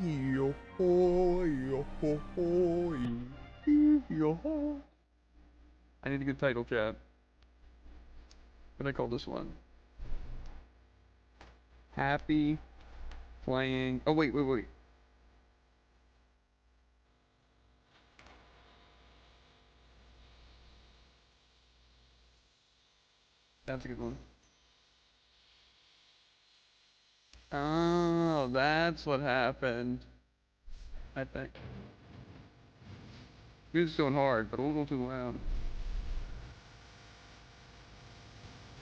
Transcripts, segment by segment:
Yo ho, yo ho ho, yo ho. I need a good title, chat. What do I call this one? Happy playing. Oh wait. That's a good one. Oh, that's what happened. I think. Music's going hard, but a little too loud.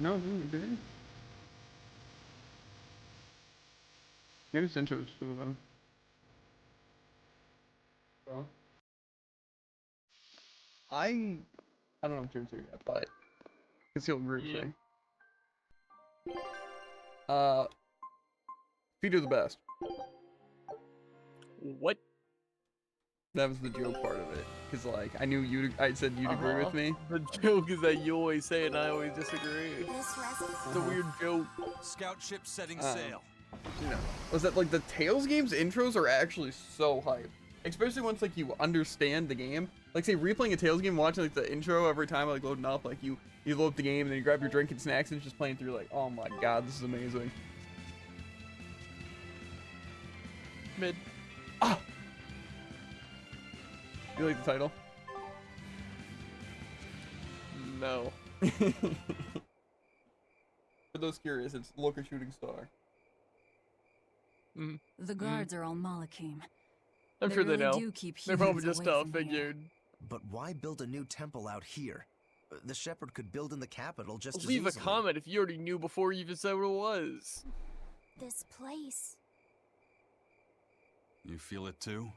No, it's really good. Maybe it's intros too loud. Well, I don't know if James here yet, but concealed group thing. Feet are the best. What? That was the joke part of it, cause like I knew I said you'd agree with me. The joke is that you always say it and I always disagree. It's a weird joke. Scout ship setting sail. You know, was that like the Tales games intros are actually so hype, especially once like you understand the game. Like say replaying a Tales game, watching like the intro every time like loading up, like you load up the game and then you grab your drink and snacks and it's just playing through like, oh my god, this is amazing. Mid. Ah. You like the title? No. For those curious, it's Loca Shooting Star. The guards are all Malakim. I'm sure they know. They're probably Humans just away from figured. But why build a new temple out here? The shepherd could build in the capital just as Leave a easily. comment if you already knew before you even said what it was. This place. You feel it too?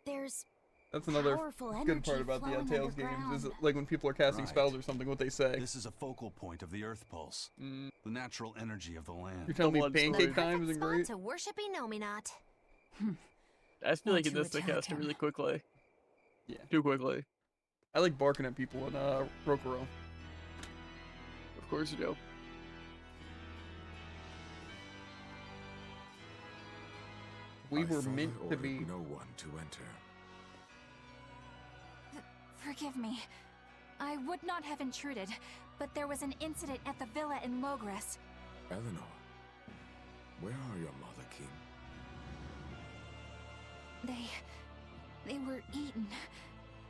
There's That's another powerful good part energy about the flowing Tales games is underground. like when people are casting Right. spells or something, what they say. This is a focal point of the Earth Pulse, the natural energy of the You're land. telling me blood pancake story. time isn't great? to worship Enominat. I feel like Want in to this they attack cast it him. really quickly. Yeah. Too quickly. I like barking at people in Rokuro. Of course you do. We I were thought meant I to ordered be. no one to enter. Forgive me. I would not have intruded, but there was an incident at the villa in Logres. Eleanor, where are your mother, King? They were eaten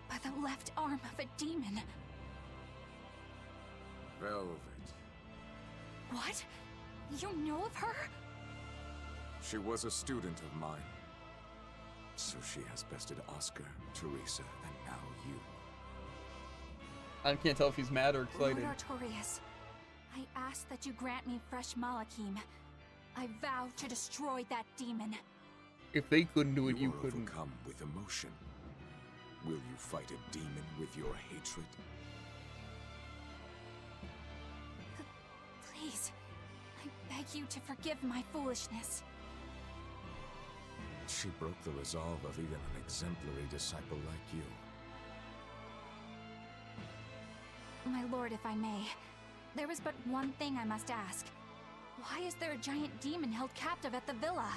by the left arm of a demon. Velvet. What? You know of her? She was a student of mine. So she has bested Oscar, Teresa, and now you. I can't tell if he's mad or excited. Lord Artorias, I ask that you grant me fresh Malakim. I vow to destroy that demon. If they couldn't do it, you are couldn't. overcome with emotion. Will you fight a demon with your hatred? Please, I beg you to forgive my foolishness. She broke the resolve of even an exemplary disciple like you. My lord, if I may, there is but one thing I must ask. Why is there a giant demon held captive at the villa?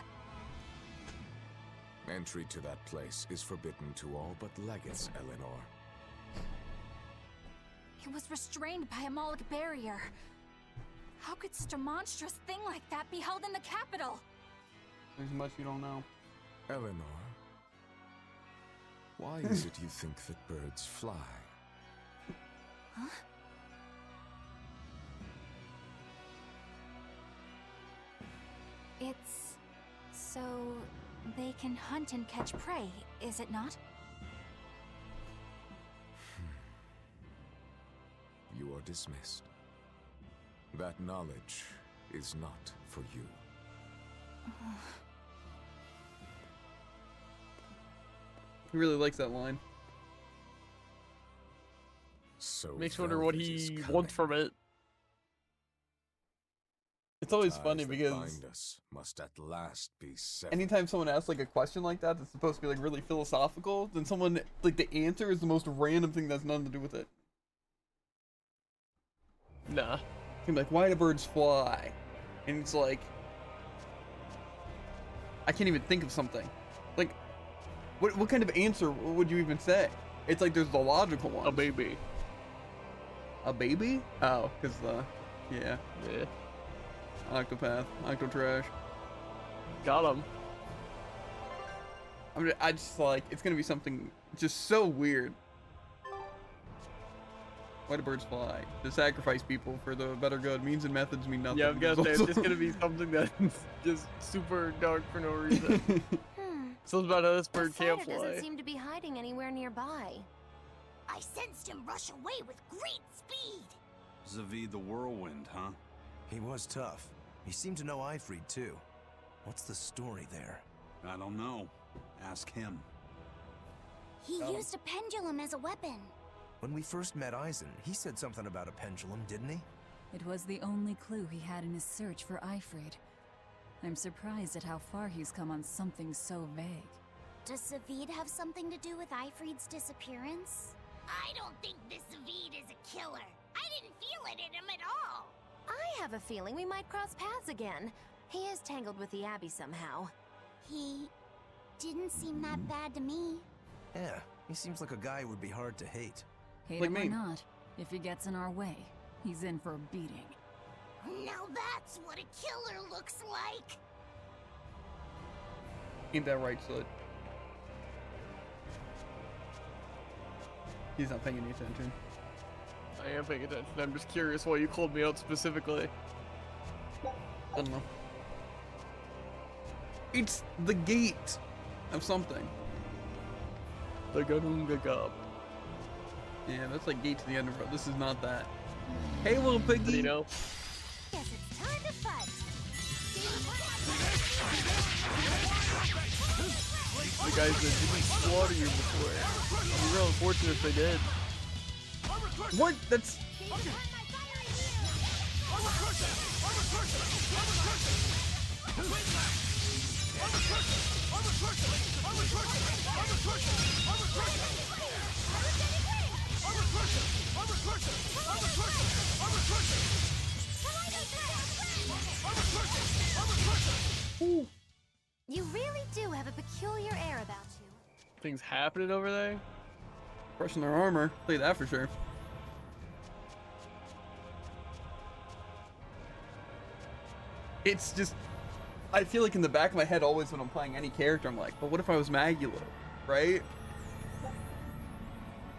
Entry to that place is forbidden to all but legates, Eleanor. It was restrained by a Moloch barrier. How could such a monstrous thing like that be held in the capital? There's much you don't know. Eleanor, why is it you think that birds fly? Huh? It's so they can hunt and catch prey, is it not? You are dismissed. That knowledge is not for you. He really likes that line. So Makes me wonder what Velvet is he coming. wants from it. It's always Ties funny that because bind us must at last be severed. anytime someone asks like a question like that that's supposed to be like really philosophical, then someone like the answer is the most random thing that's nothing to do with it. Nah. He'd be like, why do birds fly? And it's like, I can't even think of something. Like, what kind of answer would you even say? It's like there's the logical one. A baby. A baby? Oh, because yeah. Yeah. Octopath, Octotrash. Got him. I just like, it's gonna be something just so weird. Why do birds fly? To sacrifice people for the better good. Means and methods mean nothing. Yeah, I'm gonna say it's just gonna be something that's just super dark for no reason. Something about how this The bird can't fighter fly. doesn't seem to be hiding anywhere nearby. I sensed him rush away with great speed. Zavid the Whirlwind, huh? He was tough. He seemed to know Ifrid too. What's the story there? I don't know. Ask him. He used a pendulum as a weapon. When we first met Eisen, he said something about a pendulum, didn't he? It was the only clue he had in his search for Ifrid. I'm surprised at how far he's come on something so vague. Does Zavid have something to do with Ifrid's disappearance? I don't think this Zavid is a killer. I didn't feel it in him at all. I have a feeling we might cross paths again. He is tangled with the Abbey somehow. He didn't seem that bad to me. Yeah, he seems like a guy who would be hard to hate. Hate Like him or me. not, if he gets in our way, he's in for a beating. Now that's what a killer looks like. Ain't that right, Slit? He's not paying any attention. I am paying attention. I'm just curious why you called me out specifically. I don't know. It's the gate of something. The Gununga Gob. Yeah, that's like gate to the underworld. This is not that. Hey, little piggy. You know? Guess it's time to fight. The guys that didn't slaughter you before. It'd be real unfortunate if they did. What? That's. You really do have a peculiar air about you. Things happening over there? Crushing their armor. Play that for sure. It's just. I feel like in the back of my head, always when I'm playing any character, I'm like, but what if I was Magula? Right?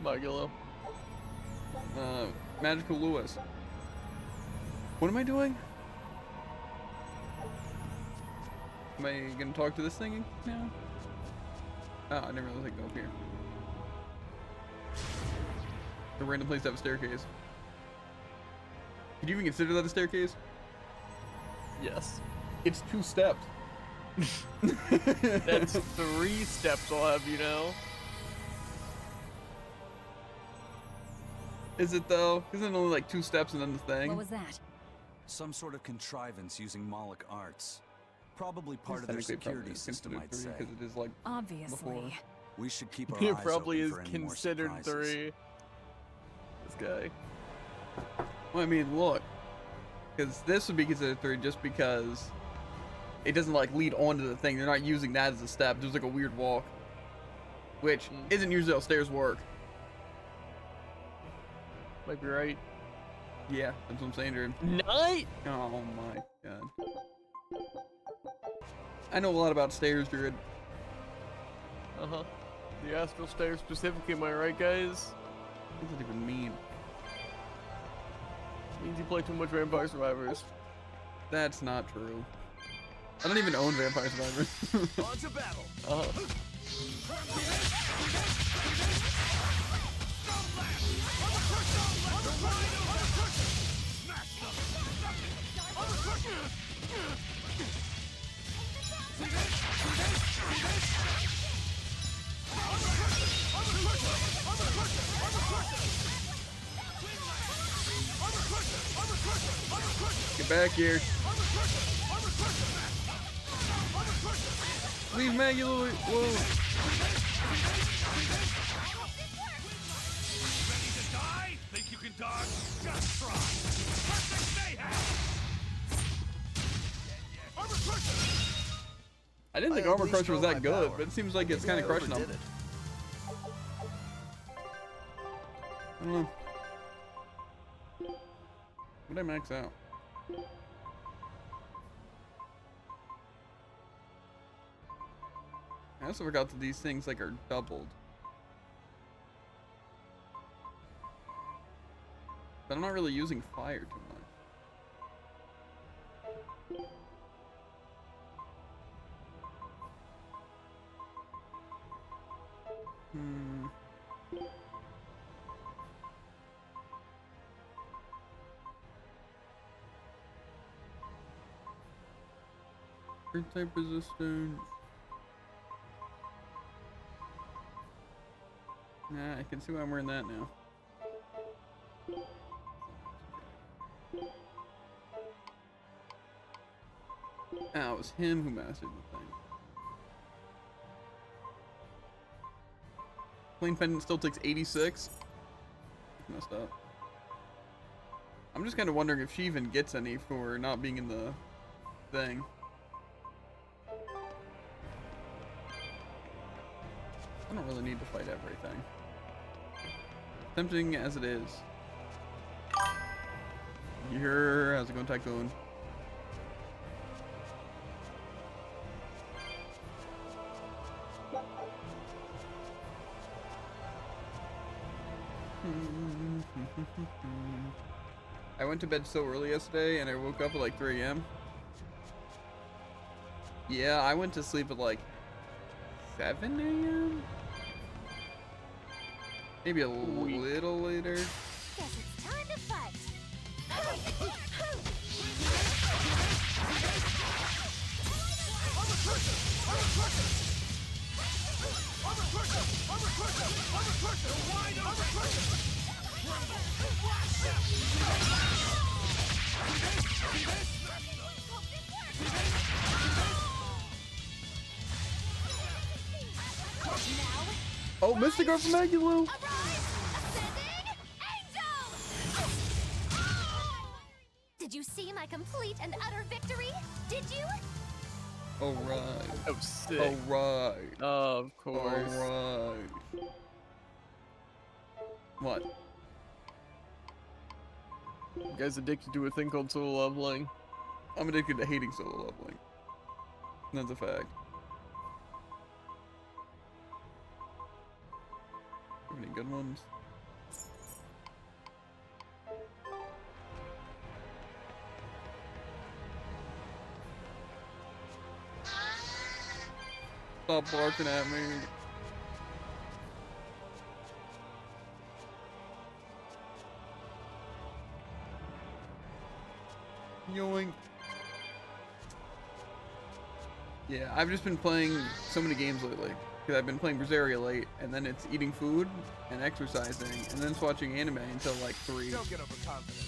Magulo. Magical Lewis. What am I doing? Am I gonna talk to this thing now? Oh, I never realized I could go up here. A random place to have a staircase. Could you even consider that a staircase? Yes. It's 2 steps. That's 3 steps I'll have you know. Is it though? Isn't it only like 2 steps and then the thing? What was that? Some sort of contrivance using Moloch arts. Probably part of their Technically, probably security is system, considered I'd say. 'cause it is like Obviously. before. We should keep our It eyes probably open is for any more considered surprises. 3. This guy. Well, I mean, look, because this would be considered 3 just because it doesn't like lead onto the thing. They're not using that as a step. There's like a weird walk, which isn't usually how stairs work. Might be right. Yeah, that's what I'm saying, dude. Night! Oh my god. I know a lot about stairs, Druid. Uh-huh. The astral stairs specifically, am I right, guys? What does that even mean? Means you play too much Vampire Survivors. That's not true. I don't even own Vampire Survivors. On to battle! Uh-huh. Get back here. Leave Magula alone. Ready to die? Think you can dodge? Just try. I didn't think at Armor least Crusher was know that my good, power. but it seems like it's Maybe kind I of crushing them. overdid it. I don't know. What did I max out? I also forgot that these things like are doubled. But I'm not really using fire too much. Hmm. Earth type resistance. Nah, I can see why I'm wearing that now. Ah, it was him who mastered the thing. Flame Pendant still takes 86. Messed up. I'm just kind of wondering if she even gets any for not being in the thing. I don't really need to fight everything. Tempting as it is. Here, how's it going, Tycoon? I went to bed so early yesterday and I woke up at like 3 a.m. Yeah, I went to sleep at like 7 a.m. Maybe a little later. Guess it's time to fight. Oh, Mystic Art from Magulu! Did you see my complete and utter victory? Did you? Alright. Oh, sick. Alright. Of course. Alright. What? You guys addicted to a thing called solo leveling. I'm addicted to hating solo leveling. That's a fact. Have any good ones? Stop barking at me. Yoink. Yeah, I've just been playing so many games lately. Because I've been playing Berseria late, and then it's eating food and exercising, and then it's watching anime until like 3. Don't get overconfident.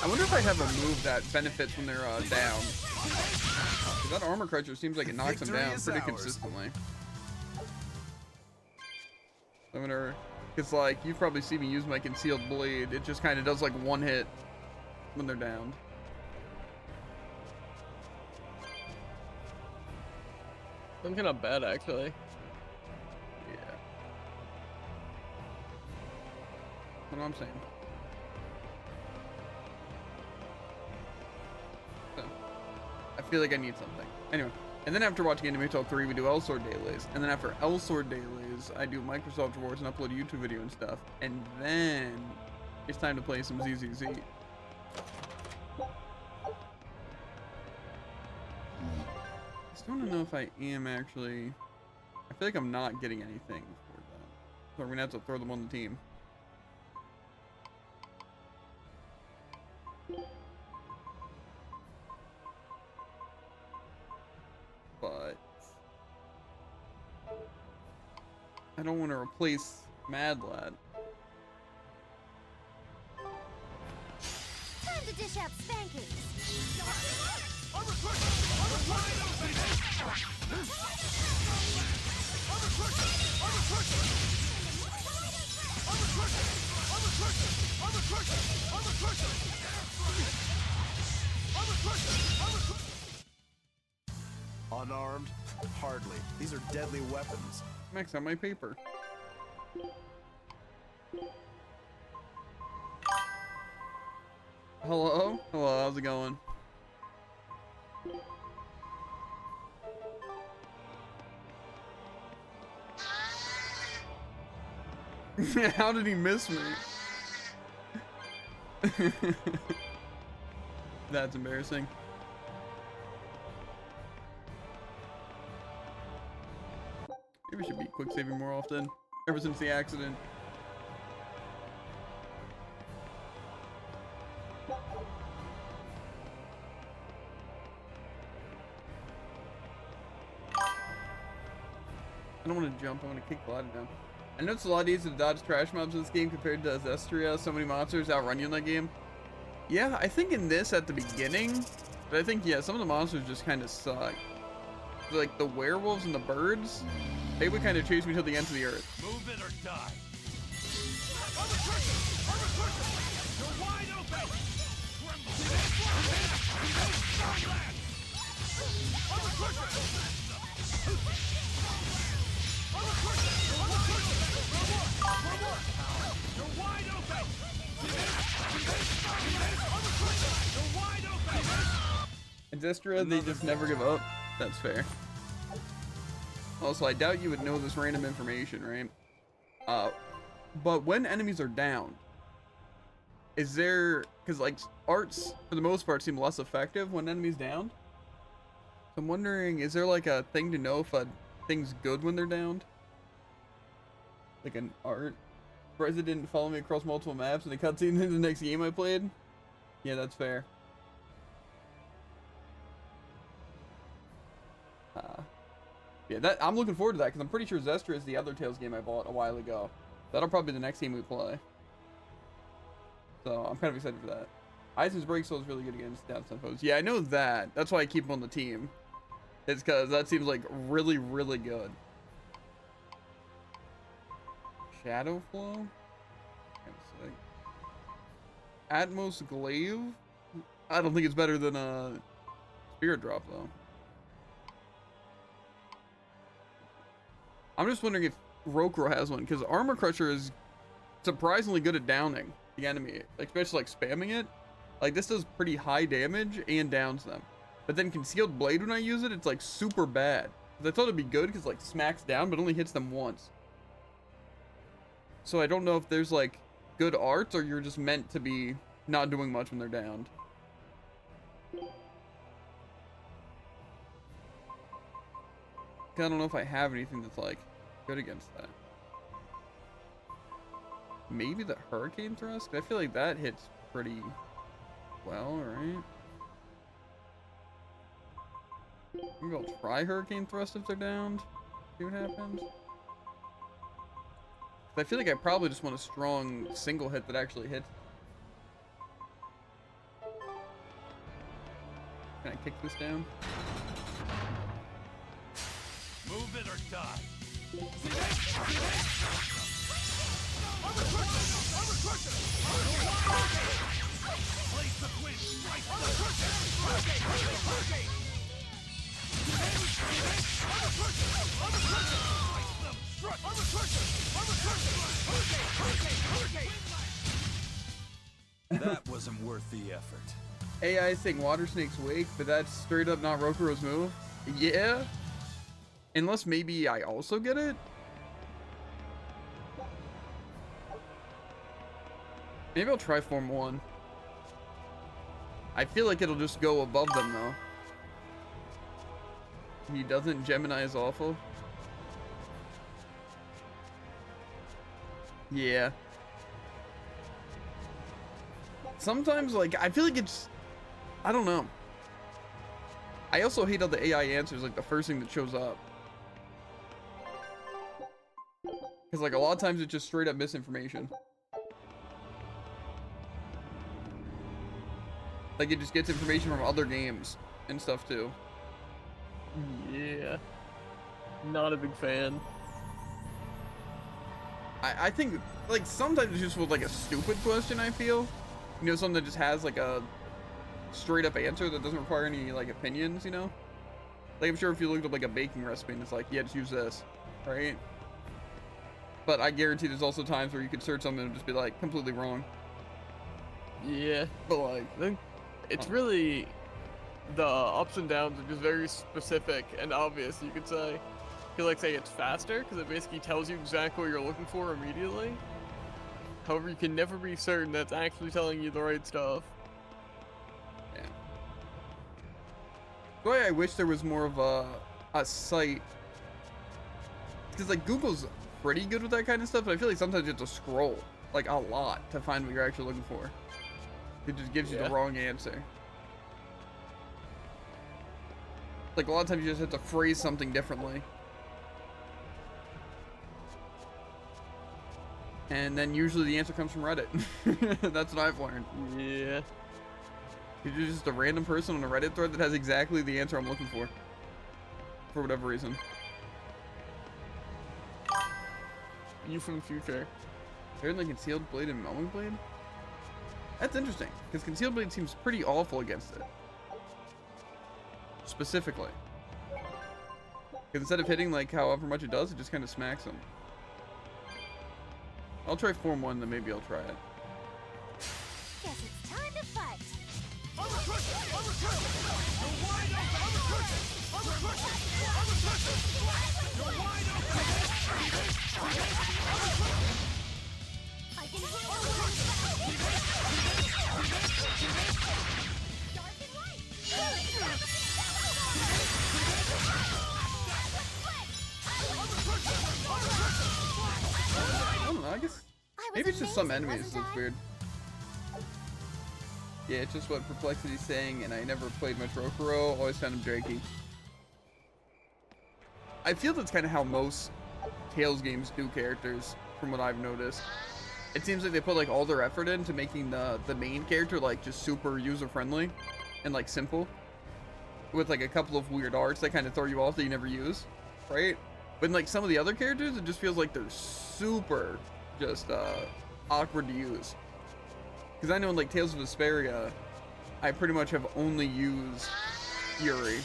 I wonder if I have a move that benefits when they're down. 'Cause that Armor Crusher seems like it knocks them Victory down is pretty ours. consistently. I wonder, because like you've probably seen me use my Concealed Blade. It just kind of does like one hit when they're down. I'm kind of bad, actually. Yeah. That's what I'm saying. So, I feel like I need something. Anyway, and then after watching Anime Talk 3, we do L-Sword dailies. And then after L-Sword dailies, I do Microsoft Rewards and upload a YouTube video and stuff. And then it's time to play some ZZZ. still don't know if I am actually. I feel like I'm not getting anything for that. So we're gonna have to throw them on the team. But I don't want to replace Mad Lad. Time to dish out spankings. Unarmed? Hardly. These are deadly weapons. Max out my paper. Hello? Hello, how's it going? How did he miss me? That's embarrassing. Maybe we should be quick saving more often. Ever since the accident. I don't want to jump, I want to kick Glad down. I know it's a lot easier to dodge trash mobs in this game compared to Berseria. So many monsters outrun you in that game. Yeah, I think in this at the beginning, but I think, yeah, some of the monsters just kind of suck. Like the werewolves and the birds, they would kind of chase me till the ends of the earth. Move it or die. You're wide open! You're wide open! In Zestria, they just never give up. That's fair. Also, I doubt you would know this random information, right? But when enemies are downed, is there, because like arts for the most part seem less effective when enemies downed. So I'm wondering, is there like a thing to know if a thing's good when they're downed? Like an art? President didn't follow me across multiple maps and the cutscene in the next game I played? Yeah, that's fair. Yeah, that I'm looking forward to that because I'm pretty sure Zestria is the other Tales game I bought a while ago. That'll probably be the next game we play. So I'm kind of excited for that. Eisen's Break Soul is really good against down foes. Yeah, I know that. That's why I keep him on the team. It's because that seems like really, really good. Shadow Flow? Kind of sick. Atmos Glaive? I don't think it's better than Spirit Drop though. I'm just wondering if Rokro has one, because Armor Crusher is surprisingly good at downing the enemy, especially like spamming it. Like this does pretty high damage and downs them. But then Concealed Blade, when I use it, it's like super bad. I thought it'd be good because like smacks down, but only hits them once. So I don't know if there's like good arts or you're just meant to be not doing much when they're downed. I don't know if I have anything that's like good against that. Maybe the Hurricane Thrust? I feel like that hits pretty well, right? Maybe I'll try Hurricane Thrust if they're downed. See what happens. I feel like I probably just want a strong single hit that actually hits. Can I kick this down? Move it or die. Place the twin strike. That wasn't worth the effort. AI saying Water Snake's Wake, but that's straight up not Rokuro's move. Yeah. Unless maybe I also get it? Maybe I'll try Form 1. I feel like it'll just go above them though. He doesn't. Gemini is awful. Yeah. Sometimes, like, I feel like it's... I don't know. I also hate how the AI answers, like, the first thing that shows up. Because, like, a lot of times it's just straight up misinformation. Like, it just gets information from other games and stuff, too. Yeah. Not a big fan. I think, like, sometimes it's just with, like, a stupid question, I feel. You know, something that just has, like, a straight up answer that doesn't require any, like, opinions, you know? Like, I'm sure if you looked up, like, a baking recipe and it's like, yeah, just use this, right? But I guarantee there's also times where you could search something and just be, like, completely wrong. Yeah. But, like... I think it's really... The ups and downs are just very specific and obvious, you could say. You could, like, say it's faster, because it basically tells you exactly what you're looking for immediately. However, you can never be certain that's actually telling you the right stuff. Yeah. Boy, I wish there was more of a site. Because, like, Google's pretty good with that kind of stuff, but I feel like sometimes you have to scroll, like, a lot to find what you're actually looking for. It just gives you the wrong answer. Like, a lot of times you just have to phrase something differently. And then usually the answer comes from Reddit. That's what I've learned. Yeah. You're just a random person on a Reddit thread that has exactly the answer I'm looking for. For whatever reason. You from the future. Apparently Concealed Blade and Mowing Blade? That's interesting, because Concealed Blade seems pretty awful against it. Specifically. Because instead of hitting, like, however much it does, it just kind of smacks them. I'll try Form 1, then maybe I'll try it. Guess it's time to fight. I can hear dark and light. I don't know, I guess maybe it's just some enemies that's weird. Yeah, it's just what Perplexity's saying, and I never played much Rokuro, always found him janky. I feel that's kind of how most Tales games do characters, from what I've noticed. It seems like they put, like, all their effort into making the main character, like, just super user-friendly and, like, simple. With, like, a couple of weird arts that kind of throw you off that you never use, right? But in, like, some of the other characters, it just feels like they're super just awkward to use. Because I know in, like, Tales of Vesperia, I pretty much have only used Yuri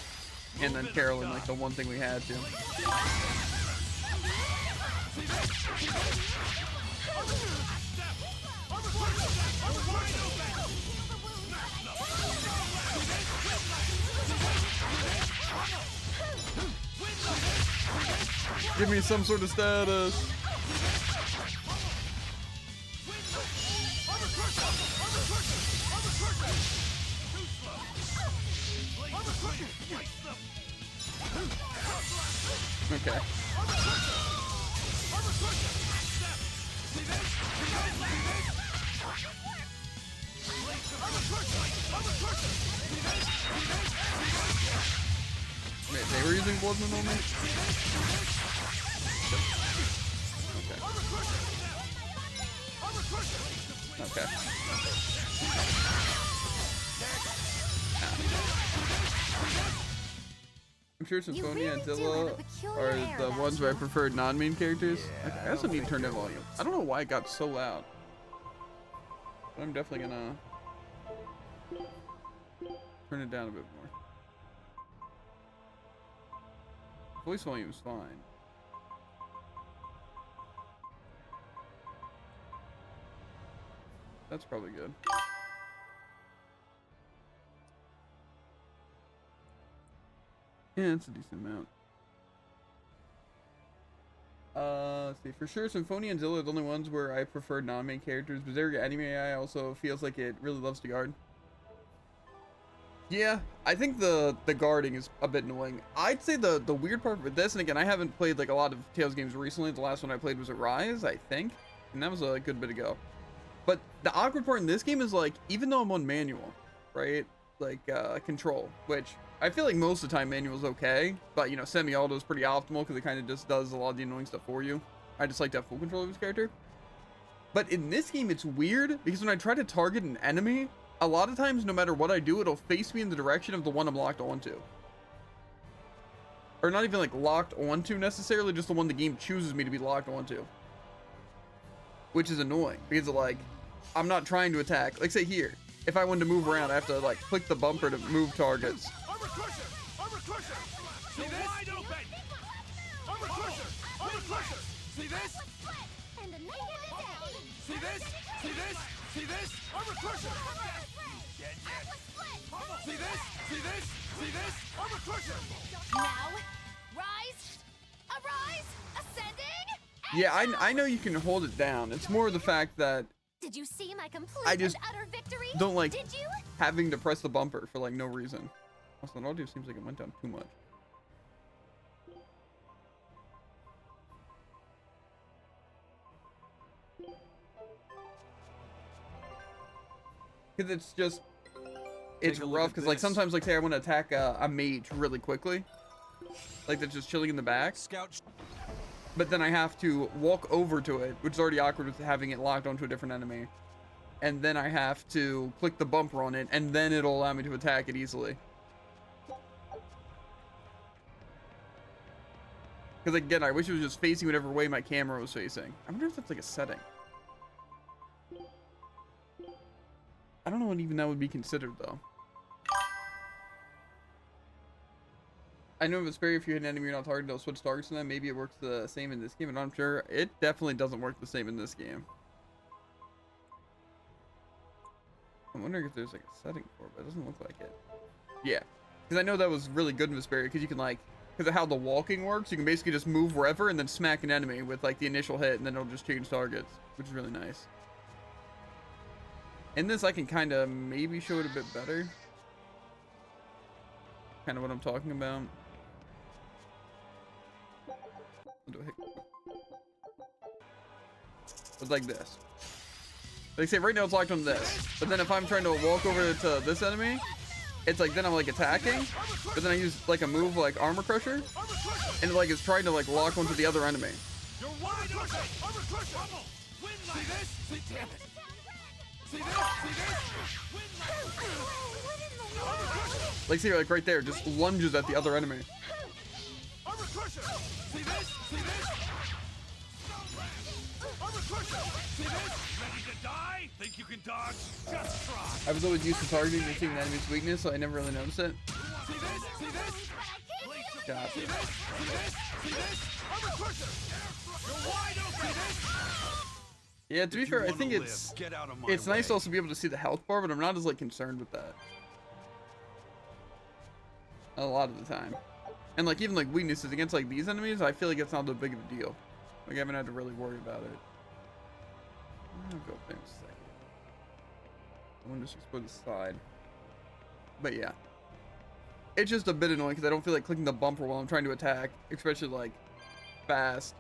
and then Carolyn, like, the one thing we had to. Give me some sort of status. Okay. Wait, they were using Blood Moon on me? Okay. Okay. I'm sure Symphonia and Zilla are the ones where I preferred non-main characters. Okay, I also need to turn down volume. I don't know why it got so loud. But I'm definitely gonna turn it down a bit more. Voice volume is fine. That's probably good. Yeah, it's a decent amount. Let's see. For sure, Symphonia and Zilla are the only ones where I prefer non-main characters. Berseria Anime AI also feels like it really loves to guard. Yeah, I think the guarding is a bit annoying. I'd say the weird part with this, and again, I haven't played like a lot of Tales games recently. The last one I played was Arise, I think, and that was a good bit ago. But the awkward part in this game is like, even though I'm on manual, right? Like control, which I feel like most of the time manual is okay, but you know, semi-auto is pretty optimal because it kind of just does a lot of the annoying stuff for you. I just like to have full control of this character. But in this game, it's weird because when I try to target an enemy, a lot of times, no matter what I do, it'll face me in the direction of the one I'm locked onto. Or not even like locked onto necessarily, just the one the game chooses me to be locked onto. Which is annoying because like, I'm not trying to attack. Like say here, if I wanted to move around, I have to like click the bumper to move targets. Armor crusher! Armor crusher! See this? Wide open! Armor crusher! Armor crusher! See this? See this? See this? See this? Armor crusher! See this? See this? See this? Armor crusher! Now, rise, arise, ascending. Yeah, I know you can hold it down. It's more the fact that Did you see my complete I just and utter victory? don't like Did you? having to press the bumper for like no reason. Also, the audio seems like it went down too much. Because it's just, it's rough because like sometimes like say I want to attack a mage really quickly, like that's just chilling in the back. Scout. But then I have to walk over to it, which is already awkward with having it locked onto a different enemy. And then I have to click the bumper on it, and then it'll allow me to attack it easily. Because again, I wish it was just facing whatever way my camera was facing. I wonder if that's like a setting. I don't know what even that would be considered though. I know if it's Berseria, if you hit an enemy you're not targeting, they'll switch targets to them. Maybe it works the same in this game, and I'm sure it definitely doesn't work the same in this game. I'm wondering if there's like a setting for it, but it doesn't look like it. Yeah, because I know that was really good in Berseria, because you can like, because of how the walking works, you can basically just move wherever and then smack an enemy with like the initial hit, and then it'll just change targets, which is really nice. In this, I can kind of maybe show it a bit better. Kind of what I'm talking about. It's like this. Like say right now it's locked on this, but then if I'm trying to walk over to this enemy, it's like then I'm like attacking, but then I use like a move like Armor Crusher, and like it's trying to like lock onto the other enemy. You're wide open! Armor crusher! See this? See, damn it! See this? See this? Armor crusher! Like see like right there, just lunges at the other enemy. Armor crusher! See this? See this? Armor crusher! See this? Ready to die? Think you can dodge? Just try! I was always used to targeting and seeing the enemy's weakness, so I never really noticed it. See this? See this? God. See this? See this? See this? Armor crusher! You're wide open! See this? Yeah, to be fair, I think it's nice to also be able to see the health bar, but I'm not as like concerned with that. A lot of the time. And like even like weaknesses against like these enemies, I feel like it's not that big of a deal. Like I haven't had to really worry about it. I'll go up there in a second. I want to just explore the side. But yeah. It's just a bit annoying because I don't feel like clicking the bumper while I'm trying to attack, especially like fast.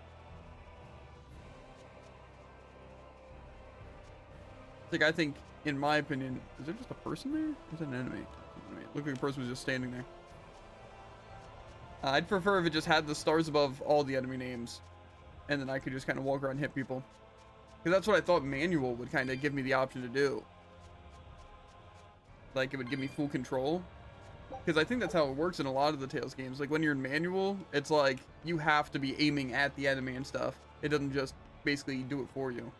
Like I think, in my opinion, is there just a person there? Or is that an enemy? Look like a person was just standing there. I'd prefer if it just had the stars above all the enemy names, and then I could just kind of walk around and hit people. Because that's what I thought manual would kind of give me the option to do. Like it would give me full control. Because I think that's how it works in a lot of the Tales games. Like when you're in manual, it's like you have to be aiming at the enemy and stuff. It doesn't just basically do it for you.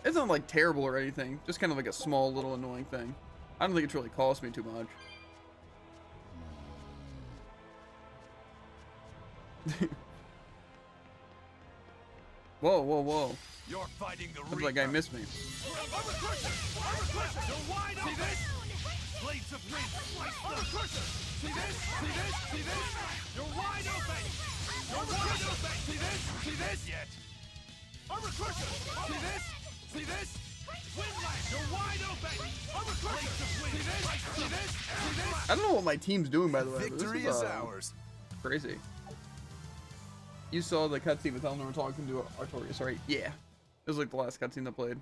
It's not like terrible or anything, just kind of like a small little annoying thing. I don't think it's really cost me too much. Whoa, whoa, whoa. You're fighting the Looks like that guy missed me. Armor crusher! Armor crusher! You're wide open! See this? Blades of wind! Armor crusher! See this? See this? See this? You're wide open! You're wide open! See this? See this? Yet. Armor crusher! See this? See this? Windlash, you're wide open. See this? See this? See this? I don't know what my team's doing, by the way. But Victory this is ours. Crazy. You saw the cutscene with Eleanor talking to Artorias, right? Yeah. It was like the last cutscene that played.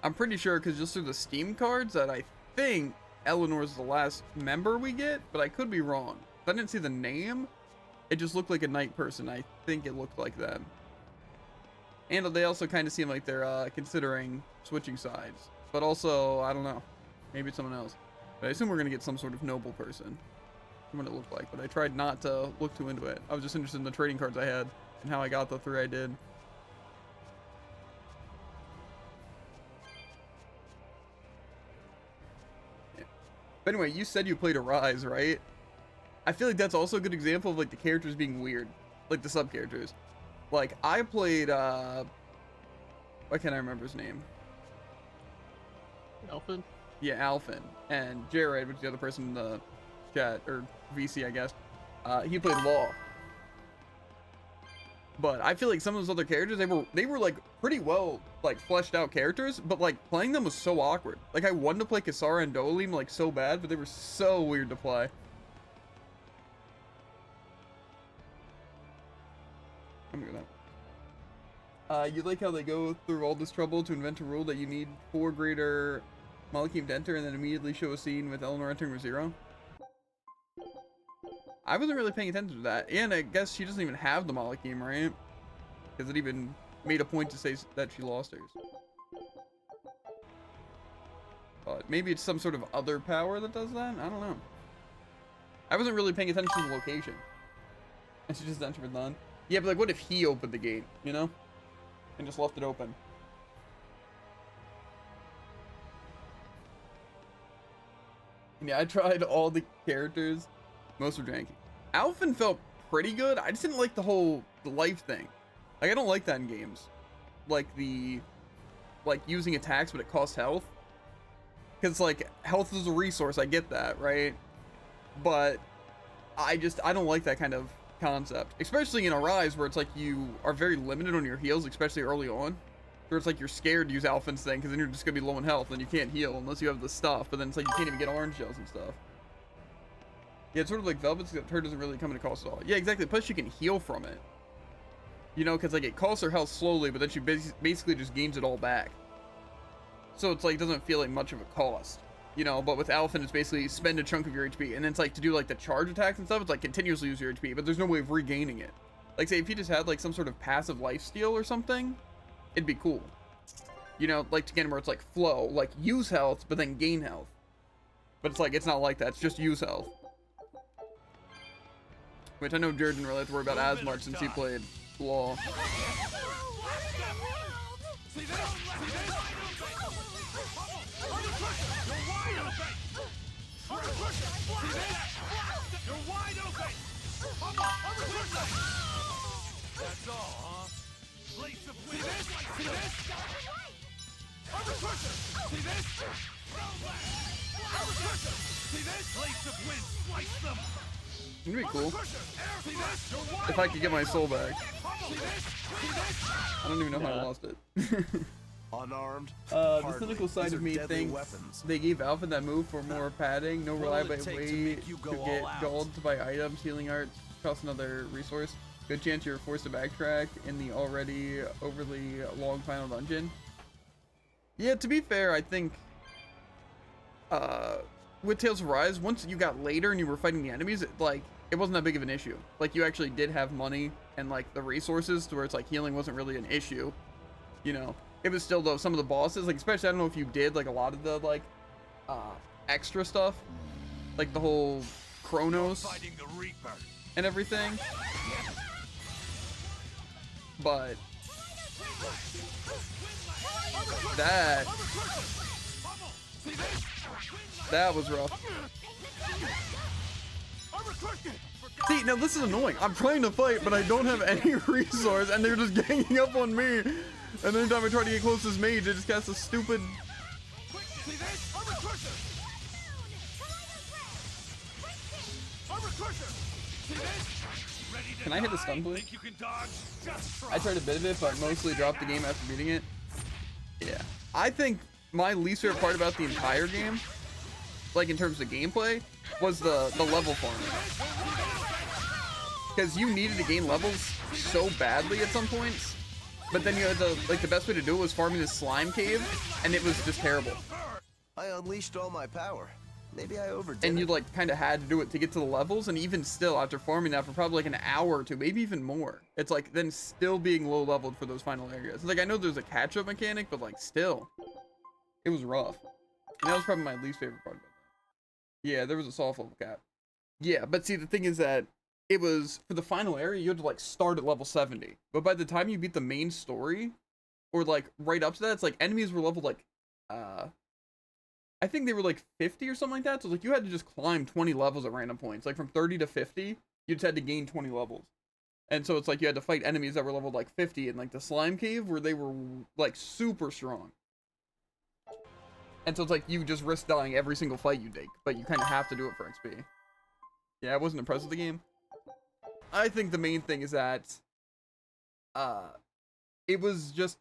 I'm pretty sure because just through the Steam cards that I think Eleanor's the last member we get, but I could be wrong. If I didn't see the name, it just looked like a night person. I think it looked like them. And they also kind of seem like they're considering switching sides. But also, I don't know. Maybe it's someone else. But I assume we're going to get some sort of noble person. What it looked like. But I tried not to look too into it. I was just interested in the trading cards I had and how I got the 3 I did. Yeah. But anyway, you said you played Arise, right? I feel like that's also a good example of like the characters being weird. Like the sub-characters. Like, I played, why can't I remember his name? Alphin? Yeah, Alphin. And Jared, which is the other person in the chat, or VC, I guess, he played Law. But I feel like some of those other characters, they were like pretty well like fleshed out characters, but like playing them was so awkward. Like I wanted to play Kisara and Dolim like so bad, but they were so weird to play. I'm gonna go that. You like how they go through all this trouble to invent a rule that you need 4 greater Malakim to enter and then immediately show a scene with Eleanor entering with 0? I wasn't really paying attention to that. And I guess she doesn't even have the Malakim, right? Because it even made a point to say that she lost hers. But maybe it's some sort of other power that does that? I don't know. I wasn't really paying attention to the location. And she just entered with none. Yeah, but like, what if he opened the gate, you know? And just left it open. Yeah, I tried all the characters. Most were janky. Alphin felt pretty good. I just didn't like the life thing. Like, I don't like that in games. Like, using attacks, but it costs health. Because, like, health is a resource. I get that, right? But I don't like that kind of concept, especially in Arise, where it's like you are very limited on your heals, especially early on, where it's like you're scared to use Alphin's thing because then you're just gonna be low in health and you can't heal unless you have the stuff, but then it's like you can't even get orange shells and stuff. Yeah, it's sort of like Velvet's, except her doesn't really come into cost at all. Yeah, exactly. Plus you can heal from it, you know, because like it costs her health slowly, but then she basically just gains it all back, so it's like it doesn't feel like much of a cost. You know, but with Alphin, it's basically spend a chunk of your HP. And then it's like to do like the charge attacks and stuff, it's like continuously use your HP, but there's no way of regaining it. Like say if you just had like some sort of passive lifesteal or something, it'd be cool. You know, like again where it's like flow, like use health, but then gain health. But it's like, it's not like that, it's just use health. Which I know Jared didn't really have to worry about as much since he played Law. See this? See this? You're wide open! That's all, huh? Blades of wind! See this? See this? See this? Blades of wind! Slice them! It'd be cool if I could get my soul back. I don't even know how I lost it. Unarmed. The cynical side of me thinks they gave Alpha that move for more padding. No reliable way to get gold to buy items, healing arts, cost another resource. Good chance you're forced to backtrack in the already overly long final dungeon. Yeah, to be fair, I think with Tales of Rise, once you got later and you were fighting the enemies, it wasn't that big of an issue. Like, you actually did have money and like the resources to where it's like healing wasn't really an issue, you know. It was still, though, some of the bosses, like, especially, I don't know if you did, like, a lot of the, like, extra stuff. Like, the whole Chronos and everything. But that was rough. See, now this is annoying. I'm trying to fight, but I don't have any resource, and they're just ganging up on me. And every time I try to get close to this mage, it just casts a stupid... Can I hit a stun, please? Think you can dodge? Just try. I tried a bit of it, but mostly dropped the game after beating it. Yeah. I think my least favorite part about the entire game, like in terms of gameplay, was the level farming. Because you needed to gain levels so badly at some points, but then you had to, like, the best way to do it was farming this slime cave, and it was just terrible. I unleashed all my power. Maybe I overdid And it. you, like, kind of had to do it to get to the levels, and even still, after farming that for probably like an hour or two, maybe even more, it's like then still being low leveled for those final areas. Like, I know there's a catch-up mechanic, but like still, it was rough. And that was probably my least favorite part about that. Yeah, there was a soft level cap. Yeah, but see, the thing is that it was, for the final area, you had to like start at level 70. But by the time you beat the main story, or like right up to that, it's like enemies were leveled like, I think they were like 50 or something like that. So like you had to just climb 20 levels at random points. Like from 30 to 50, you just had to gain 20 levels. And so it's like you had to fight enemies that were leveled like 50 in like the slime cave where they were like super strong. And so it's like you just risk dying every single fight you take, but you kind of have to do it for XP. Yeah, I wasn't impressed with the game. I think the main thing is that it was just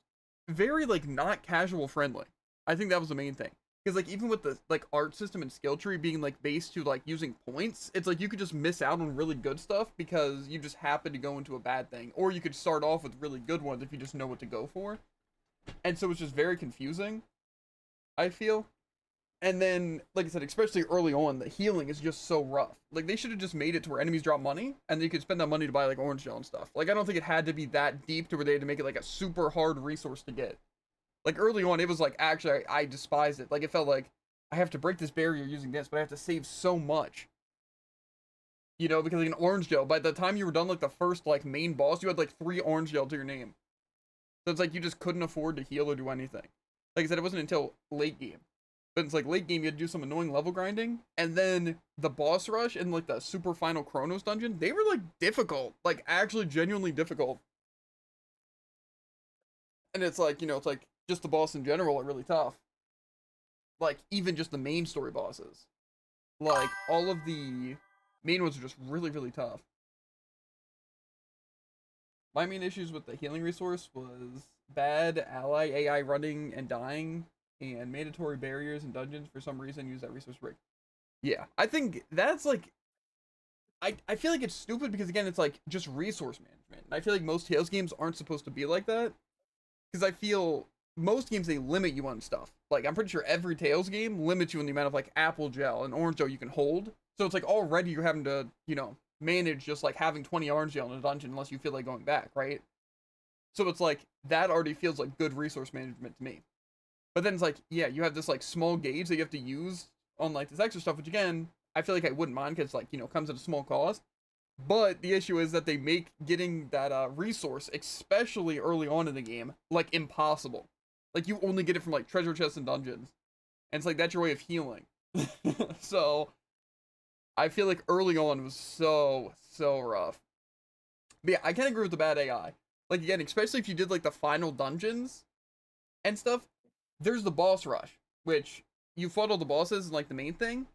very like not casual friendly. I think that was the main thing. Because like even with the like art system and skill tree being like based to like using points, it's like you could just miss out on really good stuff because you just happen to go into a bad thing, or you could start off with really good ones if you just know what to go for. And so it's just very confusing, I feel. And then, like I said, especially early on, the healing is just so rough. Like they should have just made it to where enemies drop money, and then you could spend that money to buy like orange gel and stuff. Like I don't think it had to be that deep to where they had to make it like a super hard resource to get. Like, early on, it was like, actually, I despised it. Like, it felt like, I have to break this barrier using this, but I have to save so much. You know, because like an orange gel, by the time you were done, like, the first, like, main boss, you had, like, 3 orange gel to your name. So it's like, you just couldn't afford to heal or do anything. Like I said, it wasn't until late game. But it's like, late game, you had to do some annoying level grinding. And then, the boss rush and, like, the super final Chronos dungeon, they were, like, difficult. Like, actually, genuinely difficult. And it's like, you know, it's like, just the boss in general are really tough. Like, even just the main story bosses. Like, all of the main ones are just really, really tough. My main issues with the healing resource was bad ally AI running and dying, and mandatory barriers and dungeons for some reason use that resource break. Yeah, I think that's like, I feel like it's stupid because again, it's like just resource management. And I feel like most Tales games aren't supposed to be like that. Because I feel most games, they limit you on stuff. Like, I'm pretty sure every Tales game limits you on the amount of, like, apple gel and orange gel you can hold. So it's like, already you're having to, you know, manage just, like, having 20 orange gel in a dungeon unless you feel like going back, right? So it's like, that already feels like good resource management to me. But then it's like, yeah, you have this, like, small gauge that you have to use on, like, this extra stuff, which, again, I feel like I wouldn't mind because, like, you know, comes at a small cost. But the issue is that they make getting that resource, especially early on in the game, like, impossible. Like, you only get it from, like, treasure chests and dungeons. And it's like, that's your way of healing. So, I feel like early on was so rough. But yeah, I can agree with the bad AI. Like, again, especially if you did, like, the final dungeons and stuff, there's the boss rush, which you fought all the bosses and, like, the main thing.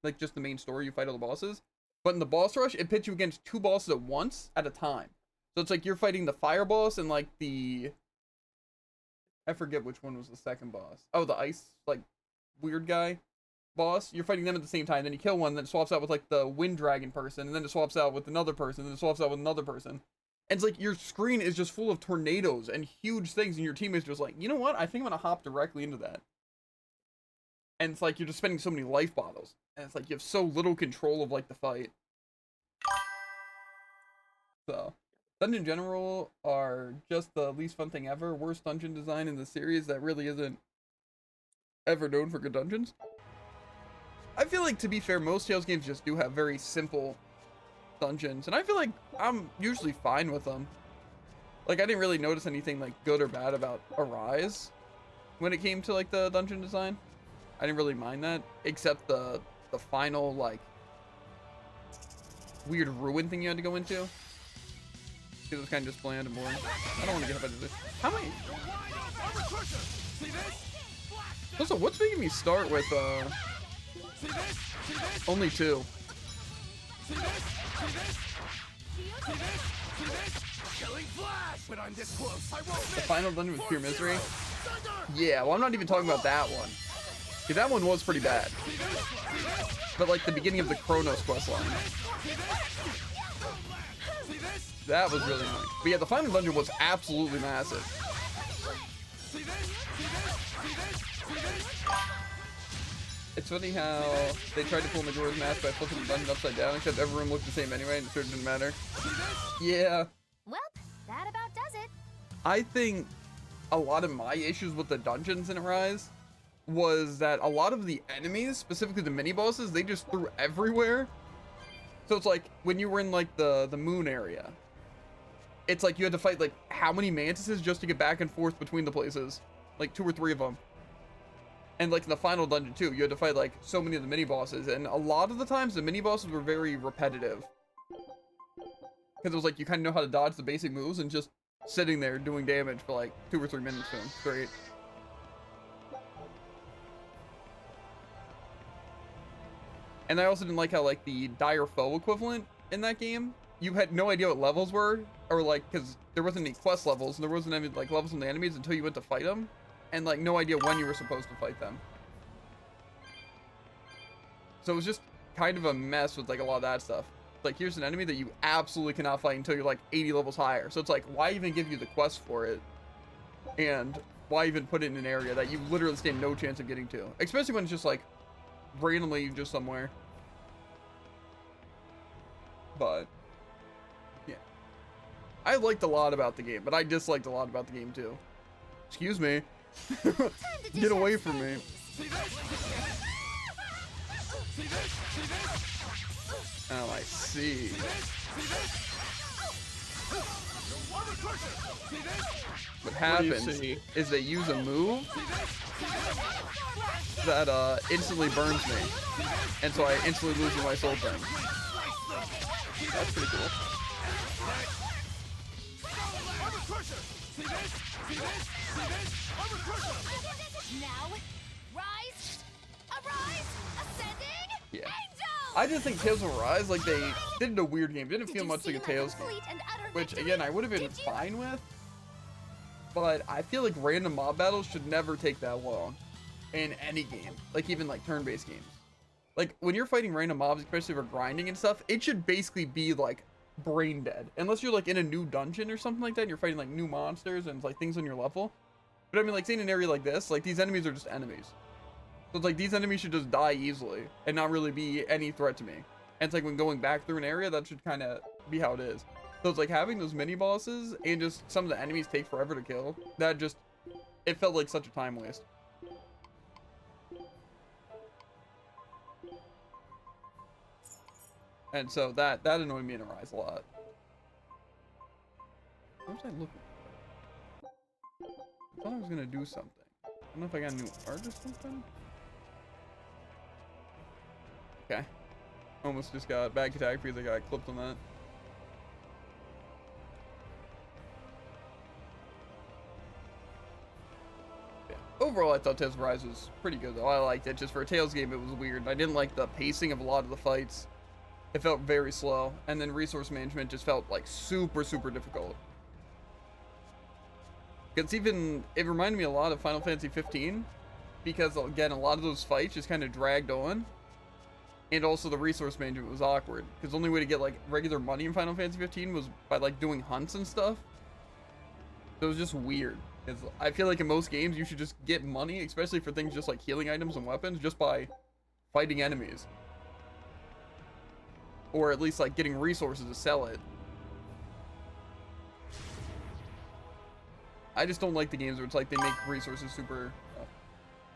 Like, just the main story, you fight all the bosses. But in the boss rush, it pits you against 2 bosses at once at a time. So it's like you're fighting the fire boss and, like, the... I forget which one was the second boss. Oh, the ice, like, weird guy boss. You're fighting them at the same time. Then you kill one, then it swaps out with, like, the wind dragon person. And then it swaps out with another person. And then it swaps out with another person. And it's like your screen is just full of tornadoes and huge things. And your teammates just like, you know what? I think I'm going to hop directly into that. And it's like you're just spending so many life bottles. And it's like you have so little control of, like, the fight. So... Dungeon General are just the least fun thing ever. Worst dungeon design in the series that really isn't ever known for good dungeons. I feel like, to be fair, most Tales games just do have very simple dungeons. And I feel like I'm usually fine with them. Like, I didn't really notice anything, like, good or bad about Arise when it came to, like, the dungeon design. I didn't really mind that. Except the final, like, weird ruin thing you had to go into. It was kind of just bland and boring. I don't want to get up into this. How many? Also, what's making me start with only 2? See this? See this? See this? See this? Killing flash! But I'm this close. I won't miss. The final dungeon with pure misery. Thunder! Yeah, well, I'm not even talking about that one. Yeah, that one was pretty bad. But like the beginning of the Chronos quest line. That was really annoying. But yeah, the final dungeon was absolutely massive. It's funny how they tried to pull Majora's Mask by flipping the dungeon upside down, except every room looked the same anyway, and it sure didn't matter. Yeah. Well, that about does it. I think a lot of my issues with the dungeons in Arise was that a lot of the enemies, specifically the mini bosses, they just threw everywhere. So it's like when you were in like the moon area, it's like you had to fight like how many mantises just to get back and forth between the places, like 2 or 3 of them. And like in the final dungeon too, you had to fight like so many of the mini bosses, and a lot of the times the mini bosses were very repetitive. Because it was like you kind of know how to dodge the basic moves and just sitting there doing damage for like 2 or 3 minutes to them straight. And I also didn't like how like the dire foe equivalent in that game, you had no idea what levels were, or like because there wasn't any quest levels and there wasn't any like levels on the enemies until you went to fight them, and like no idea when you were supposed to fight them. So it was just kind of a mess with like a lot of that stuff. Like here's an enemy that you absolutely cannot fight until you're like 80 levels higher. So it's like, why even give you the quest for it? And why even put it in an area that you literally stand no chance of getting to? Especially when it's just like randomly just somewhere. But yeah, I liked a lot about the game, but I disliked a lot about the game too. Excuse me. Get away from me. Oh, I see. What happens is they use a move that instantly burns me, and so I instantly lose my soul thing. That's pretty cool. Now, rise, arise, ascending, yeah. angel! I just think Tales of Arise, like they did a weird game. It didn't feel much like a Tales game, which again I would have been fine with. But I feel like random mob battles should never take that long in any game, like even like turn-based games. Like when you're fighting random mobs, especially for grinding and stuff, it should basically be like brain dead, unless you're like in a new dungeon or something like that and you're fighting like new monsters and like things on your level. But I mean, like, say in an area like this, like these enemies are just enemies, so it's like these enemies should just die easily and not really be any threat to me. And it's like when going back through an area, that should kind of be how it is. So it's like having those mini bosses and just some of the enemies take forever to kill, that just, it felt like such a time waste. And so that annoyed me in Arise a lot. What was I looking for? I thought I was gonna do something. I don't know if I got a new art or something. Okay. Almost just got back attack because I got clipped on that. Yeah. Overall, I thought Tales of Arise was pretty good though. I liked it. Just for a Tales game, it was weird. I didn't like the pacing of a lot of the fights. It felt very slow, and then resource management just felt like super difficult. It's even, it reminded me a lot of Final Fantasy 15, because again, a lot of those fights just kind of dragged on, and also the resource management was awkward, because the only way to get like regular money in Final Fantasy 15 was by like doing hunts and stuff. So it was just weird, because I feel like in most games you should just get money, especially for things just like healing items and weapons, just by fighting enemies. Or at least like getting resources to sell it. I just don't like the games where it's like they make resources super...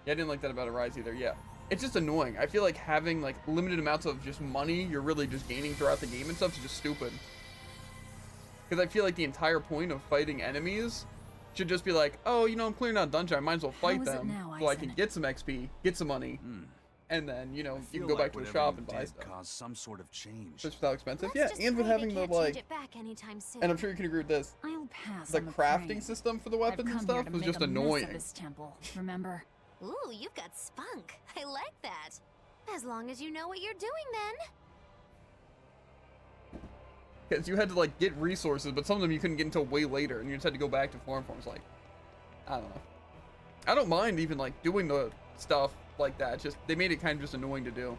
Yeah, I didn't like that about Arise either, yeah. It's just annoying. I feel like having like limited amounts of just money you're really just gaining throughout the game and stuff is just stupid. Because I feel like the entire point of fighting enemies should just be like, oh, you know, I'm clearing out a dungeon, I might as well fight them so I can get some XP, get some money. And then, you know, you can go back to the shop and buy stuff. Cause some sort of change. Just without expensive. Yeah, and with having the like, and I'm sure you can agree with this. I'll pass the crafting system for the weapons and stuff was just annoying. This temple, remember? Ooh, you've got spunk. I like that. As long as you know what you're doing, then. because you had to like get resources, but some of them you couldn't get until way later, and you just had to go back to farm forms. Like, I don't know. I don't mind even like doing the stuff like that. Just they made it kind of just annoying to do.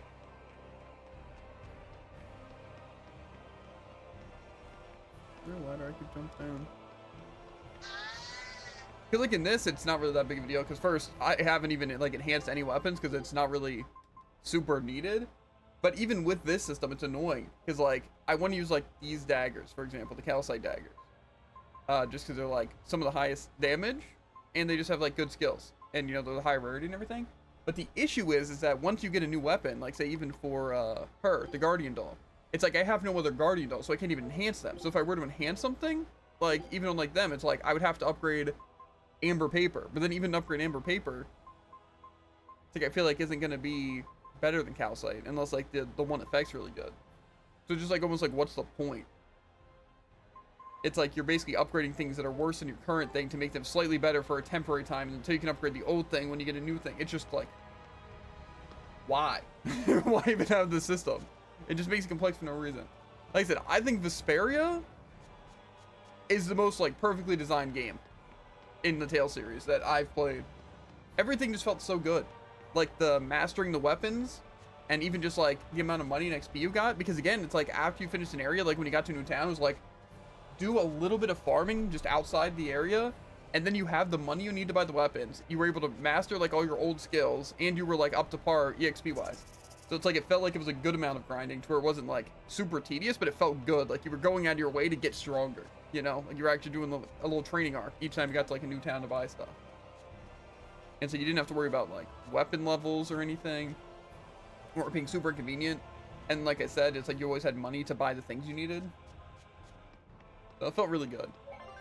Real ladder, I could jump down. I feel like in this, it's not really that big of a deal because first, I haven't even like enhanced any weapons because it's not really super needed. But even with this system, it's annoying because like I want to use like these daggers, for example, the calcite daggers, just because they're like some of the highest damage and they just have like good skills and you know they're the high rarity and everything. But the issue is that once you get a new weapon, like say even for her, the guardian doll, it's like I have no other guardian doll, so I can't even enhance them. So if I were to enhance something, like even on like them, it's like I would have to upgrade amber paper, but then even upgrade amber paper, it's like I feel like isn't gonna be better than calcite unless like the one effect's really good. So just like almost like what's the point? It's like you're basically upgrading things that are worse than your current thing to make them slightly better for a temporary time until you can upgrade the old thing when you get a new thing. It's just like, why? Why even have this system? It just makes it complex for no reason. Like I said, I think Vesperia is the most like perfectly designed game in the Tales series that I've played. Everything just felt so good. Like the mastering the weapons and even just like the amount of money and XP you got, because again, it's like after you finished an area, like when you got to a new town, it was like do a little bit of farming just outside the area and then you have the money you need to buy the weapons. You were able to master like all your old skills and you were like up to par EXP wise. So it's like it felt like it was a good amount of grinding to where it wasn't like super tedious, but it felt good. Like you were going out of your way to get stronger, you know, like you were actually doing a little training arc each time you got to like a new town to buy stuff. And so you didn't have to worry about like weapon levels or anything, or being super convenient. And like I said, it's like you always had money to buy the things you needed. So it felt really good.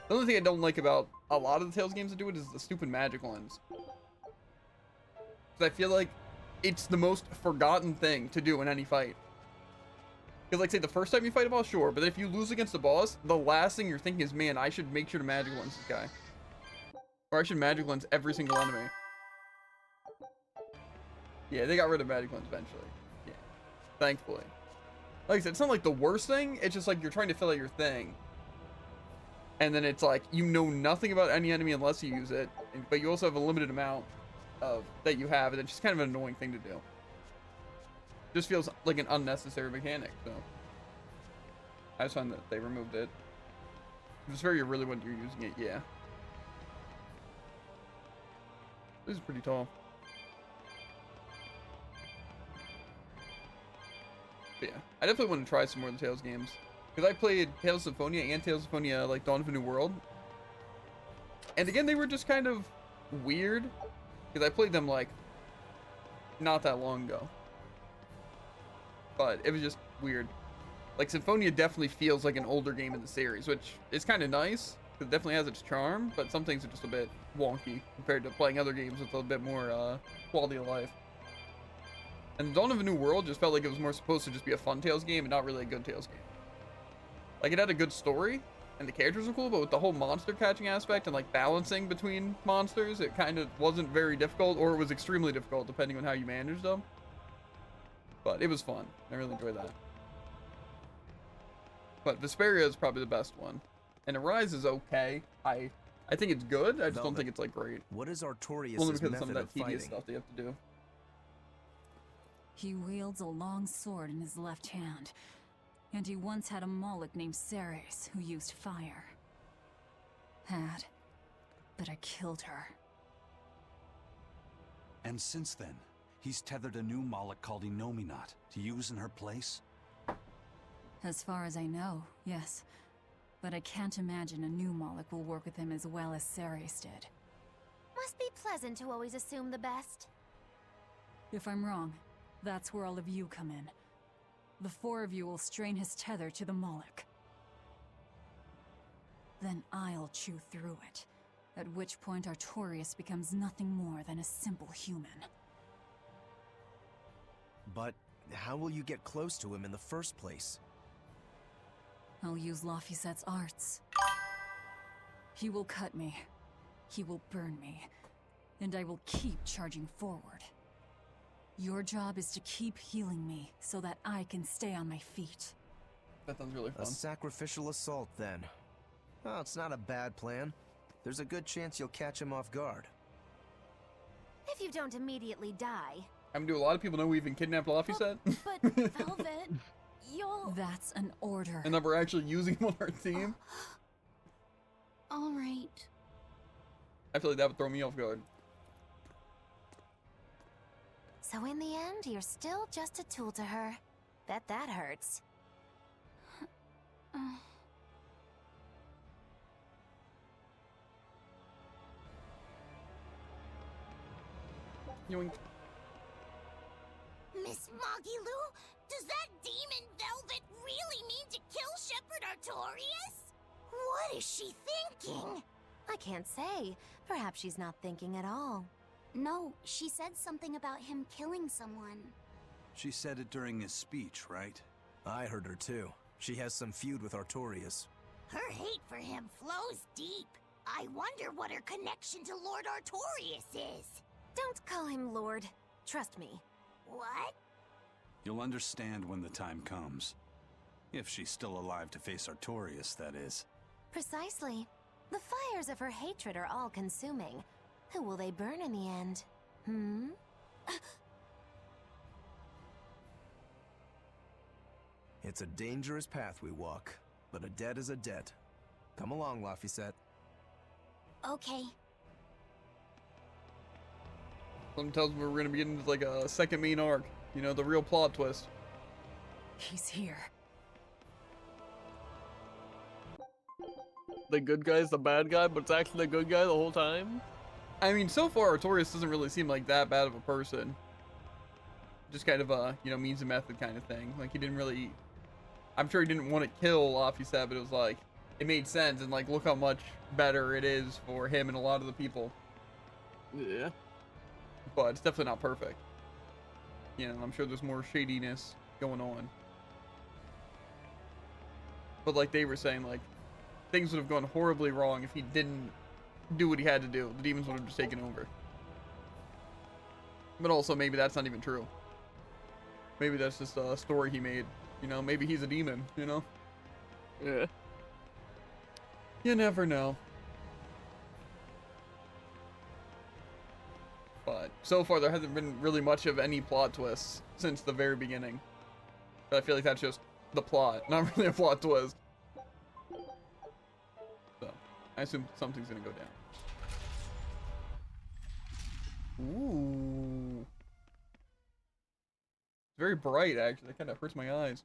The only thing I don't like about a lot of the Tales games that do it is the stupid magic lens. Because I feel like it's the most forgotten thing to do in any fight. Because like say the first time you fight a boss, sure, but if you lose against the boss, the last thing you're thinking is, man, I should make sure to magic lens this guy. Or I should magic lens every single enemy. Yeah, they got rid of magic lens eventually. Yeah, thankfully. Like I said, it's not like the worst thing. It's just like you're trying to fill out your thing. And then it's like you know nothing about any enemy unless you use it. But you also have a limited amount of that you have. And it's just kind of an annoying thing to do. Just feels like an unnecessary mechanic. So I just find that they removed it. It's very really when you're using it, yeah. This is pretty tall. But yeah, I definitely want to try some more of the Tales games. Because I played Tales of Symphonia and Tales of Symphonia like Dawn of a New World. And again, they were just kind of weird. Because I played them like not that long ago. But it was just weird. Like Symphonia definitely feels like an older game in the series, which is kind of nice. It definitely has its charm, but some things are just a bit wonky compared to playing other games with a bit more quality of life. And Dawn of a New World just felt like it was more supposed to just be a fun Tales game and not really a good Tales game. Like it had a good story and the characters were cool, but with the whole monster catching aspect and like balancing between monsters, it kind of wasn't very difficult, or it was extremely difficult depending on how you managed them. But it was fun. I really enjoyed that. But Vesperia is probably the best one. And Arise is okay. I think it's good. I just don't think it's like great. What is Artorias' Only because of some method of that of tedious fighting? stuff they have to do. He wields a long sword in his left hand, and he once had a Moloch named Ceres who used fire. But I killed her. And since then, he's tethered a new Moloch called Inominat to use in her place? As far as I know, yes. But I can't imagine a new Moloch will work with him as well as Ceres did. Must be pleasant to always assume the best. If I'm wrong, that's where all of you come in. The four of you will strain his tether to the Moloch. Then I'll chew through it, at which point Artorias becomes nothing more than a simple human. But how will you get close to him in the first place? I'll use Laphicet's arts. He will cut me. He will burn me. And I will keep charging forward. Your job is to keep healing me so that I can stay on my feet. That sounds really fun. A sacrificial assault, then. Oh, it's not a bad plan. There's a good chance you'll catch him off guard. If you don't immediately die. I mean, do a lot of people know we even kidnapped Laffy set? But Velvet, you'll... That's an order. And that we're actually using him on our team? All right. I feel like that would throw me off guard. So in the end, you're still just a tool to her. Bet that hurts. Yoink. Miss Moggy-Lou, does that demon Velvet really mean to kill Shepherd Artorias? What is she thinking? I can't say. Perhaps she's not thinking at all. No, she said something about him killing someone. She said it during his speech, right? I heard her too. She has some feud with Artorias. Her hate for him flows deep. I wonder what her connection to Lord Artorias is. Don't call him Lord. Trust me. What? You'll understand when the time comes. If she's still alive to face Artorias, that is. Precisely. The fires of her hatred are all-consuming. Who will they burn in the end? Hmm? It's a dangerous path we walk, but a debt is a debt. Come along, Laphicet. Okay. Something tells me we're gonna be getting into like a second main arc. You know, the real plot twist. He's here. The good guy's the bad guy, but it's actually the good guy the whole time? I mean, so far, Artorias doesn't really seem like that bad of a person. Just kind of a, you know, means and method kind of thing. Like, he didn't really... I'm sure he didn't want to kill Laphicet, but it was like, it made sense, and like, look how much better it is for him and a lot of the people. Yeah. But it's definitely not perfect. You know, I'm sure there's more shadiness going on. But like they were saying, like, things would have gone horribly wrong if he didn't do what he had to do. The demons would have just taken over. But also, maybe that's not even true. Maybe that's just a story he made. You know, maybe he's a demon, you know? Yeah. You never know. But so far, there hasn't been really much of any plot twists since the very beginning. But I feel like that's just the plot, not really a plot twist. So, I assume something's gonna go down. Ooh. It's very bright, actually. That kind of hurts my eyes.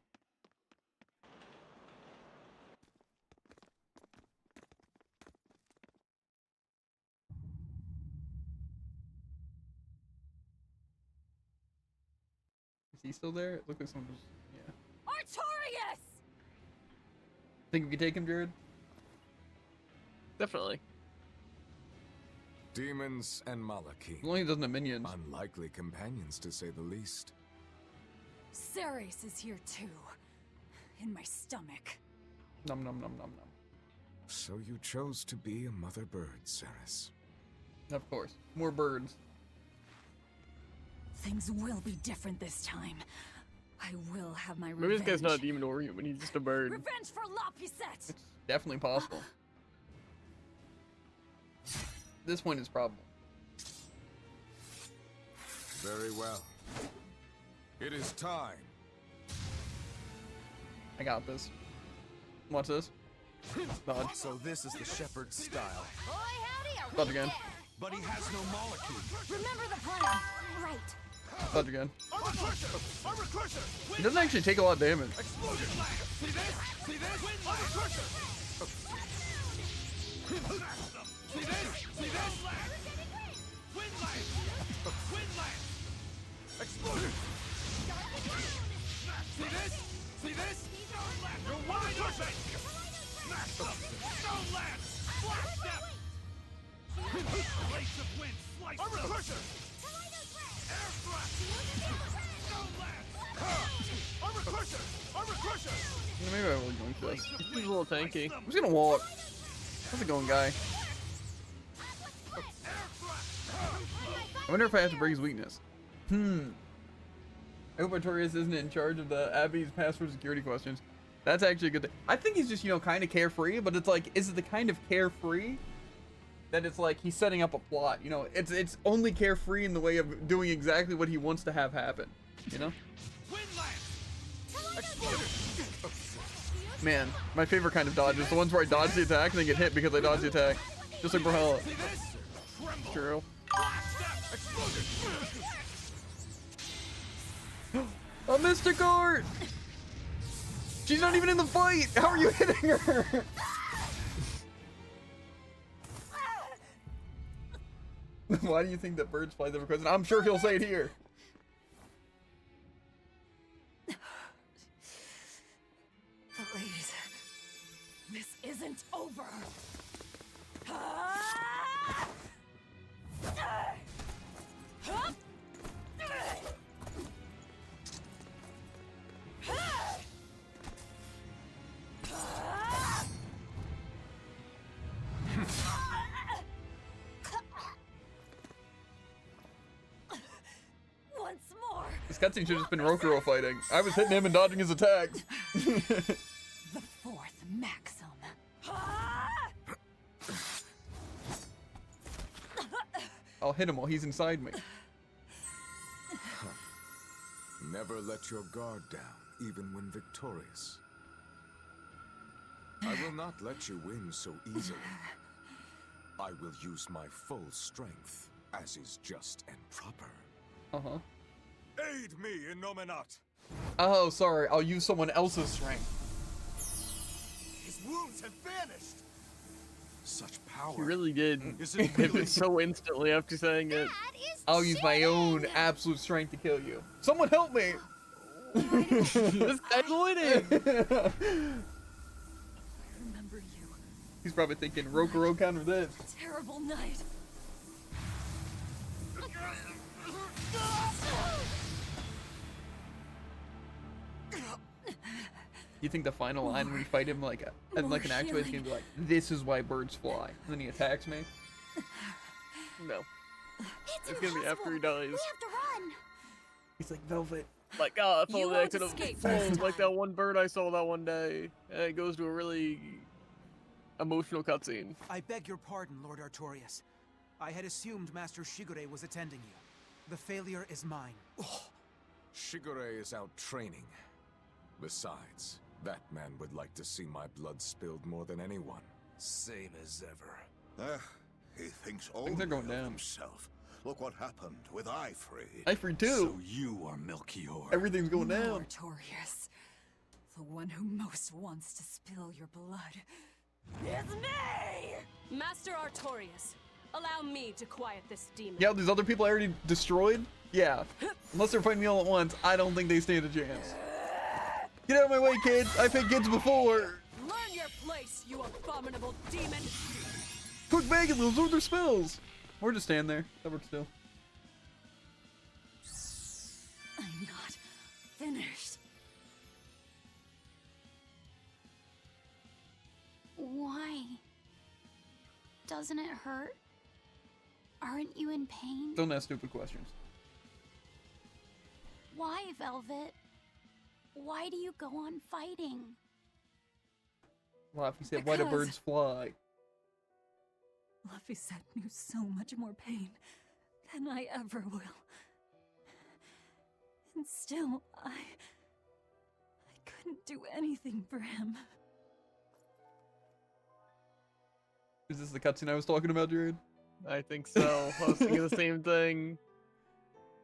Is he still there? It looks like someone was... Yeah. Artorias! Think we can take him, Jared? Definitely. Demons and Malaki. As long as he doesn't have minions. Unlikely companions, to say the least. Ceres is here too. In my stomach. Nom nom nom nom nom. So you chose to be a mother bird, Ceres. Of course. More birds. Things will be different this time. I will have my Maybe revenge. this guy's not a demon or human, he's just a bird. Revenge for Laphicet! It's definitely possible. This point is probable. Very well. It is time. I got this. Watch this. Dodge. So this is the shepherd's style. Boy, howdy, are Dodge we again. there? But he has no molecule. Remember the plan. Right. Dodge again. Armor crusher! Armor crusher! He doesn't actually take a lot of damage. Explosion blast! See this? See this? Armor crusher! See this? See this? Wind lance! Wind lance! Explosion! See this? See this? You're wide open! Stone lance! Blast step! Blades of wind slice! Armor crusher! Air thrust! Stone lance! Armor crusher! Armor crusher! Maybe I will go into this. He's a little tanky. I'm just gonna walk. How's it going, guy? I wonder if I have to break his weakness. I hope Artorias isn't in charge of the Abbey's password security questions. That's actually a good thing. I think he's just, you know, kind of carefree, but it's like, is it the kind of carefree that it's like he's setting up a plot? You know, it's only carefree in the way of doing exactly what he wants to have happen. You know? Man, my favorite kind of dodge is the ones where I dodge the attack and then get hit because I dodge the attack. Just like Brawlhalla. True. A Mystic Art! She's not even in the fight! How are you hitting her? Why do you think that birds fly the present? I'm sure he'll say it here. Please. This isn't over. Once more. This cutscene should have just been Rokuro fighting. I was hitting him and dodging his attacks. The fourth maxim. I'll hit him while he's inside me. Never let your guard down, even when victorious. I will not let you win so easily. I will use my full strength, as is just and proper. Uh-huh. Aid me, Innominat! Oh, sorry. I'll use someone else's strength. His wounds have vanished. Such power. He really did. Is it Hit really it so instantly after saying it. I'll use my own absolute strength to kill you. Someone help me! This guy's winning! I remember you. He's probably thinking, Rokuro counter this. Terrible night. You think the final line when you fight him like an actual is gonna be like, "This is why birds fly," and then he attacks me? No. It's gonna be after he dies. We have to run. He's like Velvet. Like, oh, I You thought won't that could have escape flown this like time. that one bird I saw that one day. And it goes to a really emotional cutscene. I beg your pardon, Lord Artorias. I had assumed Master Shigure was attending you. The failure is mine. Shigure is out training. Besides, that man would like to see my blood spilled more than anyone. Same as ever. He thinks they're only going of down. himself. Look what happened with Ifrid. Ifrid too. So you are Melchior. Everything's going No, down. Artorias. The one who most wants to spill your blood is me! Master Artorias, allow me to quiet this demon. Yeah, these other people I already destroyed? Yeah. Unless they're fighting me all at once, I don't think they stand a chance. Get out of my way, kid! I've hit kids before! Learn your place, you abominable demon! Quick bag and absorb their spells! Or just stand there. That works too. I'm not finished. Why? Doesn't it hurt? Aren't you in pain? Don't ask stupid questions. Why, Velvet? Why do you go on fighting? Laffy said, why do Because- birds fly? Laphicet knew so much more pain than I ever will. And still, I couldn't do anything for him. Is this the cutscene I was talking about, Jared? I think so. I was thinking the same thing.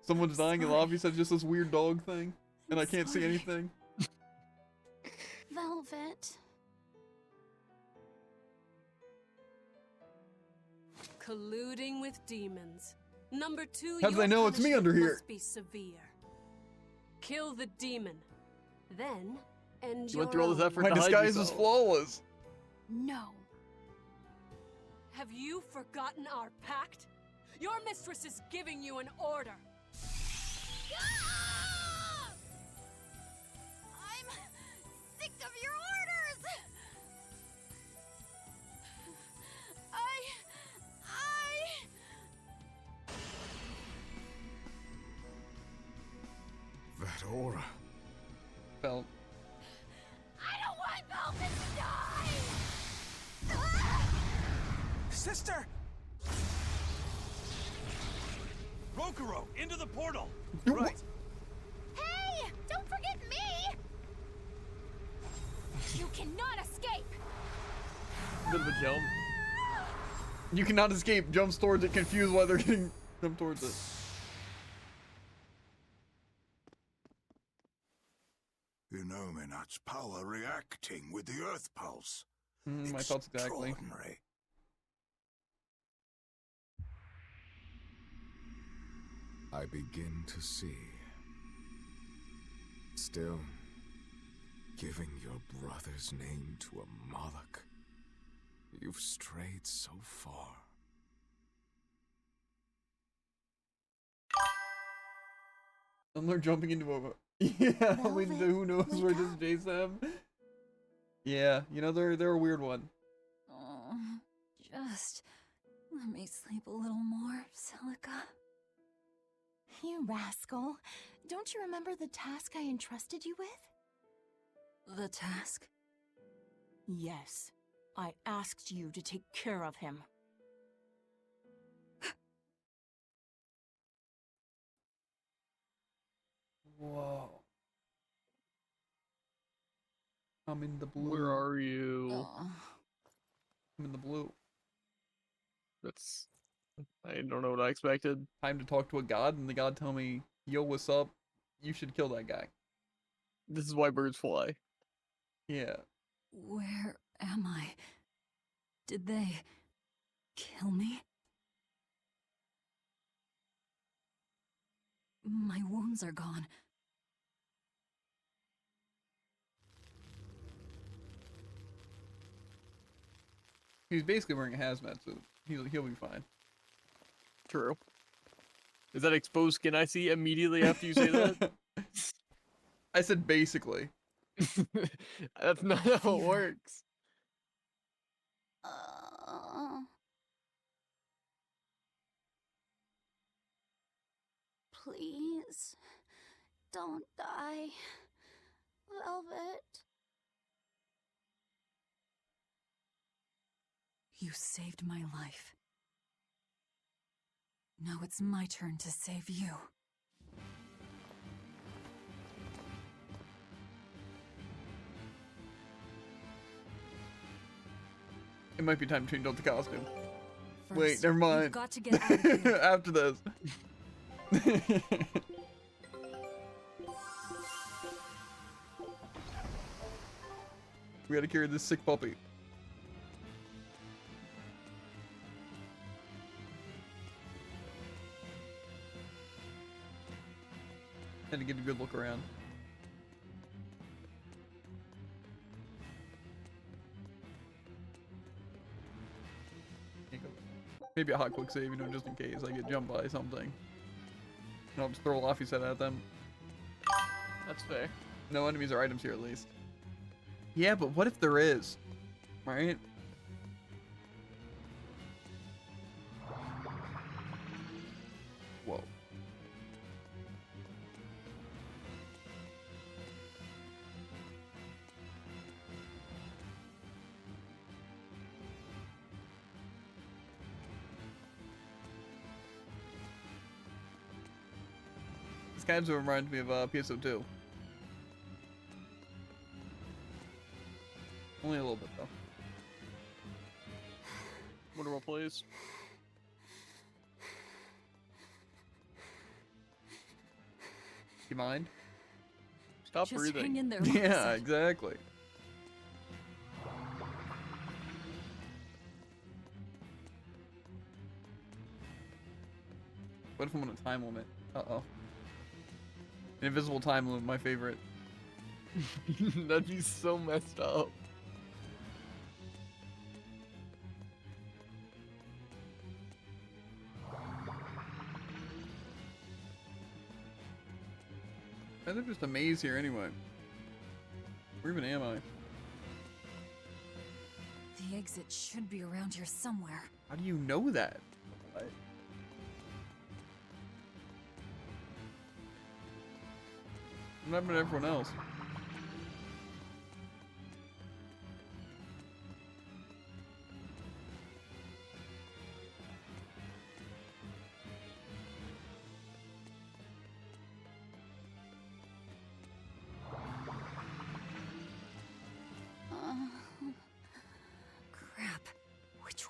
Someone's dying and Sorry. Laffy said just this weird dog thing. And I I'm can't see sorry. anything. Velvet. Colluding with demons. Number 2, How do your they know it's me punishment under here? must be severe. Kill the demon. Then end You your went through all this own. effort My to hide disguise is yourself. flawless. No. Have you forgotten our pact? Your mistress is giving you an order. I'm sick of your orders! That aura. Felt. I don't Master! Rokuro, into the portal! Right. Hey! Don't forget me! You cannot escape! Bit of a jump. You cannot escape. Jumps towards it, confused why they're getting jump towards it. Illuminat's power reacting with the Earth Pulse. My thoughts exactly. Extraordinary. I begin to see. Still, giving your brother's name to a Moloch. You've strayed so far. And they're jumping into a yeah window. Who knows where this chase them? Yeah, you know they're a weird one. Oh, just let me sleep a little more, Celica. You rascal. Don't you remember the task I entrusted you with? The task? Yes. I asked you to take care of him. Whoa. I'm in the blue. Where are you? I'm in the blue. That's... I don't know what I expected. Time to talk to a god, and the god tell me, yo, what's up? You should kill that guy. This is why birds fly. Yeah. Where am I? Did they kill me? My wounds are gone. He's basically wearing a hazmat suit. He'll be fine. True. Is that exposed skin I see immediately after you say that? I said basically. That's not how it works. Please, don't die, Velvet. You saved my life. Now it's my turn to save you. It might be time to change out the costume. First, wait, never mind. You've got to get out of here. After this. We gotta carry this sick puppy. Had to get a good look around. Maybe a hot quick save, you know, just in case I get jumped by something. And I'll just throw a Laffy set at them. That's fair. No enemies or items here, at least. Yeah, but what if there is? Right? Whoa. This kind of reminds me of PSO2. Only a little bit, though. Wonderful, please. You mind? Stop Just breathing. hang in there. Yeah, exactly. What if I'm on a time limit? Uh-oh. An invisible time limit, my favorite. That'd be so messed up. I think there's just a maze here anyway. Where even am I? The exit should be around here somewhere. How do you know that? What happened to everyone else?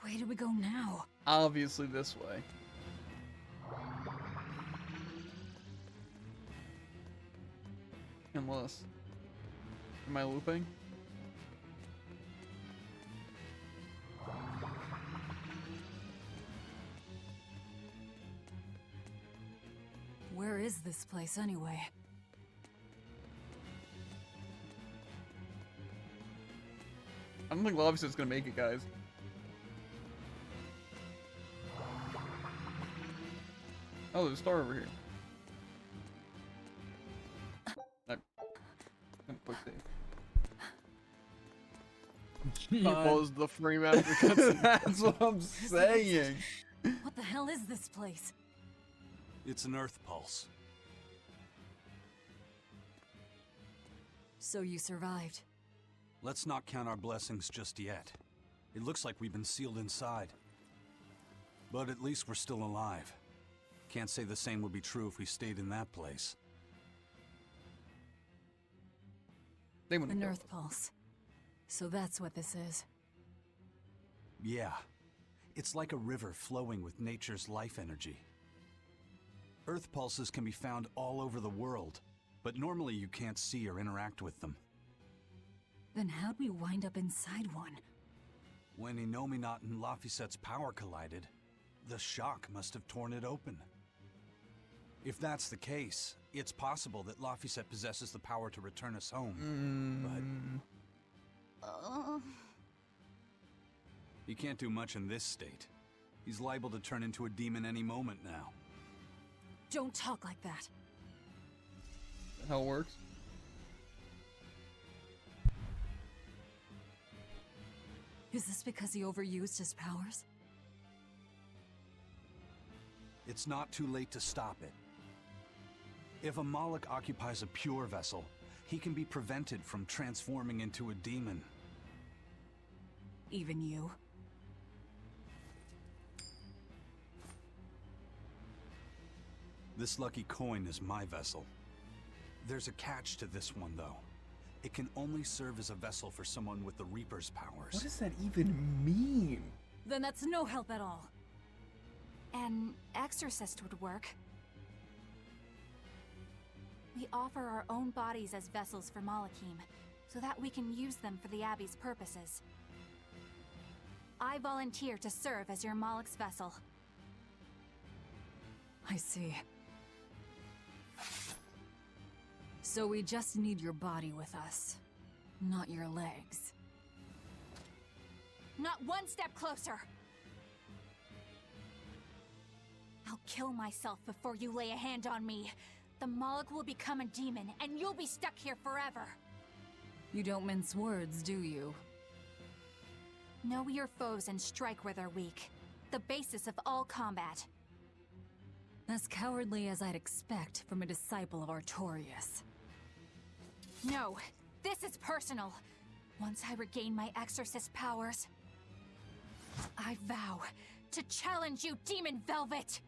way do we go now? Obviously this way. Unless... Am I looping? Where is this place anyway? I don't think Lobster's gonna make it, guys. Oh, there's a star over here. Quick save. He was the frame after cutscene. That's what I'm saying. What the hell is this place? It's an Earth pulse. So you survived. Let's not count our blessings just yet. It looks like we've been sealed inside. But at least we're still alive. Can't say the same would be true if we stayed in that place. An Earth pulse. So that's what this is. Yeah. It's like a river flowing with nature's life energy. Earth pulses can be found all over the world, but normally you can't see or interact with them. Then how'd we wind up inside one? When Innominat and Laphicet's power collided, the shock must have torn it open. If that's the case, it's possible that Laphicet possesses the power to return us home, but... He can't do much in this state. He's liable to turn into a demon any moment now. Don't talk like that. How it works? Is this because he overused his powers? It's not too late to stop it. If a Moloch occupies a pure vessel, he can be prevented from transforming into a demon. Even you? This lucky coin is my vessel. There's a catch to this one, though. It can only serve as a vessel for someone with the Reaper's powers. What does that even mean? Then that's no help at all. An exorcist would work. We offer our own bodies as vessels for Malachim, so that we can use them for the Abbey's purposes. I volunteer to serve as your Moloch's vessel. I see. So we just need your body with us, not your legs. Not one step closer! I'll kill myself before you lay a hand on me. The Moloch will become a demon, and you'll be stuck here forever. You don't mince words, do you? Know your foes and strike where they're weak. The basis of all combat. As cowardly as I'd expect from a disciple of Artorias. No, this is personal. Once I regain my exorcist powers, I vow to challenge you, Demon Velvet!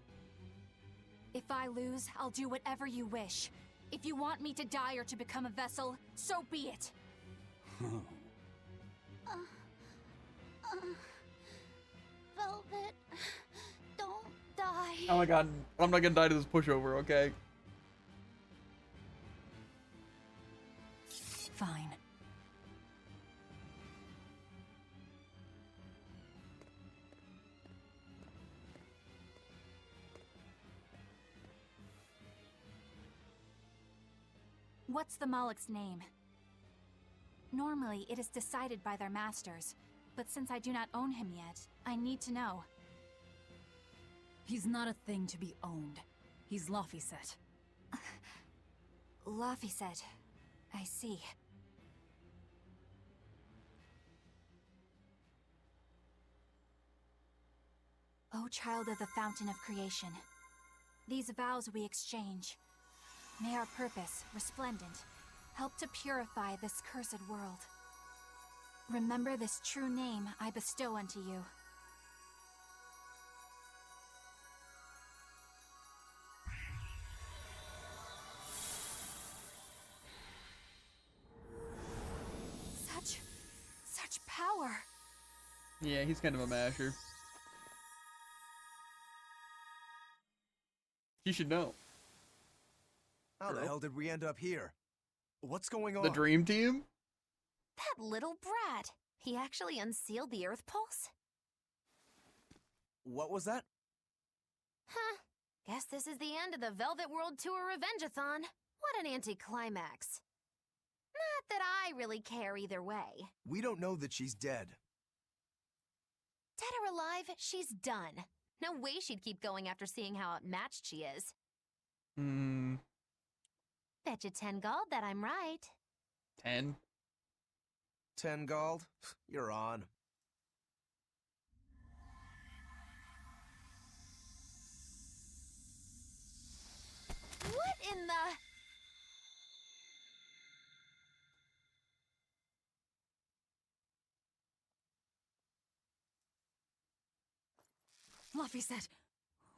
If I lose, I'll do whatever you wish. If you want me to die or to become a vessel, so be it. Velvet, don't die. Oh my god, I'm not gonna die to this pushover, okay? Fine. What's the Moloch's name? Normally, it is decided by their masters, but since I do not own him yet, I need to know. He's not a thing to be owned. He's Laphicet. Laphicet. I see. O child of the Fountain of Creation, these vows we exchange. May our purpose, resplendent, help to purify this cursed world. Remember this true name I bestow unto you. Such power. Yeah, he's kind of a masher. You should know. How the hell did we end up here? What's going on? The dream team? That little brat. He actually unsealed the Earth Pulse? What was that? Huh. Guess this is the end of the Velvet World Tour Revengeathon. What an anticlimax. Not that I really care either way. We don't know that she's dead. Dead or alive, she's done. No way she'd keep going after seeing how outmatched she is. Bet you 10 gold that I'm right. 10? 10 gold? You're on. What in the... Laphicet,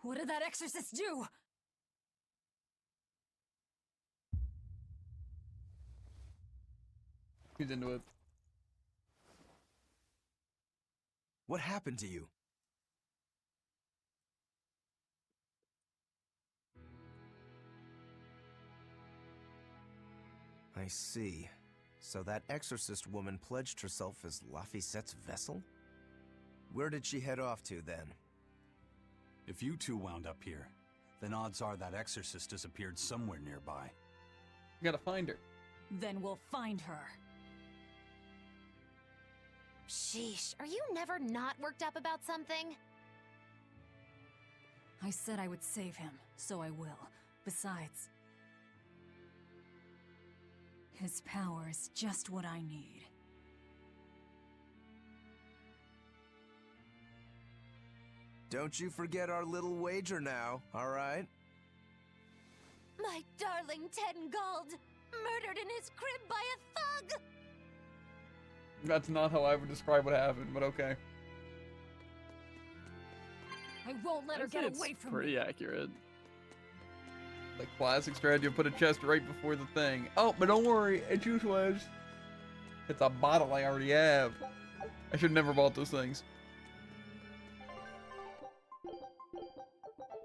what did that exorcist do? He's into it. What happened to you? I see. So that exorcist woman pledged herself as Laphicet's vessel? Where did she head off to, then? If you two wound up here, then odds are that exorcist disappeared somewhere nearby. You gotta find her. Then we'll find her. Sheesh, are you never not worked up about something? I said I would save him, so I will. Besides, his power is just what I need. Don't you forget our little wager now, alright? My darling 10 gold, murdered in his crib by a thug! That's not how I would describe what happened, but okay. I won't let her get away from me. Pretty accurate. The classic strategy of put a chest right before the thing. Oh, but don't worry, it just was. It's a bottle I already have. I should have never bought those things.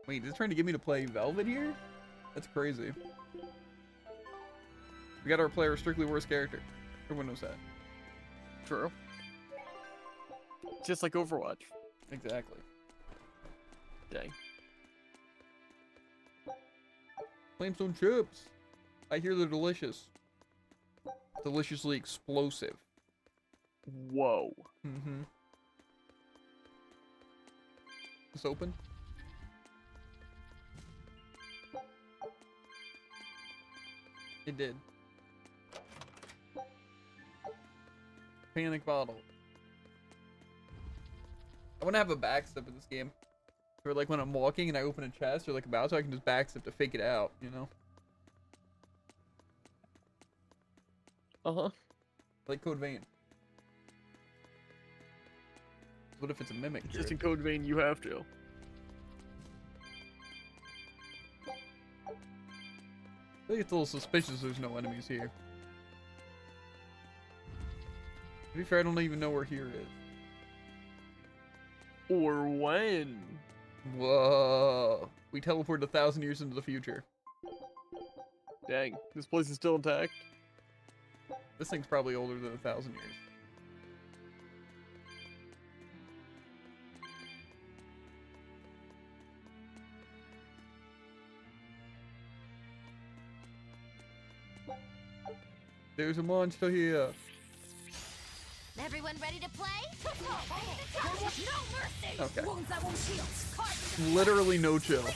Wait, is it trying to get me to play Velvet here? That's crazy. We gotta play our strictly worst character. Everyone knows that. True. Just like Overwatch. Exactly. Dang. Flamestone chips. I hear they're delicious. Deliciously explosive. Whoa. Mm-hmm. It's open. It did. Panic bottle. I want to have a backstep in this game. Where like when I'm walking and I open a chest or like about so I can just backstep to fake it out, you know? Uh-huh. Like Code Vein. What if it's a mimic? Just in Code Vein, you have to. I think it's a little suspicious there's no enemies here. To be fair, I don't even know where here is. Or when. Whoa. We teleported 1,000 years into the future. Dang, this place is still intact. This thing's probably older than 1,000 years. There's a monster here. Everyone ready to play? No mercy! Okay. Wounds that won't heal. Literally no chill. Out of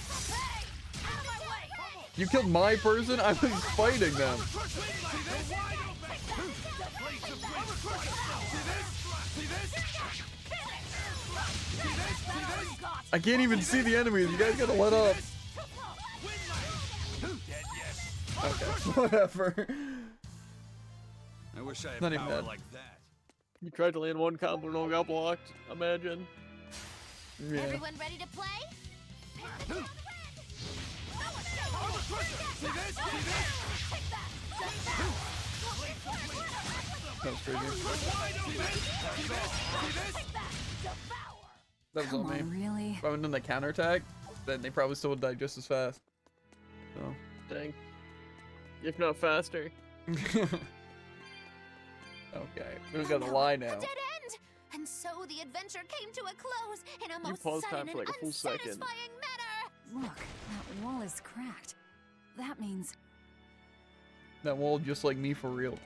my way! You killed my person? I was fighting them. I can't even see the enemies. You guys gotta let up. Okay, whatever. I wish I had Not even power that. like that. You tried to land one combo and all got blocked, imagine. Yeah. Everyone ready to play? That was crazy. That was all Come me. on, really? If I went on the counterattack, then they probably still would die just as fast. So. Dang. If not faster. Okay, we got the lie now. A dead end! And so the adventure came to a close in a most paused sudden time for and like a full second. unsatisfying manner. Look, that wall is cracked. That means That wall just like me for real.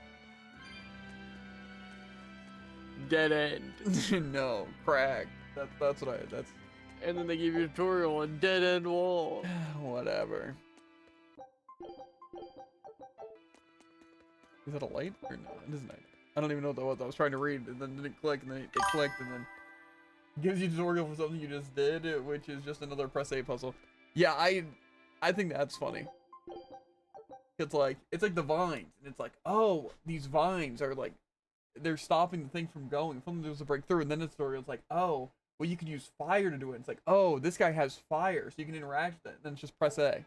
Dead end. No, crack. That's what that's And then they give you a tutorial on dead end wall. whatever. Is that a light or no? It isn't. I don't even know what that was. I was trying to read and then it didn't click and then it clicked and then gives you a tutorial for something you just did, which is just another press A puzzle. Yeah, I think that's funny. It's like the vines and it's like, oh, these vines are like they're stopping the thing from going. If only there was a breakthrough, and then the tutorial it's like, oh, well you could use fire to do it. It's like, oh, this guy has fire, so you can interact with it. And then it's just press A.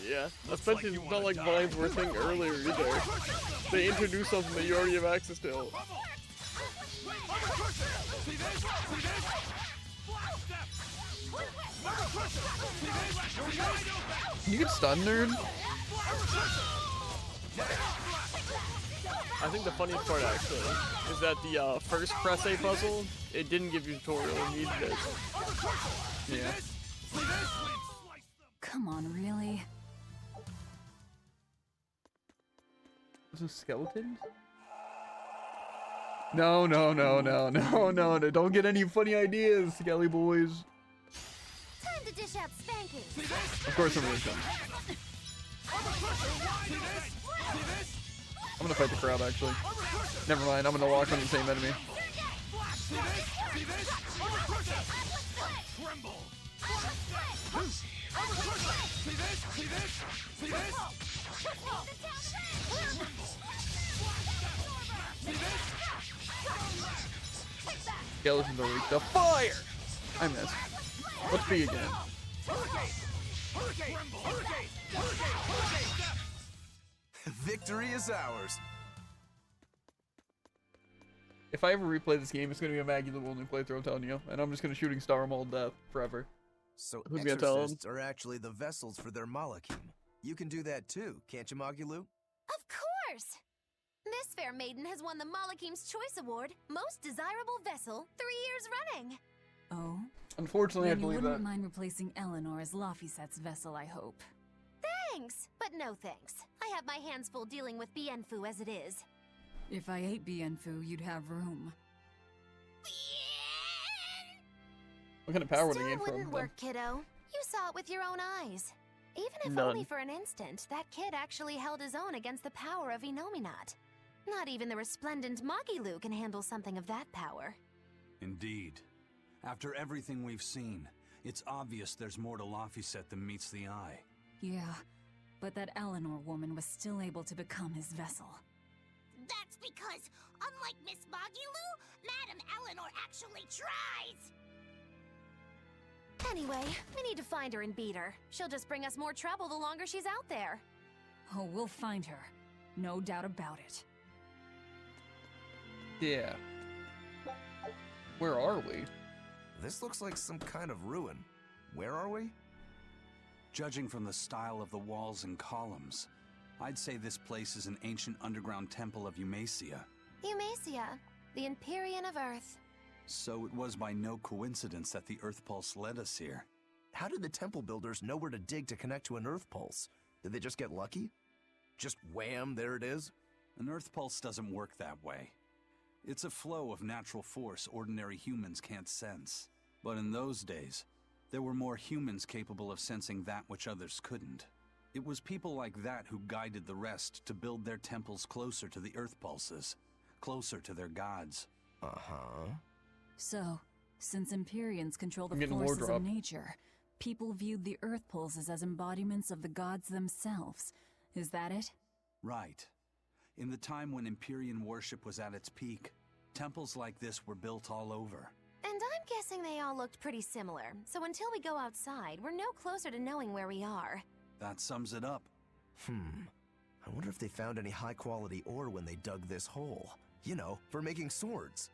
Yeah, especially it's not like vines were a thing earlier either. They introduce something that you already have access to. You get stun, nerd? I think the funniest part actually is that the first press A puzzle, it didn't give you a tutorial, it needed it. Yeah. come on, really? Those skeletons? No, no, no, no, no, no, no. Don't get any funny ideas, Skelly boys. Time to dish out spanking. Of course I'm really done. I'm gonna fight the crowd, actually. Never mind, I'm gonna lock on the same enemy. Skeletons are weak to fire! I missed. Let's be again. Victory is ours. If I ever replay this game, it's gonna be a Maggie Lou only playthrough, I'm telling you. And I'm just gonna shooting star them all to death forever. So Who's gonna tell him? exorcists are actually the vessels for their Malachim. You can do that too, can't you, Magilu? Of course! This fair maiden has won the Malachim's Choice Award, Most Desirable Vessel, 3 years running. Oh? Unfortunately, I Then you believe wouldn't that. mind replacing Eleanor as Lafisette's vessel, I hope. Thanks, but no thanks. I have my hands full dealing with Bienfu as it is. If I ate Bienfu, you'd have room. What kind of power would I Still gain from wouldn't them? work, kiddo. You saw it with your own eyes. Even if None. only for an instant, that kid actually held his own against the power of Inominat. Not even the resplendent Magilu can handle something of that power. Indeed. After everything we've seen, it's obvious there's more to Laphicet than meets the eye. Yeah, but that Eleanor woman was still able to become his vessel. That's because, unlike Miss Magilu, Madame Eleanor actually tries! Anyway, we need to find her and beat her. She'll just bring us more trouble the longer she's out there. Oh, we'll find her. No doubt about it. Yeah. Where are we? This looks like some kind of ruin. Where are we? Judging from the style of the walls and columns, I'd say this place is an ancient underground temple of Eumacia. Eumacia, the Empyrean of Earth. So it was by no coincidence that the Earth Pulse led us here. How did the temple builders know where to dig to connect to an Earth Pulse? Did they just get lucky? Just wham, there it is? An Earth Pulse doesn't work that way. It's a flow of natural force ordinary humans can't sense. But in those days, there were more humans capable of sensing that which others couldn't. It was people like that who guided the rest to build their temples closer to the Earth Pulses, closer to their gods. Uh-huh. So, since Empyreans control the I'm getting a lore forces drop. of nature, people viewed the Earth Pulses as embodiments of the gods themselves. Is that it? Right. In the time when Empyrean worship was at its peak, temples like this were built all over. And I'm guessing they all looked pretty similar, so until we go outside, we're no closer to knowing where we are. That sums it up. I wonder if they found any high-quality ore when they dug this hole. You know, for making swords.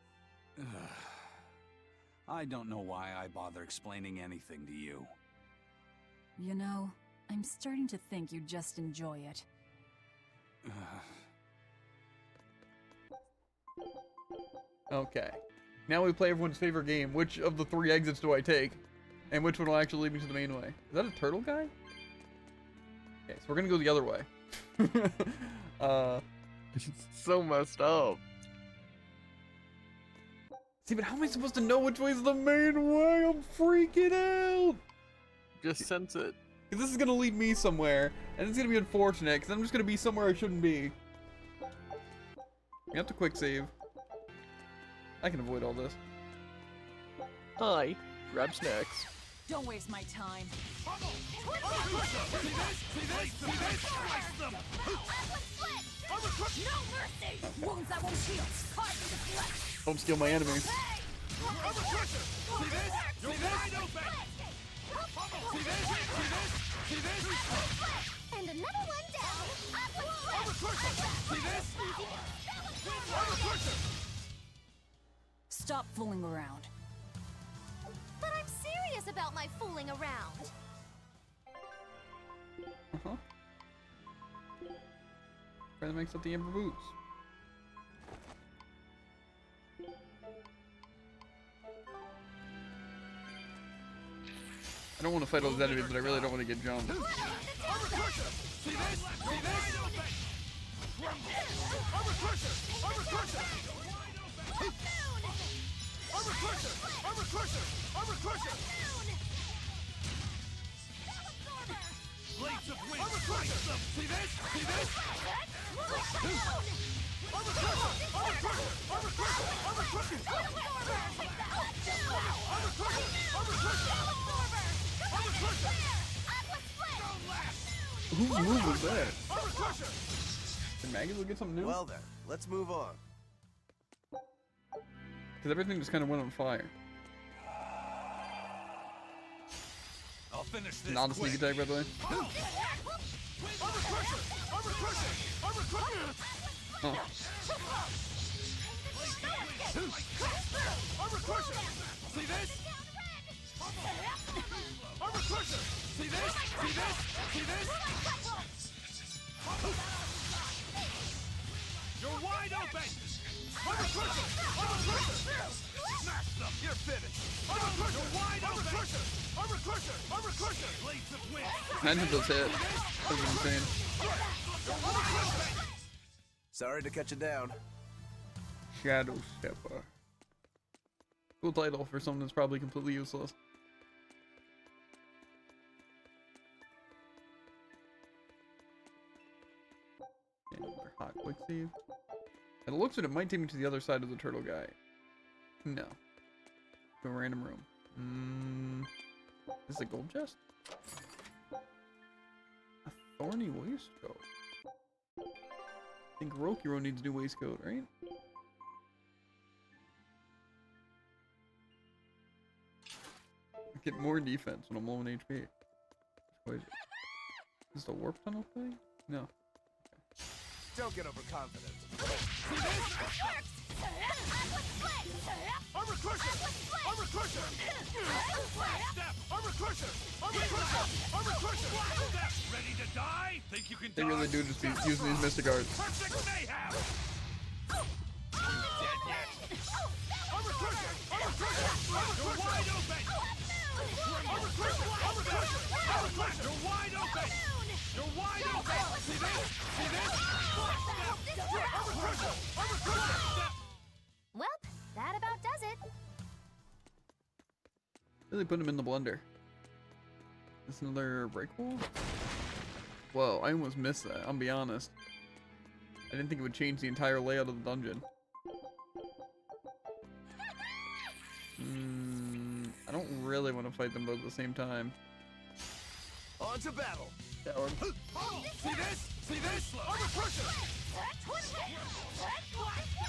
I don't know why I bother explaining anything to you. You know, I'm starting to think you just enjoy it. Okay. Now we play everyone's favorite game. Which of the 3 exits do I take? And which one will actually lead me to the main way? Is that a turtle guy? Okay, so we're gonna go the other way. It's so messed up. See, but how am I supposed to know which way is the main way? I'm freaking out! Just sense it. Because this is gonna lead me somewhere, and it's gonna be unfortunate, because I'm just gonna be somewhere I shouldn't be. You have to quick save. I can avoid all this. Hi. Grab snacks. Don't waste my time. Wounds that won't heal. Don't steal my enemies. And another one down. Stop fooling around. But I'm serious about my fooling around. Uh-huh. That makes up the Amber Boots. I don't want to fight all those enemies, but I really don't want to get jumped. Blades of wind, slice them! See this? See this? Whose move was that? Did Maggie get something new? Well then, let's move on. Because everything just kind of went on fire. I'll finish this. Not a sneak attack, by the way. Oh. See this? Armor crusher! See this? See this? See this? You're wide open! Armor crusher! Armor crusher! Smash them! You're finished! Armor crusher! You're wide open! Armor crusher! Armor crusher! Blades of wind! Imagine if those hit. That would be insane. Sorry to cut you down. Shadow Stepper. Cool title for something that's probably completely useless. Okay, another hot quick save. It looks like it might take me to the other side of the turtle guy. No. To a random room. Is it a gold chest? A thorny waistcoat. I think Rokiro needs a new waistcoat, right? Get more defense when I'm low on HP. Wait, is this a warp tunnel thing? No. Don't get overconfident. Armor crusher! Armor crusher! Step! Armor crusher! Armor crusher! Armor crusher! Step! Ready to die? Think you can They die? really do just be using these mystic arts. Perfect mayhem! Dead yet? Armor crusher! Armor crusher! You're wide open! Armor crusher! Armor crusher! Armor crusher! You're wide open! You're wide open! See this? See this? Armor crusher! Armor crusher! Step! Well, that about does it. Really put him in the blender. This another break wall? Whoa, I almost missed that, I'll be honest. I didn't think it would change the entire layout of the dungeon. I don't really want to fight them both at the same time. On to battle. Coward. See this? See this? Armor crusher!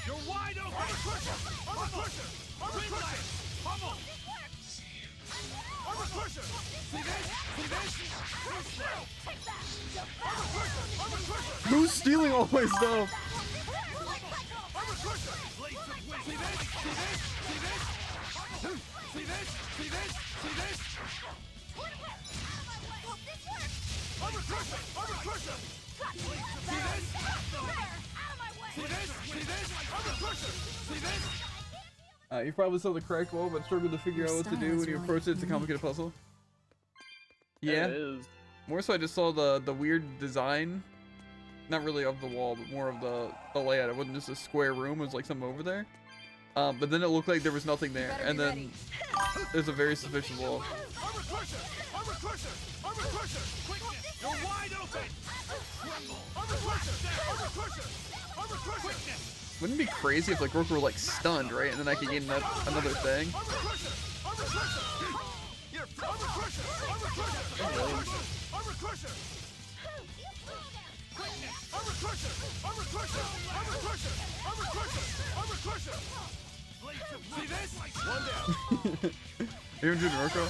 You're wide open! Armor crusher! Armor crusher! Armor crusher! Pummel! Armor crusher! See this? See this? Armor crusher! Armor crusher! Who's stealing all my stuff? Armor crusher! Blades of wind! See this? See this? See this? See this? See this? See this? Armor crusher! Armor crusher! See this? See this? See this? Armor crusher! See this? You probably saw the correct wall, but struggled to figure out what to do when you approach it. It's a complicated puzzle. Yeah. It is. More so, I just saw the weird design, not really of the wall, but more of the layout. It wasn't just a square room; it was like something over there. But then it looked like there was nothing there, and then there's a very suspicious wall. Armor crusher! Armor crusher! Armor crusher! Quickness! You're wide open! Armor crusher! Armor crusher! Armor crusher! Wouldn't it be crazy if like Rook were like stunned, right? And then I could gain that another thing. Armor crusher! Armor crusher! You're armor crusher! Armor crusher! Armor crusher! Quickness! Armor crusher! Armor crusher! Armor crusher! Armor crusher! Armor crusher! See this? One down. You ever do Roko?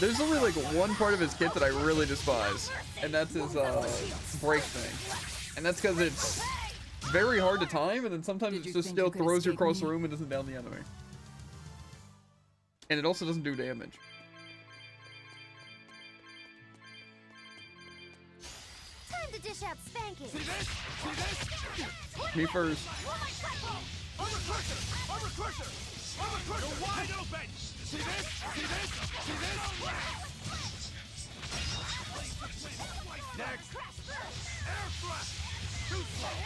There's only like one part of his kit that I really despise, and that's his break thing. And that's because it's very hard to time, and then sometimes it just still throws you across the room and doesn't down the enemy. And it also doesn't do damage. Time to dish out spanking. See this? See this? Me first. Armor crusher! Armor crusher! Armor crusher! You're wide open! See this? See this? See this? Next! Air thrust! Too slow!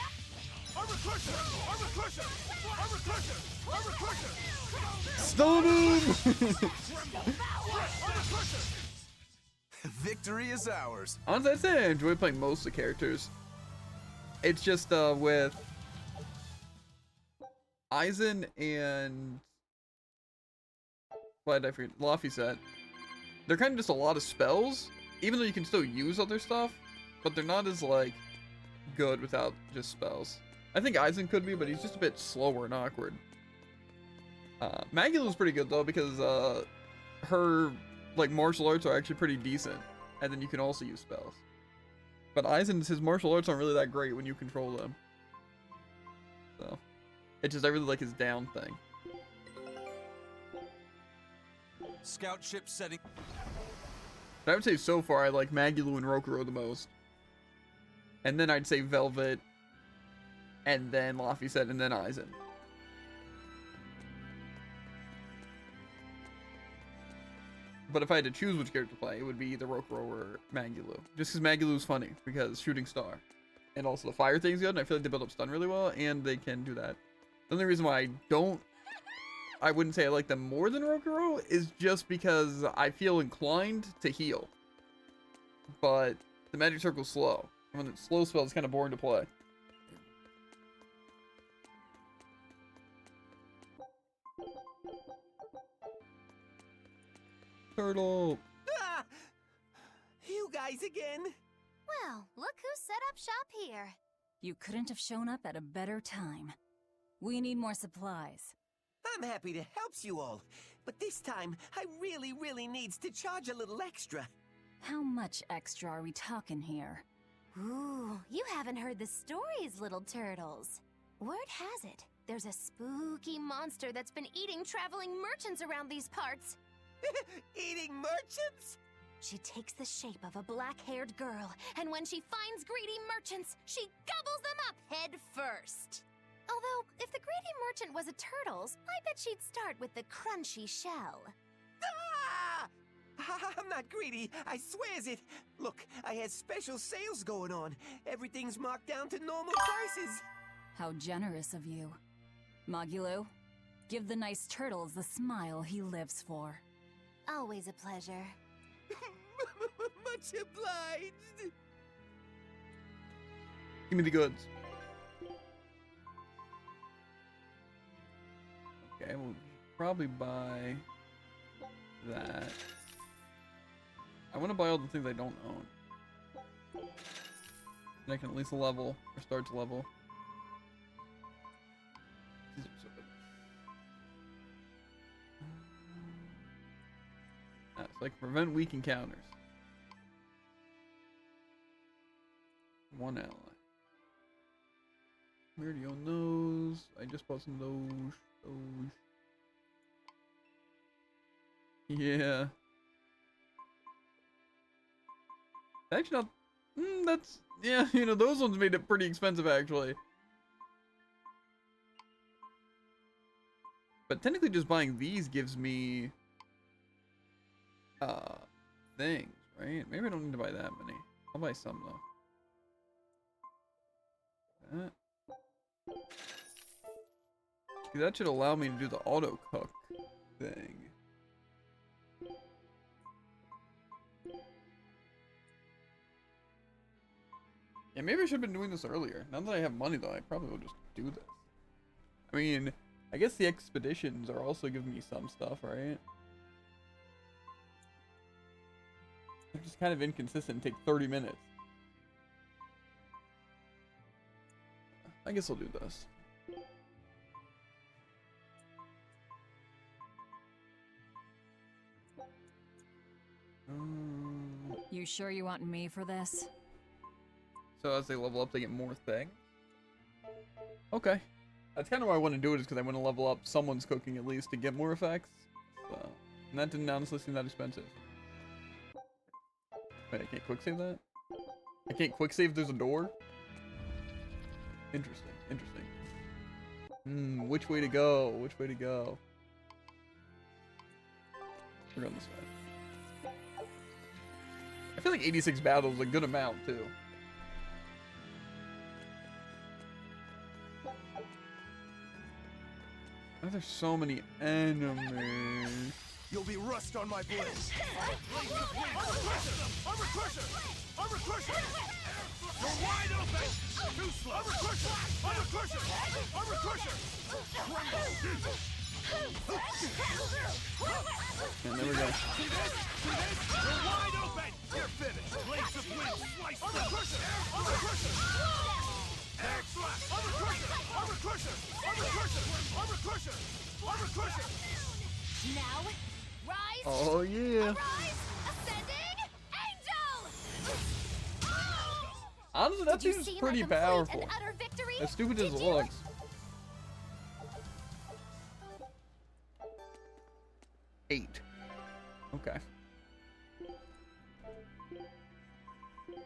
Armor crusher! Armor crusher! Armor crusher! Armor crusher! Stone him! Armor crusher! Victory is ours. Honestly, I'd say I enjoy playing most of the characters. It's just with Aizen and what did I forget? Laphicet. They're kind of just a lot of spells, even though you can still use other stuff, but they're not as like good without just spells. I think Aizen could be, but he's just a bit slower and awkward. Magulu's pretty good though, because her like martial arts are actually pretty decent, and then you can also use spells. But Aizen's, his martial arts aren't really that great when you control them. So it's just I really like his down thing. Scout ship setting. But I would say so far I like Magulu and Rokuro the most. And then I'd say Velvet, and then Laphicet, and then Aizen. But if I had to choose which character to play, it would be either Rokuro or Magulu. Just because Magulu's funny, because Shooting Star. And also the fire thing's good, and I feel like they build up stun really well, and they can do that. The only reason why I wouldn't say I like them more than Rokuro is just because I feel inclined to heal. But the magic circle's slow. And when it's slow spell, it's kind of boring to play. Turtle. Ah! You guys again? Well, look who set up shop here. You couldn't have shown up at a better time. We need more supplies. I'm happy to help you all, but this time I really needs to charge a little extra. How much extra are we talking here? Ooh, you haven't heard the stories, little turtles. Word has it, there's a spooky monster that's been eating traveling merchants around these parts. Eating merchants? She takes the shape of a black-haired girl, and when she finds greedy merchants, she gobbles them up head first. Although, if the greedy merchant was a turtle's, I bet she'd start with the crunchy shell. Ah! I'm not greedy, I swears it. Look, I had special sales going on. Everything's marked down to normal prices. How generous of you. Magulu, give the nice turtles the smile he lives for. Always a pleasure. Much obliged. Give me the goods. Okay, we'll probably buy that. I want to buy all the things I don't own. And I can at least level, or start to level. These are so good. So I can prevent weak encounters. One ally. We already own those. I just bought some of those. Yeah. Actually, not. That's yeah. You know, those ones made it pretty expensive actually. But technically, just buying these gives me things, right? Maybe I don't need to buy that many. I'll buy some though. That should allow me to do the auto cook thing. Yeah, maybe I should have been doing this earlier. Now that I have money though, I probably will just do this. I mean, I guess the expeditions are also giving me some stuff, right? They're just kind of inconsistent and take 30 minutes. I guess I'll do this. You sure you want me for this? So as they level up, they get more things? Okay. That's kind of why I want to do it, is because I want to level up someone's cooking at least to get more effects. So, and that didn't honestly seem that expensive. Wait, I can't quick save that? I can't quick save there's a door? Interesting, interesting. Which way to go? Which way to go? We're going this way. I feel like 86 battles is a good amount, too. Oh, there's so many enemies. You'll be rust on my blade. Armor crusher! Armor crusher! You're wide open! Too slow! Armor crusher! Armor crusher! Armor crusher! And there we go. See this? See this? You're wide open! You're finished! Blades of wind slice Armor crusher! Armor crusher! Air slash! Armor crusher! Armor crusher! Armor crusher! Armor crusher! Armor crusher! Now, rise! Oh yeah! Rise! Ascending angel! Honestly, that Did you seems see my pretty complete powerful. and utter victory? As stupid as it Did you? looks. 8. Okay.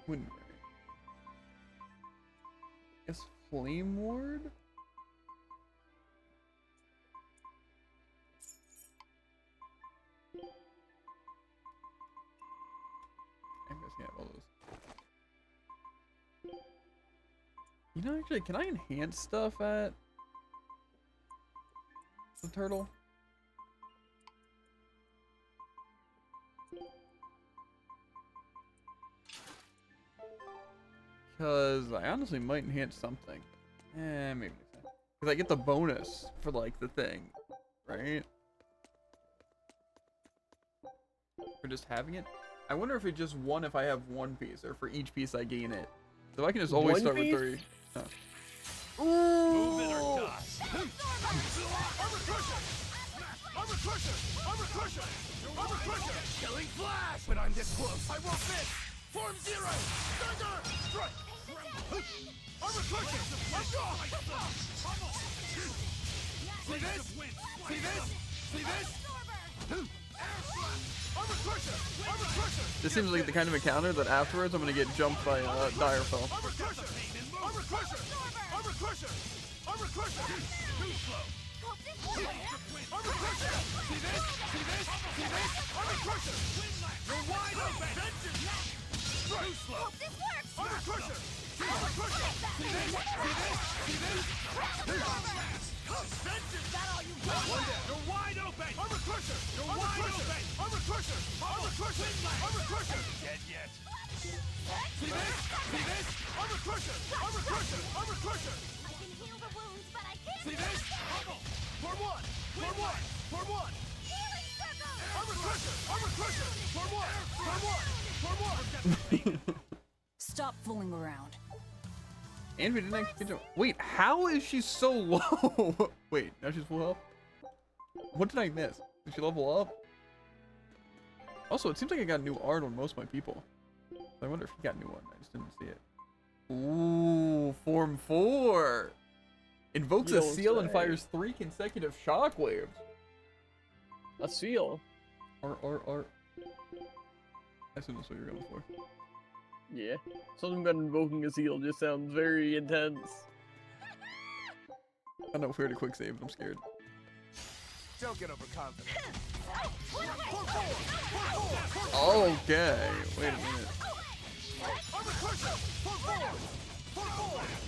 Wind Ray. Guess Flame Ward? I'm guessing I have all those. You know, actually, can I enhance stuff at the turtle? Because I honestly might enhance something. Maybe. Because I get the bonus for, like, the thing, right? For just having it? I wonder if it's just one if I have one piece, or for each piece I gain it. So I can just always One start piece? with 3. Huh. Move it or die! Armor crusher! Armor crusher! Armor crusher! Armor crusher! Killing flash! When I'm this close, I won't miss! Form zero! Thunder! Strike! Armor crusher! See this? See this? See this? Armor crusher! Armor crusher! This seems like the kind of encounter that afterwards I'm gonna get jumped by Direfell. Armor crusher! Armor crusher! Armor crusher! Armor crusher! Too slow! Armor crusher! See this? See this? See this? Armor crusher! You're wide open! Too slow! Armor crusher! Armor crusher! See this? See this? See this? Is that all you got? One down! You're wide open! Armor crusher! You're wide open! Armor crusher! Armor crusher! Armor crusher! Dead yet? See this? See this? Armor crusher! Armor crusher! Armor crusher! I can heal the wounds, but I can't. See this? Pummel! For one! For one! For one! Healing circle! Armor crusher! Armor crusher! For one! For one! For one! Stop fooling around. And we didn't actually get to. Wait, how is she so low? Wait, now she's full health? What did I miss? Did she level up? Also, it seems like I got new art on most of my people. I wonder if he got new one. I just didn't see it. Ooh, Form 4! Invokes You a don't seal and say. fires 3 consecutive shockwaves. A seal. Or. I assume that's what you're going for. Yeah. Something about invoking a seal just sounds very intense. I know if we were to quick save, I'm scared. Don't get overconfident. Okay, wait a minute.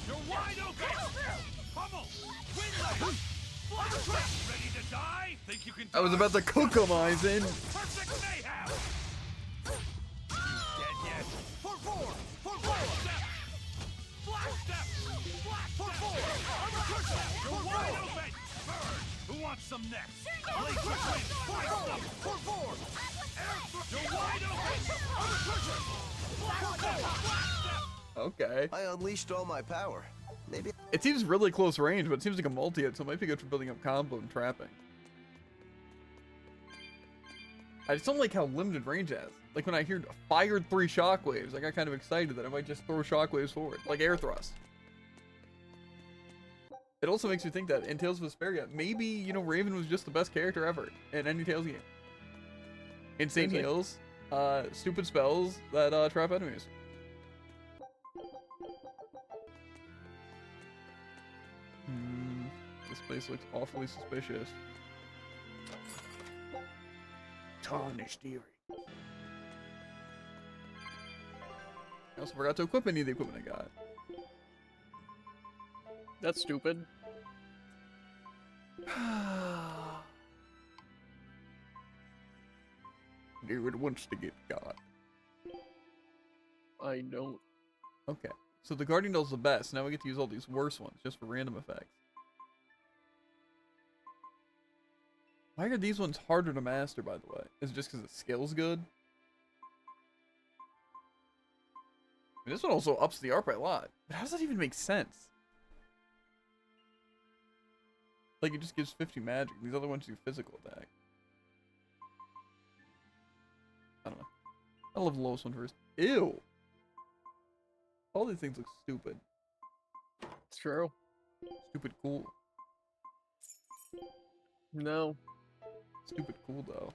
You're wide open! Pummel! Windlass! Ready to die? Think you can I was about to cook him, Eisen. Perfect mayhem! Dead yet? For four! Step! Black step! Black step! You're wide open! Bird! Who wants some next? Blaze swing! Black step! For four! You're wide open! Black step! Black step! Okay. I unleashed all my power. Maybe. It seems really close range, but it seems like a multi-hit, so it might be good for building up combo and trapping. I just don't like how limited range it has. Like when I hear fired 3 shockwaves, I got kind of excited that I might just throw shockwaves forward, like air thrust. It also makes me think that in Tales of Vesperia, maybe, you know, Raven was just the best character ever in any Tales game. Insane heals, stupid spells that trap enemies. This place looks awfully suspicious. Tarnished eerie. I also forgot to equip any of the equipment I got. That's stupid. David wants to get got. I don't. Okay, so the Guardian Doll's the best. Now we get to use all these worse ones just for random effects. Why are these ones harder to master, by the way? Is it just because the skill's good? I mean, this one also ups the ARP by a lot. But how does that even make sense? Like, it just gives 50 magic. These other ones do physical attack. I don't know. I love the lowest one first. Ew! All these things look stupid. It's true. Stupid cool. No. Stupid cool, though.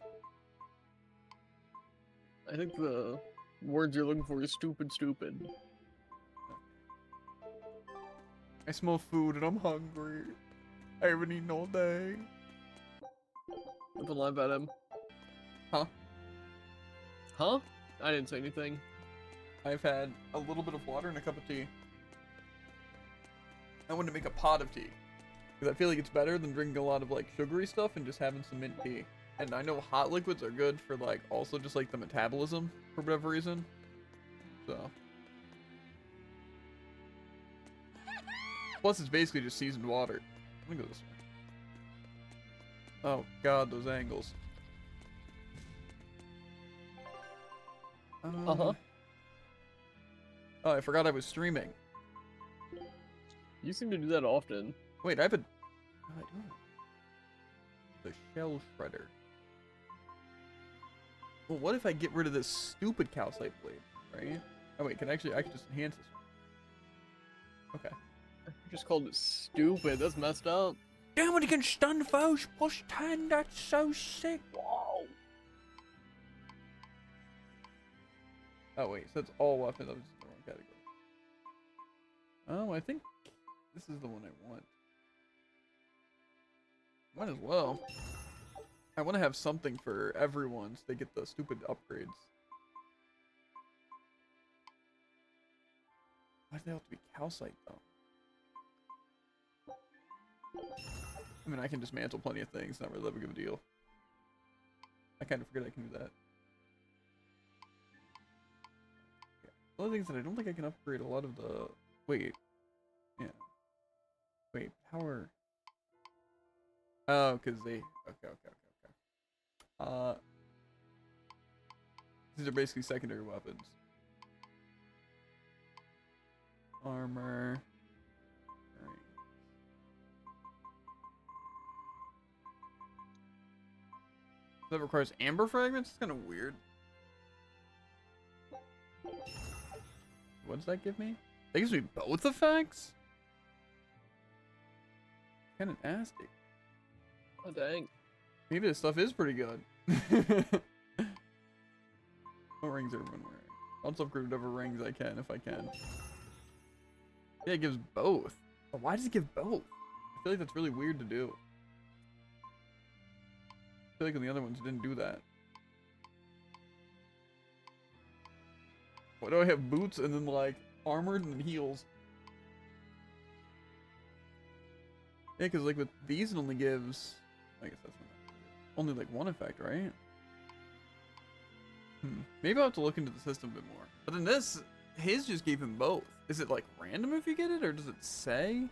I think the words you're looking for is stupid, stupid. I smell food and I'm hungry. I haven't eaten all day. Don't lie about him. Huh? Huh? I didn't say anything. I've had a little bit of water and a cup of tea. I wanted to make a pot of tea. Because I feel like it's better than drinking a lot of like sugary stuff and just having some mint tea. And I know hot liquids are good for like also just like the metabolism for whatever reason. So. Plus it's basically just seasoned water. Let me go this way. Oh god, those angles. Uh-huh. Oh, I forgot I was streaming. You seem to do that often. Wait, I have a... The shell shredder. Well, what if I get rid of this stupid calcite blade, right? Oh wait, I can just enhance this one. Okay. You just called it stupid. That's messed up. Damn, you can stun foes plus 10. That's so sick. Wow. Oh wait, so that's all weapons. I was just in the wrong category. Oh, I think this is the one I want. Might as well. I want to have something for everyone so they get the stupid upgrades. Why do they have to be calcite though? I mean, I can dismantle plenty of things, not really that big of a deal. I kind of forget I can do that. One of the things that I don't think I can upgrade a lot of the... Wait. Yeah. Wait, power... Oh, because they... Okay. These are basically secondary weapons. Armor... Right. That requires amber fragments? It's kind of weird. What does that give me? That gives me both effects? Kind of nasty. Oh, dang. Maybe this stuff is pretty good. What rings are everyone wearing? I'll just upgrade whatever rings I can if I can. Yeah, it gives both. But why does it give both? I feel like that's really weird to do. I feel like in the other ones it didn't do that. Why do I have boots and then like armored and heels? Yeah, because like with these it only gives, I guess that's not, only like one effect, right? Maybe I'll have to look into the system a bit more. But then this, his just gave him both. Is it like random if you get it, or does it say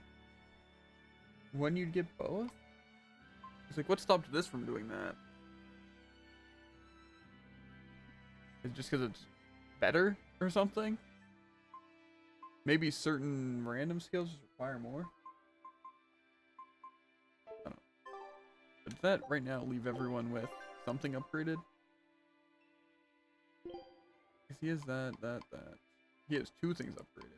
when you'd get both? It's like, what stopped this from doing that? Is it just because it's better or something? Maybe certain random skills just require more? I don't know. But does that right now leave everyone with something upgraded? Because he has that. He has 2 things upgraded.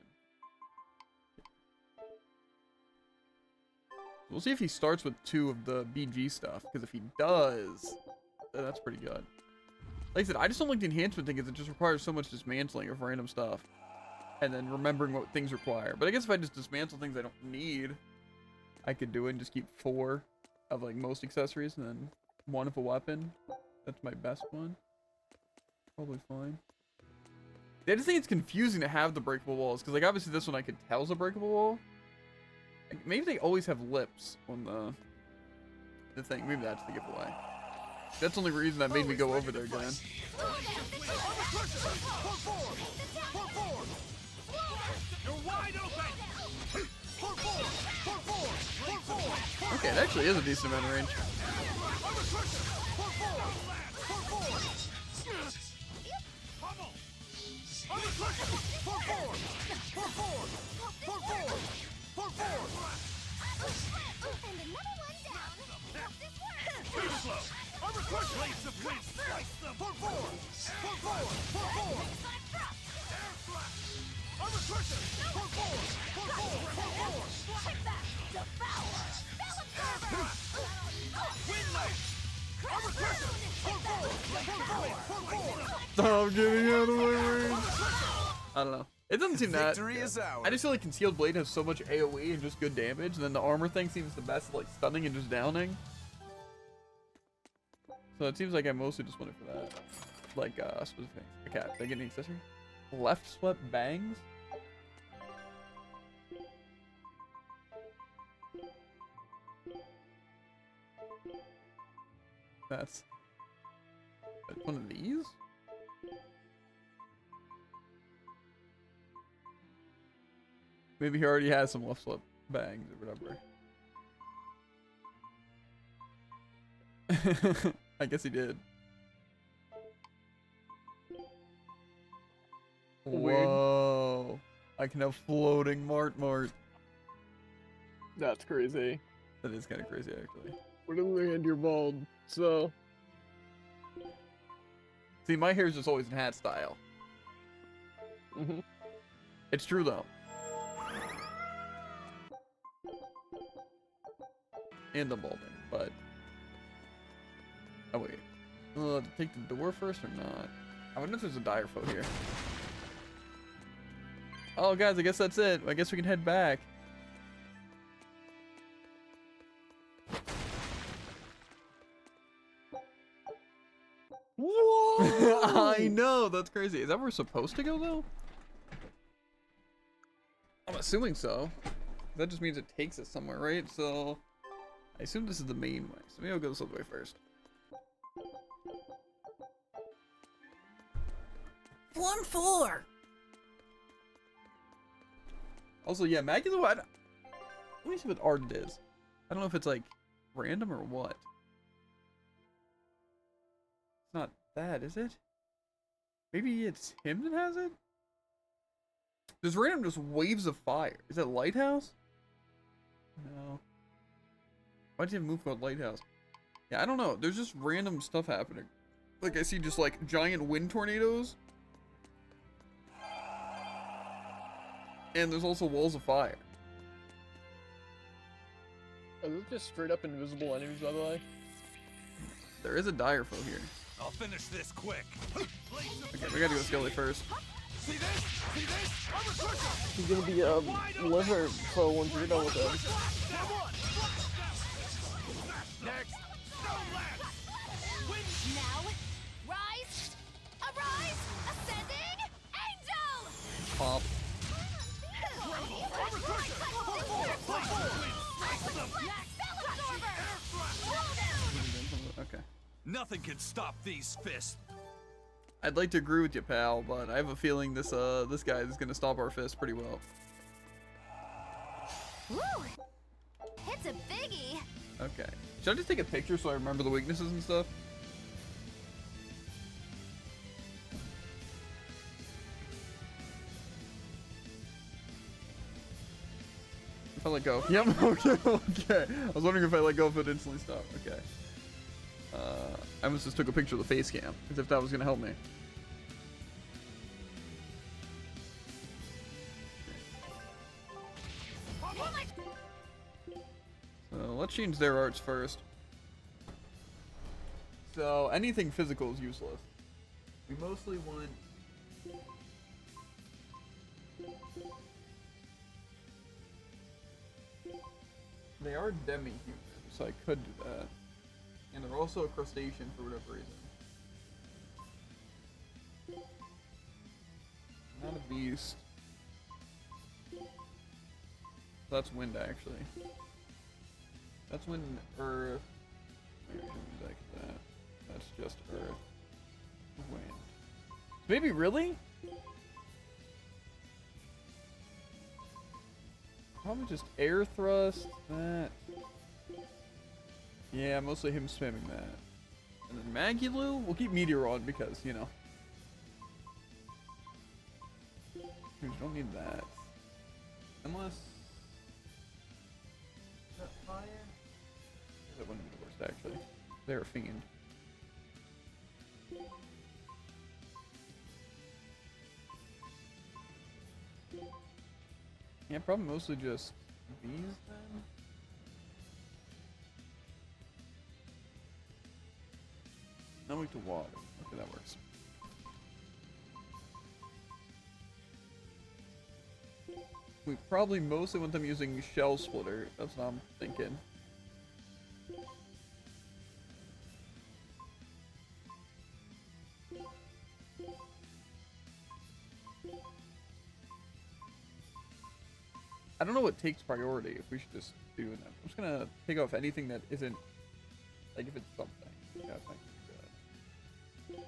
We'll see if he starts with 2 of the BG stuff, because if he does, then that's pretty good. Like I said, I just don't like the enhancement thing, because it just requires so much dismantling of random stuff. And then remembering what things require. But I guess if I just dismantle things I don't need, I could do it and just keep 4 of like most accessories, and then 1 of a weapon. That's my best one. Probably fine. I just think it's confusing to have the breakable walls, because like obviously this one I could tell is a breakable wall. Like, maybe they always have lips on the thing. Maybe that's the giveaway. That's the only reason that made me go over there again. Okay, it actually is a decent amount of range. Stop getting out of my range. I don't know. It doesn't seem that. Victory is ours. I just feel like Concealed Blade has so much AoE and just good damage, and then the armor thing seems the best, like stunning and just downing. So it seems like I mostly just wanted for that. Like, specific things. Okay, did I get any accessory? Left swept bangs? That's one of these? Maybe he already has some left swept bangs or whatever. I guess he did. Weird. Whoa. I can have floating Mart. That's crazy. That is kind of crazy, actually. What on the hand you're bald, so... See, my hair's just always in hat style. It's true, though. And I'm balding, but... Oh, wait. Take the door first or not? I wonder if there's a dire foe here. Oh, guys, I guess that's it. I guess we can head back. Whoa! I know, that's crazy. Is that where we're supposed to go, though? I'm assuming so. That just means it takes us somewhere, right? So, I assume this is the main way. So maybe I'll go this other way first. Form 4. Also, yeah, Maggie, let me see what art it is. I don't know if it's like random or what. It's not that, is it? Maybe it's him that has it? There's random just waves of fire. Is that Lighthouse? No. Why do you have a move called Lighthouse? Yeah, I don't know. There's just random stuff happening. Like, I see just like giant wind tornadoes. And there's also walls of fire. Are those just straight up invisible enemies, by the way? There is a dire foe here. I'll finish this quick. Okay, we gotta go Skelly first. See this? See this? Armor crusher! He's gonna be a lizard, so once you're done with him. Next, Stone Lance! Now, rise, arise, ascending, angel! Pop. Armor crusher! Okay. Nothing can stop these fists. I'd like to agree with you, pal, but I have a feeling this this guy is gonna stop our fist pretty well. Woo! It's a biggie. Okay. Should I just take a picture so I remember the weaknesses and stuff? If I let go. Yep, okay, okay. I was wondering if I let go if it instantly stopped. Okay. I almost just took a picture of the face cam, as if that was gonna help me. So let's change their arts first. So anything physical is useless. We mostly want... They are demi-human, so I could do that. And they're also a crustacean for whatever reason. Not a beast. That's wind, actually. That's wind, earth. Like that. That's just earth. Wind. Maybe really? Probably just air thrust. That. Yeah, mostly him spamming that. And then Magulu, we'll keep Meteor on because, you know. We don't need that. Unless... Is that fire? That wouldn't be the worst, actually. They're a fiend. Yeah, probably mostly just these then. Now weak to water. Okay, that works. We probably mostly want them using Shell Splitter. That's what I'm thinking. I don't know what takes priority, if we should just do that. I'm just gonna take off anything that isn't, like if it's something. Yeah, it's not good.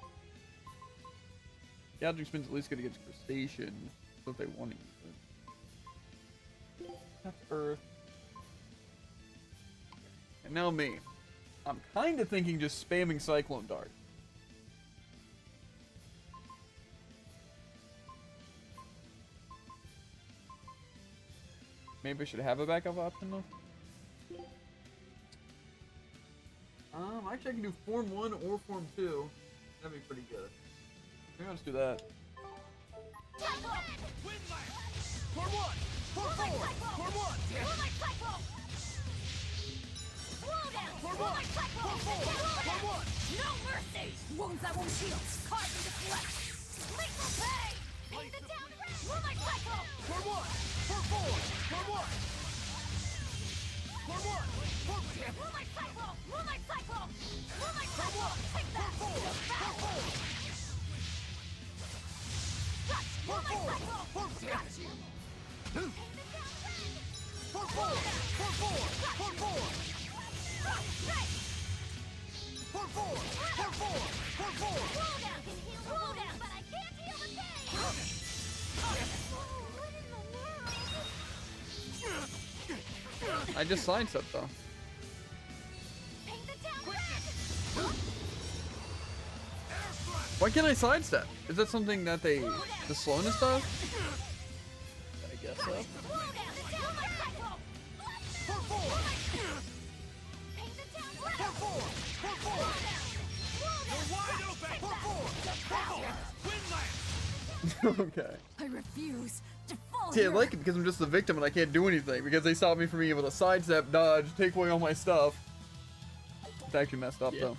Gathering Spin's at least gonna get crustaceans, so if they want to use it. That's Earth. And now me. I'm kind of thinking just spamming Cyclone Dart. Maybe I should have a backup option though. Actually I can do Form 1 or Form 2. That'd be pretty good. Maybe I'll just do that. Form 1! Form 4! Form 1! Form 1! Form 4! Form 1! No mercy! Wounds that won't heal. Carved into flesh. Lethal pay! Paint the down red! Moonlight cycle! Form 1! Form 4! Form 1! Form 1! Form 2! Moonlight cycle! Moonlight cycle! Moonlight cycle! Take that! Form 4! Form 4! Form 4! Form 2! Form 4! Form 4! Form 4! Form 4! Form 4! Form 4! Roll down can heal the wound, but I can't heal the pain! What in the world? I just sidestepped though. Paint the town red! Why can't I sidestep? Is that something that they, the slowness does? I guess so. Form 4! Form 4! Form 4! You're wide open! Form 4! Wind Lance! Okay. I refuse to fall See, I here. like it because I'm just the victim and I can't do anything because they stop me from being able to sidestep, dodge, take away all my stuff. It's actually messed up though.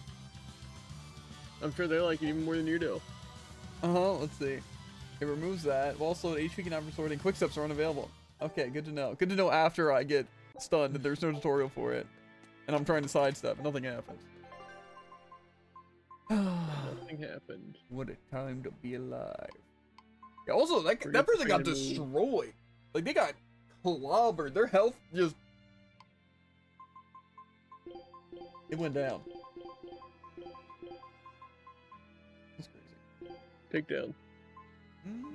I'm sure they like it even more than you do. Let's see. It removes that. While slowed, HP cannot be restored and quick steps are unavailable. Okay, good to know. Good to know after I get stunned that there's no tutorial for it. And I'm trying to sidestep. Nothing happens. Nothing happened. What a time to be alive. Yeah, also, that person got destroyed. Like, they got clobbered. Their health just... It went down. That's crazy. Takedown.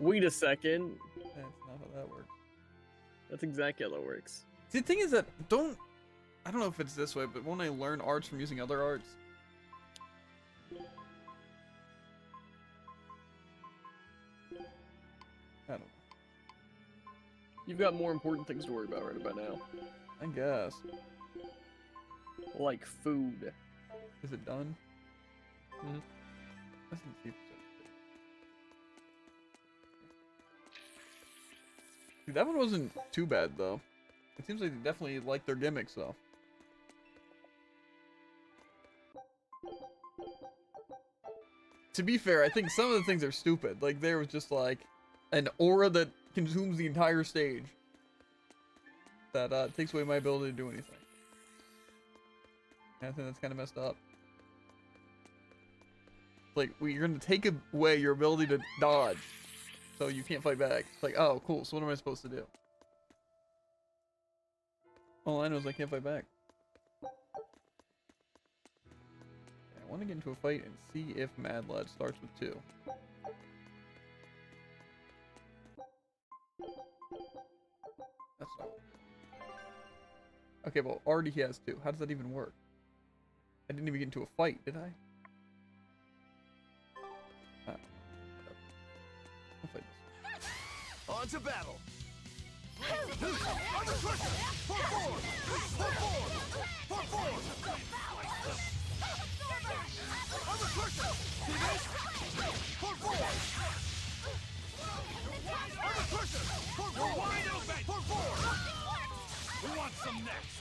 Wait a second. That's not how that works. That's exactly how that works. See, the thing is that I don't know if it's this way, but won't I learn arts from using other arts? I don't know. You've got more important things to worry about right about now. I guess. Like food. Is it done? Mm-hmm. Dude, that one wasn't too bad though. It seems like they definitely like their gimmicks though. To be fair, I think some of the things are stupid. Like there was just like an aura that consumes the entire stage. That takes away my ability to do anything. I think that's kind of messed up. Like, you're gonna take away your ability to dodge, so you can't fight back. It's like, oh, cool. So what am I supposed to do? All I know is I can't fight back. I want to get into a fight and see if Mad Lad starts with 2. That's not. Okay, well, already he has 2. How does that even work? I didn't even get into a fight, did I? I'll fight this. On to battle! Armor Crusher! For forward! For forward! For forward! Armor Crusher! See this? For forward! Armor Crusher! For forward! Wide open! For forward! Who wants some next?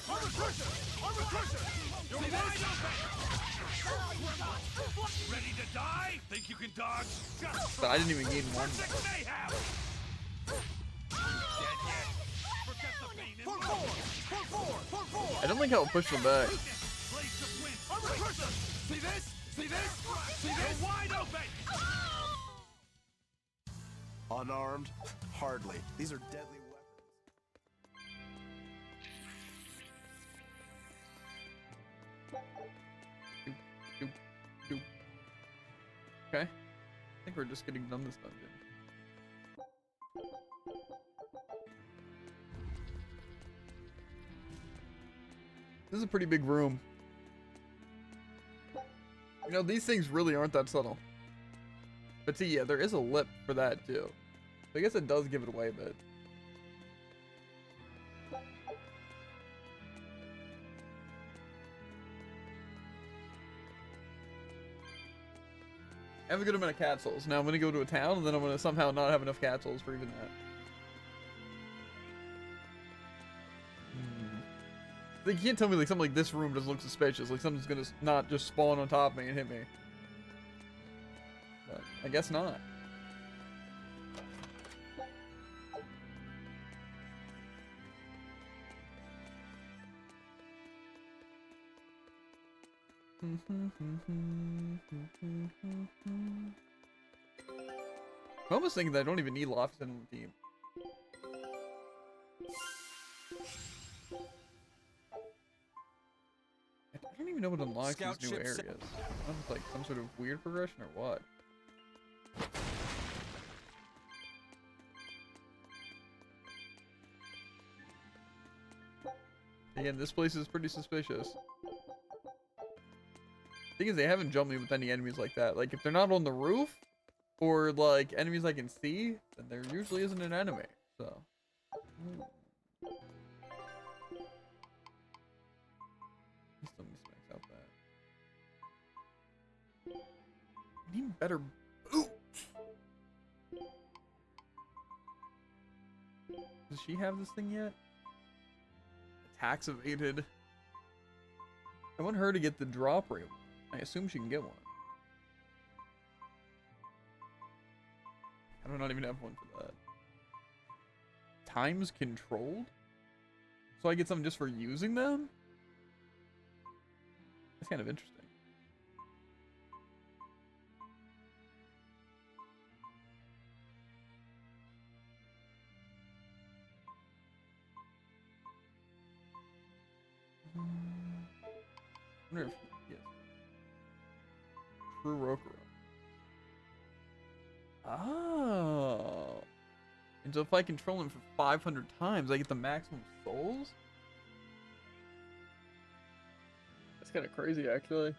Armor Crusher! Armor Crusher! You're wide open! Ready to die? Think you can dodge? Just But I didn't even gain 1. mayhem! Dead yet? Forget the pain and forward! I don't like how it pushed him back. Place of wind! Armor Crusher! See this? See this? See this? You're wide open! Unarmed? Hardly. These are deadly weapons. Okay. I think we're just getting done this dungeon. This is a pretty big room. You know, these things really aren't that subtle. But see, yeah, there is a lip for that too. So I guess it does give it away a bit. I have a good amount of cat souls. Now I'm gonna go to a town and then I'm gonna somehow not have enough cat souls for even that. Like, you can't tell me like something like this room doesn't look suspicious. Like something's gonna not just spawn on top of me and hit me. But I guess not. I'm almost thinking that I don't even need Lofton on the team. I don't even know what unlocks Scout these new ship areas. I don't know if it's like some sort of weird progression or what. Again, this place is pretty suspicious. Thing is, they haven't jumped me with any enemies like that. Like, if they're not on the roof, or like enemies I can see, then there usually isn't an enemy. So. Let me smack out that. I need better boots. Does she have this thing yet? Attacks evaded. I want her to get the drop rate. I assume she can get one. I do not even have one for that. Times controlled? So I get something just for using them? That's kind of interesting. I wonder if yes. True Rokuro. Oh. And so if I control him for 500 times, I get the maximum souls? That's kind of crazy, actually.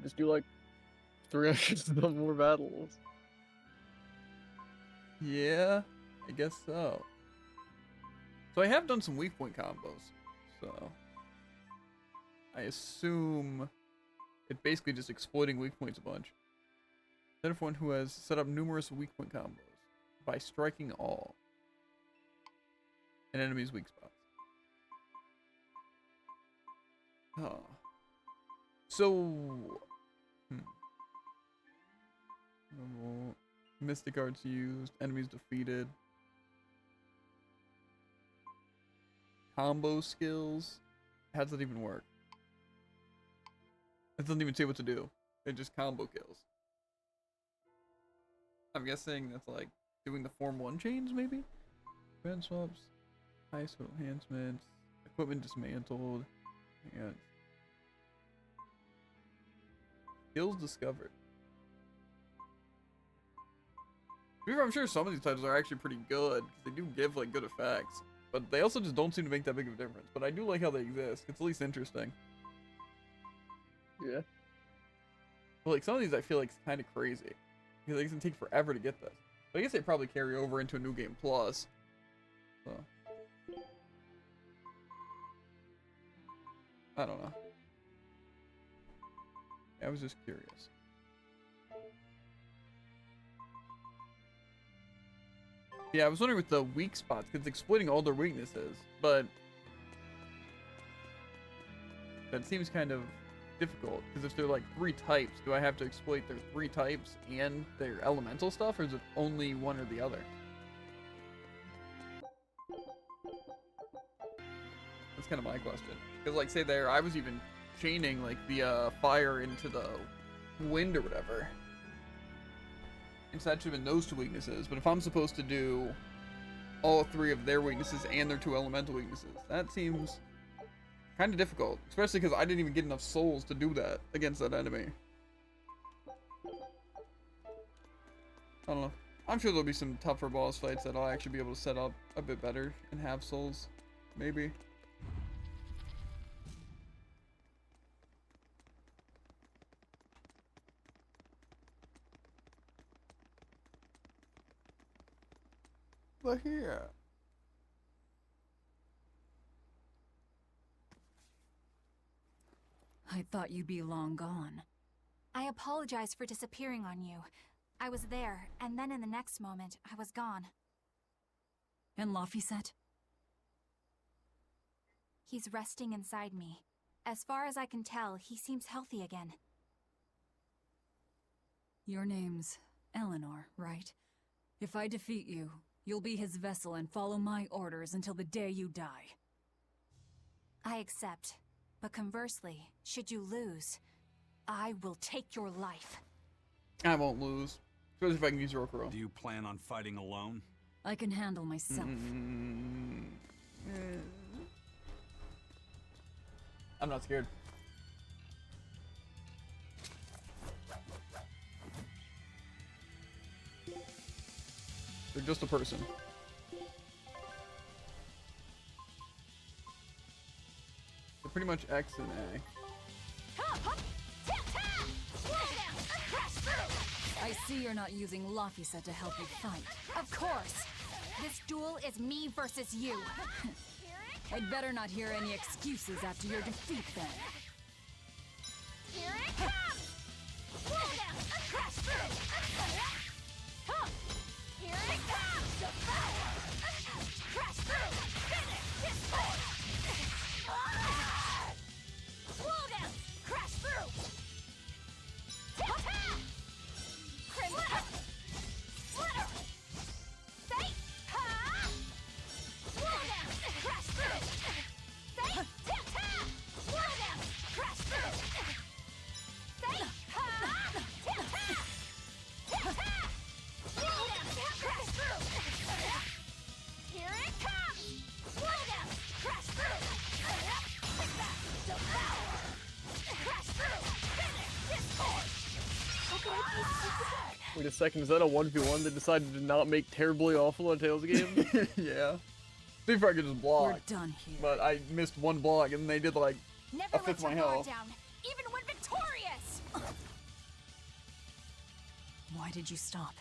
Just do like 300 more battles. Yeah, I guess so. So I have done some weak point combos, so I assume it's basically just exploiting weak points a bunch. Then for one who has set up numerous weak point combos by striking all an enemy's weak spots. Oh. So Mystic Arts used, enemies defeated. Combo skills. How does that even work? It doesn't even say what to do. It just combo kills. I'm guessing that's like doing the Form 1 chains, maybe? Grand swaps, high skill enhancements, equipment dismantled, and skills discovered. I'm sure some of these titles are actually pretty good, because they do give like good effects. But they also just don't seem to make that big of a difference. But I do like how they exist. It's at least interesting. Yeah. But like some of these I feel like it's kind of crazy. Because it's going to take forever to get this. But I guess they probably carry over into a New Game Plus. So. I don't know. I was just curious. Yeah, I was wondering with the weak spots, because it's exploiting all their weaknesses, but that seems kind of difficult, because if they're like 3 types, do I have to exploit their 3 types and their elemental stuff, or is it only one or the other? That's kind of my question. Because like say there, I was even chaining like the fire into the wind or whatever. And so that should have been those 2 weaknesses, but if I'm supposed to do all 3 of their weaknesses and their 2 elemental weaknesses, that seems kind of difficult, especially because I didn't even get enough souls to do that against that enemy. I don't know. I'm sure there'll be some tougher boss fights that I'll actually be able to set up a bit better and have souls, maybe. But here. I thought you'd be long gone. I apologize for disappearing on you. I was there, and then in the next moment, I was gone. And Laphicet? He's resting inside me. As far as I can tell, he seems healthy again. Your name's Eleanor, right? If I defeat you, you'll be his vessel and follow my orders until the day you die. I accept. But conversely, should you lose, I will take your life. I won't lose. Especially if I can use Rokuro. Do you plan on fighting alone? I can handle myself. I'm not scared. They're just a person. They're pretty much X and A. I see you're not using Laphicet to help you fight. Of course. This duel is me versus you. I'd better not hear any excuses after your defeat, then. Here it comes! Slow down! Crash through! Here it comes! Crash through! Finish this point! Slow down! Crash through! Tap-tap! Crimson Wait a second, is that a 1v1 that decided to not make terribly awful on Tails game? Yeah. Before I could just block. We're done here. But I missed one block and they did like Never a fifth of let my your guard health. down, even when victorious! Why did you stop?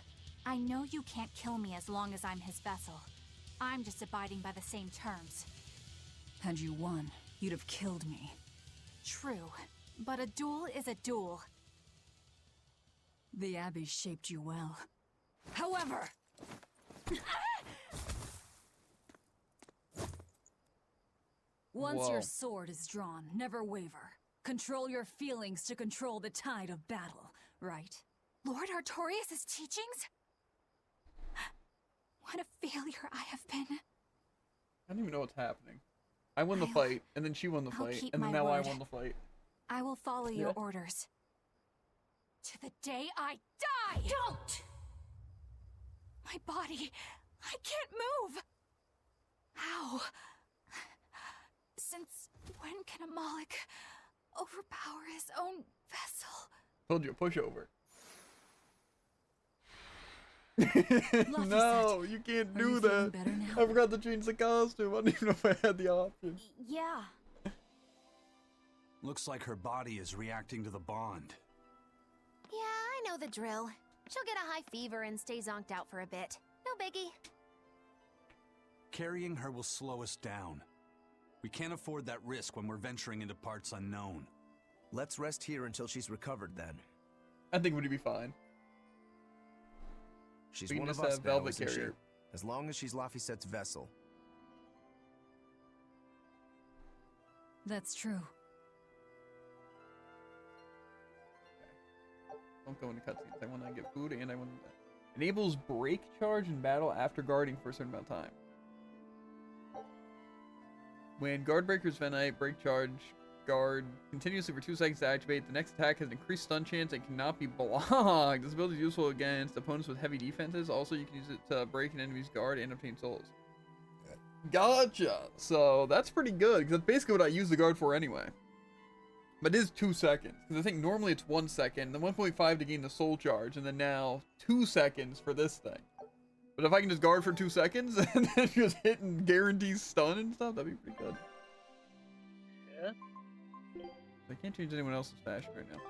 I know you can't kill me as long as I'm his vessel. I'm just abiding by the same terms. Had you won, you'd have killed me. True, but a duel is a duel. The Abbey shaped you well. However... Once your sword is drawn, never waver. Control your feelings to control the tide of battle, right? Lord Artorias' teachings? What a failure I have been. I don't even know what's happening. I won the fight, and then she won the fight, keep and then my now I word. won the fight. I will follow your orders. To the day I die! Don't! My body, I can't move! How? Since when can a Moloch overpower his own vessel? Told you a pushover. No, you can't do that. I forgot to change the costume. I don't even know if I had the option. Yeah. Looks like her body is reacting to the bond. Yeah, I know the drill. She'll get a high fever and stay zonked out for a bit. No biggie. Carrying her will slow us down. We can't afford that risk when we're venturing into parts unknown. Let's rest here until she's recovered then. I think we'd be fine. She's We can one of just us have now, Velvet isn't she? Carrier. As long as she's Laphicette's vessel. That's true. Don't go into cutscenes. I want to get food and I want to... Enables break charge in battle after guarding for a certain amount of time. When guard breakers venite, break charge guard continuously for 2 seconds to activate. The next attack has an increased stun chance and cannot be blocked. This ability is useful against opponents with heavy defenses. Also, you can use it to break an enemy's guard and obtain souls. Gotcha! So, that's pretty good, because that's basically what I use the guard for anyway. But it is 2 seconds, because I think normally it's 1 second, then 1.5 to gain the soul charge, and then now 2 seconds for this thing. But if I can just guard for 2 seconds, and then just hit and guarantee stun and stuff, that'd be pretty good. Yeah. I can't change anyone else's fashion right now.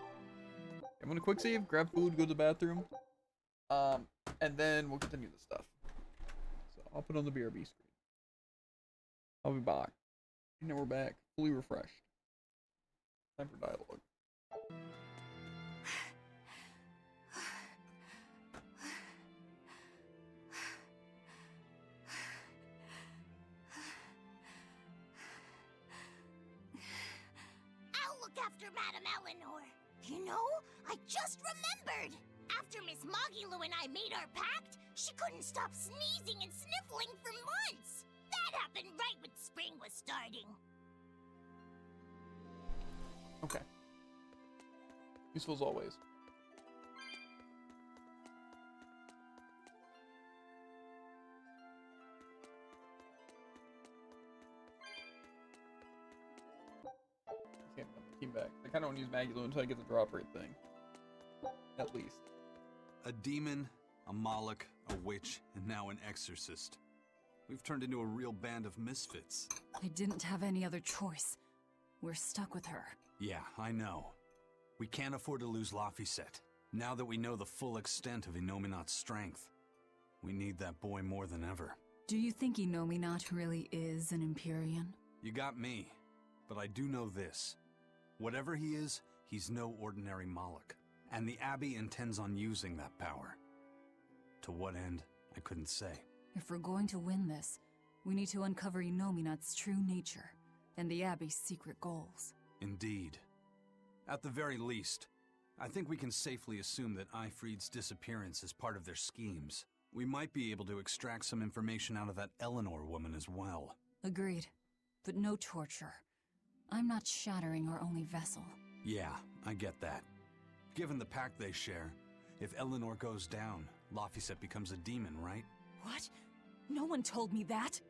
I'm gonna quick save, grab food, go to the bathroom, and then we'll continue the stuff. So I'll put on the BRB screen. I'll be back. And now we're back, fully refreshed. Time for dialogue. I'll look after Madame Eleanor. You know, I just remembered. After Miss Mogilu and I made our pact, she couldn't stop sneezing and sniffling for months. That happened right when spring was starting. Okay. Useful as always. Okay, team back. I kind of want to use Maggie-Lou until I get the drop rate thing. At least. A demon, a Moloch, a witch, and now an exorcist. We've turned into a real band of misfits. I didn't have any other choice. We're stuck with her. Yeah, I know. We can't afford to lose Laphicette. Now that we know the full extent of Inominat's strength, we need that boy more than ever. Do you think Inominat really is an Empyrean? You got me, but I do know this. Whatever he is, he's no ordinary Moloch, and the Abbey intends on using that power. To what end, I couldn't say. If we're going to win this, we need to uncover Inominat's true nature and the Abbey's secret goals. Indeed. At the very least, I think we can safely assume that Ifrid's disappearance is part of their schemes. We might be able to extract some information out of that Eleanor woman as well. Agreed. But no torture. I'm not shattering our only vessel. Yeah, I get that. Given the pact they share, if Eleanor goes down, Laphicette becomes a demon, right? What? No one told me that!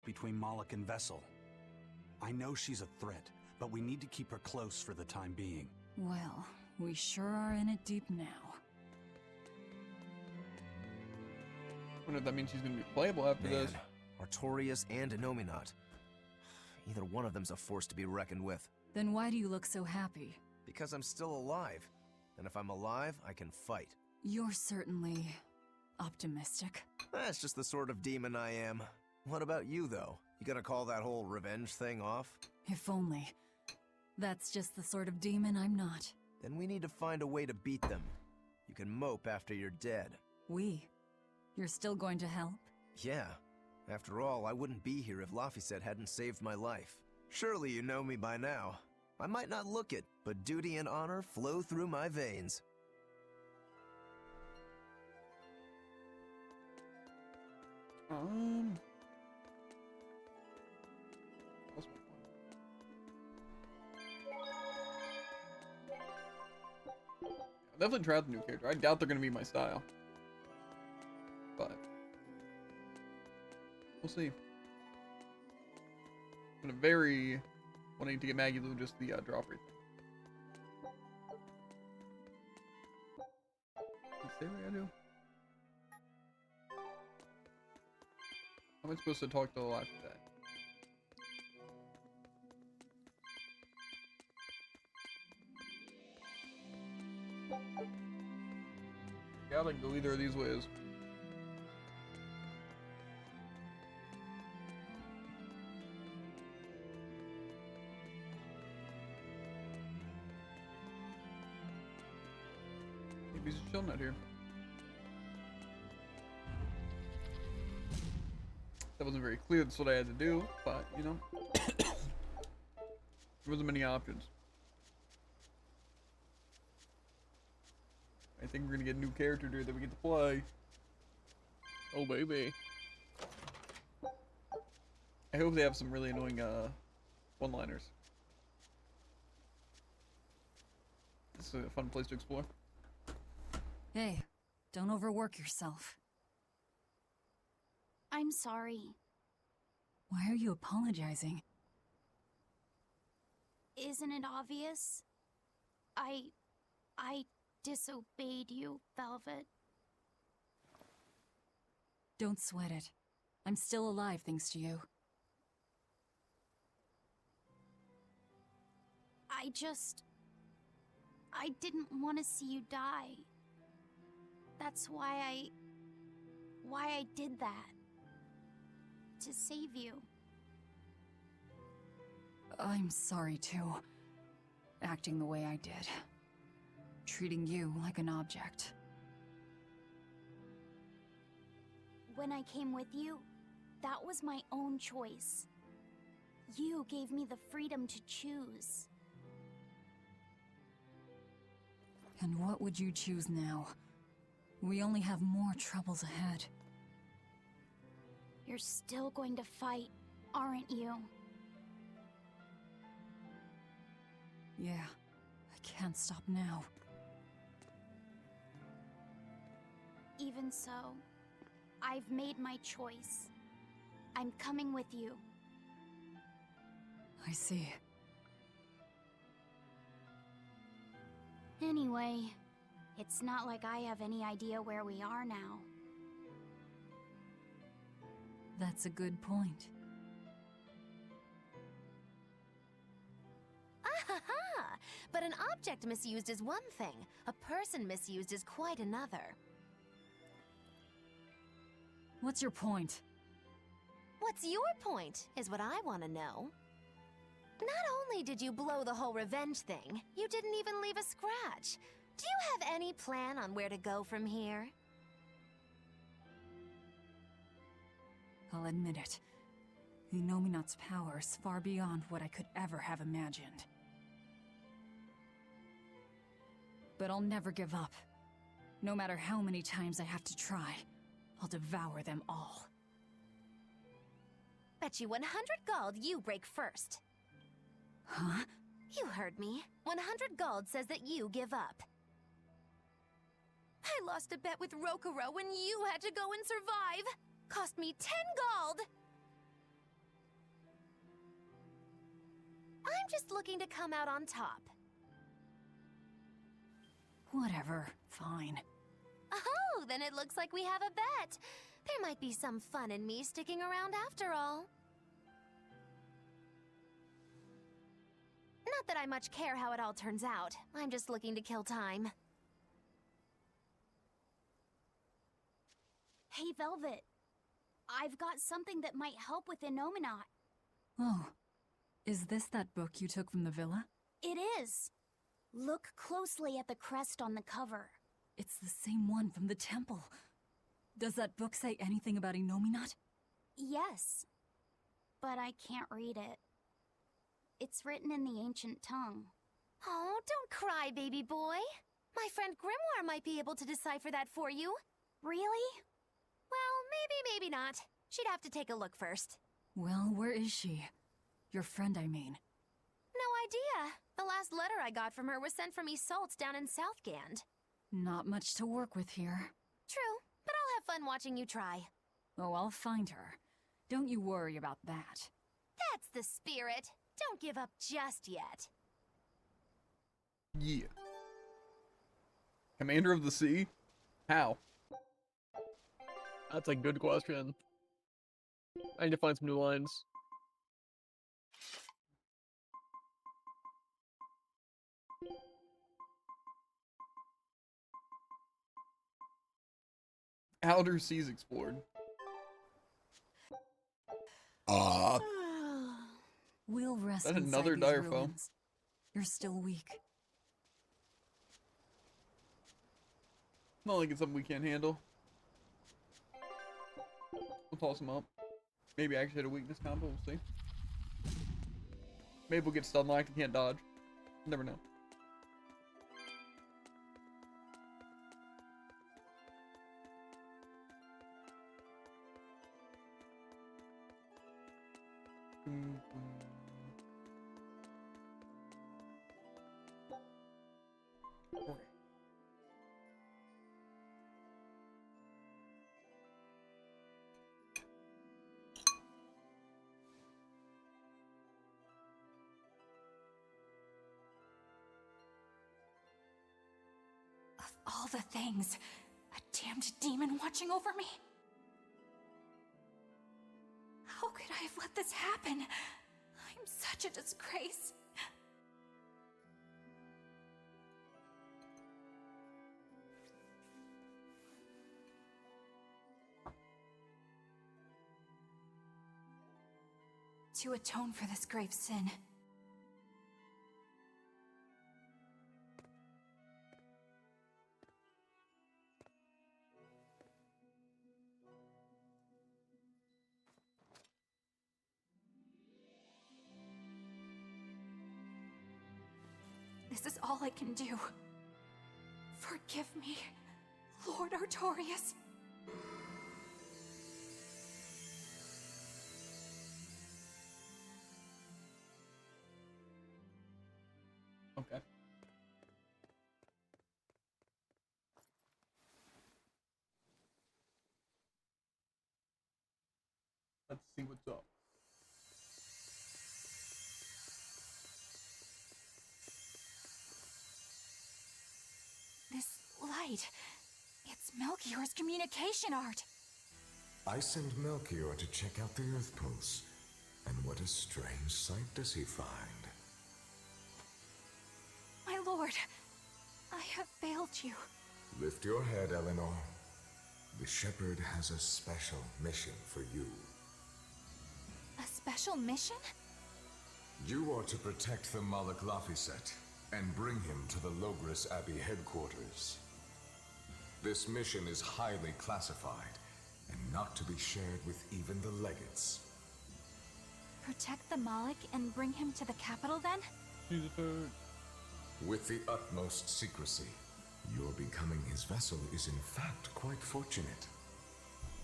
Between Moloch and Vessel. I know she's a threat, but we need to keep her close for the time being. Well, we sure are in it deep now. wonder if that means she's gonna be playable after Man, this. Artorias and Innominat. Either one of them's a force to be reckoned with. Then why do you look so happy? Because I'm still alive. And if I'm alive, I can fight. You're certainly optimistic. That's just the sort of demon I am. What about you, though? You gonna call that whole revenge thing off? If only. That's just the sort of demon I'm not. Then we need to find a way to beat them. You can mope after you're dead. We? You're still going to help? Yeah. After all, I wouldn't be here if Laphicet hadn't saved my life. Surely you know me by now. I might not look it, but duty and honor flow through my veins. What's my point? I'll definitely try out the new character. I doubt they're gonna be my style, but we'll see. I'm very wanting to get Maggie Lou just the drop rate thing. Berseria, I do. How am I supposed to talk to the life of that? Yeah, I can go either of these ways. Maybe he's chilling out here. That wasn't very clear, that's what I had to do, but, you know, there wasn't many options. I think we're gonna get a new character here that we get to play. Oh, baby. I hope they have some really annoying, one-liners. This is a fun place to explore. Hey, don't overwork yourself. I'm sorry. Why are you apologizing? Isn't it obvious? I disobeyed you, Velvet. Don't sweat it. I'm still alive thanks to you. I didn't want to see you die. That's why I did that. To save you. I'm sorry too. Acting the way I did. Treating you like an object. When I came with you, that was my own choice. You gave me the freedom to choose. And what would you choose now? We only have more troubles ahead. You're still going to fight, aren't you? Yeah, I can't stop now. Even so, I've made my choice. I'm coming with you. I see. Anyway, it's not like I have any idea where we are now. That's a good point. Ah-ha-ha! But an object misused is one thing. A person misused is quite another. What's your point? What's your point, is what I want to know. Not only did you blow the whole revenge thing, you didn't even leave a scratch. Do you have any plan on where to go from here? I'll admit it. Innominat's power is far beyond what I could ever have imagined. But I'll never give up. No matter how many times I have to try, I'll devour them all. Bet you 100 gold you break first. Huh? You heard me. 100 gold says that you give up. I lost a bet with Rokuro when you had to go and survive. Cost me 10 gold. I'm just looking to come out on top. Whatever. Fine. Oh, then it looks like we have a bet. There might be some fun in me sticking around after all. Not that I much care how it all turns out. I'm just looking to kill time. Hey, Velvet. I've got something that might help with Innominat. Oh. Is this that book you took from the villa? It is. Look closely at the crest on the cover. It's the same one from the temple. Does that book say anything about Innominat? Yes. But I can't read it. It's written in the ancient tongue. Oh, don't cry, baby boy. My friend Grimoire might be able to decipher that for you. Really? Well, maybe not. She'd have to take a look first. Well, where is she? Your friend, I mean. No idea. The last letter I got from her was sent from Isolde down in Southgand. Not much to work with here. True, but I'll have fun watching you try. Oh, I'll find her. Don't you worry about that. That's the spirit. Don't give up just yet. Yeah. Commander of the Sea? How? That's a good question. I need to find some new lines. Outer Seas explored. We'll rest That's inside another these dire foe. ruins. You're still weak. Not like it's something we can't handle. We'll toss him up. Maybe I actually hit a weakness combo, we'll see. Maybe we'll get stun locked and can't dodge. Never know. Okay. Of all the things, a damned demon watching over me? How could I have let this happen? I'm such a disgrace. To atone for this grave sin, this is all I can do. Forgive me, Lord Artorias. Okay. Let's see what's up. This light, it's Melchior's communication art. I send Melchior to check out the Earth Pulse. And what a strange sight does he find? My lord, I have failed you. Lift your head, Eleanor. The Shepherd has a special mission for you. A special mission? You are to protect the Malak Laphicet and bring him to the Logris Abbey headquarters. This mission is highly classified and not to be shared with even the legates. Protect the Malik and bring him to the capital then? With the utmost secrecy. Your becoming his vessel is in fact quite fortunate.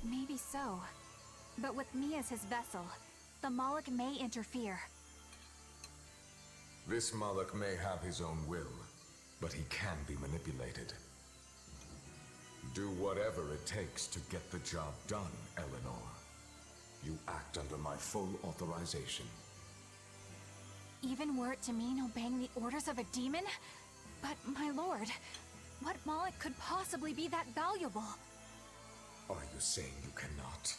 Maybe so. But with me as his vessel, the Malik may interfere. This Malak may have his own will, but he can be manipulated. Do whatever it takes to get the job done, Eleanor. You act under my full authorization. Even were it to mean obeying the orders of a demon? But, my lord, what Malik could possibly be that valuable? Are you saying you cannot?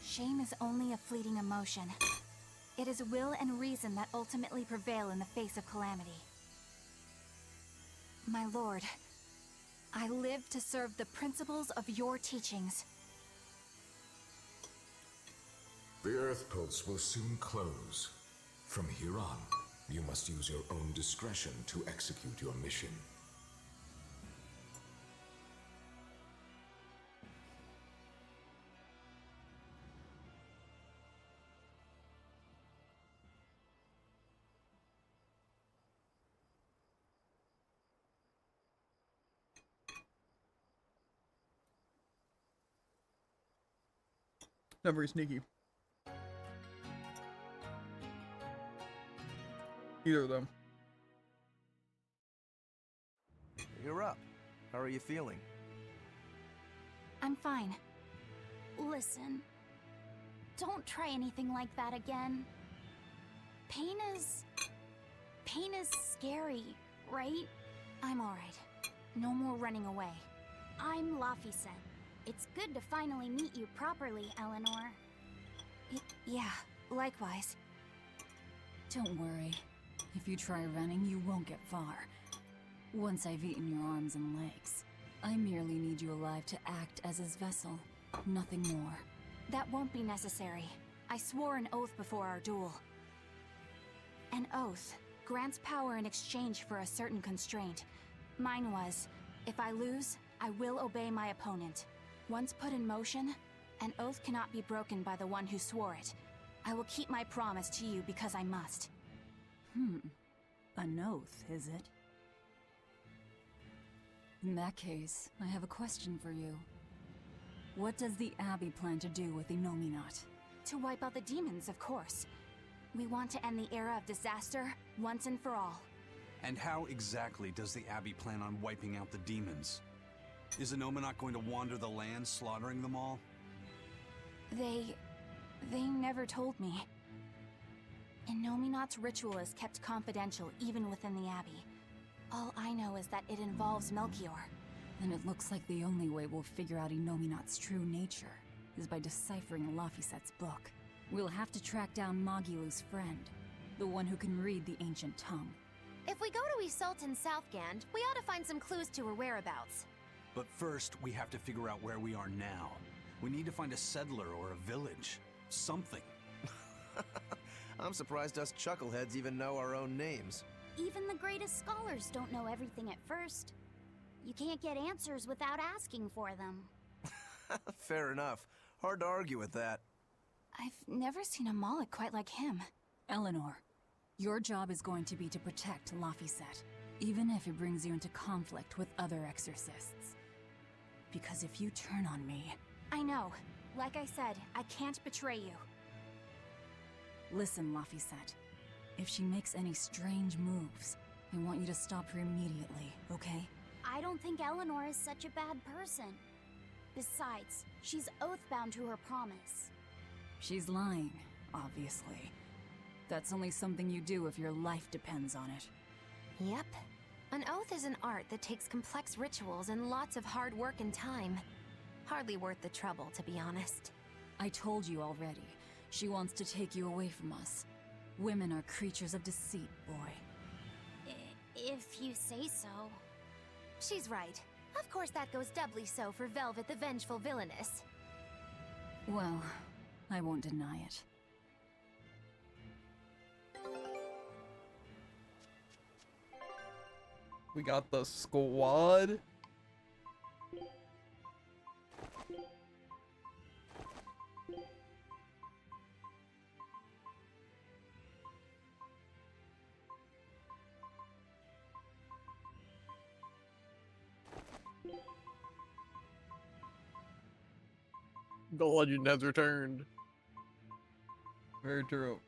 Shame is only a fleeting emotion. It is will and reason that ultimately prevail in the face of calamity. My lord, I live to serve the principles of your teachings. The Earth Pulse will soon close. From here on, you must use your own discretion to execute your mission. Not very sneaky. Either of them. You're up. How are you feeling? I'm fine. Listen, don't try anything like that again. Pain is scary, right? I'm alright. No more running away. I'm Laphicet. It's good to finally meet you properly, Eleanor. Yeah, likewise. Don't worry. If you try running, you won't get far. Once I've eaten your arms and legs, I merely need you alive to act as his vessel. Nothing more. That won't be necessary. I swore an oath before our duel. An oath grants power in exchange for a certain constraint. Mine was, if I lose, I will obey my opponent. Once put in motion, an oath cannot be broken by the one who swore it. I will keep my promise to you because I must. An oath, is it? In that case, I have a question for you. What does the Abbey plan to do with Innominat? To wipe out the demons, of course. We want to end the era of disaster once and for all. And how exactly does the Abbey plan on wiping out the demons? Is Innominat going to wander the land, slaughtering them all? They never told me. Innominat's ritual is kept confidential even within the Abbey. All I know is that it involves Melchior. Then it looks like the only way we'll figure out Innominat's true nature is by deciphering Laphicet's book. We'll have to track down Magilu's friend, the one who can read the ancient tongue. If we go to Isolt in Southgand, we ought to find some clues to her whereabouts. But first, we have to figure out where we are now. We need to find a settler or a village. Something. I'm surprised us chuckleheads even know our own names. Even the greatest scholars don't know everything at first. You can't get answers without asking for them. Fair enough. Hard to argue with that. I've never seen a Moloch quite like him. Eleanor, your job is going to be to protect Laphicet, even if it brings you into conflict with other exorcists. Because if you turn on me... I know. Like I said, I can't betray you. Listen, Laphicet. If she makes any strange moves, I want you to stop her immediately, okay? I don't think Eleanor is such a bad person. Besides, she's oath-bound to her promise. She's lying, obviously. That's only something you do if your life depends on it. Yep. An oath is an art that takes complex rituals and lots of hard work and time. Hardly worth the trouble, to be honest. I told you already. She wants to take you away from us. Women are creatures of deceit, boy. If you say so. She's right. Of course that goes doubly so for Velvet the Vengeful Villainess. Well, I won't deny it. We got the squad. The legend has returned. Very true.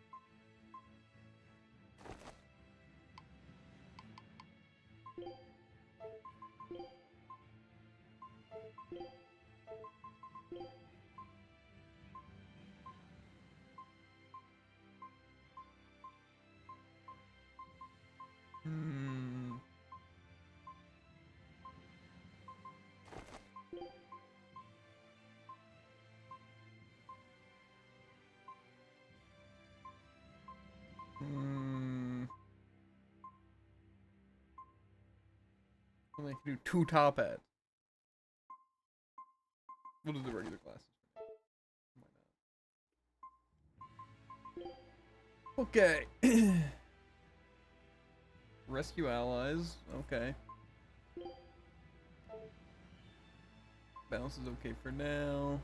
Only can do 2 top hats. We'll do the regular classes. Okay. Rescue allies. Okay. Balance is okay for now.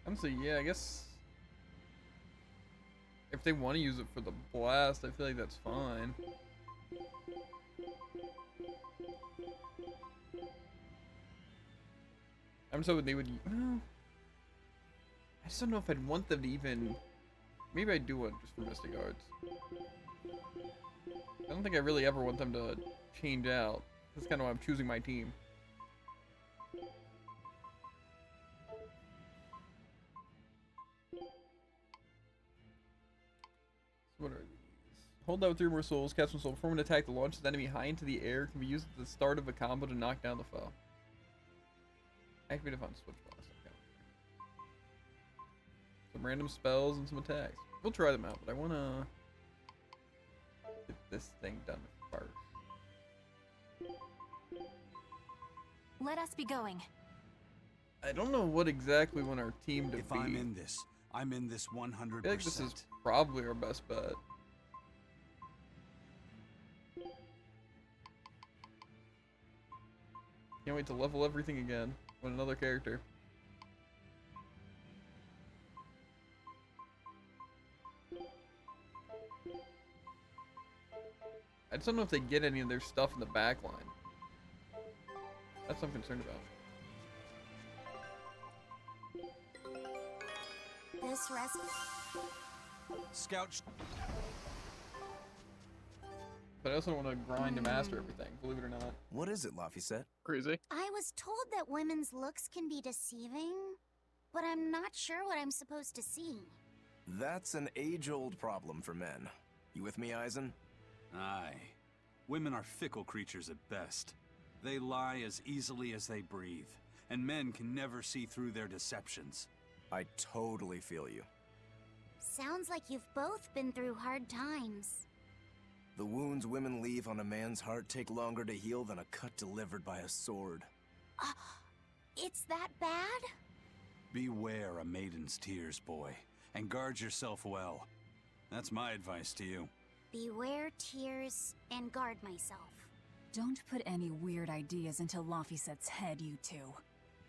Honestly, yeah, I guess if they want to use it for the blast, I feel like that's fine. I'm just hoping they would. Well, I just don't know if I'd want them to even. Maybe I do want just for Mystic Arts. I don't think I really ever want them to change out. That's kind of why I'm choosing my team. So what are these? Hold out 3 more souls, cast 1 soul, perform an attack that launches the enemy high into the air. Can be used at the start of a combo to knock down the foe. Activate if on switch boss. Okay. Some random spells and some attacks. We'll try them out, but I want to get this thing done first. Let us be going. I don't know what exactly we want our team to be. If I'm in this 100%. I feel like this is probably our best bet. Can't wait to level everything again with another character. I just don't know if they get any of their stuff in the back line. That's what I'm concerned about. This rest. Scout. But I also don't want to grind to master everything, believe it or not. What is it, Laphicet? Crazy. I was told that women's looks can be deceiving, but I'm not sure what I'm supposed to see. That's an age-old problem for men. You with me, Eisen? Aye. Women are fickle creatures at best. They lie as easily as they breathe, and men can never see through their deceptions. I totally feel you. Sounds like you've both been through hard times. The wounds women leave on a man's heart take longer to heal than a cut delivered by a sword. It's that bad? Beware a maiden's tears, boy, and guard yourself well. That's my advice to you. Beware tears and guard myself. Don't put any weird ideas into Laphicet's head, you two.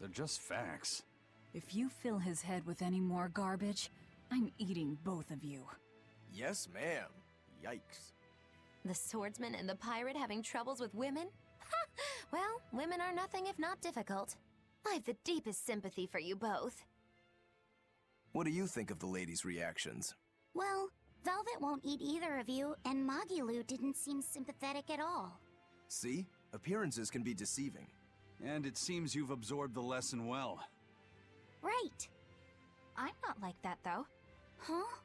They're just facts. If you fill his head with any more garbage, I'm eating both of you. Yes, ma'am. Yikes. The swordsman and the pirate having troubles with women? Ha! Well, women are nothing if not difficult. I've the deepest sympathy for you both. What do you think of the ladies' reactions? Well, Velvet won't eat either of you, and Magilu didn't seem sympathetic at all. See? Appearances can be deceiving. And it seems you've absorbed the lesson well. Right. I'm not like that, though. Huh?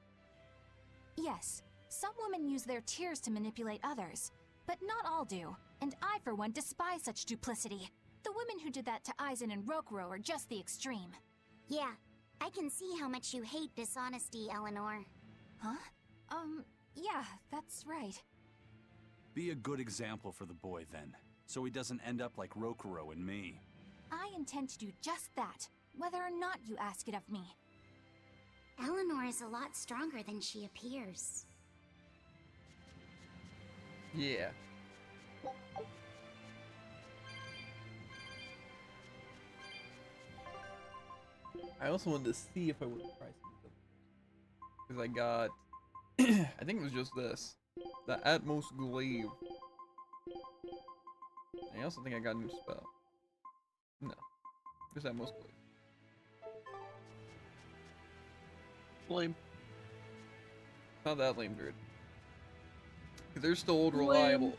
Yes, some women use their tears to manipulate others, but not all do, and I, for one, despise such duplicity. The women who did that to Eisen and Rokuro are just the extreme. Yeah, I can see how much you hate dishonesty, Eleanor. Huh? Yeah, that's right. Be a good example for the boy, then, so he doesn't end up like Rokuro and me. I intend to do just that, whether or not you ask it of me. Eleanor is a lot stronger than she appears. Yeah. I also wanted to see if I would try something. Because I got... I think it was just this. The Atmos Glaive. I also think I got a new spell. No. Just Atmos Glaive. Lame. Not that lame, dude. Because they're still old reliable.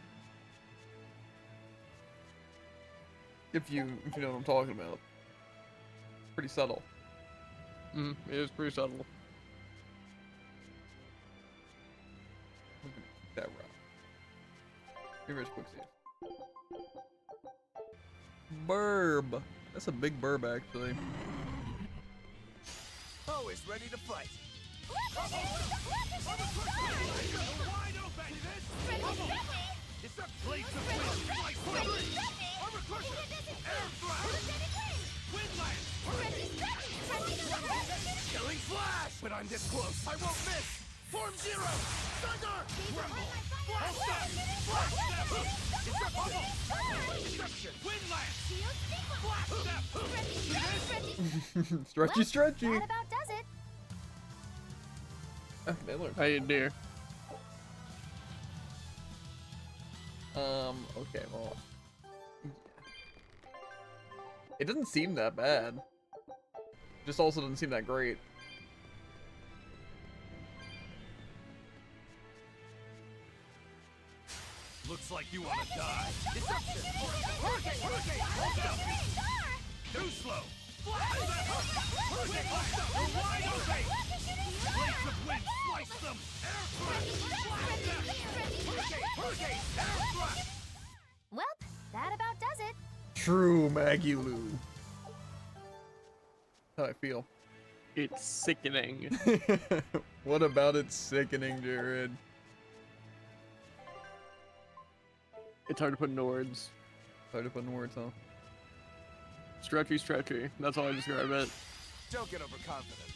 If you know what I'm talking about. Pretty subtle. It is pretty subtle. That route. Give us a quick save. Burb. That's a big burb, actually. Always ready to fight. Wide open! See this? It's up blades of wind! Like Armor crusher! Air thrust! Wind lance! Killing flash! But I'm this close. I won't miss. Form zero. Thunder! Tremble! Flash step! Flash step! Disruption! Disruption! Wind lance! Flash step! See this? Stretchy, stretchy. That about does it. They learned. Hey, dear. Okay, well. Yeah. It doesn't seem that bad. Just also doesn't seem that great. Looks like you want to die. Disruption! Hurricane! Hurricane! Hold up! Too slow! Flash step! Hurricane! Hold up! You're wide open! Blades of wind! Slice them! Air thrust! Flash step! Hurricane! Hurricane! Air thrust! Well, that about does it. True Maggie Lou. How I feel. It's sickening. What about it sickening, Jared? It's hard to put into words. Hard to put in words, huh? Stretchy, stretchy. That's how I describe it. Don't get overconfident.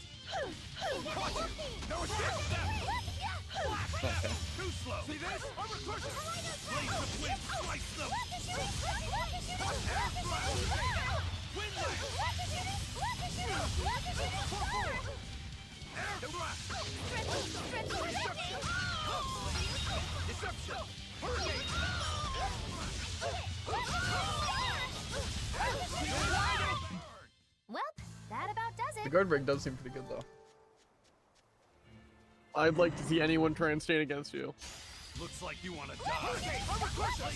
No escape step! Flash step! Too slow! See this? Armor crusher! Blades of wind! Slice them! Air thrust! Wind lance! Air thrust! Deception! Hurricane! Well, that about does The it. guard break does seem pretty good, though. I'd like to see anyone try and stand against you. Looks like you want to die. Armor crusher!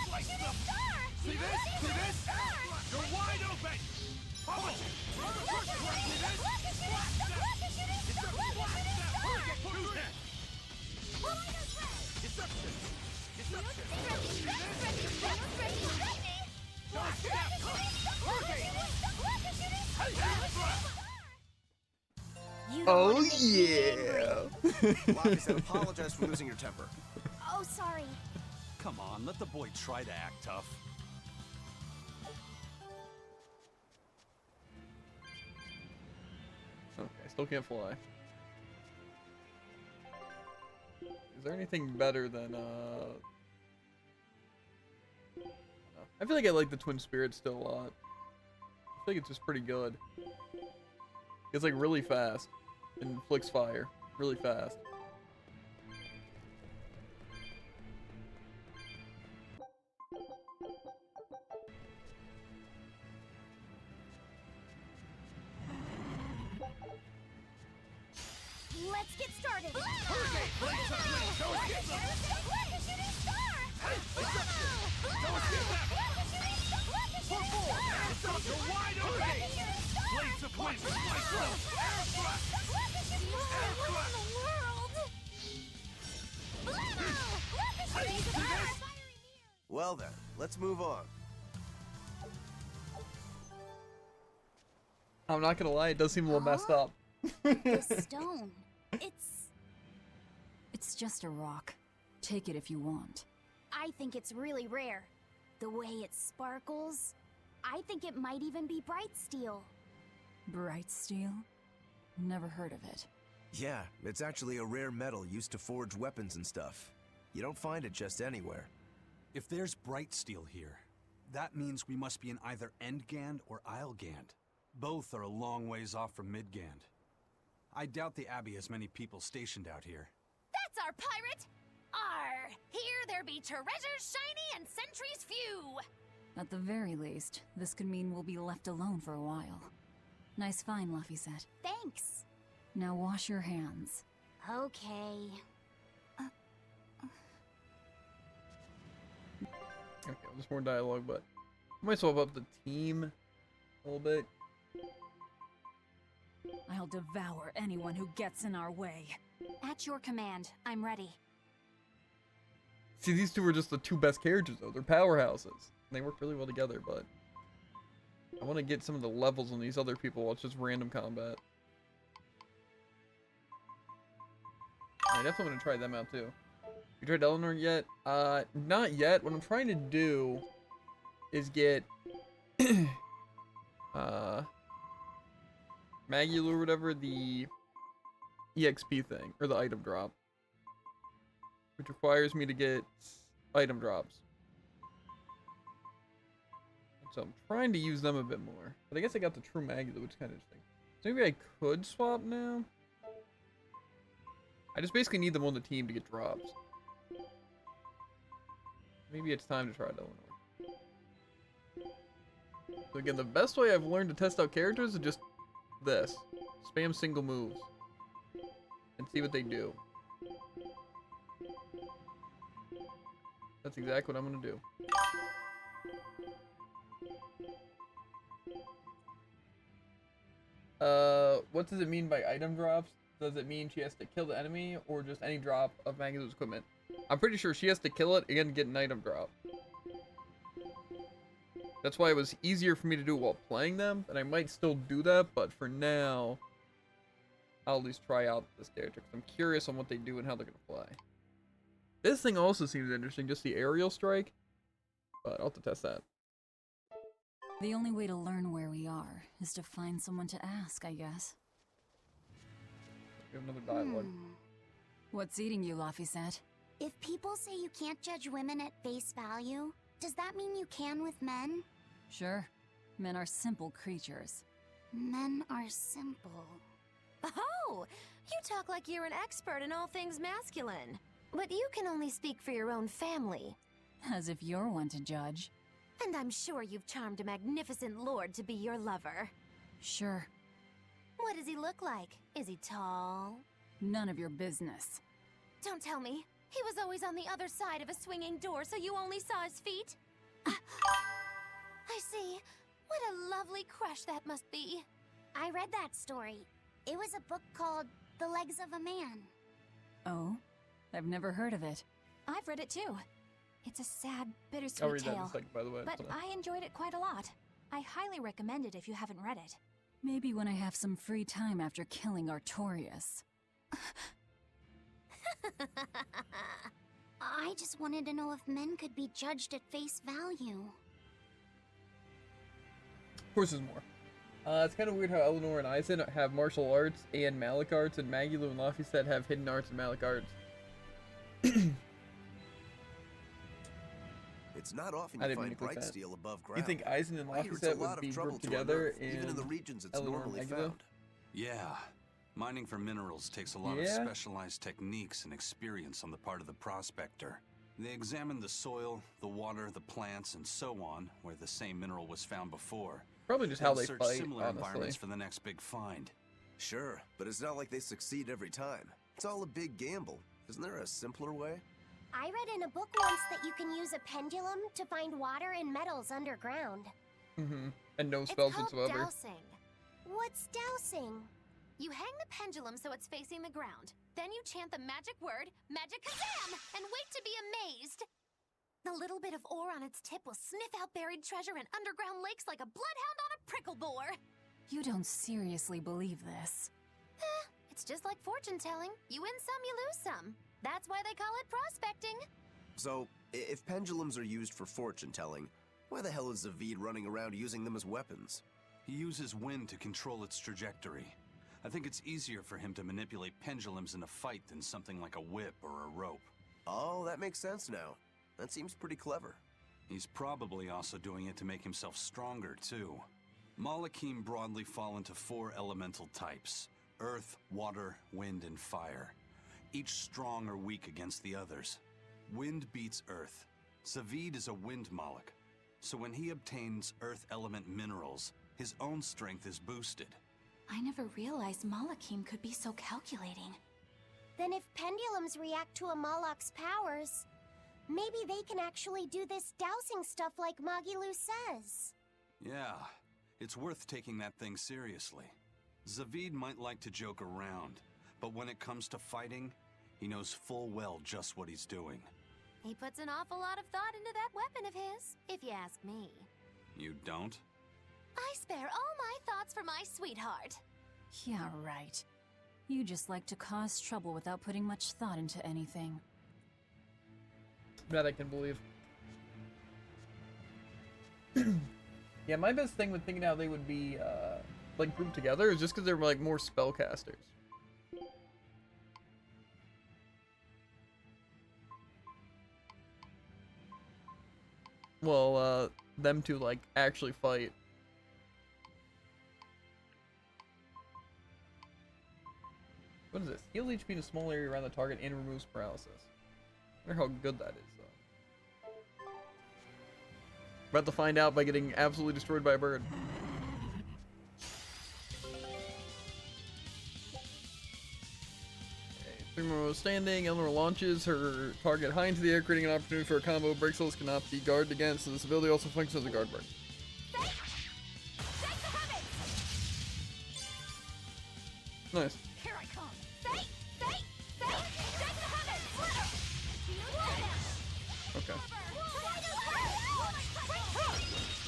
Slice them! See this? See this? You're wide open! Follow! Armor crusher! See this? Flash step! It's a flash step! Hurricane! Who's that? Deception! Deception! See this? Dodge step! Hurricane! Air thrust! You don't Oh, wanna make me angry. yeah! Lobby said apologize for losing your temper. Oh, sorry. Come on, let the boy try to act tough. Okay, still can't fly. Is there anything better than, I feel like I like the Twin Spirit still a lot. I feel like it's just pretty good. It's like really fast and inflicts fire really fast. Let's get started. Hurricane! Blades of wind! No escape them! No escape them! For four! You're wide open! Blades of wind! Slice them! Air thrust! Air thrust! Well then, let's move on. I'm not gonna lie, it does seem a little messed up. The stone. It's just a rock. Take it if you want. I think it's really rare. The way it sparkles. I think it might even be bright steel. Bright steel? Never heard of it. Yeah, it's actually a rare metal used to forge weapons and stuff. You don't find it just anywhere. If there's bright steel here, that means we must be in either Endgand or Islegand. Both are a long ways off from Midgand. I doubt the Abbey has many people stationed out here. That's our pirate! Arr! Here there be treasures shiny and sentries few! At the very least, this could mean we'll be left alone for a while. Nice find, Laphicet. Thanks. Now wash your hands. Okay. Okay, there's more dialogue, but I might swap up the team a little bit. I'll devour anyone who gets in our way. At your command, I'm ready. See, these two are just the two best characters, though. They're powerhouses. They work really well together, but I want to get some of the levels on these other people while it's just random combat. I definitely want to try them out too. You tried Eleanor yet? Not yet. What I'm trying to do is get Maggie or whatever, the EXP thing, or the item drop, which requires me to get item drops. So I'm trying to use them a bit more. But I guess I got the true Maggie, which is kind of interesting. So maybe I could swap now? I just basically need them on the team to get drops. Maybe it's time to try Eleanor. So again, the best way I've learned to test out characters is just this. Spam single moves. And see what they do. That's exactly what I'm gonna do. What does it mean by item drops? Does it mean she has to kill the enemy, or just any drop of Maggie's equipment? I'm pretty sure she has to kill it and get an item drop. That's why it was easier for me to do it while playing them, and I might still do that, but for now, I'll at least try out this character, because I'm curious on what they do and how they're going to fly. This thing also seems interesting, just the aerial strike, but I'll have to test that. The only way to learn where we are is to find someone to ask, I guess. We have another dialogue. What's eating you, Laphicet? If people say you can't judge women at face value, does that mean you can with men? Sure. Men are simple creatures. Men are simple. Oh, you talk like you're an expert in all things masculine. But you can only speak for your own family. As if you're one to judge. And I'm sure you've charmed a magnificent lord to be your lover. Sure. What does he look like? Is he tall? None of your business. Don't tell me. He was always on the other side of a swinging door, so you only saw his feet? I see. What a lovely crush that must be. I read that story. It was a book called The Legs of a Man. Oh? I've never heard of it. I've read it too. It's a sad, I'll bittersweet read that in tale. a second, by the way. But I enjoyed it quite a lot. I highly recommend it if you haven't read it. Maybe when I have some free time after killing Artorias. I just wanted to know if men could be judged at face value. Of course there's more. It's kind of weird how Eleanor and Eisen have martial arts and Malic arts, and Maggie, Lou, and Laphicet have hidden arts and Malic arts. It's not often I you didn't mean find to click bright that. steel above ground. You think Eisen and I hear it's a Laphicet lot would of be trouble grouped to together unearth, even in the in regions it's Eleanor normally and Agatha? found. Yeah. Mining for minerals takes a lot of specialized techniques and experience on the part of the prospector. They examine the soil, the water, the plants, and so on, where the same mineral was found before. Probably just how They'll they search fight, similar honestly. environments for the next big find. Sure, but it's not like they succeed every time. It's all a big gamble. Isn't there a simpler way? I read in a book once that you can use a pendulum to find water and metals underground. Mm-hmm. And no spells It's called whatsoever. dowsing. What's dowsing? You hang the pendulum so it's facing the ground. Then you chant the magic word, Magicazam, and wait to be amazed. The little bit of ore on its tip will sniff out buried treasure in underground lakes like a bloodhound on a prickle bore. You don't seriously believe this. It's just like fortune telling. You win some, you lose some. That's why they call it prospecting. So, if pendulums are used for fortune telling, why the hell is Zavid running around using them as weapons? He uses wind to control its trajectory. I think it's easier for him to manipulate pendulums in a fight than something like a whip or a rope. Oh, that makes sense now. That seems pretty clever. He's probably also doing it to make himself stronger, too. Malakim broadly fall into 4 elemental types: earth, water, wind, and fire. Each strong or weak against the others. Wind beats earth. Zavid is a wind Moloch, so when he obtains earth element minerals, his own strength is boosted. I never realized Malakim could be so calculating. Then if pendulums react to a Moloch's powers, maybe they can actually do this dowsing stuff like Magilu says. Yeah, it's worth taking that thing seriously. Zavid might like to joke around, but when it comes to fighting, he knows full well just what he's doing. He puts an awful lot of thought into that weapon of his, if you ask me. You don't? I spare all my thoughts for my sweetheart. Yeah, right. You just like to cause trouble without putting much thought into anything. That I can believe. Yeah, my best thing with thinking how they would be, like, grouped together is just because they're, like, more spellcasters. Well, them to, like, actually fight. What is this? Heal HP in a small area around the target and removes paralysis. I wonder how good that is, though. About to find out by getting absolutely destroyed by a bird. Okay, 3 more standing. Eleanor launches her target high into the air, creating an opportunity for a combo. Break souls cannot be guarded against, so this ability also functions as a guard break. Nice. Here I come. Okay.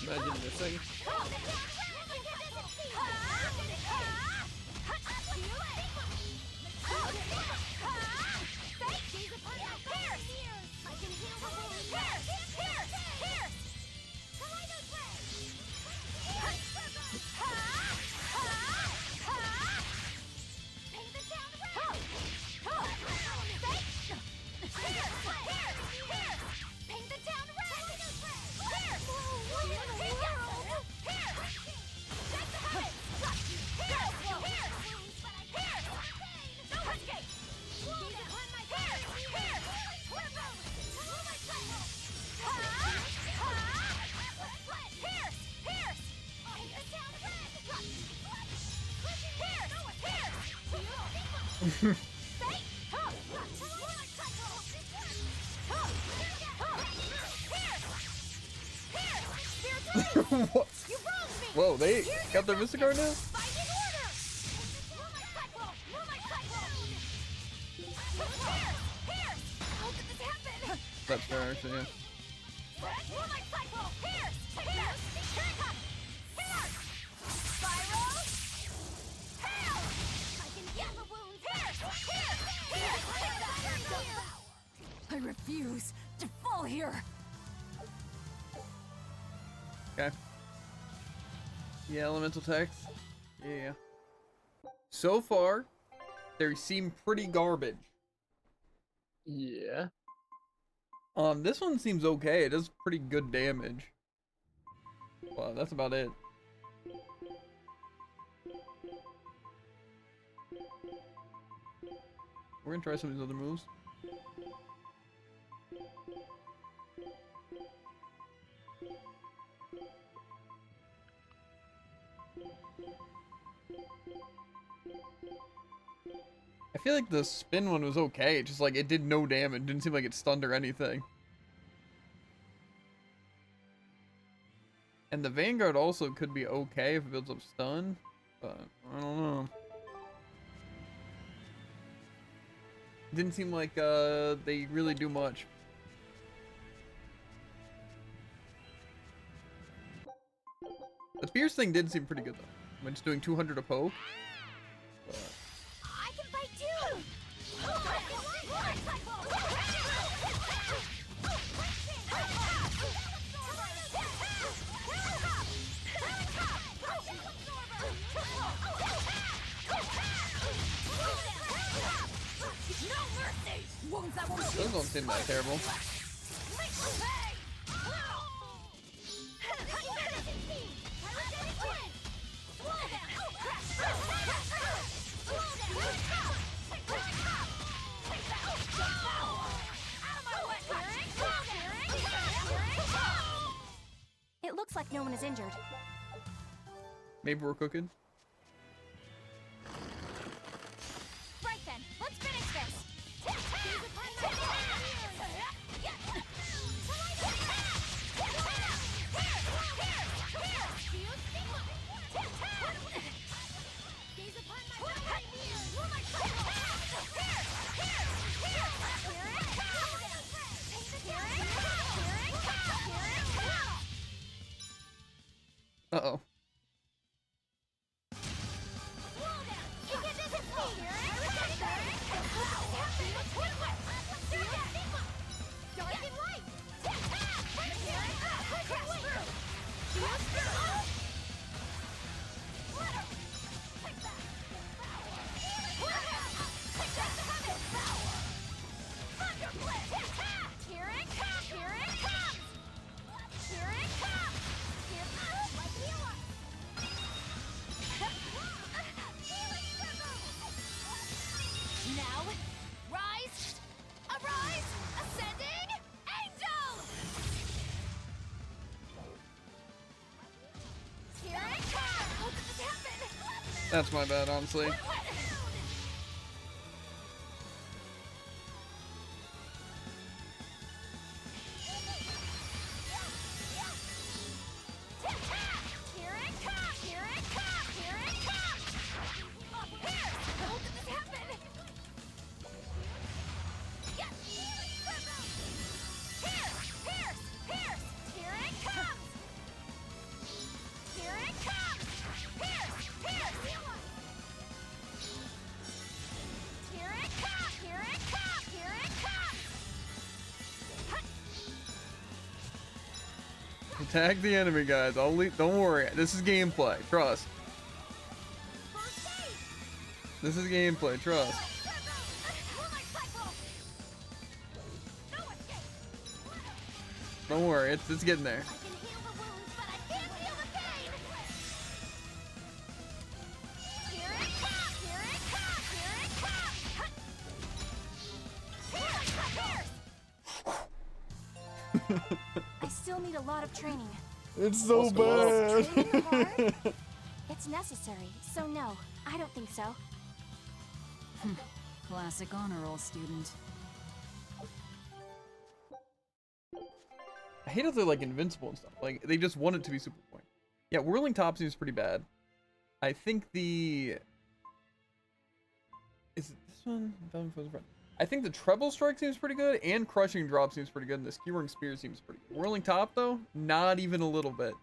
Imagine missing. What? Whoa, they got their Mystic Guard now? That's fair, actually, yeah. I refuse to fall here. Okay. Yeah, elemental text. Yeah. So far, they seem pretty garbage. Yeah. This one seems okay. It does pretty good damage. Well, that's about it. We're gonna try some of these other moves. I feel like the spin one was okay, just like it did no damage, didn't seem like it stunned or anything. And the Vanguard also could be okay if it builds up stun, but I don't know. Didn't seem like they really do much. The Pierce thing did seem pretty good though. When it's doing 200 a poke. But... I can fight too. Those don't seem that terrible. It looks like no one is injured. Maybe we're cooking. Right then, let's finish this. Uh-oh. beast! Arise! Ascending! Angel! Here it comes! How did this happen? That's my bad, honestly. Here it comes! Here it comes! Here it comes! Here! How did this happen? Yes! Pierce! Pierce! Pierce! Here it comes! Here it comes! Pierce! Pierce! Here it comes! Here it comes! Here it comes! Attack the enemy, guys. Don't worry. This is gameplay. Trust. This is gameplay. Trust. Don't worry. It's getting there. Here it comes! Here it comes! Here it comes! Pierce! I still need a lot of training. It's so bad. Training hard? It's necessary, so no, I don't think so. Classic honor roll student. I hate how they're like invincible and stuff. Like they just want it to be super point. Yeah, whirling top seems pretty bad. I think the is it this one? I think the treble strike seems pretty good, and crushing drop seems pretty good, and the skewering spear seems pretty good. Whirling top though, not even a little bit.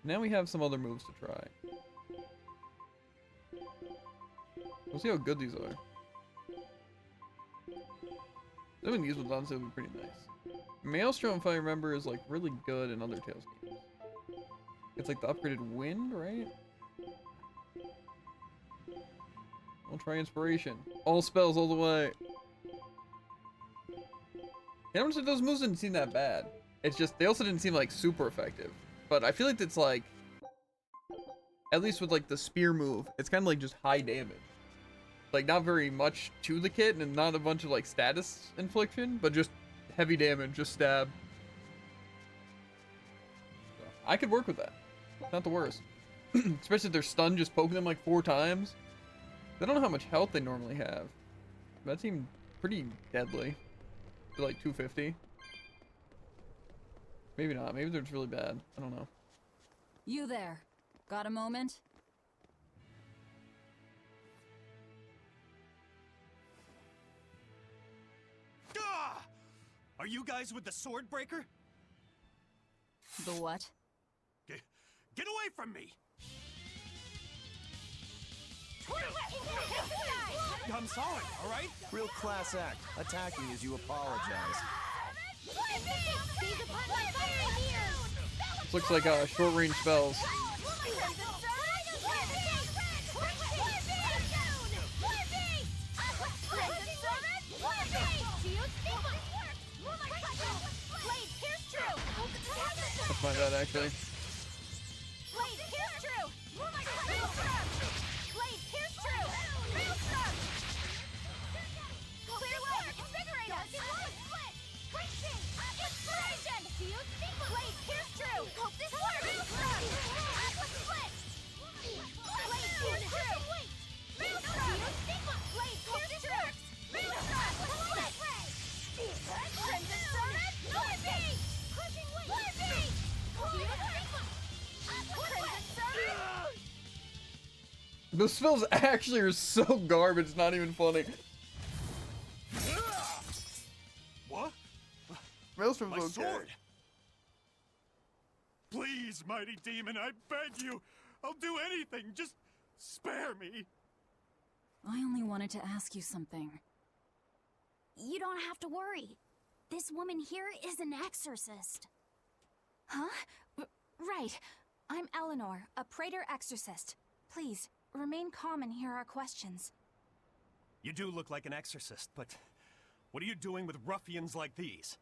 Now we have some other moves to try. We'll see how good these are. Some of these ones honestly would be pretty nice. Maelstrom, if I remember, is like really good in other Tales games. It's like the upgraded wind, right? We'll try inspiration. All spells all the way. Yeah, honestly, those moves didn't seem that bad. It's just, they also didn't seem like super effective. But I feel like it's like, at least with like the spear move, it's kind of like just high damage. Like not very much to the kit and not a bunch of like status infliction, but just heavy damage, just stab. So, I could work with that. Not the worst. Especially if they're stunned, just poking them like 4 times. I don't know how much health they normally have. That seemed pretty deadly. They're like 250. Maybe not. Maybe they're just really bad. I don't know. You there. Got a moment? Gah! Are you guys with the sword breaker? The what? Get away from me! I'm sorry, alright? Real class act, attacking as you apologize. This looks like short range spells. That's my bad, actually. Those spells actually are so garbage, it's not even funny. What? Maelstrom's My okay. sword! Please, mighty demon, I beg you! I'll do anything, just spare me! I only wanted to ask you something. You don't have to worry. This woman here is an exorcist. Huh? Right. I'm Eleanor, a Praetor exorcist. Please, remain calm and hear our questions. You do look like an exorcist, but what are you doing with ruffians like these?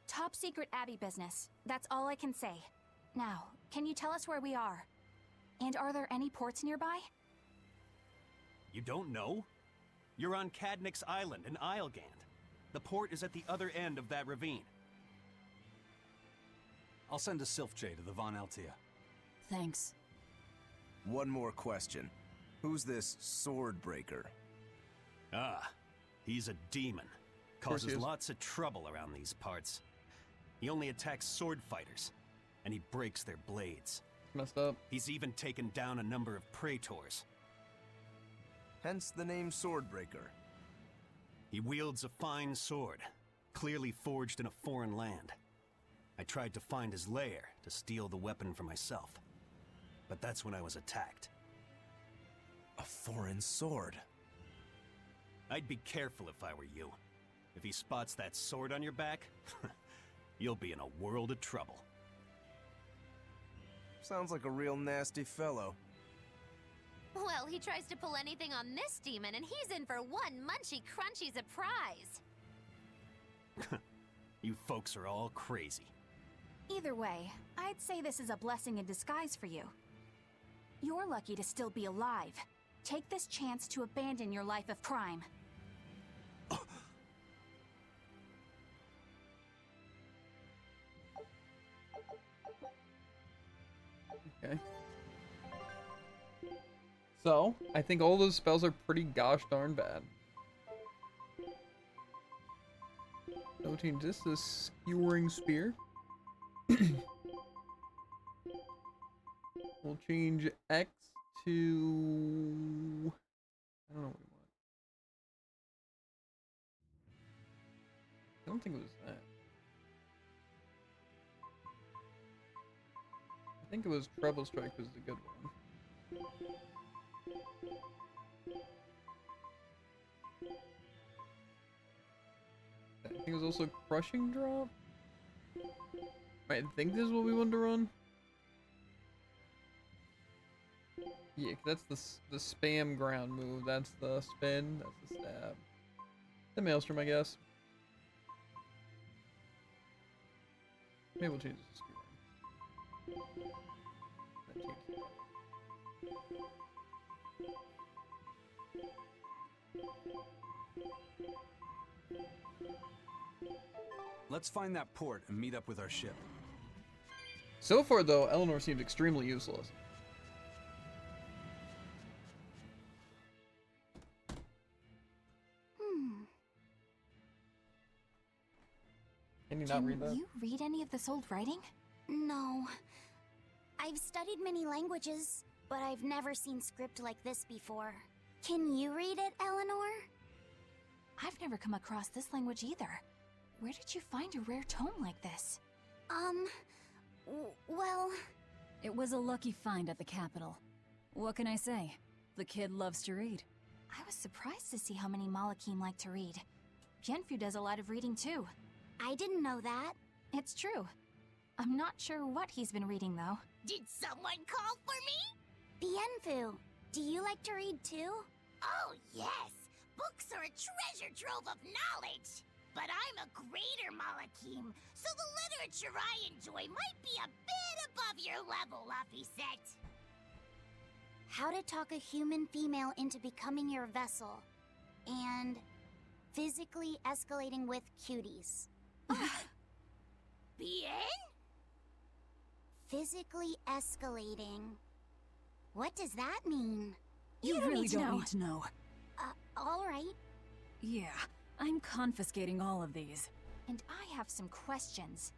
Top secret Abbey business. That's all I can say. Now, can you tell us where we are? And are there any ports nearby? You don't know? You're on Cadnick's Island in Islegand. The port is at the other end of that ravine. I'll send a Sylph-J to the Von Altia. Thanks. One more question. Who's this Swordbreaker? Ah, he's a demon. course he Causes is. lots of trouble around these parts. He only attacks sword fighters, and he breaks their blades. Messed up. He's even taken down a number of praetors. Hence the name Swordbreaker. He wields a fine sword, clearly forged in a foreign land. I tried to find his lair to steal the weapon for myself, but that's when I was attacked. A foreign sword. I'd be careful if I were you. If he spots that sword on your back, you'll be in a world of trouble. Sounds like a real nasty fellow. Well, he tries to pull anything on this demon, and he's in for one munchy crunchy surprise. You folks are all crazy. Either way, I'd say this is a blessing in disguise for you. You're lucky to still be alive. Take this chance to abandon your life of crime. Okay. So, I think all those spells are pretty gosh darn bad. So change this to Skewering Spear. We'll change X to... I don't know what we want. I don't think it was that. I think it was Treble Strike was the good one. I think it was also Crushing Drop. I think this is what we wanted to run. Yeah, 'cause that's the spam ground move. That's the spin. That's the stab. The Maelstrom, I guess. Maybe we'll change this to Skewering. Then change that. Let's find that port and meet up with our ship. So far, though, Eleanor seems extremely useless. Can you not read that? Can you read any of this old writing? No. I've studied many languages, but I've never seen script like this before. Can you read it, Eleanor? I've never come across this language either. Where did you find a rare tome like this? Well... It was a lucky find at the capital. What can I say? The kid loves to read. I was surprised to see how many Malakim like to read. Bienfu does a lot of reading too. I didn't know that. It's true. I'm not sure what he's been reading though. Did someone call for me? Bienfu, do you like to read too? Oh, yes. Books are a treasure trove of knowledge. But I'm a greater Malakim, so the literature I enjoy might be a bit above your level, Laphicet. How to talk a human female into becoming your vessel. And physically escalating with cuties. Bien? Physically escalating. What does that mean? You really don't need to know. All right. Yeah, I'm confiscating all of these. And I have some questions.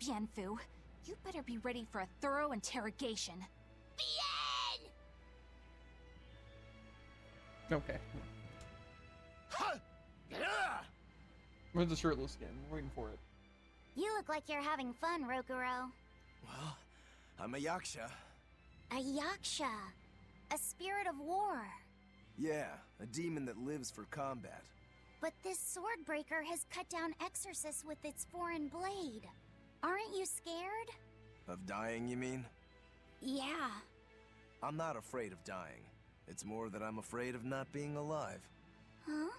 Bienfu, you better be ready for a thorough interrogation. Bien! Okay. Where's the shirtless skin? We're waiting for it. You look like you're having fun, Rokuro. Well, I'm a Yaksha. A Yaksha. A spirit of war. Yeah, a demon that lives for combat. But this Swordbreaker has cut down exorcists with its foreign blade. Aren't you scared? Of dying, you mean? Yeah. I'm not afraid of dying. It's more that I'm afraid of not being alive. Huh?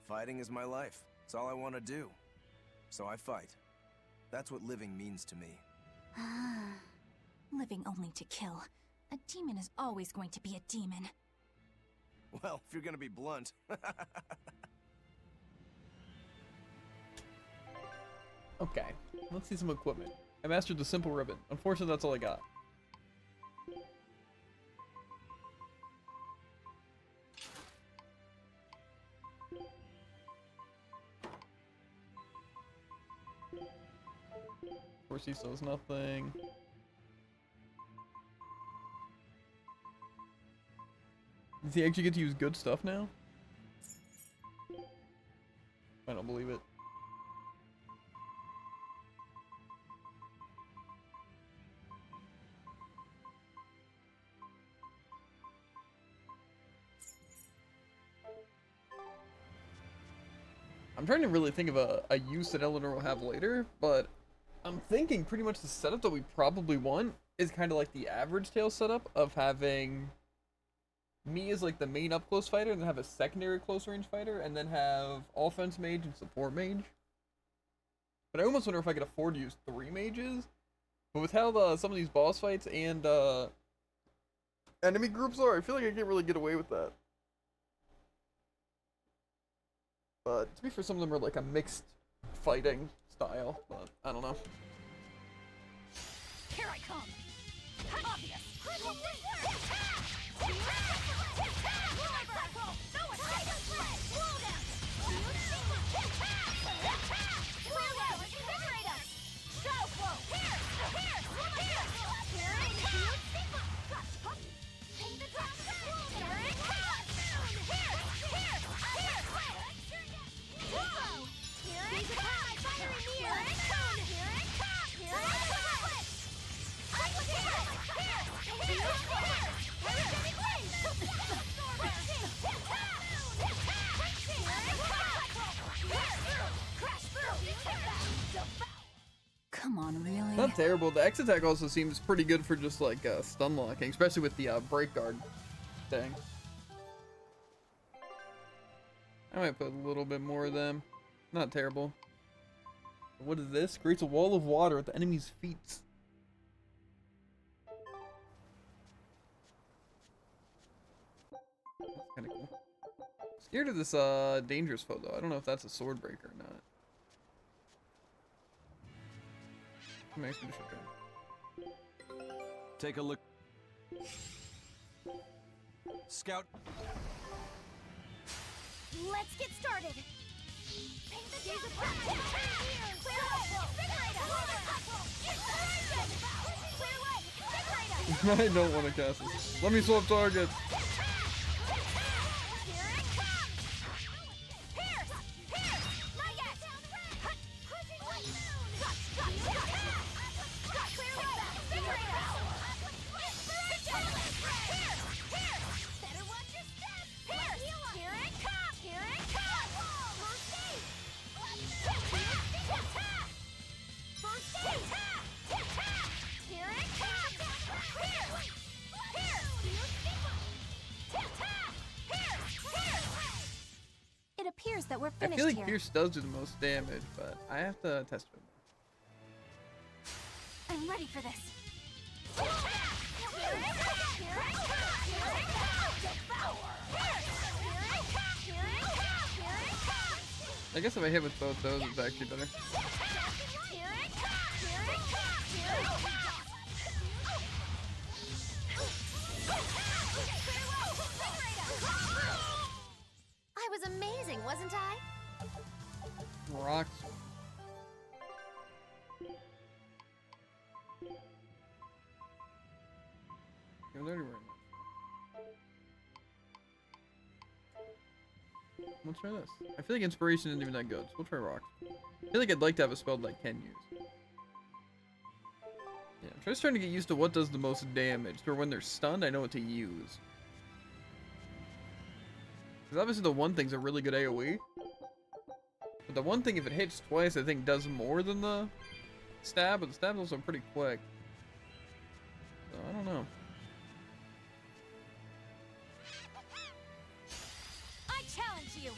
Fighting is my life. It's all I want to do. So I fight. That's what living means to me. Living only to kill. A demon is always going to be a demon. Well, if you're gonna be blunt. Okay, let's see some equipment. I mastered the simple ribbon. Unfortunately, that's all I got. Of course, he still has nothing. Does he actually get to use good stuff now? I don't believe it. I'm trying to really think of a use that Eleanor will have later, but I'm thinking pretty much the setup that we probably want is kind of like the average Tails setup of having me as like the main up close fighter, and then have a secondary close range fighter, and then have offense mage and support mage. But I almost wonder if I could afford to use 3 mages. But with how some of these boss fights and enemy groups are, I feel like I can't really get away with that. But to be fair, some of them are like a mixed fighting style, but I don't know. Here I come. Obvious. Come on, really? Not terrible. The X attack also seems pretty good for just like stun locking, especially with the break guard thing. I might put a little bit more of them. Not terrible. What is this? Creates a wall of water at the enemy's feet. That's kind of cool. Scared of this dangerous foe though. I don't know if that's a sword breaker or not. Take a look. Scout. Let's get started. I don't want to cast this. Let me swap targets. It appears that we're I finished feel like here. Pierce does do the most damage, but I have to test it. I'm ready for this. I guess if I hit with both those, it's actually better. I was amazing, wasn't I? Rocks. You're already wearing that. Let's try this. I feel like inspiration isn't even that good, so we'll try rocks. I feel like I'd like to have a spell that I can use. Yeah, I'm just trying to get used to what does the most damage, or when they're stunned, I know what to use. Because obviously the one thing's a really good AoE. But the one thing, if it hits twice, I think does more than the stab, but the stab's also pretty quick. So, I don't know. I challenge you.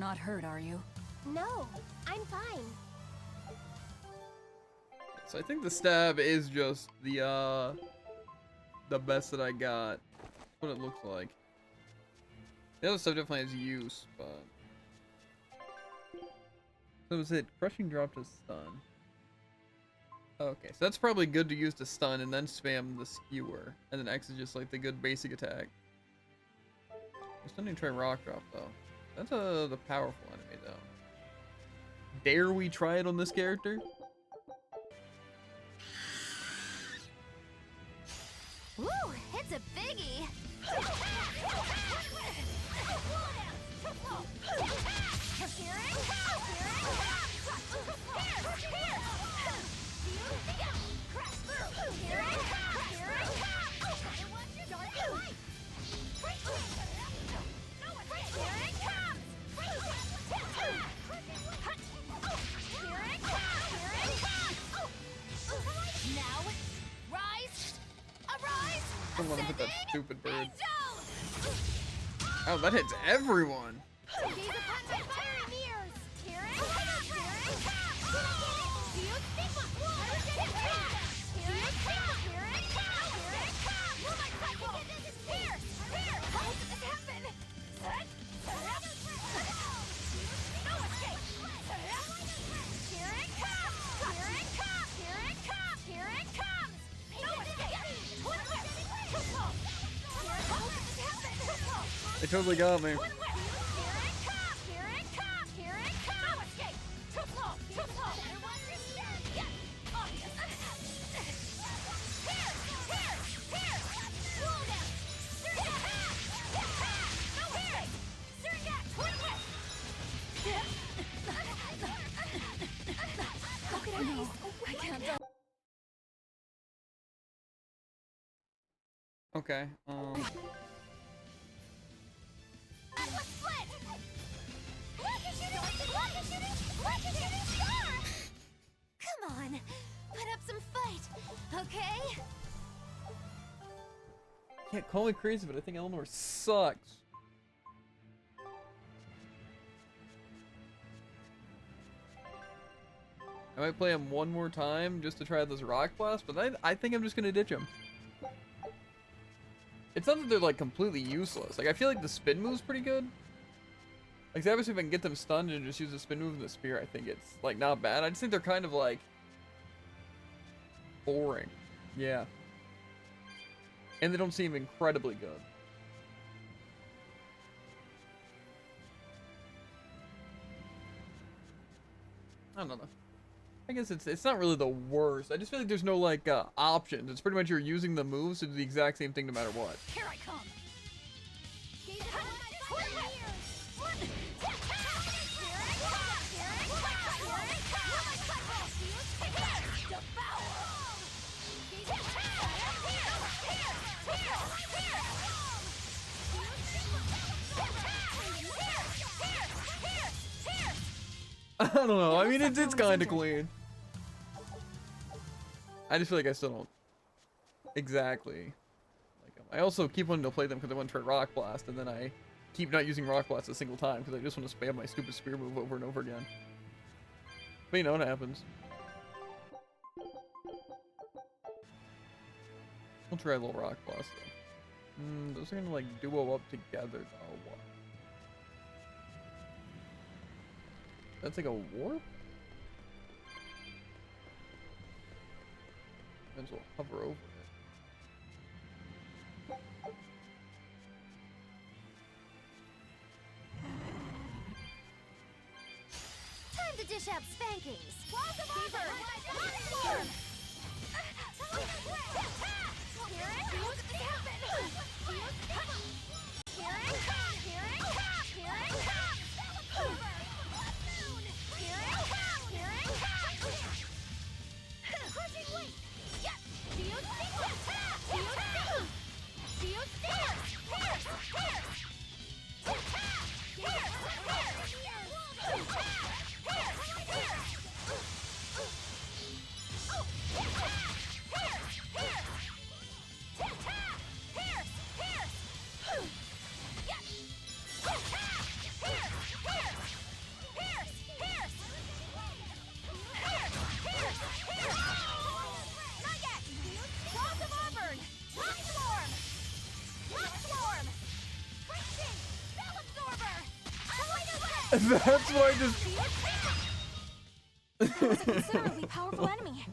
not hurt, are you? No, I'm fine. So I think the stab is just the best that I got. That's what it looks like. The other stuff definitely has use, but... So was it crushing drop to stun? Okay, so that's probably good to use to stun and then spam the skewer. And then X is just like the good basic attack. I still need to try rock drop though. That's the powerful enemy though. Dare we try it on this character? Woo, it's a biggie. I don't want to hit that stupid bird. Oh, that hits everyone. They totally got me. Okay, Come on, put up some fight, okay? You can't call me crazy, but I think Eleanor sucks. I might play him one more time just to try this rock blast, but I think I'm just gonna ditch him. It's not that they're like completely useless. Like I feel like the spin move's pretty good. Like obviously if I can get them stunned and just use the spin move and the spear, I think it's like not bad. I just think they're kind of like boring. Yeah. And they don't seem incredibly good. I don't know. I guess it's not really the worst. I just feel like there's no like options. It's pretty much you're using the moves to do the exact same thing no matter what. Here I come. I don't know. I mean, it's kind of clean. I just feel like I still don't exactly like them. I also keep wanting to play them because I want to try Rock Blast, and then I keep not using Rock Blast a single time because I just want to spam my stupid spear move over and over again. But you know what happens. We'll try a little Rock Blast though. Those are gonna like duo up together though. What? That's like a warp? Might as well hover over it. Time to dish out spankings. That's what I just. That was a considerably powerful enemy.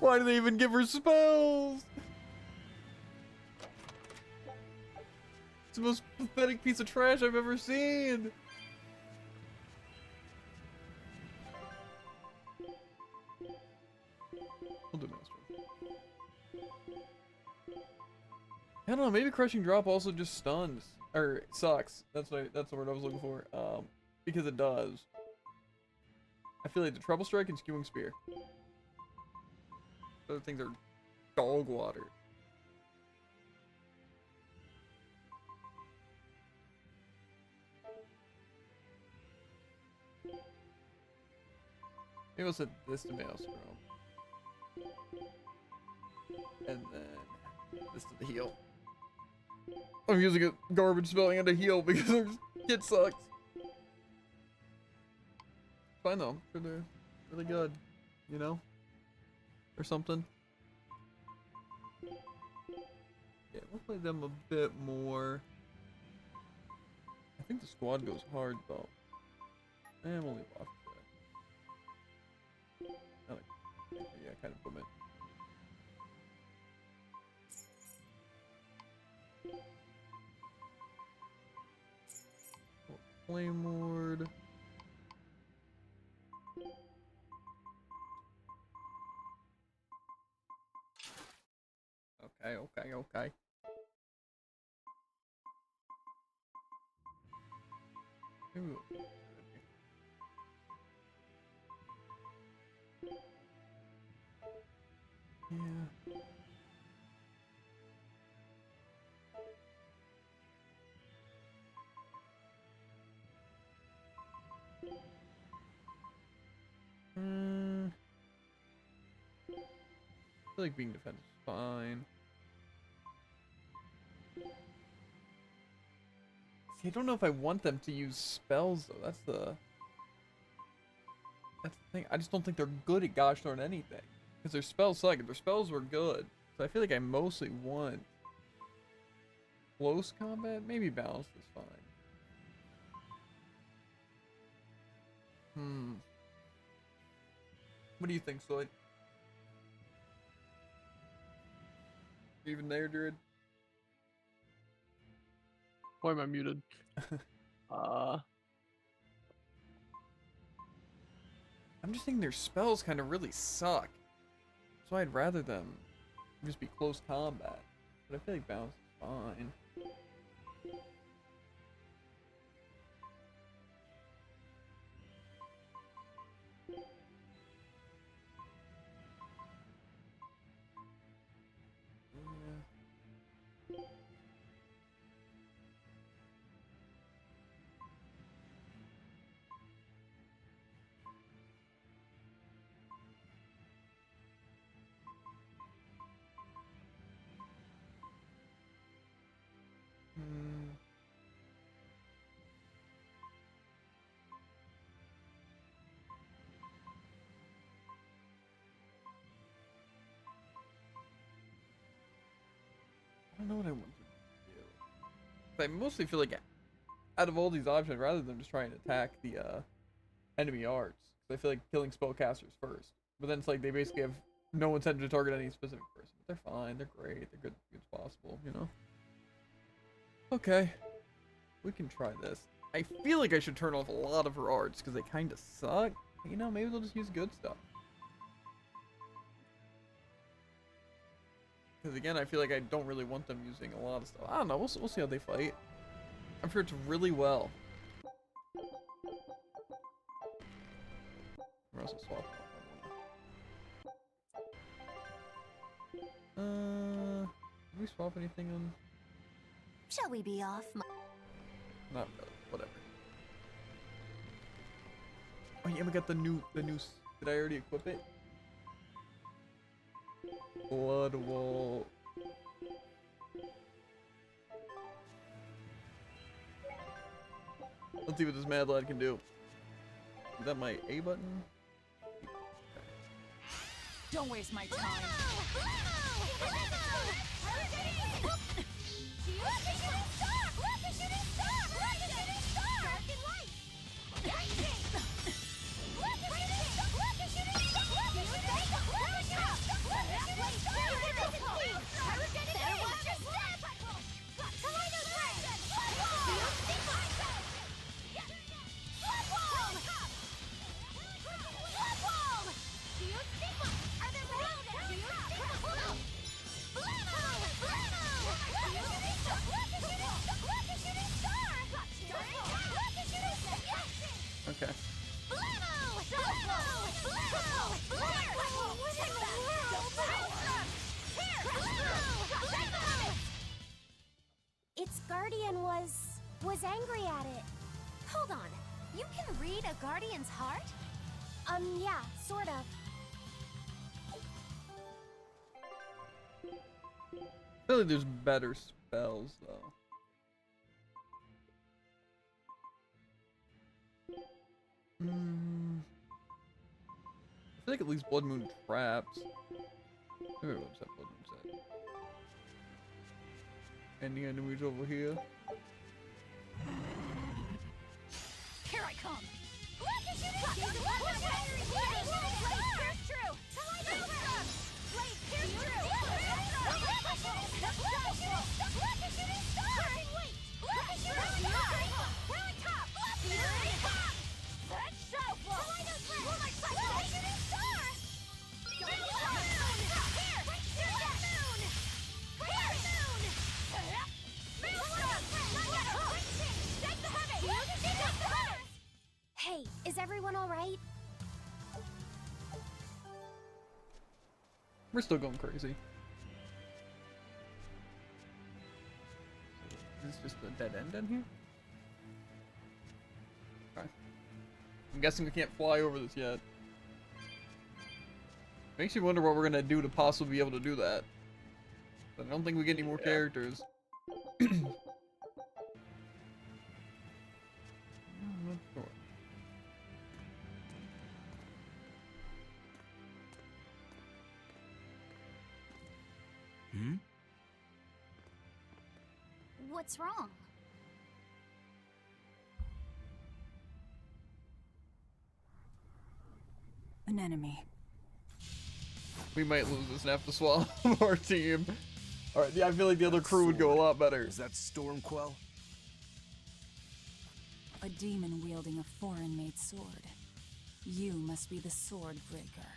Why do they even give her spells? It's the most pathetic piece of trash I've ever seen. We'll do Maelstrom. I don't know, maybe Crushing Drop also just stuns. Or sucks. That's the word I was looking for. Because it does. I feel like the Trouble Strike and Skewing Spear. Those things are dog water. Maybe I'll set this to Maelstrom. And then this to the heal. I'm using a garbage spelling and a heal because their kid sucks. Fine though, sure they're really good, you know? Or something. Yeah, we'll play them a bit more. I think the squad goes hard though. And we'll leave off that. Yeah, kind of put it. Flame Ward. Okay. Maybe we'll... Yeah. I feel like being defensive is fine. See, I don't know if I want them to use spells though. That's the thing. I just don't think they're good at gosh darn anything. Because their spells suck. If their spells were good. So I feel like I mostly want close combat. Maybe balanced is fine. What do you think, Soy? You even there, Druid? Why am I muted? I'm just thinking their spells kind of really suck. So I'd rather them just be close combat. But I feel like balance is fine. I don't know what I want to do. But I mostly feel like out of all these options, rather than just trying to attack the enemy arts, I feel like killing spellcasters first. But then it's like they basically have no incentive to target any specific person. But they're fine, they're great, they're good as possible, you know? Okay. We can try this. I feel like I should turn off a lot of her arts because they kind of suck. You know, maybe they'll just use good stuff. Because again, I feel like I don't really want them using a lot of stuff. I don't know. We'll see how they fight. I'm sure it's really well. Or else I'll swap. Did we swap anything on? Shall we be off? Not really. Whatever. Oh yeah, we got the new. Did I already equip it? Blood Wall. Let's see what this mad lad can do. Is that my A button? Don't waste my time. Guardian was angry at it. Hold on. You can read a Guardian's heart? Yeah, sort of. I feel like there's better spells though. I feel like at least Blood Moon traps. Maybe what's that Blood Moon set? Any enemies over here? Here I come! Hey, is everyone alright? We're still going crazy. Is this just a dead end in here? Okay. I'm guessing we can't fly over this yet. Makes you wonder what we're gonna do to possibly be able to do that. But I don't think we get any more characters. What's wrong? An enemy. We might lose this and have to swallow our team. Alright, yeah, I feel like the other crew would go a lot better. Is that Stormquell? A demon wielding a foreign-made sword. You must be the sword breaker.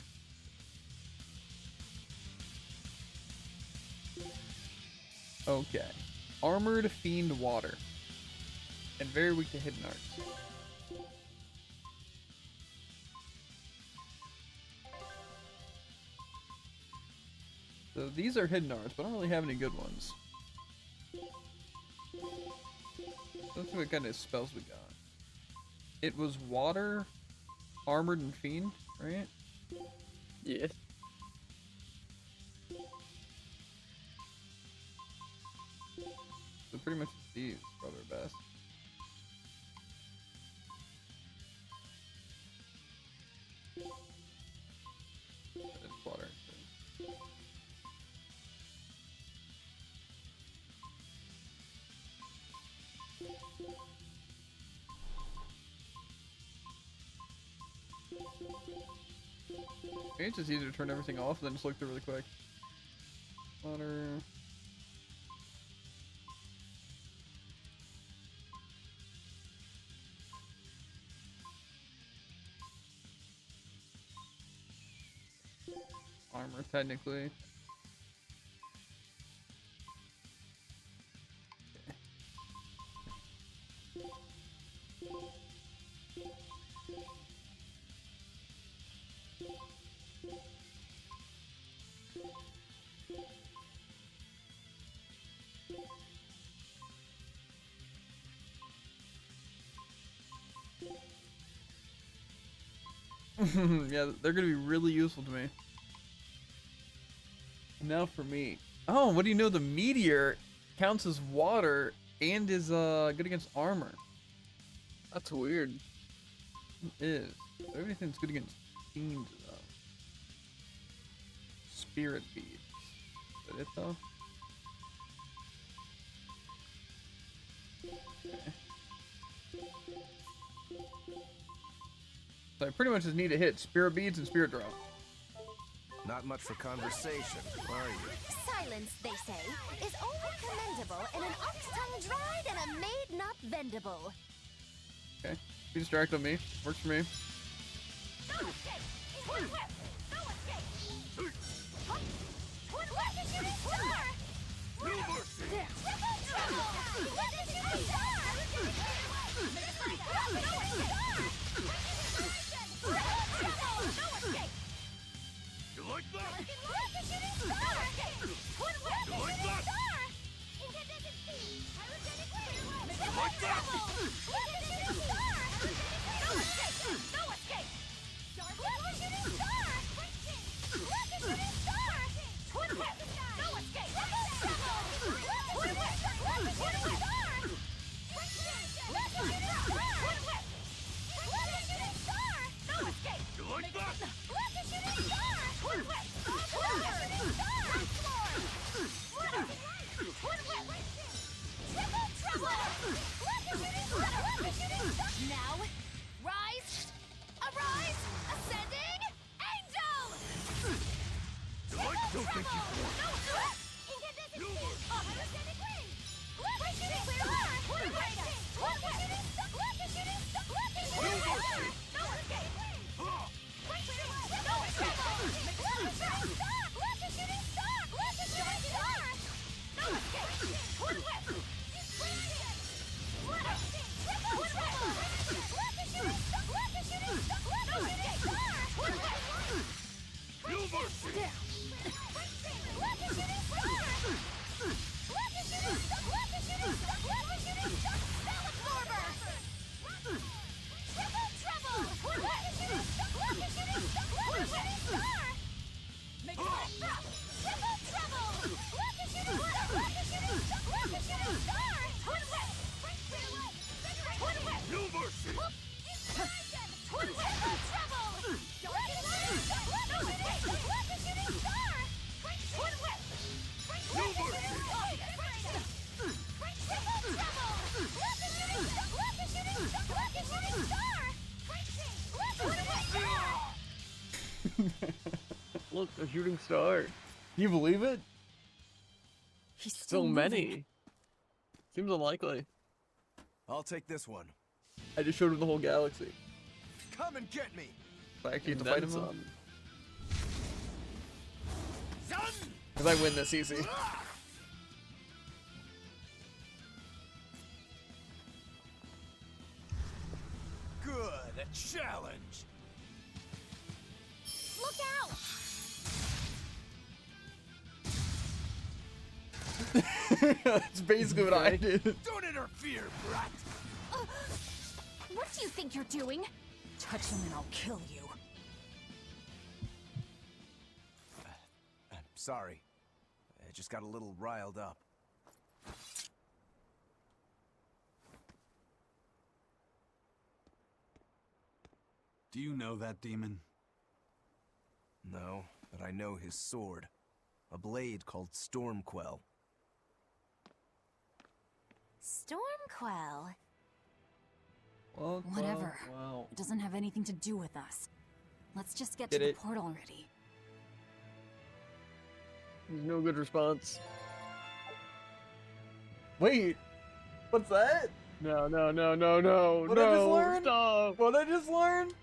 Okay. Armored Fiend Water. And very weak to hidden arts. So these are hidden arts, but I don't really have any good ones. Let's see what kind of spells we got. It was water, armored, and fiend, right? Yes. So pretty much these probably are best. It's water. Maybe it's just easier to turn everything off and then just look through really quick. Water. Armor, technically. Yeah, they're gonna be really useful to me. Now for me. Oh, what do you know? The meteor counts as water and is good against armor. That's weird. It is. Everything's good against fiends though. Spirit beads. Is that it though? Okay. So I pretty much just need to hit spirit beads and spirit drop. Not much for conversation, are you? Silence, they say, is only commendable in an ox tongue dried and a maid not bendable. Okay. Be distracted on me. Works for me. You like that? You like that? Now, rise, arise, ascending, angel! Don't think you Look, a shooting star. You believe it? He's So still many. moving. Seems unlikely. I'll take this one. I just showed him the whole galaxy. Come and get me. I actually have to And fight then him though? some. Because I win this easy. Good, a challenge. Look out! That's basically what I did. Don't interfere, brat. What do you think you're doing? Touch him and I'll kill you. I'm sorry. I just got a little riled up. Do you know that demon? No, but I know his sword. A blade called Stormquell. Stormquell. Whatever. Wow. It doesn't have anything to do with us. Let's just get Get to it? the portal already. No good response. Wait, what's that? No, no, no. What I just learned? Stop. What I just learned?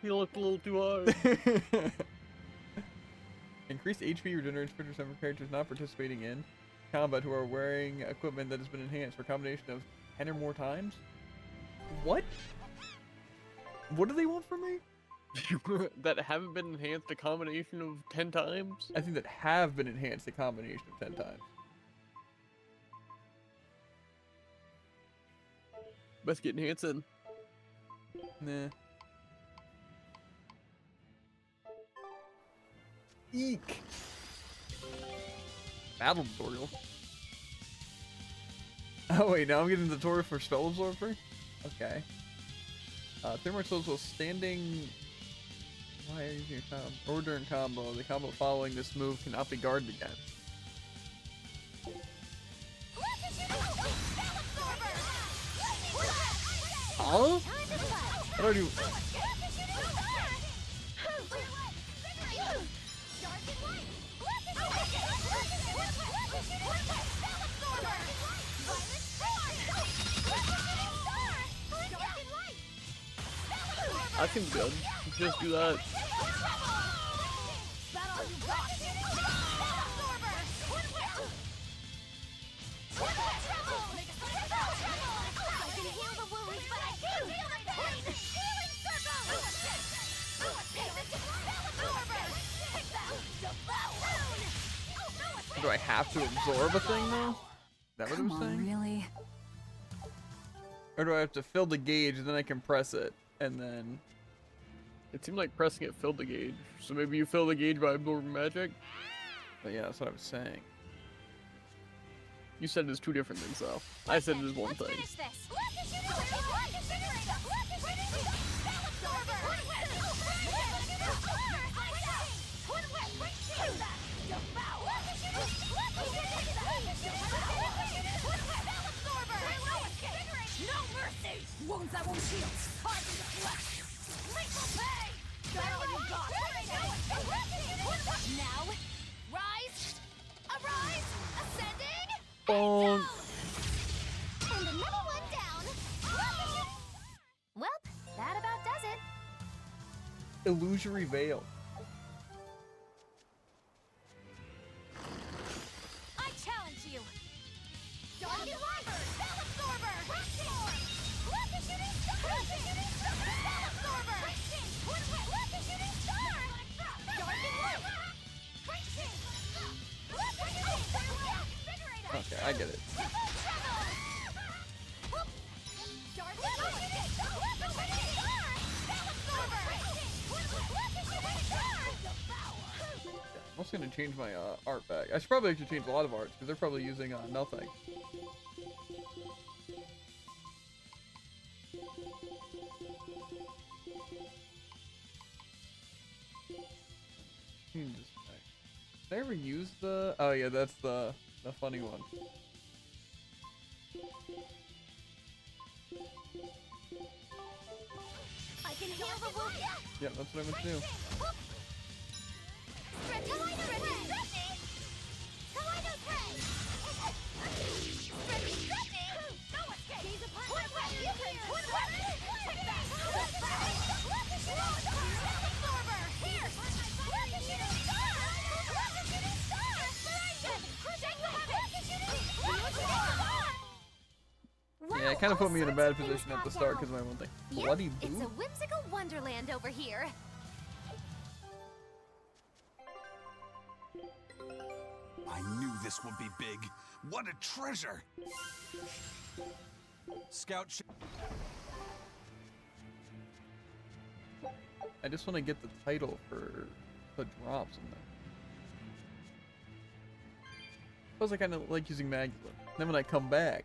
You looked a little too hard. Increased HP regeneration for some characters not participating in combat who are wearing equipment that has been enhanced for a combination of 10 or more times? What? What do they want from me? That haven't been enhanced a combination of 10 times? I think that have been enhanced a combination of 10 times. Best get enhanced in. Nah. Eek. Battle tutorial. Oh wait, now I'm getting the tutorial for spell absorber? Okay. 3 more souls while standing. Why are you using your combo? Or during combo. The combo following this move cannot be guarded against. Huh? How do I do? I think good. Let's just do that. Do I have to absorb a thing though? That what it Come was on, saying? really? Or do I have to fill the gauge and then I can press it and then? It seemed like pressing it filled the gauge. So maybe you fill the gauge by absorbing magic? But yeah, that's what I was saying. You said it's two different things though. I said it is one thing. Finish this. No mercy! Wounds that won't heal. Hard to deflect. Lethal pay! Better than you got. Now, rise, arise, ascending, Bonk. and another one down. Well, that about does it. Illusory veil. I challenge you! Dark Driver, Spell Absorber, Look at shooting star! Spell Absorber, Look at shooting star! Dark Driver, Okay, I get it. I'm also gonna change my art back. I should probably actually change a lot of arts because they're probably using nothing. Did I ever use the? Oh yeah, that's the funny one. I can heal the wound. Yeah, that's what I meant to do. Yeah, it kind of put me in a bad position at the start because of my one thing. Bloody It's boo? a whimsical wonderland over here. I knew this would be big. What a treasure! Scout ship. I just want to get the title for the drops in there. Suppose I kind of like using Magula. Then when I come back,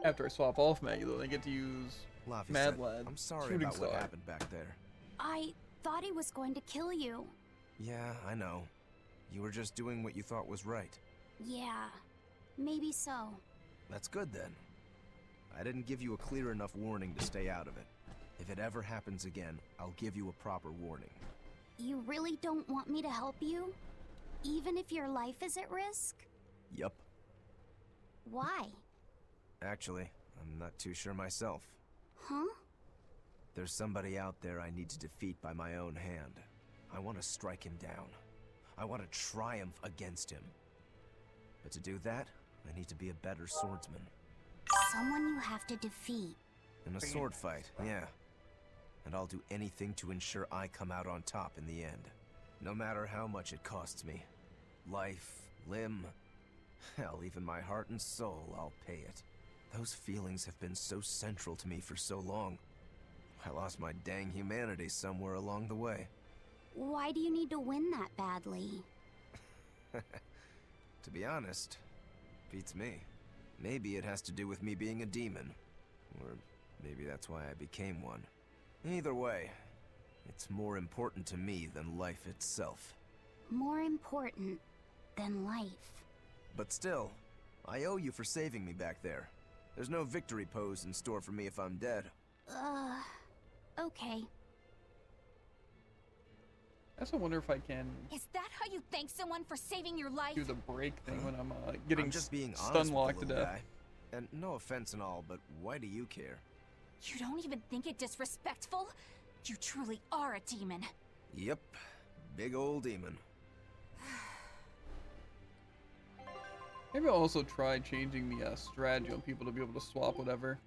after I swap off Magula, I get to use Mad Lad. I'm sorry Shooting about what Star. happened back there. I thought he was going to kill you. Yeah, I know. You were just doing what you thought was right. Yeah, maybe so. That's good then. I didn't give you a clear enough warning to stay out of it. If it ever happens again, I'll give you a proper warning. You really don't want me to help you? Even if your life is at risk? Yup. Why? Actually, I'm not too sure myself. Huh? There's somebody out there I need to defeat by my own hand. I want to strike him down. I want to triumph against him. But to do that, I need to be a better swordsman. Someone you have to defeat. In a sword fight, yeah. And I'll do anything to ensure I come out on top in the end. No matter how much it costs me. Life, limb, hell, even my heart and soul, I'll pay it. Those feelings have been so central to me for so long. I lost my dang humanity somewhere along the way. Why do you need to win that badly? To be honest, beats me. Maybe it has to do with me being a demon. Or maybe that's why I became one. Either way, it's more important to me than life itself. More important than life. But still, I owe you for saving me back there. There's no victory pose in store for me if I'm dead. Okay. I also wonder if I can Is that how you thank someone for saving your life? do the break thing when I'm getting I'm just being honest stun with locked the to little death. guy. And no offense and all, but why do you care? You don't even think it disrespectful? You truly are a demon. Yep, big old demon. Maybe I'll also try changing the strategy on people to be able to swap whatever.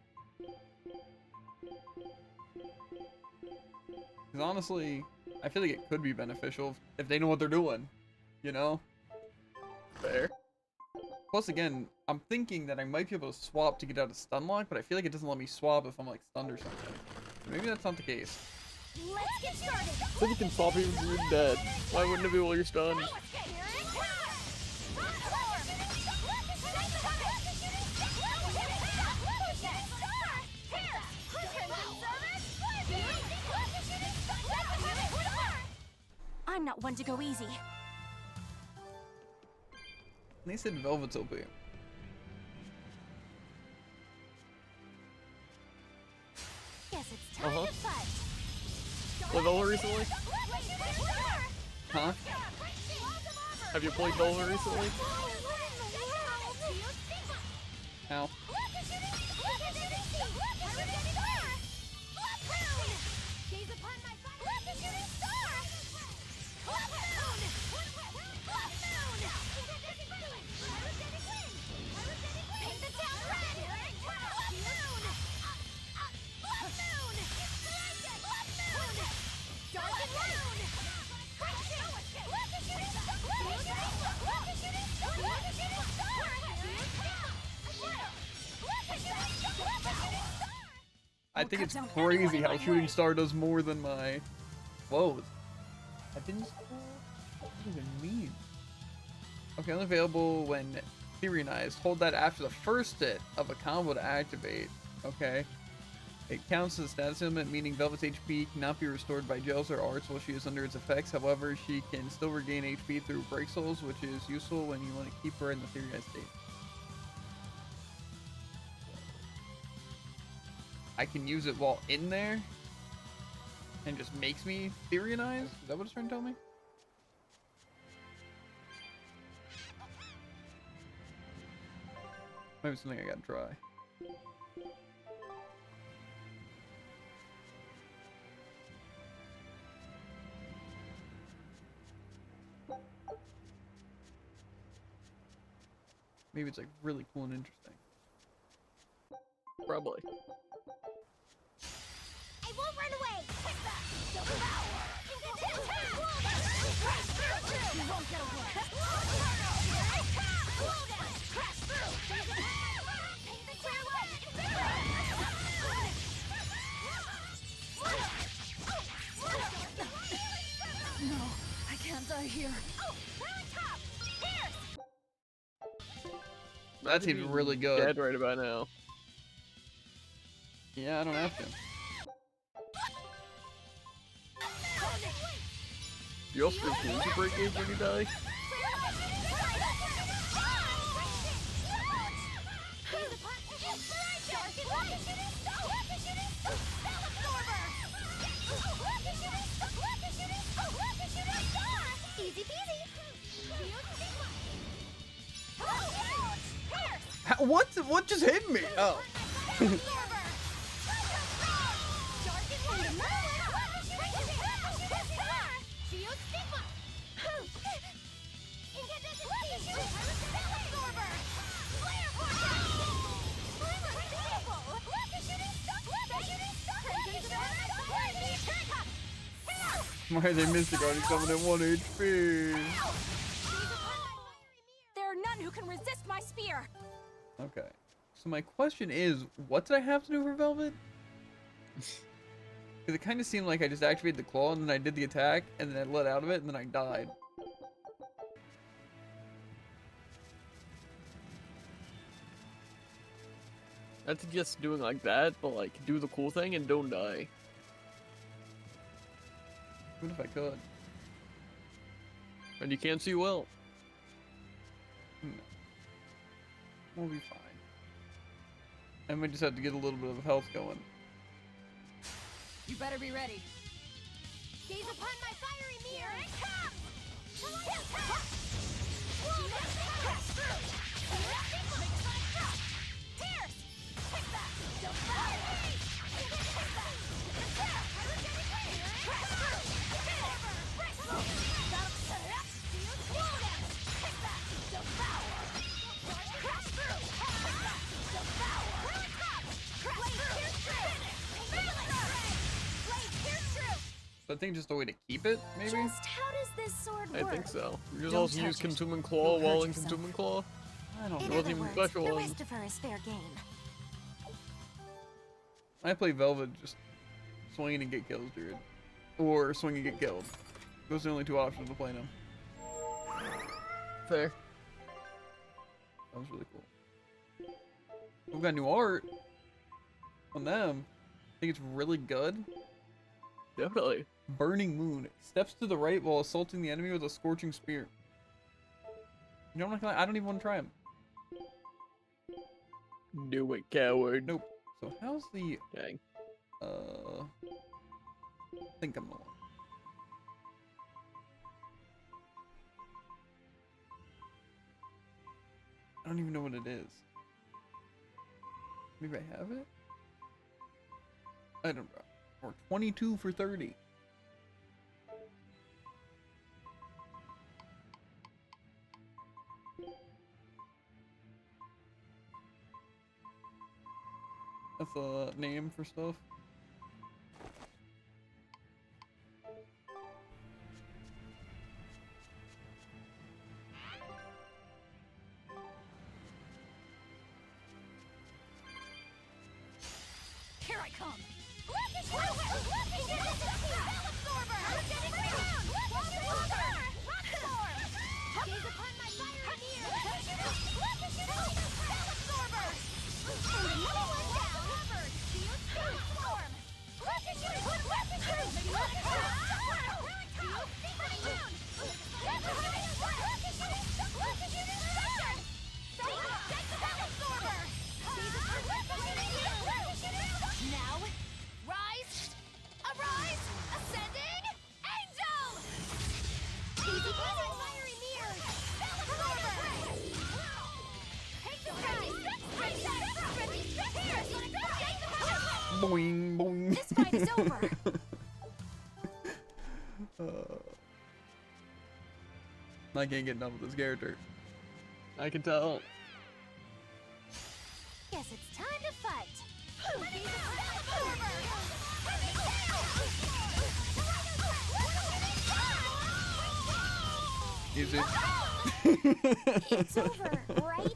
Because honestly, I feel like it could be beneficial if they know what they're doing, you know? Fair. Plus, again, I'm thinking that I might be able to swap to get out of stun lock, but I feel like it doesn't let me swap if I'm like stunned or something. Maybe that's not the case. Let's get started. So you can swap even when you're dead. Why wouldn't it be while you're stunned? I'm not one to go easy. They said Velvet's OP. Guess it's time to fight. Played Velvet recently? Huh? Have you played Velvet recently? How? I think it's crazy how Shooting Star does more than my... Whoa. I didn't... What does it mean? Okay, only available when Tyrionized. Hold that after the first hit of a combo to activate. Okay. It counts as a status element, meaning Velvet's HP cannot be restored by gels or arts while she is under its effects. However, she can still regain HP through Break Souls, which is useful when you want to keep her in the Tyrionized state. I can use it while in there and just makes me Thyrionize? Is that what it's trying to tell me? Maybe something I gotta try. Maybe it's like really cool and interesting. Probably. I won't run away! Take that! You won't get away! Crash through! No, I can't die here. That seems really good. Dead right about now. Yeah, I don't have to. You also do Fluency Break games when you die? Easy peasy! What just hit me? Oh. Why are they Mystic already coming at 1 HP? There are none who can resist my spear. Okay. So my question is, what did I have to do for Velvet? Because it kind of seemed like I just activated the claw and then I did the attack and then I let out of it and then I died. That's just doing like that, but like do the cool thing and don't die. What if I could? And you can't see well. We'll be fine. I might just have to get a little bit of health going. You better be ready. Gaze upon my fiery mirror! Here it So I think just a way to keep it, maybe? Just how does this sword work? I think so. You just Don't also use touch it. Consuming Claw You'll while hurt in yourself. Consuming Claw. I don't In know. other even words, special the one. rest of her is fair game. I play Velvet just swing and get kills, dude. Or swing and get killed. Those are the only two options to play him. Fair. That was really cool. We've got new art on them. I think it's really good. Definitely. Burning Moon. Steps to the right while assaulting the enemy with a scorching spear. You know, I don't even want to try him. Do it, coward. Nope. So how's the... Dang. I think I'm the one. I don't even know what it is. Maybe I have it? I don't know. Or 22 for 30. That's a name for stuff. Here I come! Look at you! Look at you! Spell absorber! We're getting down! Look at you! Rock form! Gaze upon my fiery mirror! Look at you! Spell absorber! And another one down! Spell storm! Look at you! Look at you! Look at you! Secret moon! Look at you! Look at you! Take the spell absorber! Gaze upon my fiery mirror! Now, rise, arise, ascending, angel! Easy peasy, fiery mirror! Spell absorber! Take the prize! Here, take the power! Boing, boing. This fight is over! I can't get enough of this character. I can tell. Guess it's time to fight! Easy. It's over, right?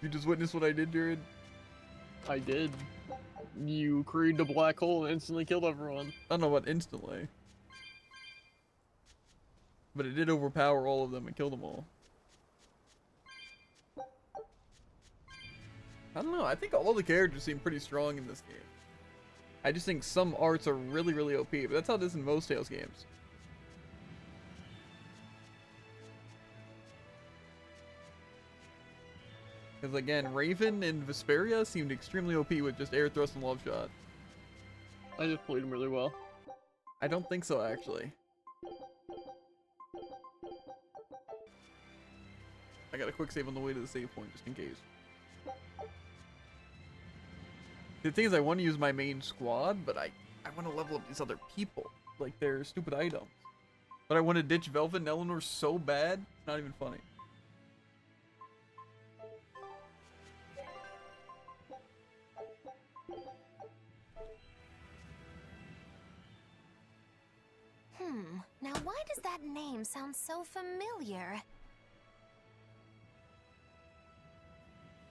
You just witnessed what I did, Jared? I did. You created a black hole and instantly killed everyone. I don't know about instantly. But it did overpower all of them and kill them all. I don't know, I think all the characters seem pretty strong in this game. I just think some arts are really, really OP, but that's how it is in most Tales games. Because again, Raven and Vesperia seemed extremely OP with just air thrust and love shot. I just played him really well. I don't think so, actually. I got a quick save on the way to the save point, just in case. The thing is, I want to use my main squad, but I want to level up these other people, like their stupid items. But I want to ditch Velvet and Eleanor so bad, it's not even funny. Now why does that name sound so familiar?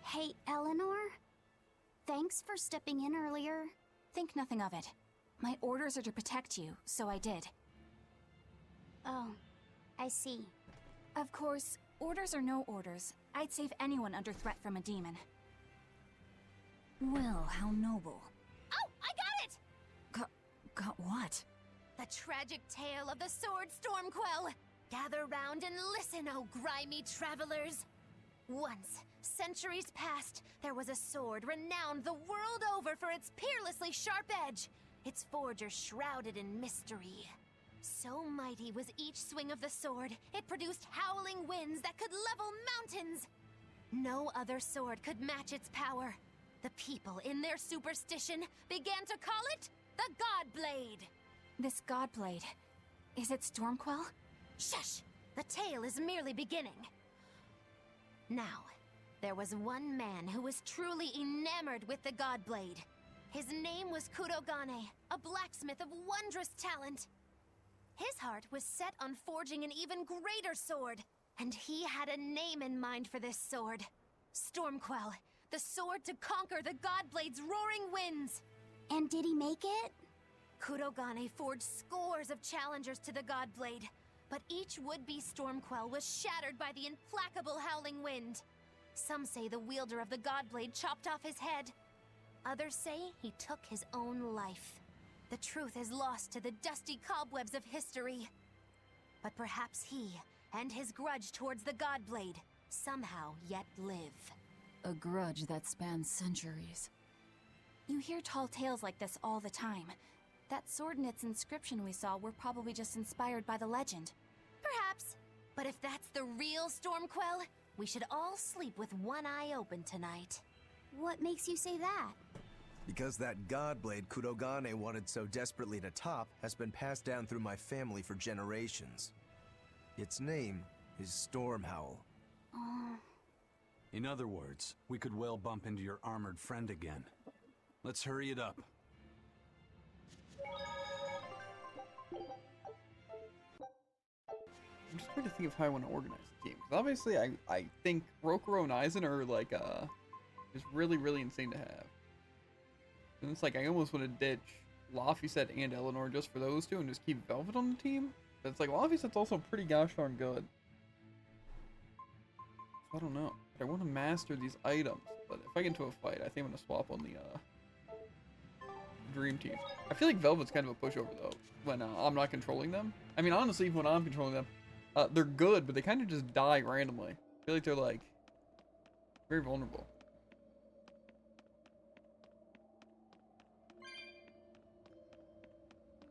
Hey, Eleanor? Thanks for stepping in earlier. Think nothing of it. My orders are to protect you, so I did. Oh, I see. Of course, orders or no orders, I'd save anyone under threat from a demon. Well, how noble. Oh, I got it! Got what? The tragic tale of the sword Stormquell. Gather round and listen, oh grimy travelers. Once, centuries past, there was a sword renowned the world over for its peerlessly sharp edge, its forger shrouded in mystery. So mighty was each swing of the sword, it produced howling winds that could level mountains. No other sword could match its power. The people, in their superstition, began to call it the God Blade. This Godblade, is it Stormquell? Shush! The tale is merely beginning. Now, there was one man who was truly enamored with the Godblade. His name was Kurogane, a blacksmith of wondrous talent. His heart was set on forging an even greater sword, And he had a name in mind for this sword. Stormquell, the sword to conquer the Godblade's roaring winds. And did he make it? Kurogane forged scores of challengers to the Godblade, but each would-be Stormquell was shattered by the implacable howling wind. Some say the wielder of the Godblade chopped off his head. Others say he took his own life. The truth is lost to the dusty cobwebs of history. But perhaps he, and his grudge towards the Godblade, somehow yet live. A grudge that spans centuries. You hear tall tales like this all the time. That sword and its inscription we saw were probably just inspired by the legend. Perhaps. But if that's the real Stormquell, we should all sleep with one eye open tonight. What makes you say that? Because that Godblade Kurogane wanted so desperately to top has been passed down through my family for generations. Its name is Stormhowl. In other words, we could well bump into your armored friend again. Let's hurry it up. I'm just trying to think of how I want to organize the team. 'Cause obviously, I think Rokuro and Aizen are like just really insane to have. And it's like I almost want to ditch Laphicet and Eleanor just for those two and just keep Velvet on the team. But it's like Laphicet's also pretty gosh darn good. So I don't know. But I want to master these items. But if I get into a fight, I think I'm gonna swap on the Dream Team. I feel like Velvet's kind of a pushover though when I'm not controlling them. I mean, honestly, even when I'm controlling them, they're good, but they kind of just die randomly. I feel like they're like very vulnerable.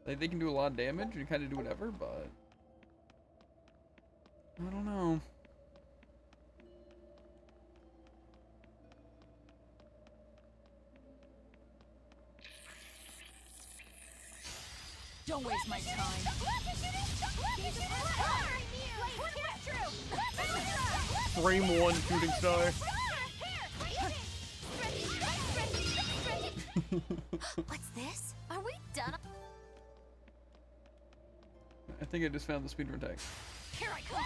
Like, they can do a lot of damage and kind of do whatever, but I don't know. Don't waste my time. Frame 1 shooting star. What's this? Are we done? I think I just found the speedrun tag. Here I come.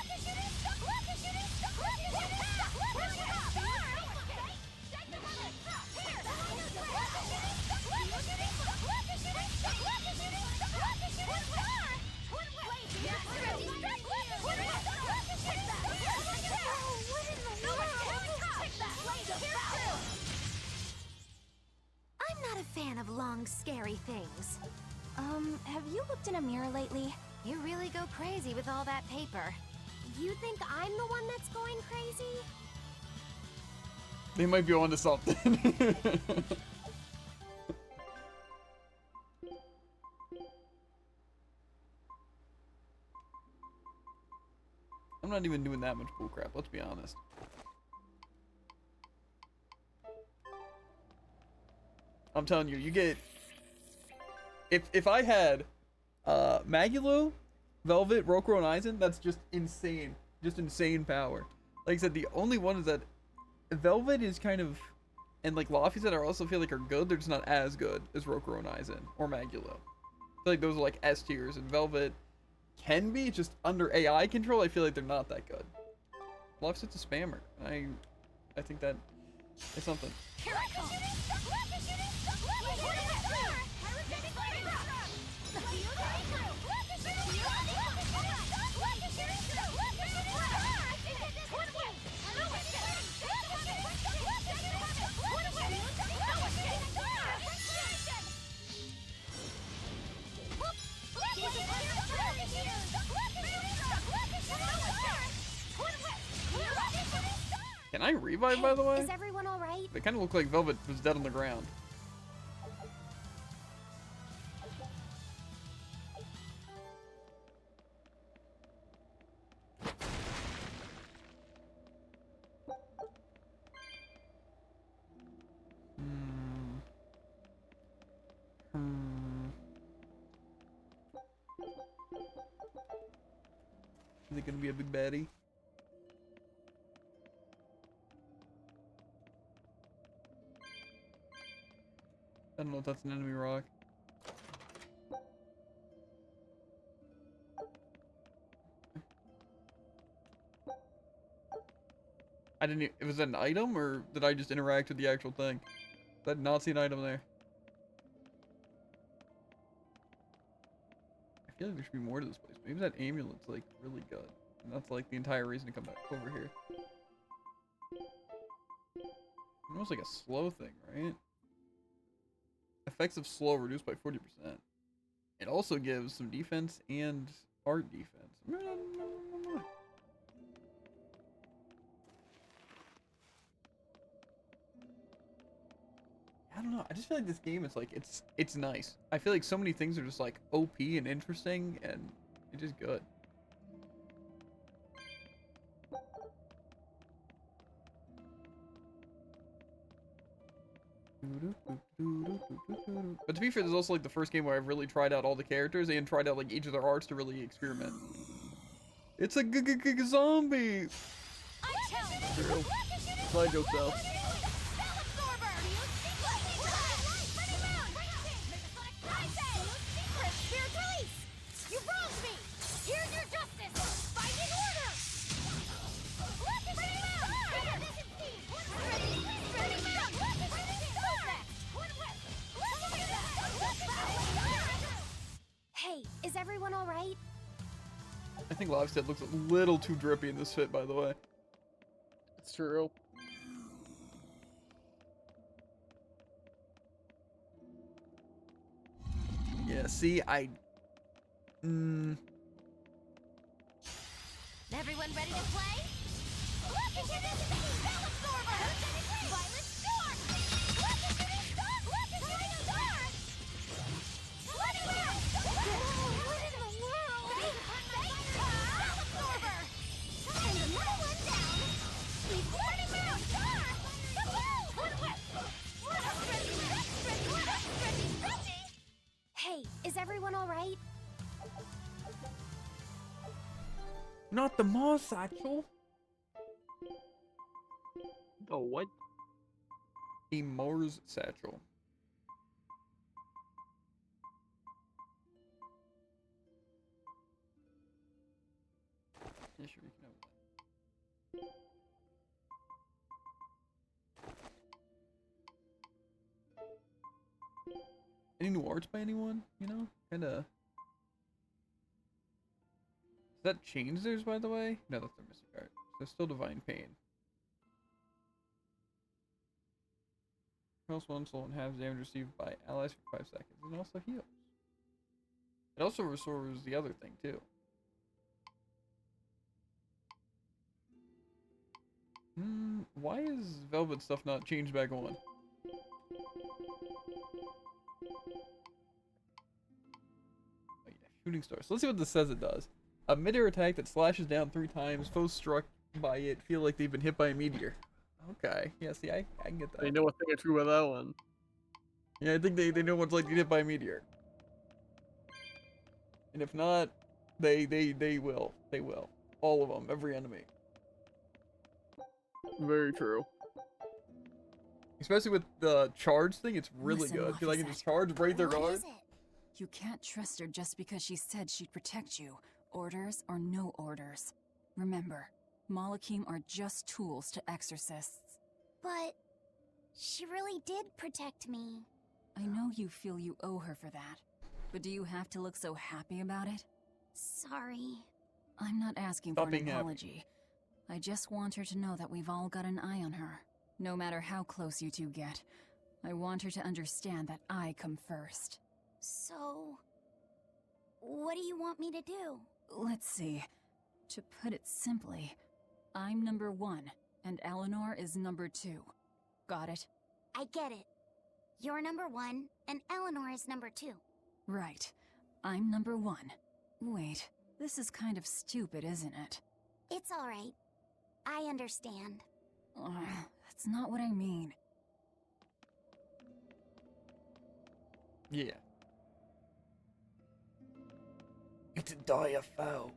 I'm not a fan of long, scary things. Have you looked in a mirror lately? You really go crazy with all that paper. You think I'm the one that's going crazy? They might be onto something. I'm not even doing that much bullcrap, let's be honest. I'm telling you, you get... If I had Magilo, Velvet, Rokuro, and Aizen, that's just insane. Just insane power. Like I said, the only one is that Velvet is kind of... And like Laphicet, I also feel like are good, they're just not as good as Rokuro and Aizen, or Magilo. I feel like those are like S tiers, and Velvet can be, just under AI control, I feel like they're not that good. Laphicet's a spammer. I think that is something. Here I come. Can I revive, by the way? Is everyone all right? They kind of look like Velvet was dead on the ground. Is it gonna be a big baddie? I don't know if that's an enemy rock. I didn't. Was that an item, or did I just interact with the actual thing? Did I not see an item there? I feel like there should be more to this place. Maybe that amulet's like really good, and that's like the entire reason to come back over here. Almost like a slow thing, right? Effects of slow reduced by 40%. It also gives some defense and art defense. I don't know. I just feel like this game is like it's nice. I feel like so many things are just like OP and interesting, and it's just good. But to be fair, this is also like the first game where I've really tried out all the characters and tried out like each of their arts to really experiment. It's a zombie. True. Slide joke though. Hey, is everyone all right? I think Lobstead looks a little too drippy in this fit, by the way. It's true. Yeah, see, Everyone ready to play? Look at this spell absorber! Violet storm! Look at this storm! Look at this storm! What in the world? Spell absorber! And another one down! Keep running around! Hey, is everyone all right? not the Mars satchel. Oh, what? A Mars satchel. Yeah, sure, you can have that. Any new arts by anyone? You know, kinda. Does that change theirs, by the way? No, that's their missing art. So still Divine Pain. Heals one soul and halves damage received by allies for 5 seconds, and also heals. It also restores the other thing too. Why is Velvet stuff not changed back on? Oh yeah, shooting stars. So let's see what this says it does. A mid-air attack that slashes down 3 times. Foes struck by it feel like they've been hit by a meteor. Okay, yeah, see, I can get that. They know a thing or two about that one. Yeah, I think they know what's like to get hit by a meteor. And if not, they will. They will. All of them, every enemy. Very true. Especially with the charge thing, it's really Listen, good. Because I can Lafayette. just charge, break their guard. You can't trust her just because she said she'd protect you. Orders or no orders. Remember, Malakim are just tools to exorcists. But she really did protect me. I know you feel you owe her for that. But do you have to look so happy about it? Sorry. I'm not asking Stop for an being happy. apology. I just want her to know that we've all got an eye on her. No matter how close you two get. I want her to understand that I come first. So, what do you want me to do? Let's see. To put it simply, I'm number 1, and Eleanor is number 2. Got it? I get it. You're number 1, and Eleanor is number 2. Right. I'm number 1. Wait, this is kind of stupid, isn't it? It's alright. I understand. That's not what I mean. Yeah. It's a dire foe.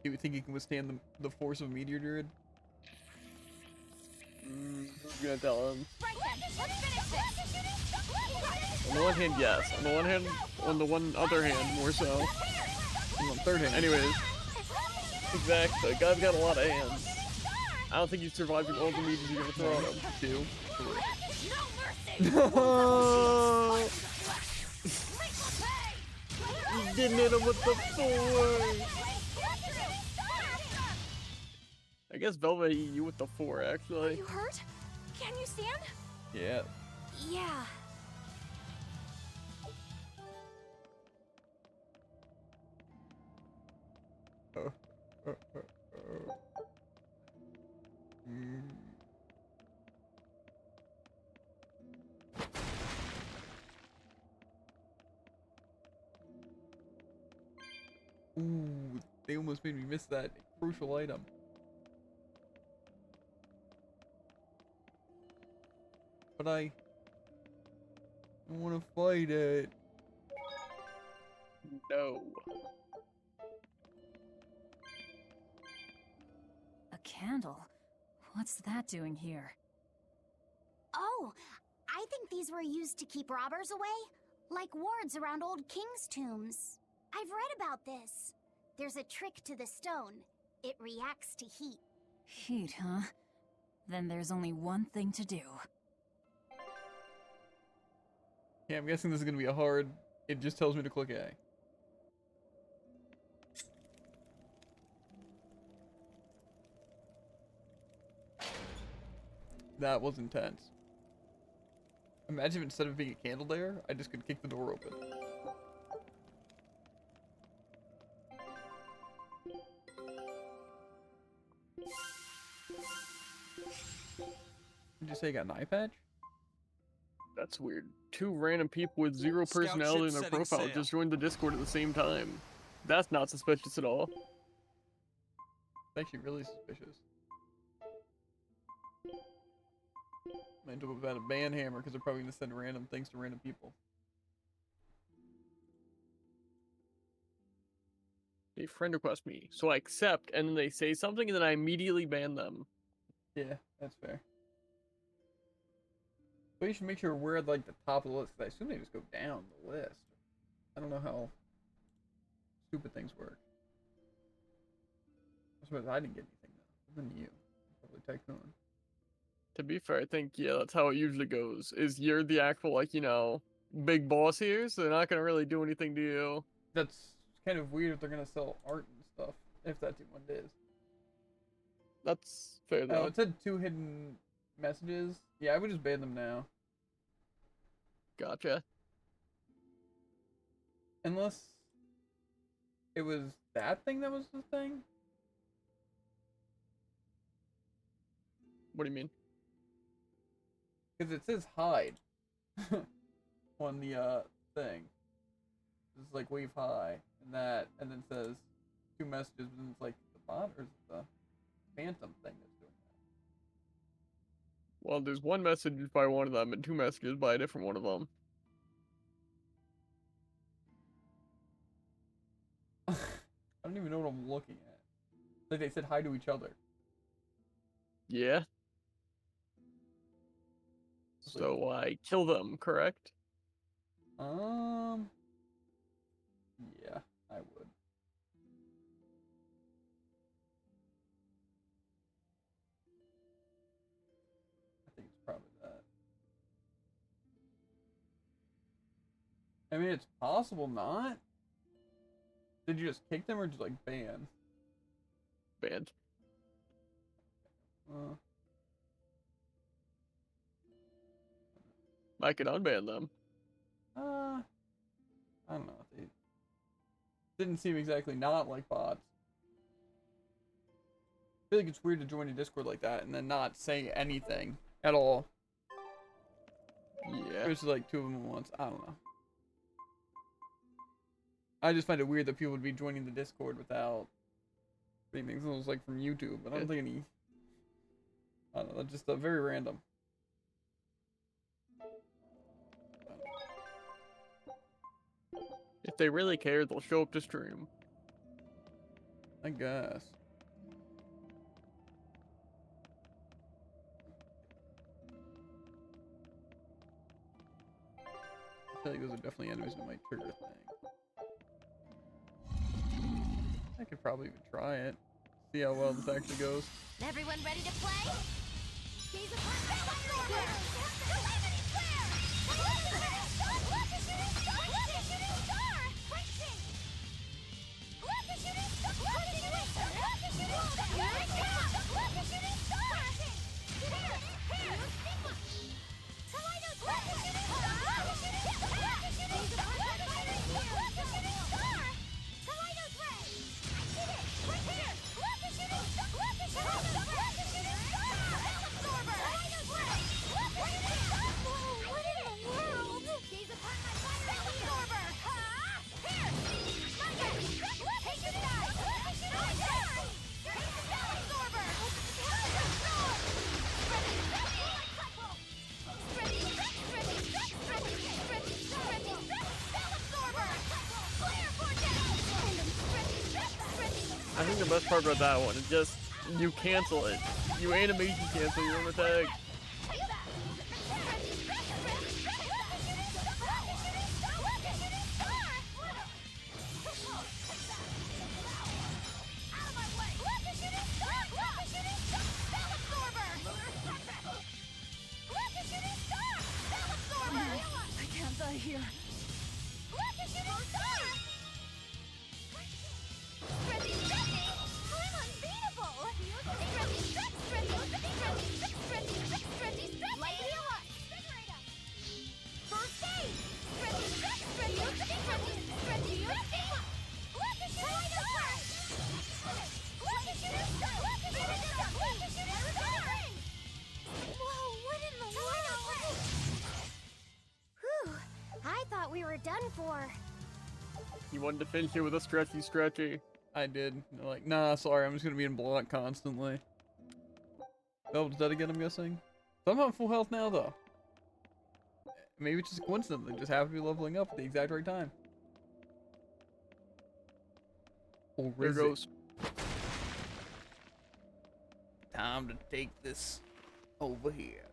Do you think he can withstand the force of a meteor druid? I'm gonna tell him. Right then, let's finish this! On the one hand, yes. On the one hand, on the other hand, more so. On the third hand. Anyways. Exactly. Guy's got a lot of hands. I don't think he's surviving all the meters you're gonna throw at him. 2, 3. No! You didn't hit him with the 4. I guess Velvet hit you with the 4, actually. Are you hurt? Can you stand? Yeah. Yeah. Ooh, they almost made me miss that crucial item. But I want to fight it. No. A candle? What's that doing here? Oh, I think these were used to keep robbers away, like wards around old kings' tombs. I've read about this. There's a trick to the stone. It reacts to heat. Heat, huh? Then there's only one thing to do. Yeah, I'm guessing this is gonna be a hard. It just tells me to click A. That was intense. Imagine if instead of being a candle there, I just could kick the door open. Did you say you got an eye patch? That's weird. 2 random people with 0 personality in their profile just joined the Discord at the same time. That's not suspicious at all. It's actually really suspicious. Might end up without a ban hammer because they're probably gonna send random things to random people. They friend request me, so I accept, and then they say something, and then I immediately ban them. Yeah, that's fair. But you should make sure we're at like the top of the list, 'cause I assume they just go down the list. I don't know how stupid things work. I suppose I didn't get anything though. Other than you. Probably Tycoon. To be fair, I think, yeah, that's how it usually goes. Is you're the actual, like, you know, big boss here, so they're not gonna really do anything to you. That's kind of weird if they're gonna sell art and stuff, if that's even what it is. That's fair, Oh, though. it said 2 hidden messages. Yeah, I would just ban them now. Gotcha. Unless it was that thing that was the thing? What do you mean? Because it says hide on the thing. It's like wave high and that, and then it says 2 messages, and it's like the bot or is it the phantom thing that's doing Well, there's 1 message by one of them, and 2 messages by a different one of them. that? I don't even know what I'm looking at. Like they said hi to each other. Yeah. So I kill them, correct? Yeah, I would. I think it's probably that. I mean, it's possible not. Did you just kick them or just like ban? Banned. I could unban them. I don't know. They didn't seem exactly not like bots. I feel like it's weird to join a Discord like that and then not say anything at all. Yeah. There's like 2 of them at once. I don't know. I just find it weird that people would be joining the Discord without anything. It was like from YouTube, but I don't think any. I don't know. That's just very random. If they really care, they'll show up to stream. I guess. I feel like those are definitely enemies that might trigger a thing. I could probably even try it. See how well this actually goes. Everyone ready to play? Gaze upon my absorber! Calamity flare! Look a shooting star! Look a shooting star! Crushing! Look a shooting star! Look a shooting star! Look a shooting star! Look a shooting star! Here! Here! Kaleidos! Look a shooting star! Look a shooting star! Look a shooting star! Look a shooting star! Kaleidos ray! I did it! Right here! Look a shooting star! Look a shooting star! Look a shooting star! Absorber! Kaleidos ray! Look a shooting star! Whoa! What in the world? Gaze upon my fire absorber! Here! Not yet! Take this guy! Look a shooting star! Take the spell absorber! Absorb! Ready! Ready! Ready! Ready! Ready! Ready! Spell absorber! Flare vortex! Ready! I think the best part about that one is just you cancel it. You animation cancel your own attack. I can't die here. Ready, ready! I'm unbeatable! Ready, stretch, ready, ready, stretch! Light heal up! First aid! Ready, stretch, ready, ready, look at shooting star! Look at shooting star! Look at shooting star! Look at shooting star! Whoa, what in the world? Whew, I thought we were done for. You wanted to finish it with a stretchy. I did. They're like, nah, sorry, I'm just gonna be in block constantly. Velvet's dead again, I'm guessing. So I'm on full health now, though. Maybe it's just a coincidence. They just happen to be leveling up at the exact right time. Or There is it goes. time to take this over here?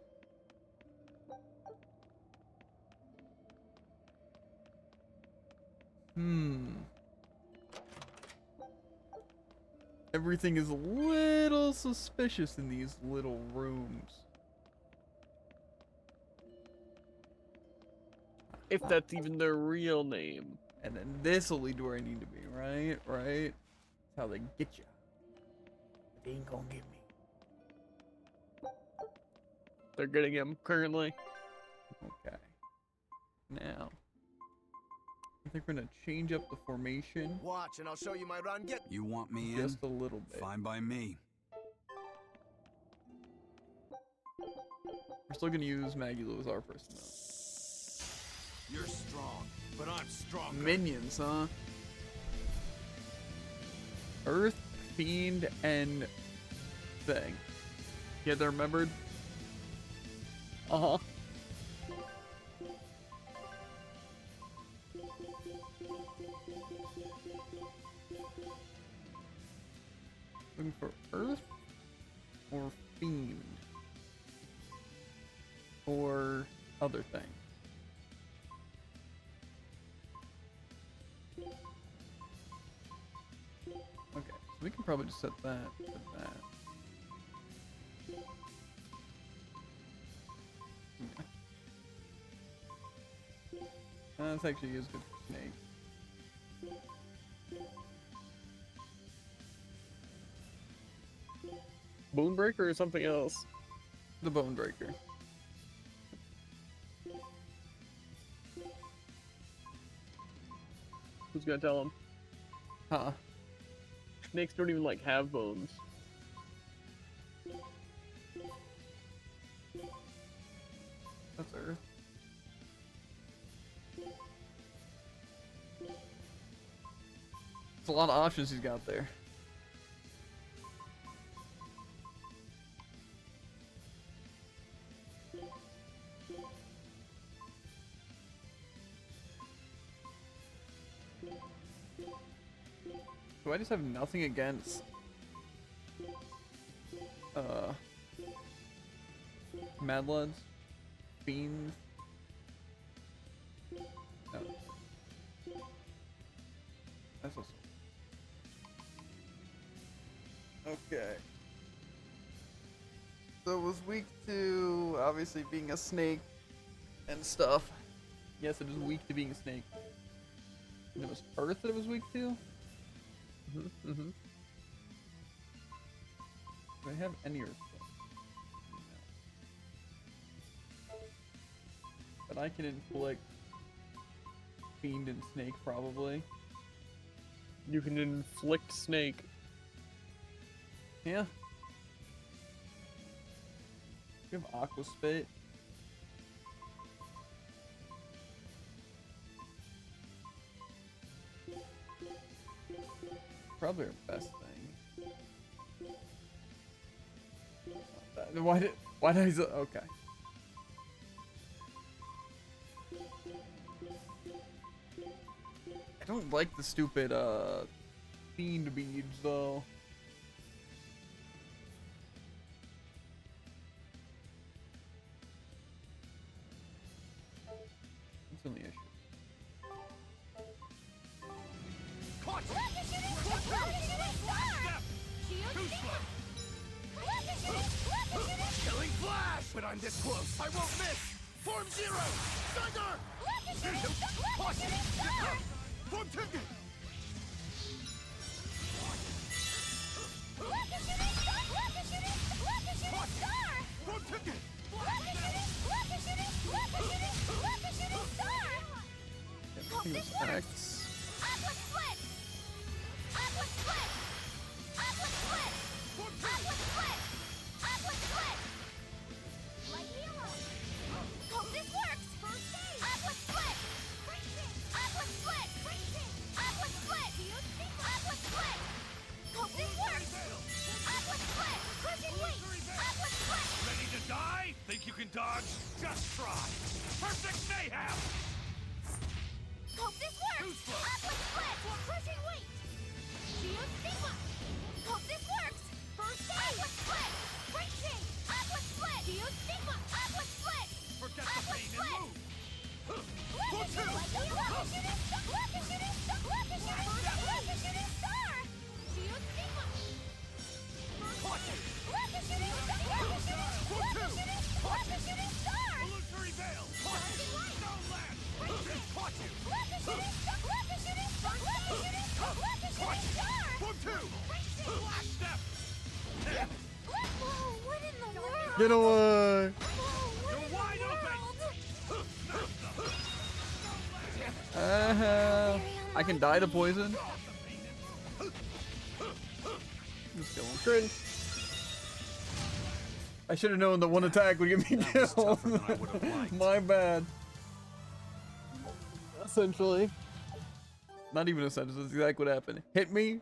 Everything is a little suspicious in these little rooms. If that's even their real name. And then this will lead to where I need to be, right? Right? That's how they get you. But they ain't gonna get me. They're getting him currently. Okay. Now, I think we're gonna change up the formation Watch, and I'll show you my run. Get. You want me in? just a little bit. Fine by me. We're still gonna use Maggie Lou as our first move. You're strong, but I'm stronger. Minions, huh? Earth, Fiend, and Thing. Get that remembered? Uh-huh. Looking for Earth or Fiend or other thing. Okay, so we can probably just set that to that. Yeah. This actually is good for Snake. Bonebreaker or something else? The Bone Breaker. Who's gonna tell him? Huh. Snakes don't even like have bones. That's Earth. It's a lot of options he's got there. Do I just have nothing against Mad Lads? Fiends? No. That's also Okay. So it was week 2, obviously being a snake and stuff. Yes, it is weak to being a snake. And it was Earth that it was weak to? Do I have any Earth stuff? No. But I can inflict Fiend and Snake, probably. You can inflict Snake. Yeah. We have Aqua Spit. Probably our best thing. Why did I okay. I don't like the stupid fiend beads though. That's the only issue. Killing flash! But I'm this close. I won't miss! Form 0! Thunder! Caution! Form 2! Form 2! Ready to die? Think you can dodge? Just try! Perfect mayhem! Hope this works! Aqua Split! Crushing weight! Geo Stigma! Hope this works! First aid! Aqua Split! Breaching! Aqua Split! Geo Stigma! Aqua Split! Forget the pain and move! Rocket Shooting! Rocket Shooting! Rocket Shooting Star! Geo Stigma! Rocket Shooting! Rocket Shooting Star! Illusory Veil! Charging Light! Stone Land! Caught you! Rocket Shooting! Rocket Shooting! Rocket Shooting Star! Form 2! Flash Step! Whoa, what in the world? Get away! You're wide open! I can die to poison. Just kill him. Cringe. I should have known that one attack would get me killed. My bad. Essentially. Not even a sentence. That's exactly what happened. Hit me,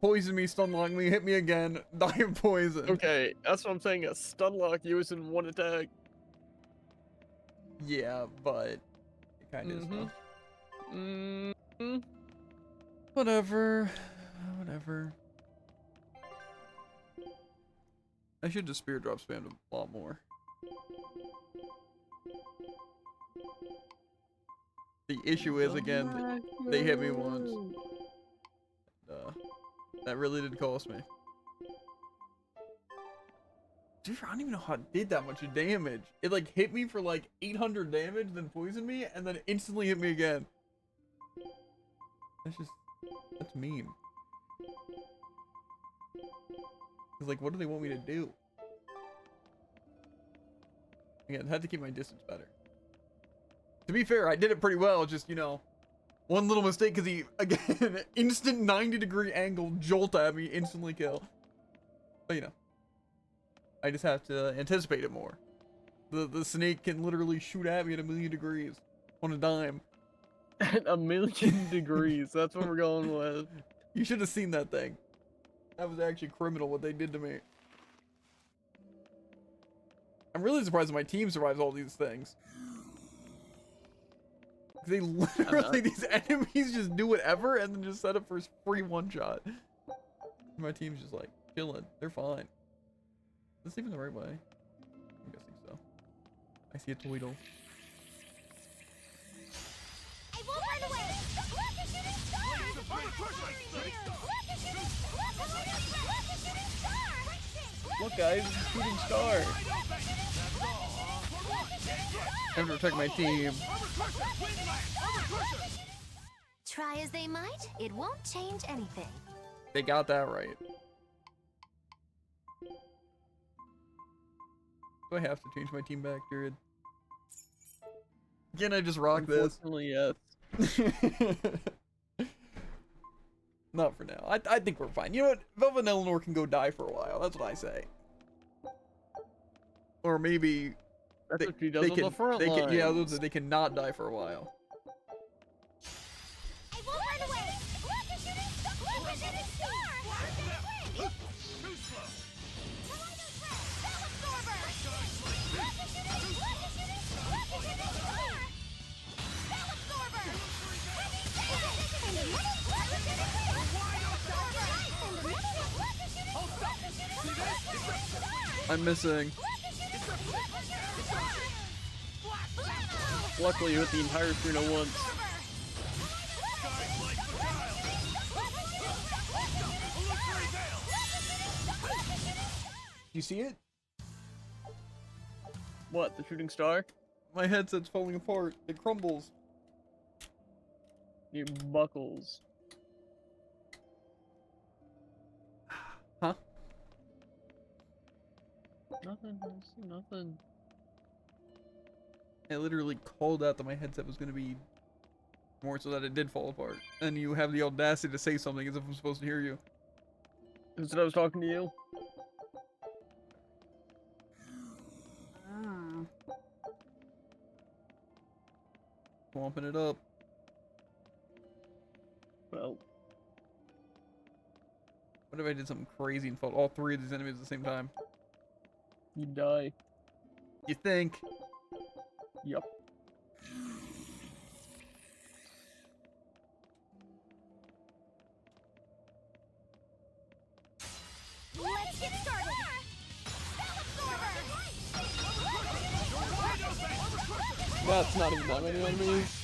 poison me, stun lock me, hit me again, die of poison. Okay, that's what I'm saying. A stun lock used in one attack. Yeah, but it kind of is. Though. Whatever. Whatever. I should just spear drop spam a lot more. The issue is, again, they hit me once. That really did cost me. Dude, I don't even know how it did that much damage. It like hit me for like 800 damage, then poisoned me, and then instantly hit me again. That's mean. Cause like, what do they want me to do? Again, I had to keep my distance better. To be fair, I did it pretty well, just, you know, one little mistake because he, again, instant 90-degree angle jolt at me, instantly kill. But, you know, I just have to anticipate it more. The snake can literally shoot at me at 1,000,000 degrees on a dime. At 1,000,000 degrees, that's what we're going with. You should have seen that thing. That was actually criminal what they did to me. I'm really surprised that my team survives all these things. They literally, these enemies just do whatever and then just set up for free one-shot. My team's just like chilling. They're fine. Is this even the right way? I'm guessing so. I see a Tweedle. I won't run away! Rocket Shooting Star! Rocket Shooting Star! Look, guys, shooting star. I have to protect my team. Try as they might, it won't change anything. They got that right. Do I have to change my team back, Druid? Can I just rock this? Unfortunately, yes. Not for now. I think we're fine. You know what? Velvet and Eleanor can go die for a while. That's what I say. Or maybe That's what she does on the front they can, yeah, lines. they can not die for a while. I won't run away! Look at shooting star! Look at shooting star! Too slow. Tornado threat! Spell absorber! Look at shooting star! Spell absorber! Heavy damage! And another look at shooting star! Wide open. And another look at shooting star! Look at shooting star! I'm missing. Luckily, you hit the entire screen at once. You see it? What, the shooting star? My headset's falling apart. It crumbles. It buckles. Huh? Nothing. Nothing. I literally called out that my headset was going to be more so that it did fall apart. And you have the audacity to say something as if I'm supposed to hear you. Who said I was talking to you? Swamping it up. Well. What if I did something crazy and fought all three of these enemies at the same time? You die. You think? Yup. Let's get started! That's not even that many enemies.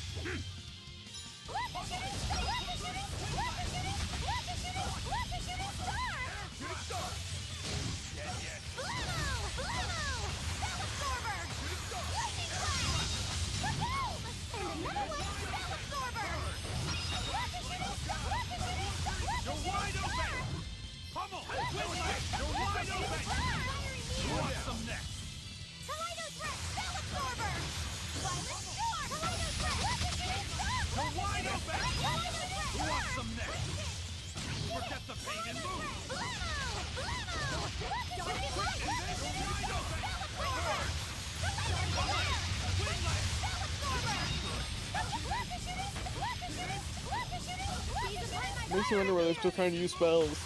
Makes you wonder why they're still trying to use spells.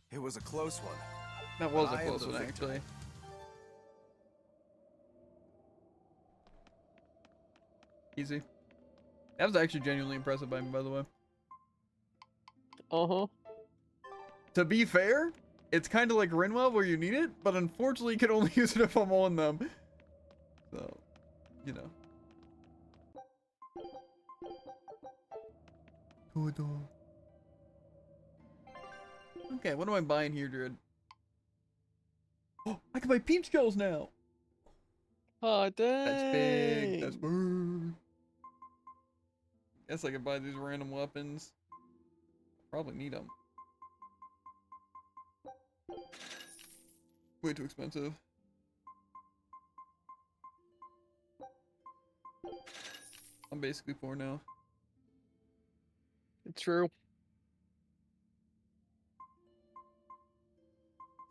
It was a close one. That was a I am close the one, victor. actually. Easy. That was actually genuinely impressive by me, by the way. Uh-huh. To be fair, it's kind of like Rinwell where you need it, but unfortunately you can only use it if I'm on them. So, you know. Okay, what am I buying here, Druid? Oh, I can buy peep skulls now! Oh, dang. That's big. That's big. Guess I could buy these random weapons. Probably need them. Way too expensive. I'm basically poor now. It's true.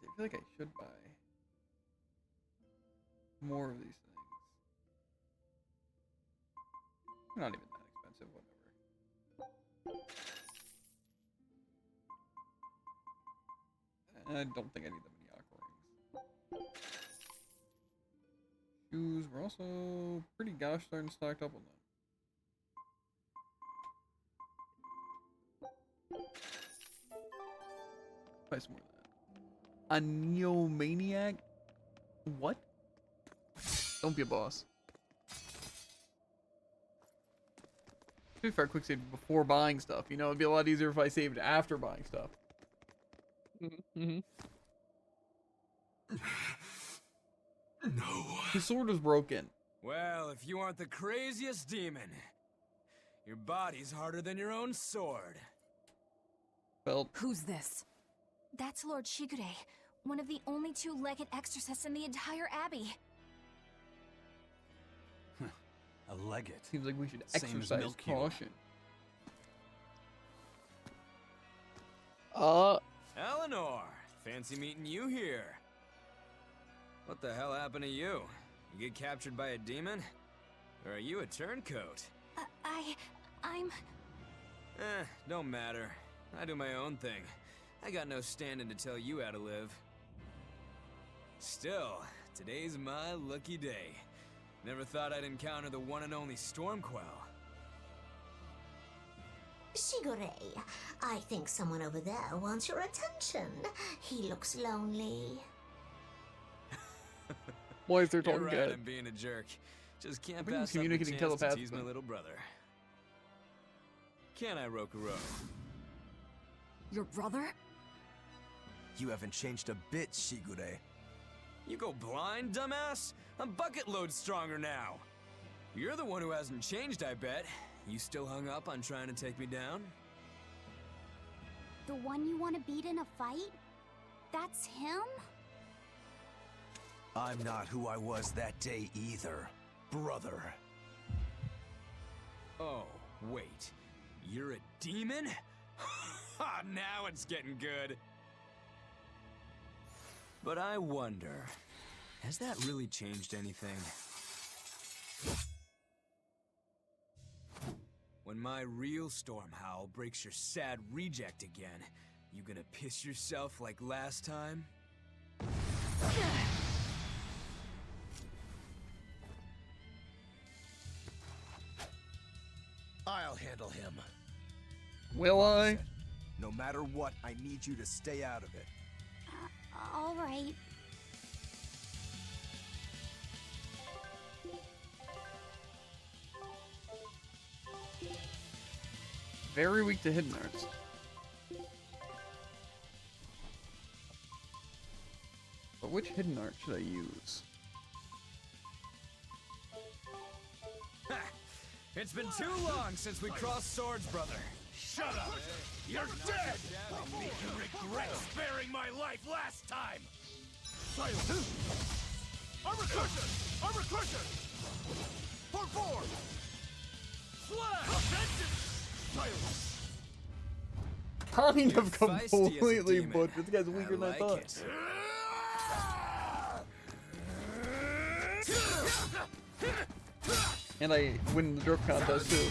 I feel like I should buy more of these things. They're not even that expensive, whatever. I don't think I need that many aqua rings. shoes. We're also pretty gosh darn stocked up on them. Probably some more of that. A Neomaniac? What? Don't be a boss. To be fair, quick save before buying stuff. You know, it'd be a lot easier if I saved after buying stuff. Mm-hmm. No. His sword was broken. Well, if you aren't the craziest demon, your body's harder than your own sword. Well, Who's this? That's Lord Shigure, one of the only two-legged exorcists in the entire abbey. A legate. Seems like we should Same as exercise milk you. caution. Eleanor, fancy meeting you here. What the hell happened to you? You get captured by a demon? Or are you a turncoat? I'm... Don't matter. I do my own thing. I got no standing to tell you how to live. Still, today's my lucky day. Never thought I'd encounter the one and only Stormquell. Shigure, I think someone over there wants your attention. He looks lonely. Why is there You're talking right, good? I'm being a jerk. Just can't think he's pass up the communicating chance to tease my telepathically. little brother. Can I, Rokuro? Your brother? You haven't changed a bit, Shigure. You go blind, dumbass? I'm bucket load stronger now. You're the one who hasn't changed, I bet. You still hung up on trying to take me down? The one you want to beat in a fight? That's him? I'm not who I was that day either, brother. Oh, wait. You're a demon? Ha! Now it's getting good. But I wonder, has that really changed anything? When my real storm howl breaks your sad reject again, you gonna piss yourself like last time? I'll handle him. Will I? No matter what, I need you to stay out of it. All right. Very weak to hidden arts. But which hidden art should I use? Ha! It's been too long since we crossed swords, brother. Shut up! You're dead! I'll make you regret sparing my life last time! Silence! Armor cushion! Armor cushion! Form 4! Slash! Silence! Kind of You're feisty as a completely demon. butchered. This guy's weaker than I like thought. it. And I win the drip contest too.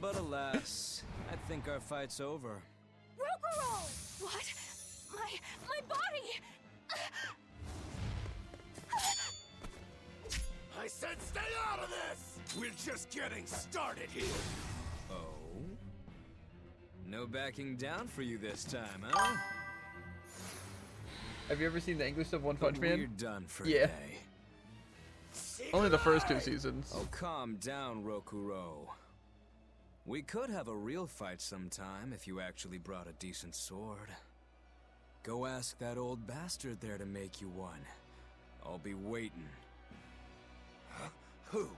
But alas, I think our fight's over. Rokuro! What? My body! I said stay out of this! We're just getting started here! Oh? No backing down for you this time, huh? Have you ever seen the English of One But Punch Man? we're done for Yeah. today. Only the first 2 seasons. Oh, calm down, Rokuro. We could have a real fight sometime if you actually brought a decent sword. Go ask that old bastard there to make you one. I'll be waiting. Who?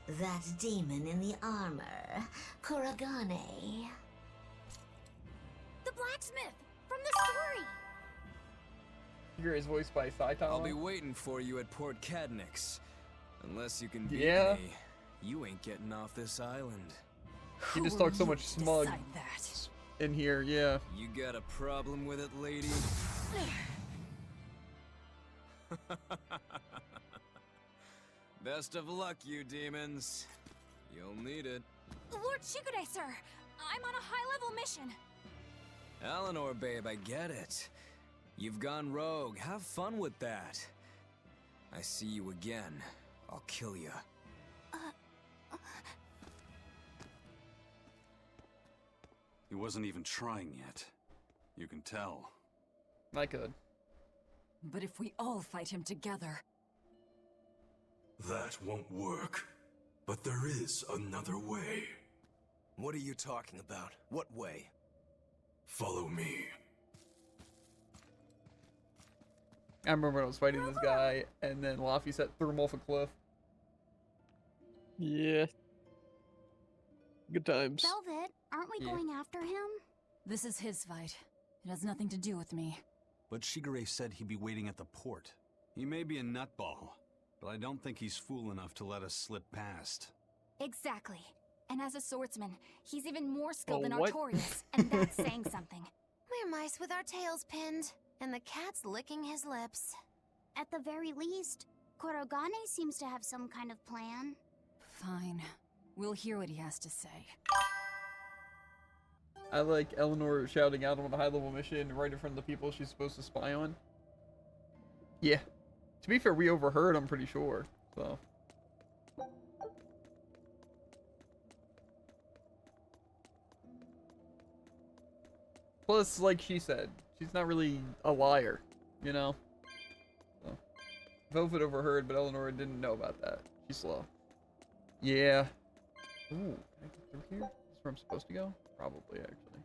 That demon in the armor, Kuragane. The blacksmith from the story. Shigure is voiced by Saitama. I'll be waiting for you at Port Cadnix. Unless you can beat Yeah. me, you ain't getting off this island. He just talks so much smug in here, yeah. You got a problem with it, lady? Best of luck, you demons. You'll need it. Lord Shigure, sir! I'm on a high-level mission. Eleanor, babe, I get it. You've gone rogue. Have fun with that. I see you again. I'll kill you. He wasn't even trying yet. You can tell. I could. But if we all fight him together... That won't work. But there is another way. What are you talking about? What way? Follow me. I remember when I was fighting this guy, and then Laphicet threw him off a cliff. Yeah. Good times. Velvet, aren't we going after him? This is his fight. It has nothing to do with me. But Shigure said he'd be waiting at the port. He may be a nutball, but I don't think he's fool enough to let us slip past. Exactly. And as a swordsman, he's even more skilled than what? Artorias, and that's saying something. We're mice with our tails pinned, and the cat's licking his lips. At the very least, Korogane seems to have some kind of plan. Fine. We'll hear what he has to say. I like Eleanor shouting out on a high-level mission right in front of the people she's supposed to spy on. Yeah. To be fair, we overheard, I'm pretty sure. So. Plus, like she said, she's not really a liar, you know? So. Velvet overheard, but Eleanor didn't know about that. She's slow. Yeah. Ooh, can I get through here? Is this where I'm supposed to go? Probably, actually.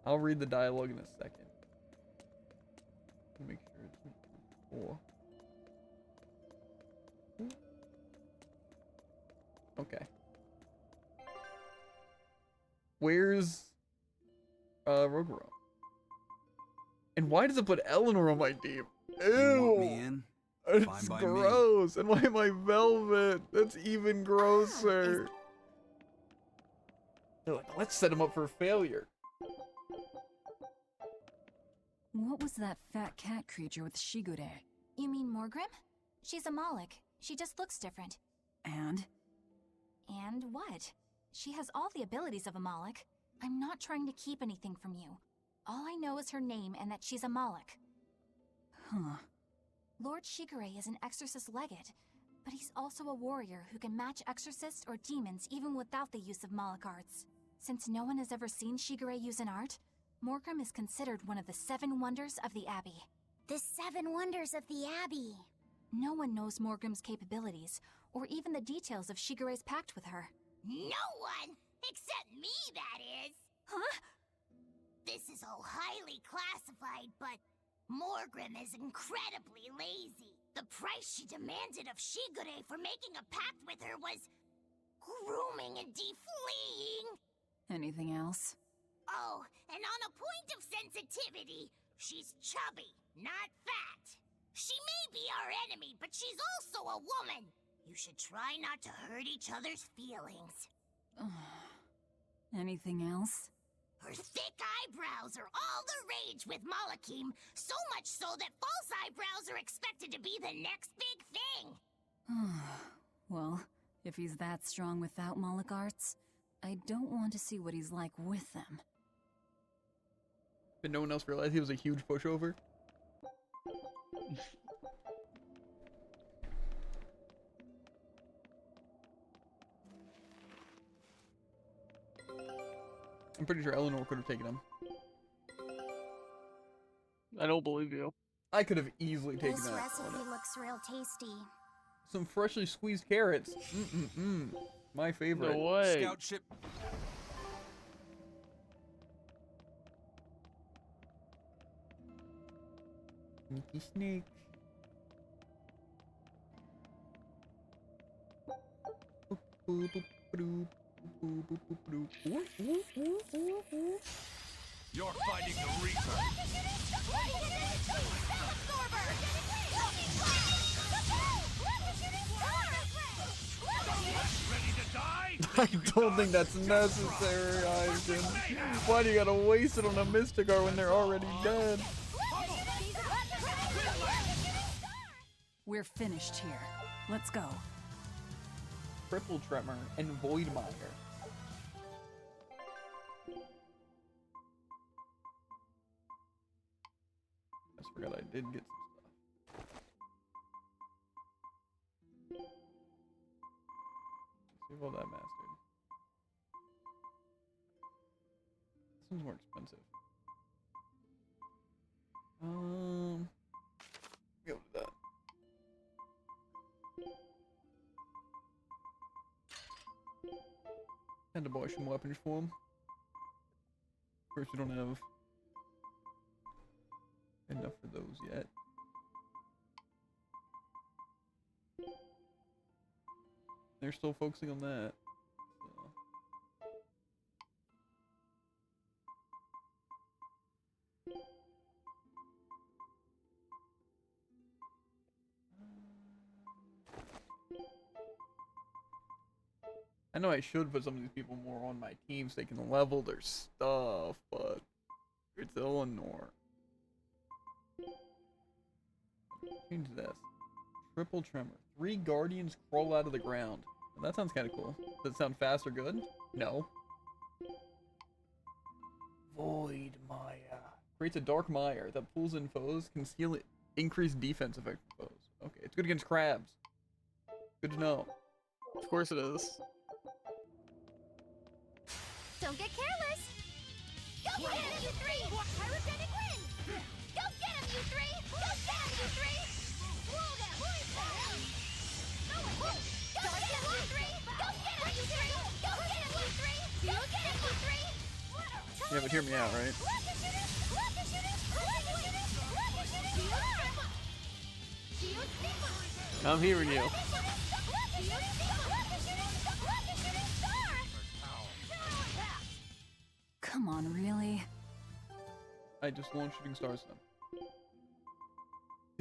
I'll read the dialogue in a second. Make sure it's cool. Okay. Where's Rogoro? And why does it put Eleanor on my team? Ew! You want me in? It's Fine by gross. And why am I Velvet? That's even grosser. They're like, let's set him up for failure. What was that fat cat creature with Shigure? You mean Morgrim? She's a Moloch. She just looks different. And? And what? She has all the abilities of a Moloch. I'm not trying to keep anything from you. All I know is her name and that she's a Moloch. Huh. Lord Shigure is an exorcist legate, but he's also a warrior who can match exorcists or demons even without the use of Moloch arts. Since no one has ever seen Shigure use an art, Morgrim is considered one of the 7 wonders of the Abbey. The 7 wonders of the Abbey. No one knows Morgrim's capabilities, or even the details of Shigure's pact with her. No one! Except me, that is! Huh? This is all highly classified, but Morgrim is incredibly lazy. The price she demanded of Shigure for making a pact with her was grooming and defleeing. Anything else? Oh, and on a point of sensitivity, she's chubby, not fat. She may be our enemy, but she's also a woman. You should try not to hurt each other's feelings. Anything else? Her thick eyebrows are all the rage with Malakim, so much so that false eyebrows are expected to be the next big thing. Well, if he's that strong without Moloch arts, I don't want to see what he's like with them. But no one else realized he was a huge pushover. I'm pretty sure Eleanor could have taken him. I don't believe you. I could have easily taken This that. recipe looks real tasty. Some freshly squeezed carrots. My favorite. No way. Scout ship. Sneaky snake. You're fighting the Reaper. Ready to die? I don't think that's necessary, Aiden. Why do you gotta waste it on a Mysticar when they're already dead? We're finished here. Let's go. Triple Tremor and Voidmire. forgot I did get some stuff. Let's see if all that mastered. This one's more expensive. Go to that. And to buy some weapons for him. Of course, we don't have enough for those yet. They're still focusing on that. So. I know I should put some of these people more on my team so they can level their stuff, but it's Eleanor. Change this. Triple tremor. 3 guardians crawl out of the ground. That sounds kind of cool. Does it sound fast or good? No. Void Maya. Creates a dark mire that pulls in foes, conceal increased defense effect for foes. Okay, it's good against crabs. Good to know. Of course it is. Don't get careless! Go get him, you three! Pyrogenic wind! Go get him, you three! Go get him, you three! Whoa, that boy's down! Go get him, you three! Go get him, you three! Go get him, you three! Go get him, you three! Yeah, but hear me out, right? I'm hearing you. Come on, really? I just launched shooting stars them.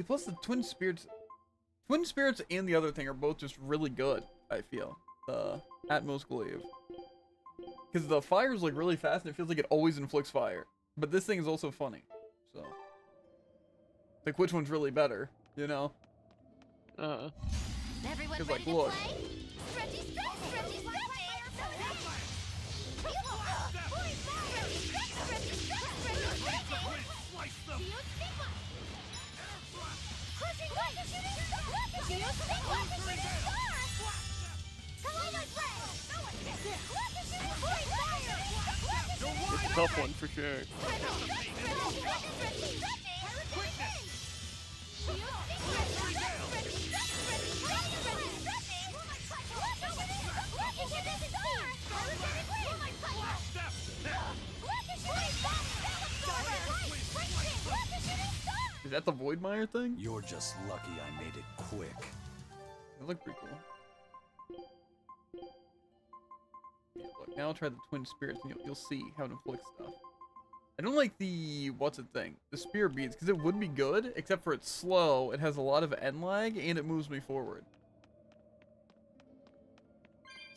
Plus the twin spirits and the other thing are both just really good, I feel. The Atmos Glaive. Because the fire is like really fast and it feels like it always inflicts fire. But this thing is also funny. So. Like which one's really better, you know? Everyone Cause ready like look. to play? Stretchy, stretch, stretchy, stretch! It's a tough one for sure. Is that the Void Mire thing? You're just lucky I made it quick. It looked pretty cool. Yeah, look, now I'll try the twin spirits and you'll see how it inflicts stuff. I don't like the what's it thing, the spear beads, because it would be good, except for it's slow, it has a lot of end lag, and it moves me forward.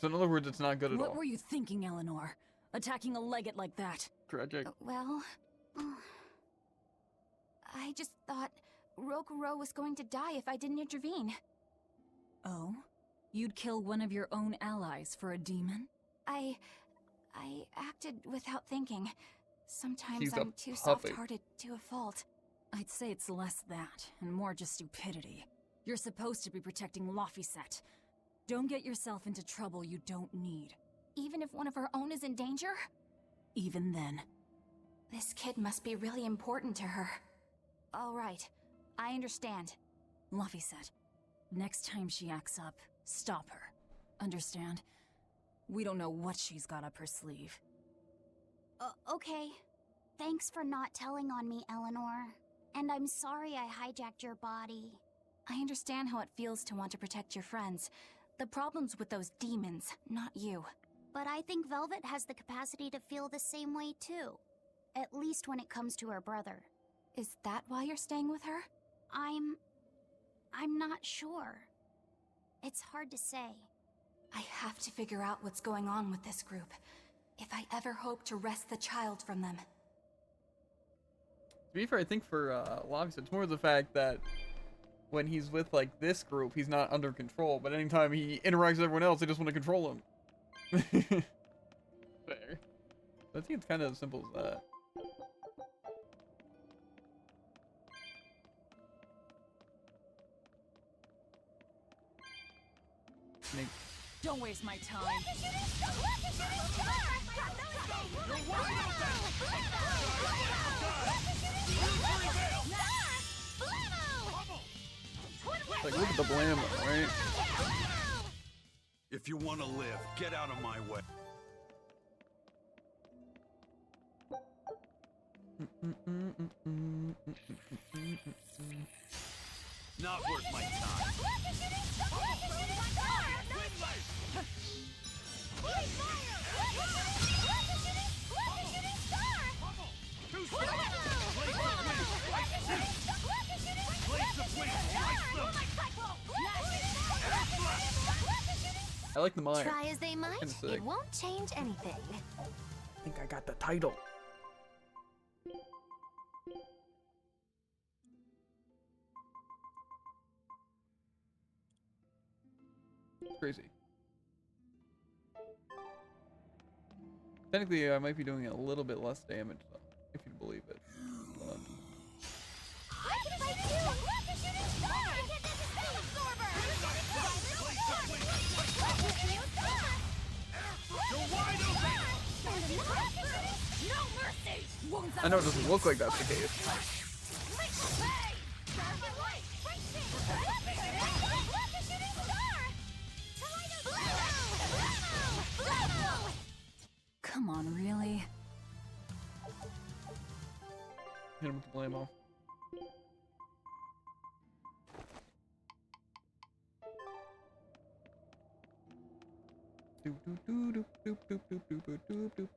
So in other words, it's not good at all. What were you thinking, Eleanor? Attacking a legate like that? Tragic. Well, I just thought Rokuro was going to die if I didn't intervene. Oh? You'd kill one of your own allies for a demon? I acted without thinking. Sometimes She's a I'm too puppet. soft-hearted to a fault. I'd say it's less that, and more just stupidity. You're supposed to be protecting Laphicet. Don't get yourself into trouble you don't need. Even if one of her own is in danger? Even then. This kid must be really important to her. All right, I understand. Laphicet, next time she acts up, stop her. Understand? We don't know what she's got up her sleeve. Okay. Thanks for not telling on me, Eleanor. And I'm sorry I hijacked your body. I understand how it feels to want to protect your friends. The problem's with those demons, not you. But I think Velvet has the capacity to feel the same way too. At least when it comes to her brother. Is that why you're staying with her? I'm not sure. It's hard to say. I have to figure out what's going on with this group. If I ever hope to wrest the child from them. To be fair, I think for Laphicet, it's more the fact that when he's with like this group, he's not under control. But anytime he interacts with everyone else, they just want to control him. Fair. I think it's kind of as simple as that. Snake. Don't waste my time. Like, look at the blam, right? If you want to live, get out of my way. Not worth my time. I like the mire. Try as they might, Kinda sick. it won't change anything. I think I got the title. Crazy. Technically, I might be doing a little bit less damage, though, if you believe it. I can fight too! Shooting star! This is Spell Absorber! You're wide open! No mercy! I know it doesn't look like that's the case. Come on, really? Hit him with the blammo. Doop doop doop doop doop doop doop doop doop doop.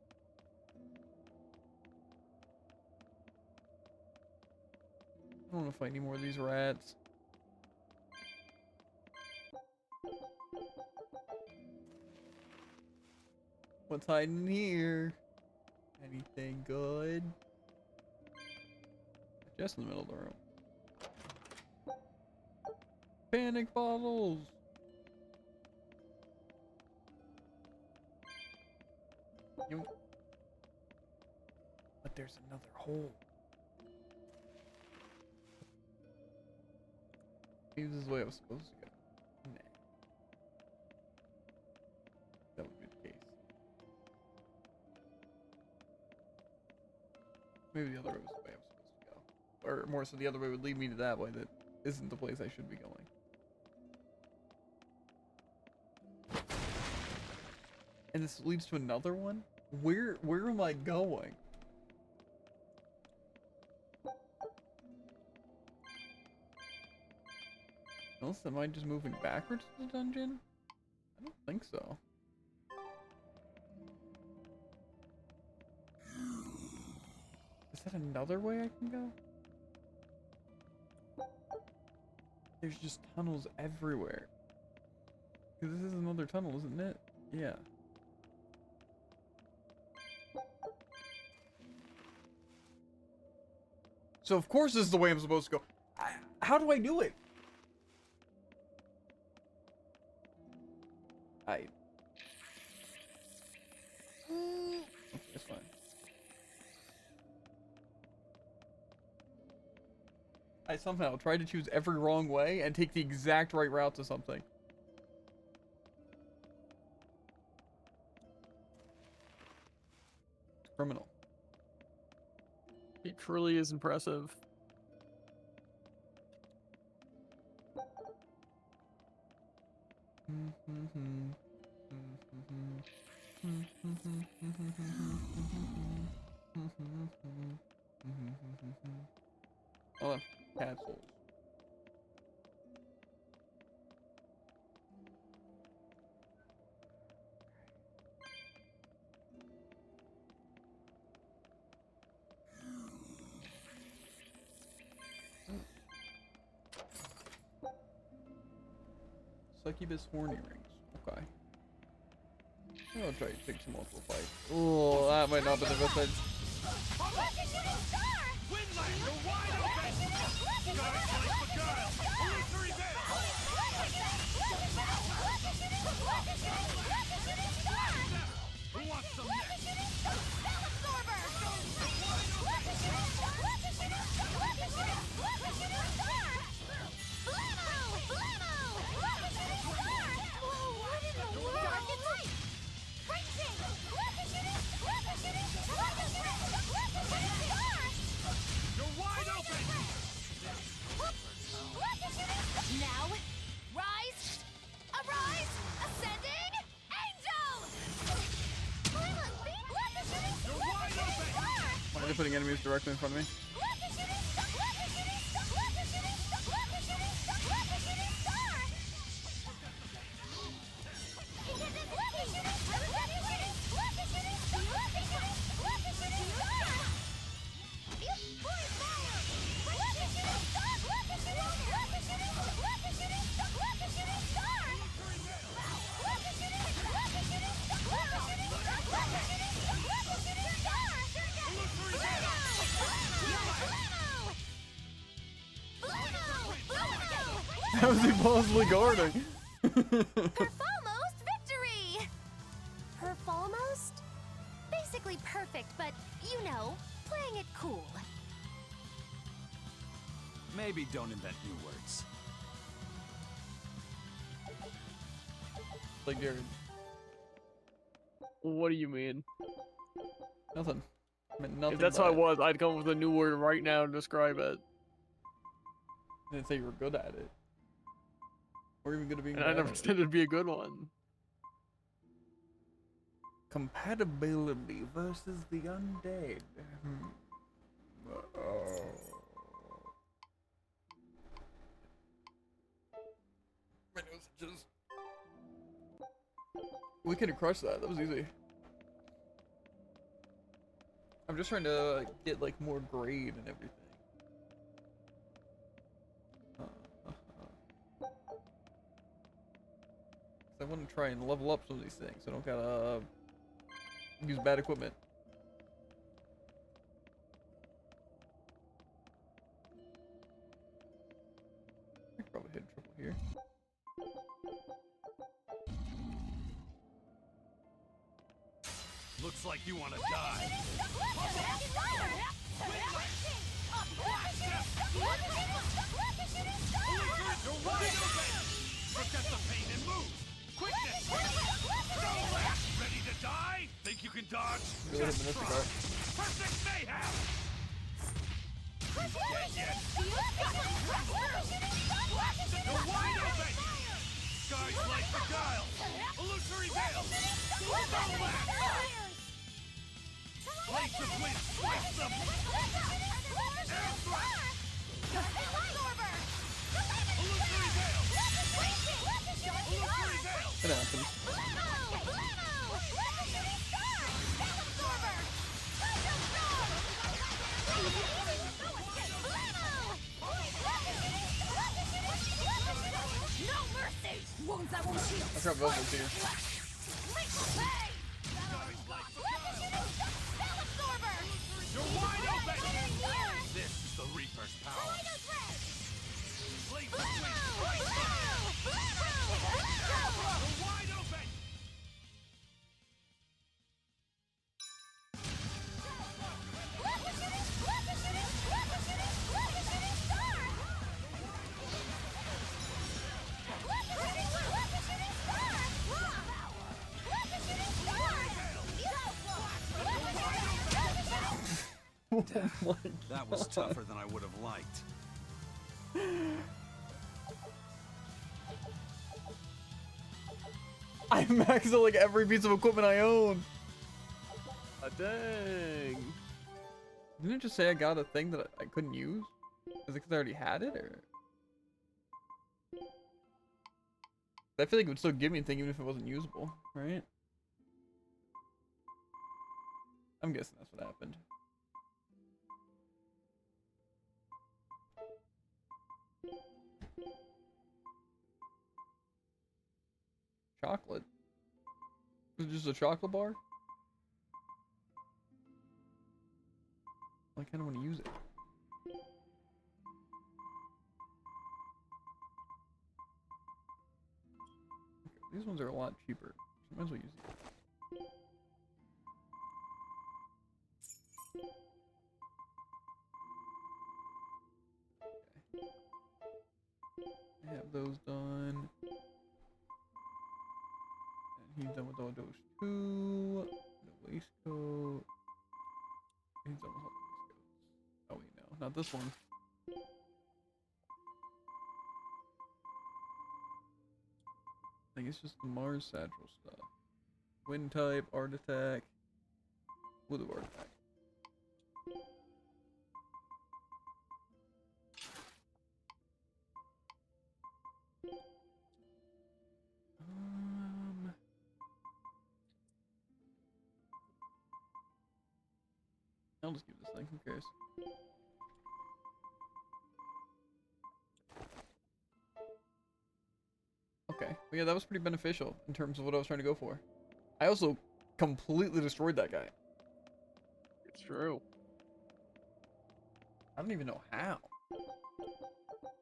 I don't want to fight any more of these rats. What's hiding here? Anything good? Just in the middle of the room. Panic bottles! Yoink. But there's another hole. Maybe this is the way I was supposed to go. Nah. That would be the case. Maybe the other way was the way I was supposed to go. Or more so the other way would lead me to that way that isn't the place I should be going. And this leads to another one? Where am I going? Unless am I just moving backwards to the dungeon? I don't think so. Is that another way I can go? There's just tunnels everywhere. Because this is another tunnel, isn't it? Yeah. So of course this is the way I'm supposed to go. How do I do it? Okay, it's fine. I somehow tried to choose every wrong way and take the exact right route to something. Criminal. It truly is impressive. Oh, castles. Succubus horny rings. Okay. I'll try to take some multiple fights. Oh, that might not be the best thing. Who wants some next? Imagine putting enemies directly in front of me. How is he possibly guarding? Perf-almost victory! Perf-almost? Basically perfect, but, you know, playing it cool. Maybe don't invent new words. Like Jared. What do you mean? Nothing. I meant nothing. If that's how it was, I'd come up with a new word right now to describe it. I didn't say you were good at it. Or even good at being And bad I never at said it'd be a good one. Compatibility versus the undead. My nose itches. We could have crushed that. That was easy. I'm just trying to get like more grade and everything. I want to try and level up some of these things. I don't gotta use bad equipment. I could probably hit triple here. Looks like you want to die. You're wide open! Forget the pain and move! Quickness! No less! Ready to die? Think you can dodge? Just try! Perfect mayhem! Dead yet? You're wide open! Skies like beguile! Illusory veil! No less! Blades of wind! Slice them! Air thrust! Illusory veil! Illusory veil! It happens. No mercy! Wounds I won't heal! I got vocals here. You're wide open! This is the Reaper's power. Blades of wind! You're wide open! Oh my That was God. tougher than I would have liked. I maxed out like every piece of equipment I own. Dang. Didn't it just say I got a thing that I couldn't use? Is it because I already had it, or? I feel like it would still give me a thing even if it wasn't usable, right? I'm guessing that's what happened. Chocolate? Is it just a chocolate bar? I kind of want to use it. Okay, these ones are a lot cheaper. So might as well use these. Okay. I have those done. And he's done with all those too. The waistcoat. He's done with all the waistcoats. Oh wait, no, not this one. I think it's just the Mars satchel stuff. Wind type, art attack, blue art attack. I'll just keep this thing. Who cares? Okay. But yeah, that was pretty beneficial in terms of what I was trying to go for. I also completely destroyed that guy. It's true. I don't even know how.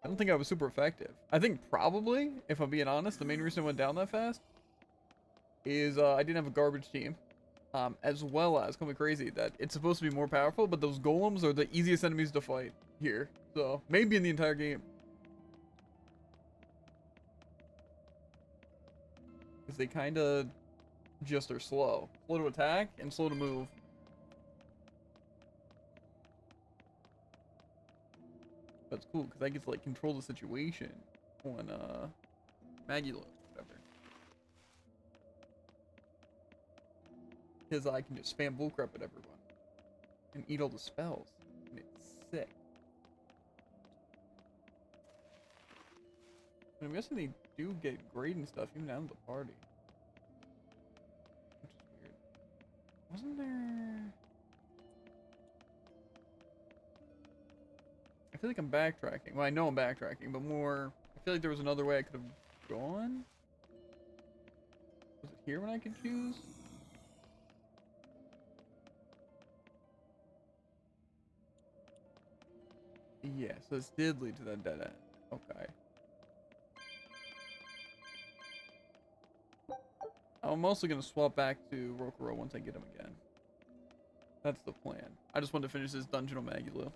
I don't think I was super effective. I think probably, if I'm being honest, the main reason I went down that fast is I didn't have a garbage team. As well as, coming crazy, that it's supposed to be more powerful, but those golems are the easiest enemies to fight here. So, maybe in the entire game. Because they kind of just are slow. Slow to attack and slow to move. That's cool, because I get to, like, control the situation on, Magula, whatever. Because I can just spam bullcrap at everyone. And eat all the spells. And it's sick. And I'm guessing they do get grade and stuff even out of the party. Which is weird. Wasn't there... I feel like I'm backtracking. Well, I know I'm backtracking, but more... I feel like there was another way I could have gone. Was it here when I could choose? Yeah, so this did lead to that dead end. Okay. I'm also going to swap back to Rokuro once I get him again. That's the plan. I just want to finish this dungeon on Magulu.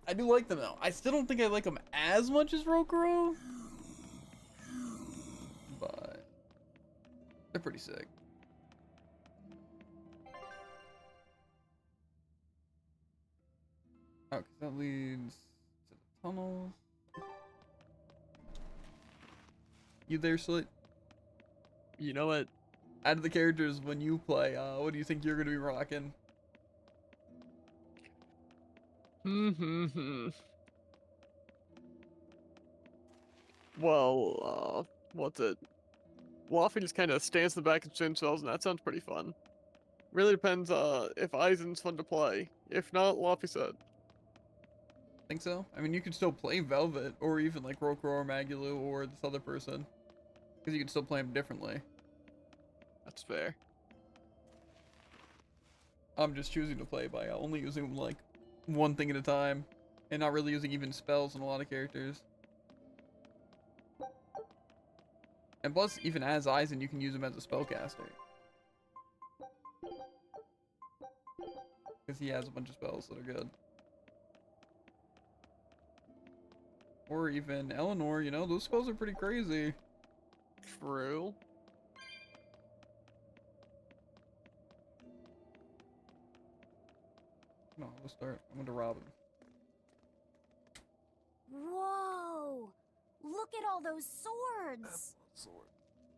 I do like them though. I still don't think I like them as much as Rokuro. But they're pretty sick. Oh, 'cause that leads to the tunnel. You there, Slit? You know what? Out of the characters when you play, what do you think you're gonna be rocking? Well, what's it? Luffy just kind of stands in the back and shoots cells, and that sounds pretty fun. Really depends, if Aizen's fun to play. If not, Luffy said. Think so? I mean, you could still play Velvet, or even like Rokuro or Magulu, or this other person. Because you can still play them differently. That's fair. I'm just choosing to play by only using like one thing at a time, and not really using even spells on a lot of characters. And plus, even as Aizen, you can use him as a spellcaster. Because he has a bunch of spells that are good. Or even Eleanor, you know, those spells are pretty crazy. True. No, let's start. I'm gonna rob him. Whoa! Look at all those swords!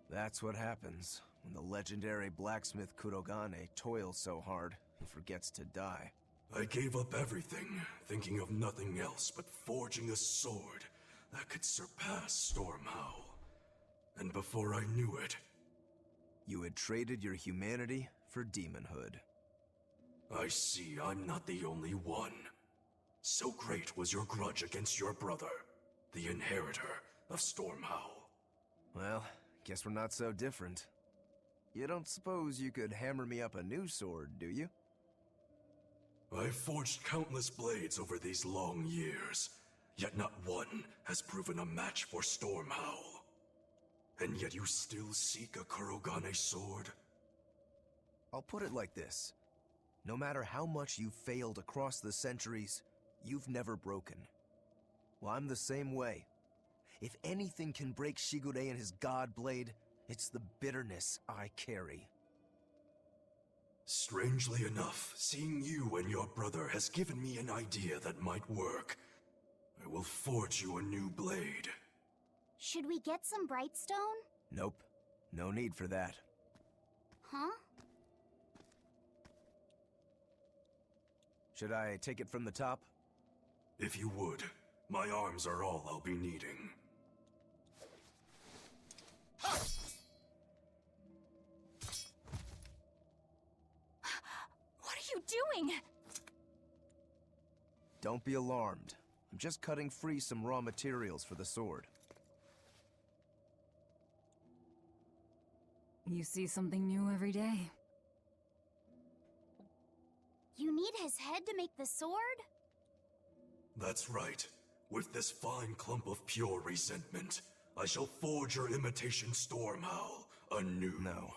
That's what happens when the legendary blacksmith Kurogane toils so hard he forgets to die. I gave up everything, thinking of nothing else but forging a sword that could surpass Stormhowl. And before I knew it... You had traded your humanity for demonhood. I see I'm not the only one. So great was your grudge against your brother, the inheritor of Stormhowl. Well, guess we're not so different. You don't suppose you could hammer me up a new sword, do you? I've forged countless blades over these long years, yet not one has proven a match for Stormhowl. And yet you still seek a Kurogane sword? I'll put it like this. No matter how much you've failed across the centuries, you've never broken. Well, I'm the same way. If anything can break Shigure and his god blade, it's the bitterness I carry. Strangely enough, seeing you and your brother has given me an idea that might work. I will forge you a new blade. Should we get some Brightstone? Nope. No need for that. Huh? Should I take it from the top? If you would. My arms are all I'll be needing. doing? Don't be alarmed. I'm just cutting free some raw materials for the sword. You see something new every day. You need his head to make the sword? That's right. With this fine clump of pure resentment, I shall forge your imitation Stormhowl anew. No.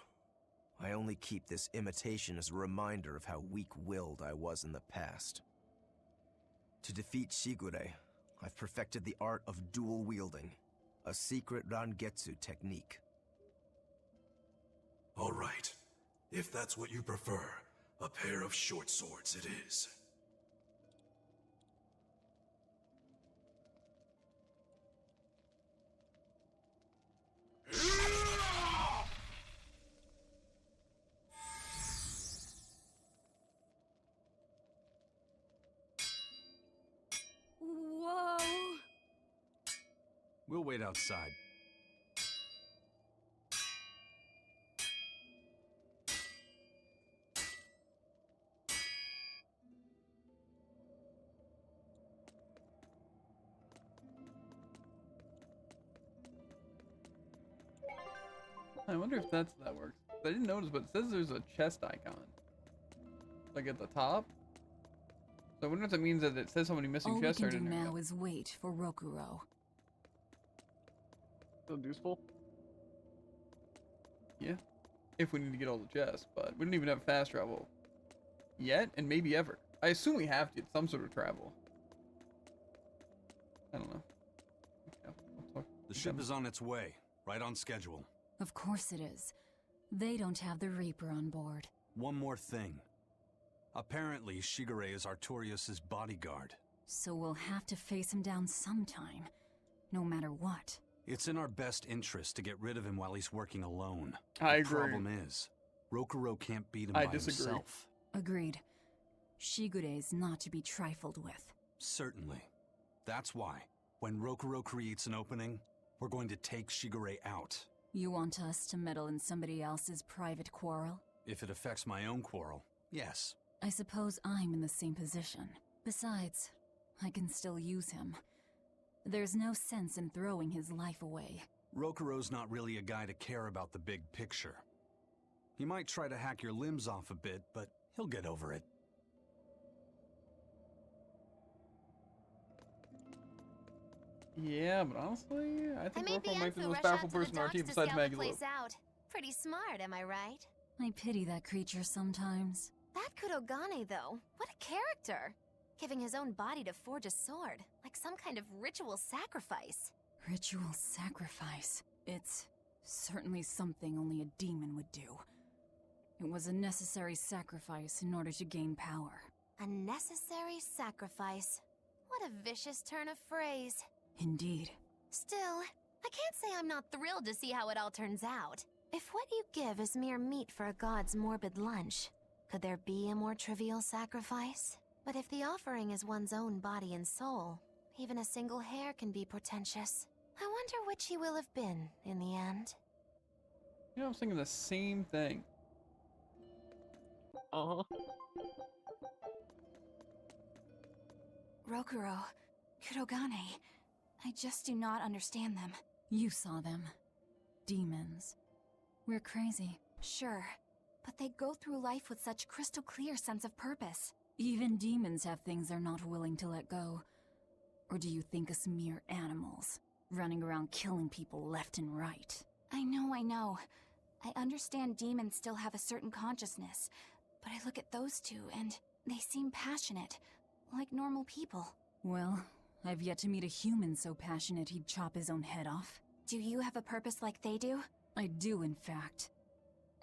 I only keep this imitation as a reminder of how weak-willed I was in the past. To defeat Shigure, I've perfected the art of dual wielding, a secret Rangetsu technique. All right. If that's what you prefer, a pair of short swords it is. Whoa! We'll wait outside. I wonder if that works. I didn't notice, but it says there's a chest icon. Like at the top. So I wonder if that means that it says how many missing All we chests can are do in there. now is wait for Rokuro. So useful. Yeah. If we need to get all the chests, but we don't even have fast travel yet, and maybe ever. I assume we have to get some sort of travel. I don't know. Yeah, The ship is on its way, right on schedule. Of course it is. They don't have the Reaper on board. One more thing. Apparently, Shigure is Artorias' bodyguard. So we'll have to face him down sometime, no matter what. It's in our best interest to get rid of him while he's working alone. I The agree. problem is, Rokuro can't beat him I by disagree. himself. Agreed. Shigure is not to be trifled with. Certainly. That's why, when Rokuro creates an opening, we're going to take Shigure out. You want us to meddle in somebody else's private quarrel? If it affects my own quarrel, yes. I suppose I'm in the same position. Besides, I can still use him. There's no sense in throwing his life away. Rokuro's not really a guy to care about the big picture. He might try to hack your limbs off a bit, but he'll get over it. Yeah, but honestly, I I think made the Rokuro might be the Enfu most rush powerful out to the person on our docks team to besides scout the Maggie Lou. place out. Pretty smart, am I right? I pity that creature sometimes. That Kurogane, though, what a character! Giving his own body to forge a sword, like some kind of ritual sacrifice. Ritual sacrifice. It's certainly something only a demon would do. It was a necessary sacrifice in order to gain power. A necessary sacrifice. What a vicious turn of phrase. Indeed. Still, I can't say I'm not thrilled to see how it all turns out. If what you give is mere meat for a god's morbid lunch, could there be a more trivial sacrifice? But if the offering is one's own body and soul, even a single hair can be portentous. I wonder which he will have been in the end. You know, I was thinking the same thing. Uh-huh. Rokuro, Kurogane, I just do not understand them. You saw them. Demons. We're crazy. Sure, but they go through life with such crystal clear sense of purpose. Even demons have things they're not willing to let go. Or do you think us mere animals, running around killing people left and right? I know. I understand demons still have a certain consciousness, but I look at those two and they seem passionate, like normal people. Well, I've yet to meet a human so passionate he'd chop his own head off. Do you have a purpose like they do? I do, in fact.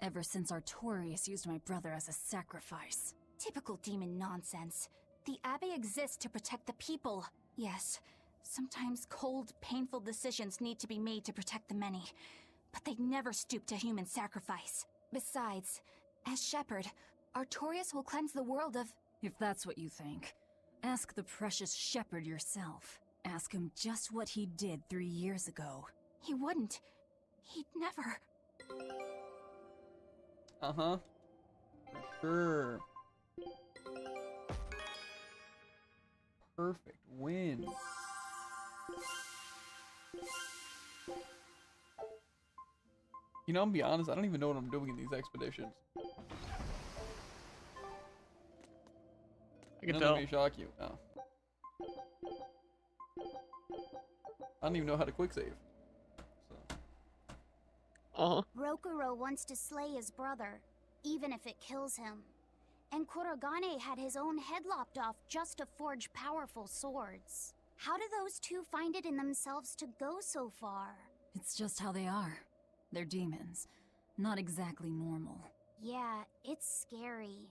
Ever since Artorias used my brother as a sacrifice. Typical demon nonsense. The Abbey exists to protect the people. Yes, sometimes cold, painful decisions need to be made to protect the many, but they never stoop to human sacrifice. Besides, as shepherd, Artorias will cleanse the world of— If that's what you think, ask the precious shepherd yourself. Ask him just what he did 3 years ago. He wouldn't. He'd never. Uh-huh. For sure. perfect win. You know, I'm gonna be honest, I don't even know what I'm doing in these expeditions. I can None tell. of me shock you. No. I don't even know how to quick save. So. Rokuro wants to slay his brother, even if it kills him. And Kurogane had his own head lopped off just to forge powerful swords. How do those two find it in themselves to go so far? It's just how they are. They're demons. Not exactly normal. Yeah, it's scary.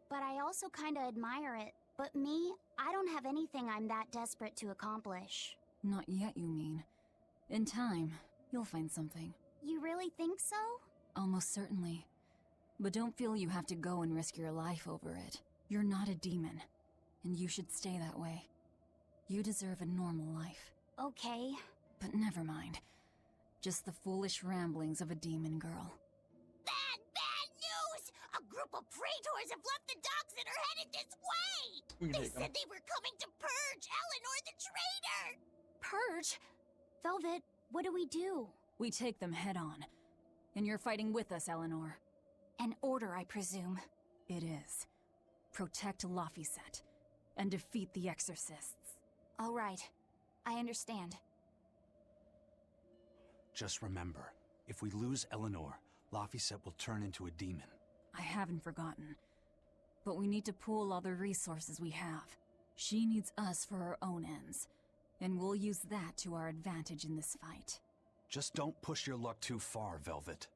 But I also kinda admire it. But me, I don't have anything I'm that desperate to accomplish. Not yet, you mean. In time, you'll find something. You really think so? Almost certainly. But don't feel you have to go and risk your life over it. You're not a demon, and you should stay that way. You deserve a normal life. Okay. But never mind. Just the foolish ramblings of a demon girl. Bad news! A group of praetors have left the docks and are headed this way! They said they were coming to purge Eleanor the traitor! Purge? Velvet, what do we do? We take them head on. And you're fighting with us, Eleanor. An order, I presume. It is. Protect Laphicet. And defeat the Exorcists. All right. I understand. Just remember, if we lose Eleanor, Laphicet will turn into a demon. I haven't forgotten. But we need to pool all the resources we have. She needs us for her own ends. And we'll use that to our advantage in this fight. Just don't push your luck too far, Velvet.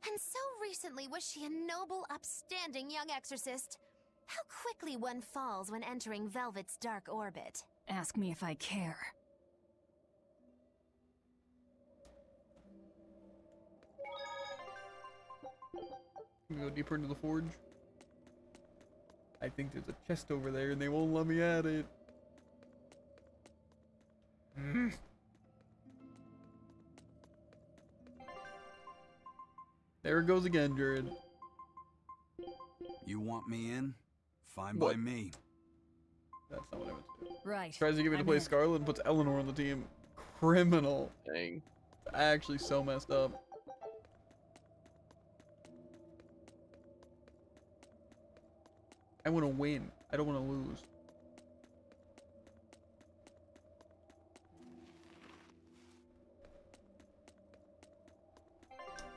And so recently was she a noble, upstanding young exorcist. How quickly one falls when entering Velvet's dark orbit. Ask me if I care. Can we go deeper into the forge? I think there's a chest over there and they won't let me at it. There it goes again, Jared. You want me in? Fine What? by me. That's not what I meant to do. Right. Tries to get me to play Scarlet and puts Eleanor on the team. Criminal. Dang. It's actually so messed up. I want to win. I don't want to lose.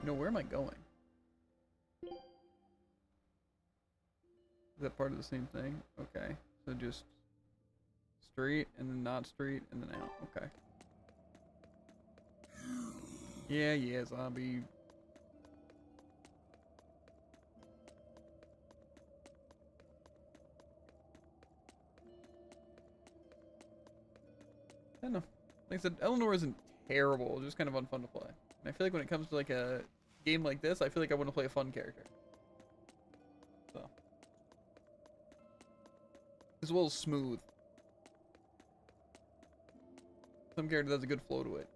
No, where am I going? Is that part of the same thing? Okay. So just straight and then not straight and then out. Okay. Yeah, zombie. I don't know. Like I said, Eleanor isn't terrible, just kind of unfun to play. And I feel like when it comes to like a game like this, I feel like I want to play a fun character. So. As well as smooth. Some character has a good flow to it.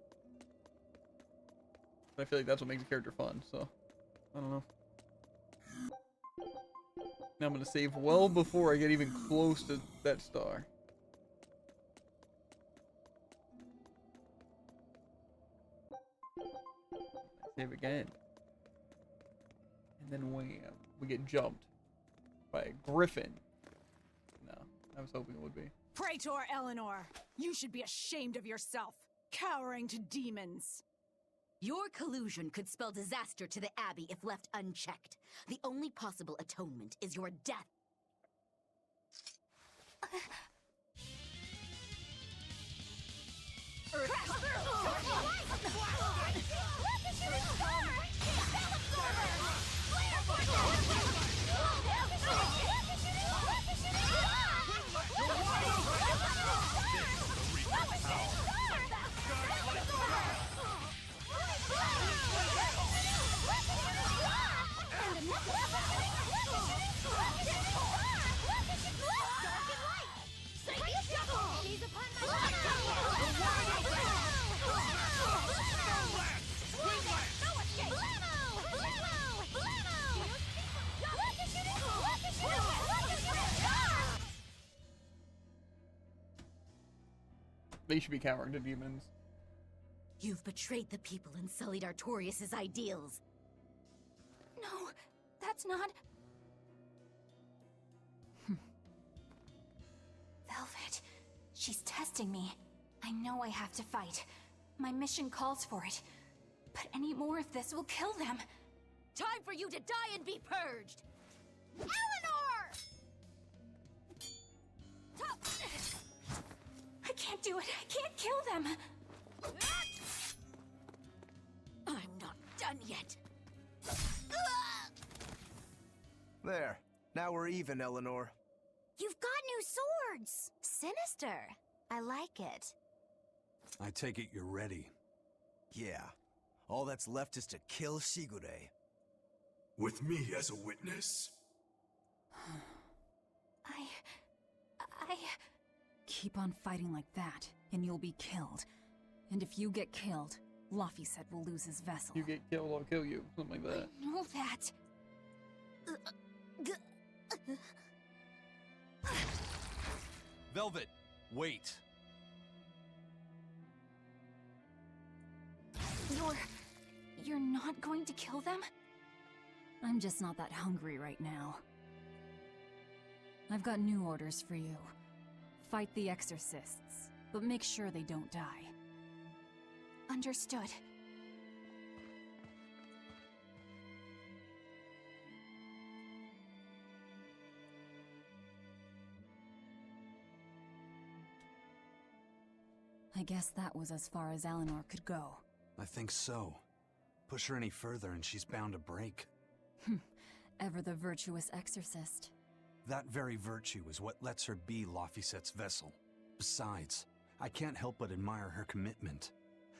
But I feel like that's what makes a character fun, so. I don't know. Now I'm going to save well before I get even close to that star. Save again. And then we get jumped by a griffin. No, I was hoping it would be. Praetor Eleanor, you should be ashamed of yourself, cowering to demons. Your collusion could spell disaster to the Abbey if left unchecked. The only possible atonement is your death. they should be cowering to demons. You've betrayed the people and sullied Artorias' ideals. No, that's not... Velvet, she's testing me. I know I have to fight. My mission calls for it. But any more of this will kill them. Time for you to die and be purged! Eleanor! I can't do it. I can't kill them. I'm not done yet. There. Now we're even, Eleanor. You've got new swords! Sinister. I like it. I take it you're ready. Yeah. All that's left is to kill Shigure. With me as a witness. I... Keep on fighting like that, and you'll be killed. And if you get killed, Laphicet will lose his vessel. You get killed, I'll kill you. Something like that. I know that. Velvet, wait. You're not going to kill them? I'm just not that hungry right now. I've got new orders for you. Fight the exorcists, but make sure they don't die. Understood. I guess that was as far as Eleanor could go. I think so. Push her any further and she's bound to break. Ever the virtuous exorcist. That very virtue is what lets her be Laphicet's vessel. Besides, I can't help but admire her commitment.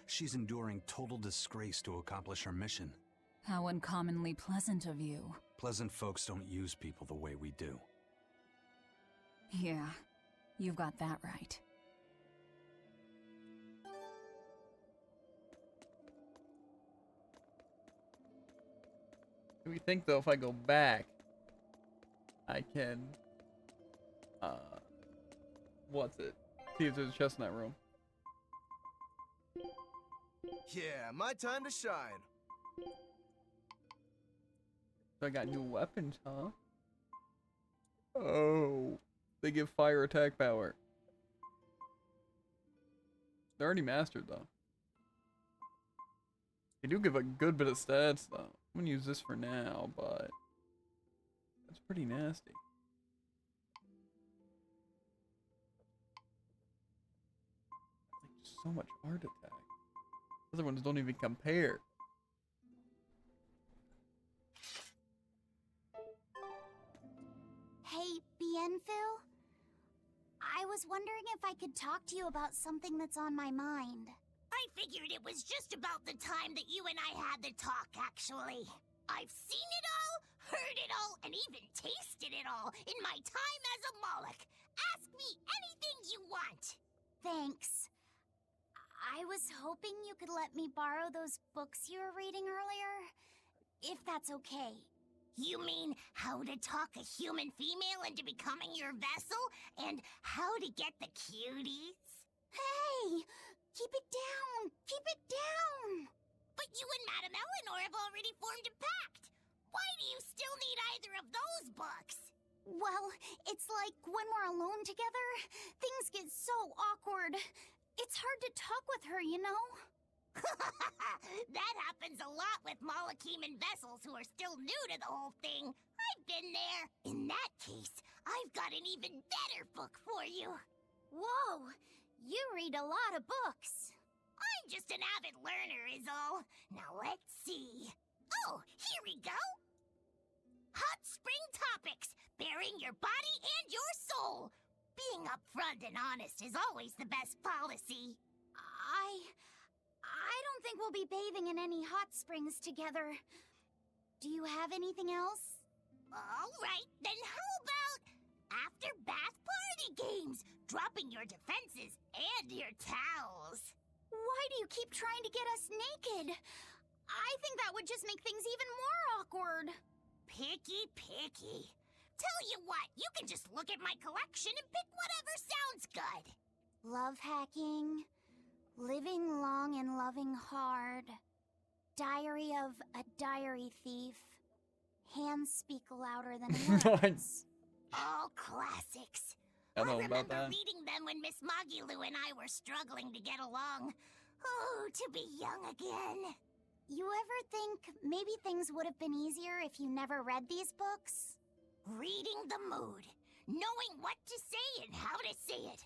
She's enduring total disgrace to accomplish her mission. How uncommonly pleasant of you. Pleasant folks don't use people the way we do. Yeah, you've got that right. Do we think, though, if I go back, I can, what's it? See if there's a chest in that room. Yeah, my time to shine. So I got new weapons, huh? Oh, they give fire attack power. They're already mastered, though. They do give a good bit of stats, though. I'm gonna use this for now, but that's pretty nasty. Like, just so much art attack. Other ones don't even compare. Hey, Bienfil? I was wondering if I could talk to you about something that's on my mind. I figured it was just about the time that you and I had the talk, actually. I've seen it all, heard it all, and even tasted it all in my time as a Moloch. Ask me anything you want. Thanks. I was hoping you could let me borrow those books you were reading earlier, if that's okay. You mean how to talk a human female into becoming your vessel, and how to get the cuties? Hey! Keep it down! Keep it down! But you and Madame Eleanor have already formed a pact. Why do you still need either of those books? Well, it's like when we're alone together, things get so awkward. It's hard to talk with her, you know? That happens a lot with Malachim vessels who are still new to the whole thing. I've been there. In that case, I've got an even better book for you. Whoa! You read a lot of books. I'm just an avid learner is all. Now let's see. Oh, here we go. Hot Spring Topics, Bearing Your Body and Your Soul. Being upfront and honest is always the best policy. I don't think we'll be bathing in any hot springs together. Do you have anything else? All right, then how about after bath party games? Dropping your defenses and your towels. Why do you keep trying to get us naked? I think that would just make things even more awkward. Picky. Tell you what, you can just look at my collection and pick whatever sounds good. Love hacking, living long and loving hard, diary of a diary thief, hands speak louder than words. All classics. I don't know about remember that. reading them when Miss Magilu and I were struggling to get along. Oh, to be young again. You ever think maybe things would have been easier if you never read these books? Reading the mood, knowing what to say and how to say it.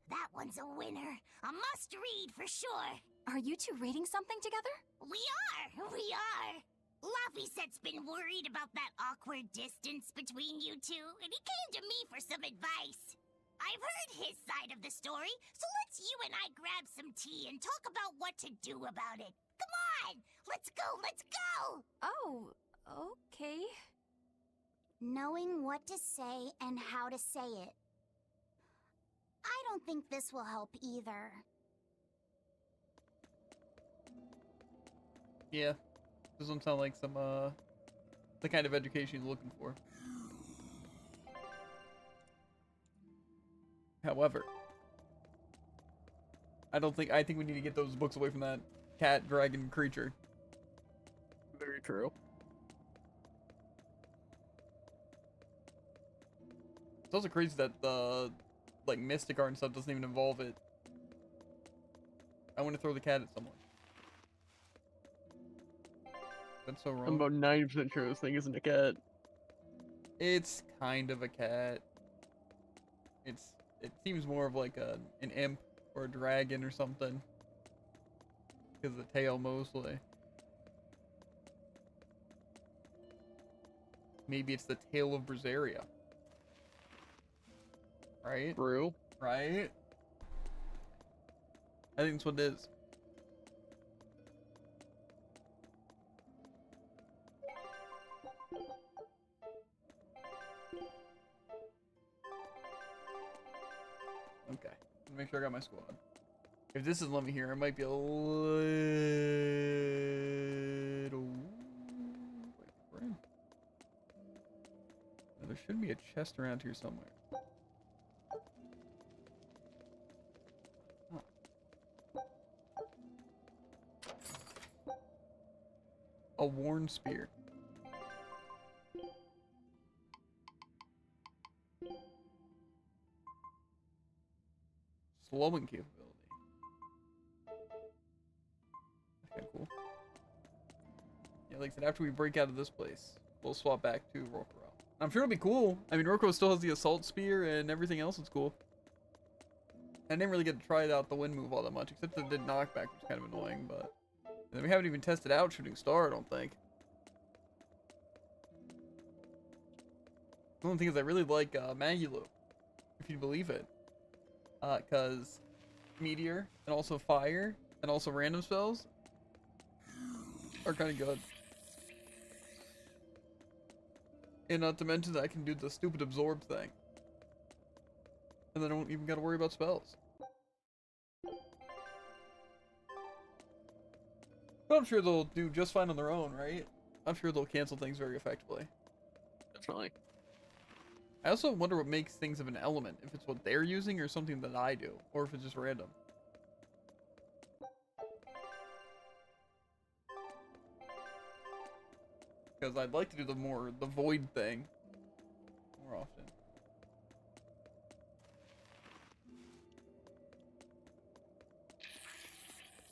That one's a winner. A must-read for sure. Are you two reading something together? We are. Laffysette's been worried about that awkward distance between you two, and he came to me for some advice. I've heard his side of the story, so let's you and I grab some tea and talk about what to do about it. Come on! Let's go! Oh, okay. Knowing what to say and how to say it. I don't think this will help either. Yeah. Doesn't sound like some, the kind of education he's looking for. However, I think we need to get those books away from that cat dragon creature. Very true. It's also crazy that the, like, mystic art and stuff doesn't even involve it. I want to throw the cat at someone. That's so wrong. I'm about 90% sure this thing isn't a cat. It's kind of a cat. It seems more of like an imp or a dragon or something. Because of the tail mostly. Maybe it's the tail of Berseria. Right? True. Right? I think that's what it is. Okay. Make sure I got my squad. If this isn't let me here, it might be a little... Wait for him. Now, there should be a chest around here somewhere. Huh. A worn spear. Slowing capability. That's kind of cool. Yeah, like I said, after we break out of this place, we'll swap back to Rokuro. I'm sure it'll be cool. I mean, Rokuro still has the assault spear and everything else that's cool. I didn't really get to try out the wind move all that much, except that it did knockback, which is kind of annoying, but... And then we haven't even tested out Shooting Star, I don't think. The only thing is I really like Magulu, if you believe it. Because Meteor, and also Fire, and also random spells are kind of good. And not to mention that I can do the stupid absorb thing. And then I don't even gotta worry about spells. But I'm sure they'll do just fine on their own, right? I'm sure they'll cancel things very effectively. Definitely. I also wonder what makes things of an element, if it's what they're using or something that I do, or if it's just random. Because I'd like to do the void thing more often.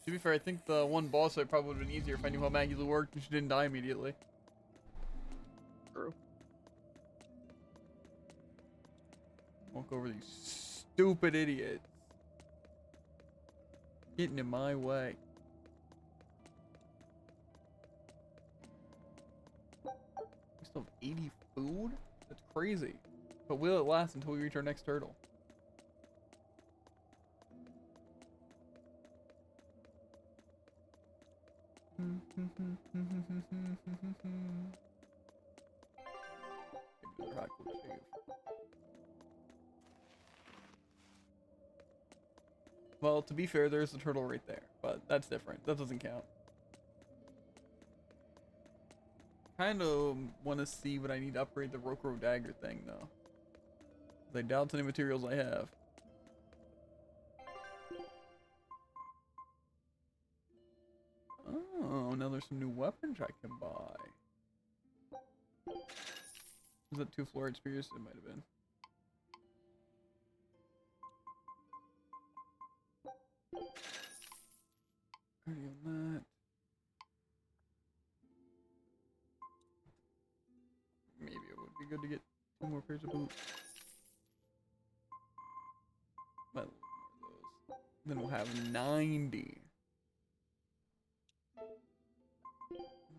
To be fair, I think the one boss fight probably would have been easier if I knew how Magulu worked and she didn't die immediately. True. Walk over these stupid idiots. Getting in my way. We still have 80 food? That's crazy. But will it last until we reach our next turtle? Maybe another hot cool shave. Well, to be fair, there's the turtle right there, but that's different. That doesn't count. Kind of want to see what I need to upgrade the Rokuro dagger thing, though. I doubt any materials I have. Oh, now there's some new weapons I can buy. Was that 2 fluoride spears? It might have been. Already on that. Maybe it would be good to get 2 more pairs of boots. Might look more of those. Then we'll have 90.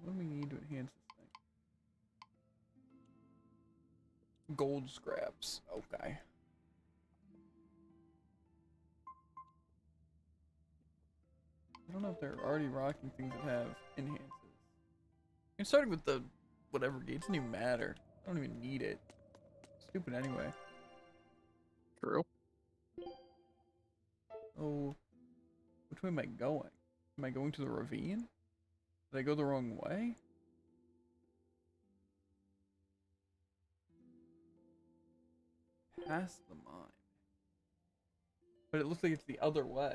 What do we need to enhance this thing? Gold scraps. Okay. I don't know if they're already rocking things that have enhances. And starting with the whatever gate doesn't even matter. I don't even need it. Stupid anyway. True. Oh, which way am I going? Am I going to the ravine? Did I go the wrong way? Past the mine. But it looks like it's the other way.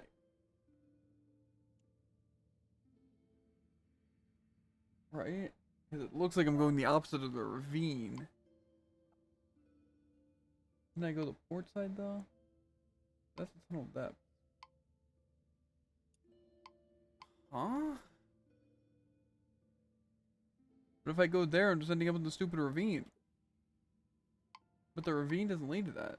Right? Because it looks like I'm going the opposite of the ravine. Can I go the port side though? That's the tunnel depth. Huh? But if I go there, I'm just ending up in the stupid ravine. But the ravine doesn't lead to that.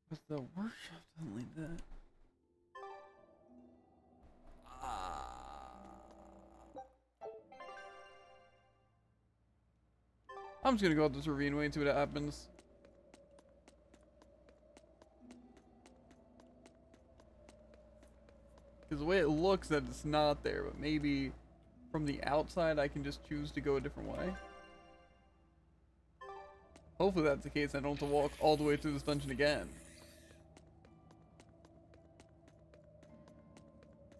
But the workshop doesn't lead to that. I'm just gonna go up this ravine way and see what happens. Because the way it looks that it's not there, but maybe from the outside I can just choose to go a different way. Hopefully that's the case. I don't have to walk all the way through this dungeon again.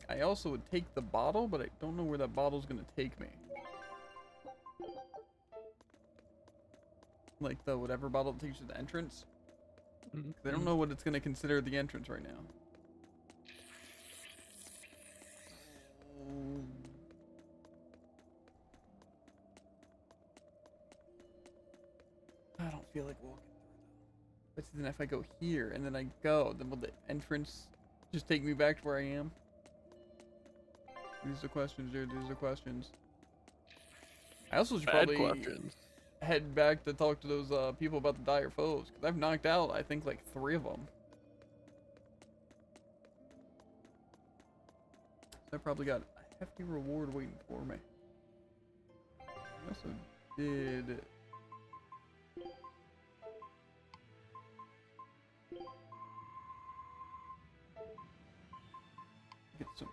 I also would take the bottle, but I don't know where that bottle's gonna take me. Like the whatever bottle that takes you to the entrance. I don't know what it's gonna consider the entrance right now. I don't feel like walking through though. But then if I go here and then I go, then will the entrance just take me back to where I am? These are questions, dude. These are questions. I also should probably head back to talk to those people about the dire foes, because I've knocked out, I think, like 3 of them. So I probably got a hefty reward waiting for me. I also did... get some...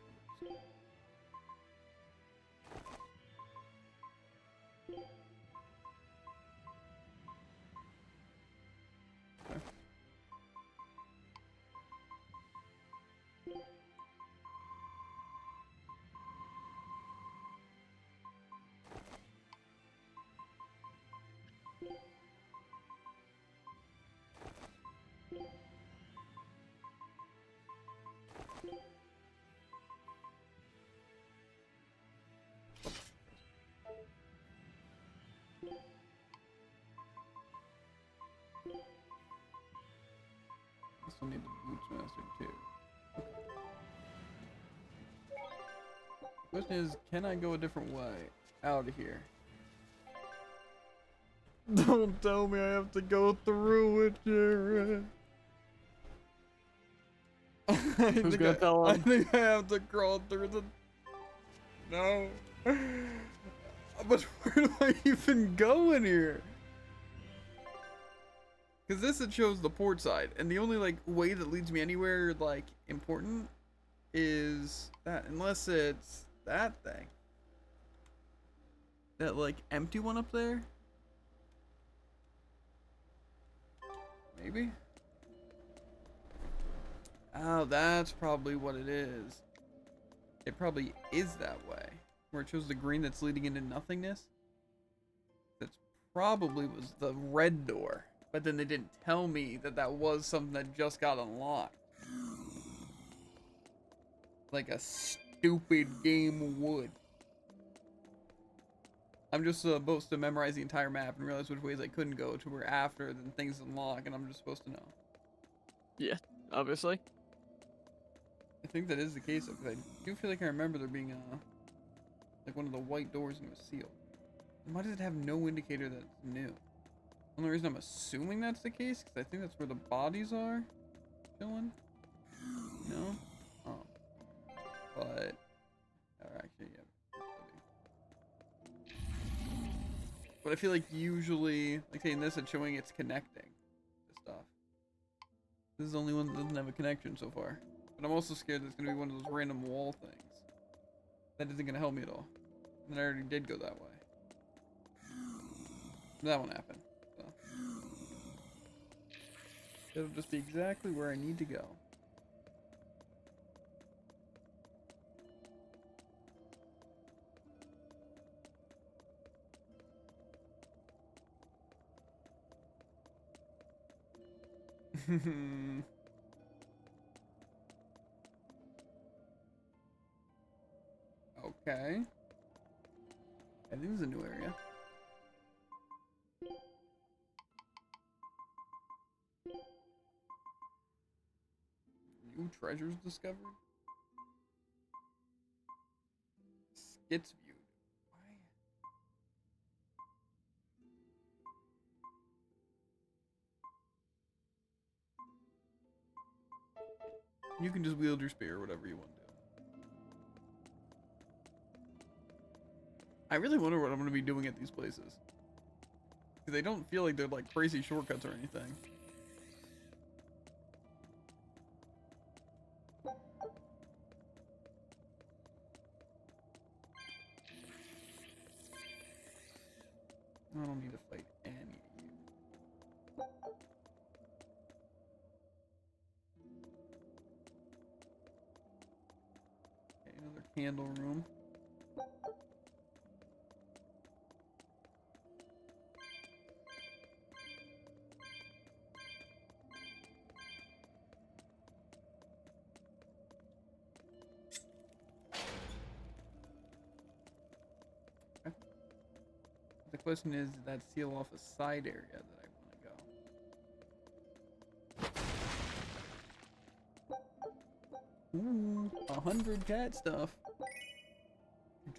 I still need the boots master too. The question is, can I go a different way out of here? Don't tell me I have to go through it, Jared. Who's gonna tell him? I think I have to crawl through the... No. But where do I even go in here? Because this, it shows the port side, and the only, like, way that leads me anywhere, like, important is that, unless it's that thing. That, like, empty one up there? Maybe? Oh, that's probably what it is. It probably is that way. Where it shows the green that's leading into nothingness. That's probably was the red door. but then they didn't tell me that that was something that just got unlocked. Like a stupid game would. I'm just supposed to memorize the entire map and realize which ways I couldn't go to where after then things unlock, and I'm just supposed to know. Yeah, obviously. I think that is the case, because I do feel like I remember there being like one of the white doors and it was sealed. And why does it have no indicator that it's new? The only reason I'm assuming that's the case, because I think that's where the bodies are chilling. No? Oh. But, actually, yeah. But I feel like usually, like say in this, it's showing it's connecting to stuff. This is the only one that doesn't have a connection so far. But I'm also scared that it's going to be one of those random wall things. That isn't going to help me at all. And I already did go that way. That one happened. So. It'll just be exactly where I need to go. Okay. I think this is a new area. New treasures discovered? Skits viewed. You can just wield your spear, whatever you want to do. I really wonder what I'm going to be doing at these places. Because they don't feel like they're like crazy shortcuts or anything. I don't need to fight any of you. Okay, another candle room. The question is, did that seal off a side area that I want to go? Ooh, 100 cat stuff.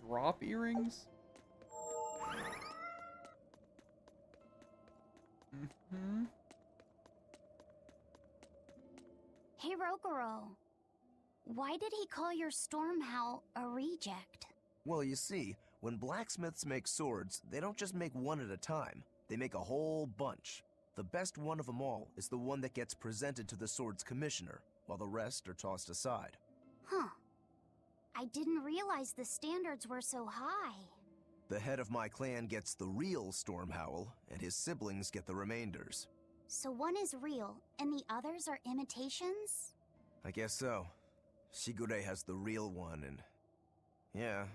Drop earrings? Mm-hmm. Hey, Rokuro. Why did he call your storm howl a reject? Well, you see, when blacksmiths make swords, they don't just make one at a time. They make a whole bunch. The best one of them all is the one that gets presented to the sword's commissioner, while the rest are tossed aside. Huh. I didn't realize the standards were so high. The head of my clan gets the real storm howl, and his siblings get the remainders. So one is real, and the others are imitations? I guess so. Shigure has the real one, and... yeah,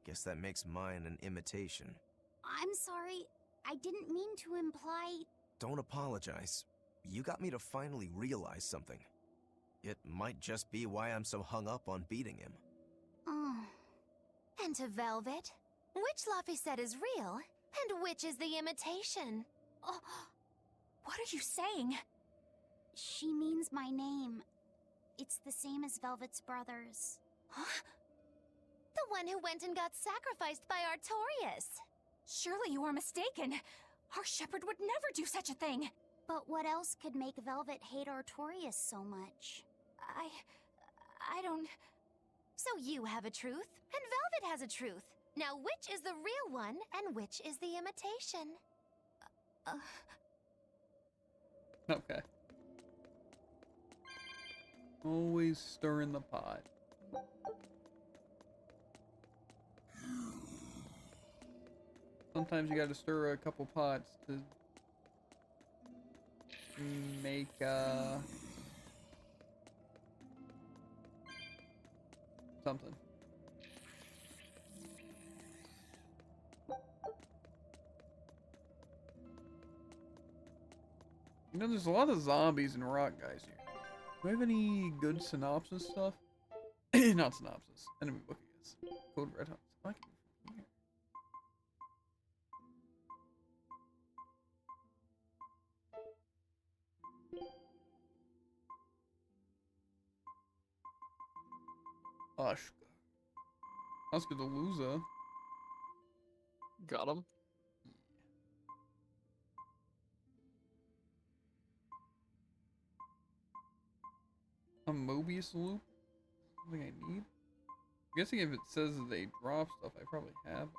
guess that makes mine an imitation. I'm sorry, I didn't mean to imply... Don't apologize. You got me to finally realize something. It might just be why I'm so hung up on beating him. Oh. And to Velvet, which Laphicet is real, and which is the imitation? Oh, what are you saying? She means my name. It's the same as Velvet's brother's. Huh? The one who went and got sacrificed by Artorias. Surely you are mistaken. Our shepherd would never do such a thing. But what else could make Velvet hate Artorias so much? I don't... So you have a truth, and Velvet has a truth. Now which is the real one, and which is the imitation? Okay. Always stirring the pot. Sometimes you gotta stir a couple pots to make, something. You know, there's a lot of zombies and rock guys here. Do I have any good synopsis stuff? Not synopsis. Enemy book, I guess. Code Red Hot. I can from here. Ashka. Oscar the loser. Got him. A Mobius loop? Something I need? I'm guessing if it says that they drop stuff, I probably have them.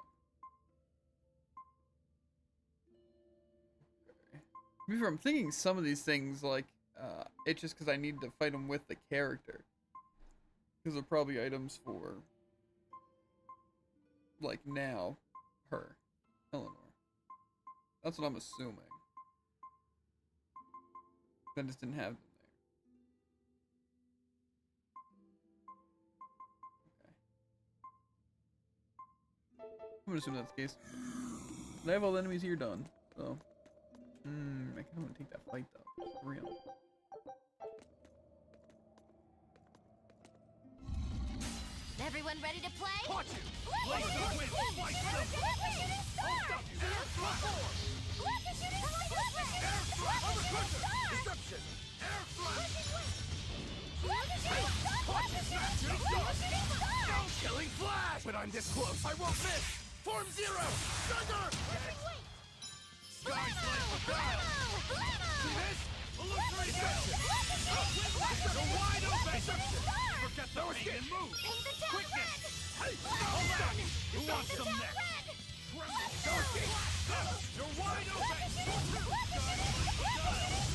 Okay. To be fair, I'm thinking some of these things, like, it's just because I need to fight them with the character. Because they're probably items for, like, now, her, Eleanor. That's what I'm assuming. I just didn't have them there. I'm gonna assume that's the case. I have all the enemies here done, so. I kind of want to take that fight though. It's real. Everyone ready to play? Watch it! Blaze the wind! Slice them! Hold up! Airstrike! Airstrike! Deception! Airstrike! Killing flash! When I'm this close, I won't miss! Form zero! Thunder! Sky flame for battle! See this? Illusory deception! You're wide open! Forget the pain and move! Quickness! Hey! Hold on! Who wants some next? Tremble! You're wide open!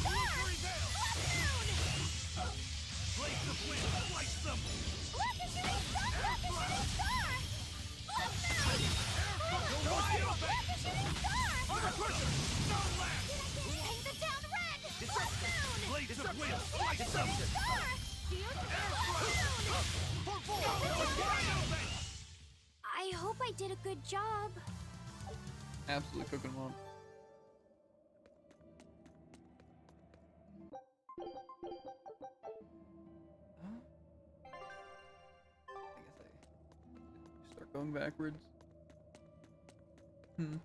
Illusory veil! Blades of wind! Slice them! You're wide open! Undercushion! Stone land! Paint the town red! Deception! Blades of wind! Slice them! I hope I did a good job. Absolutely cooking them up. I guess I start going backwards. You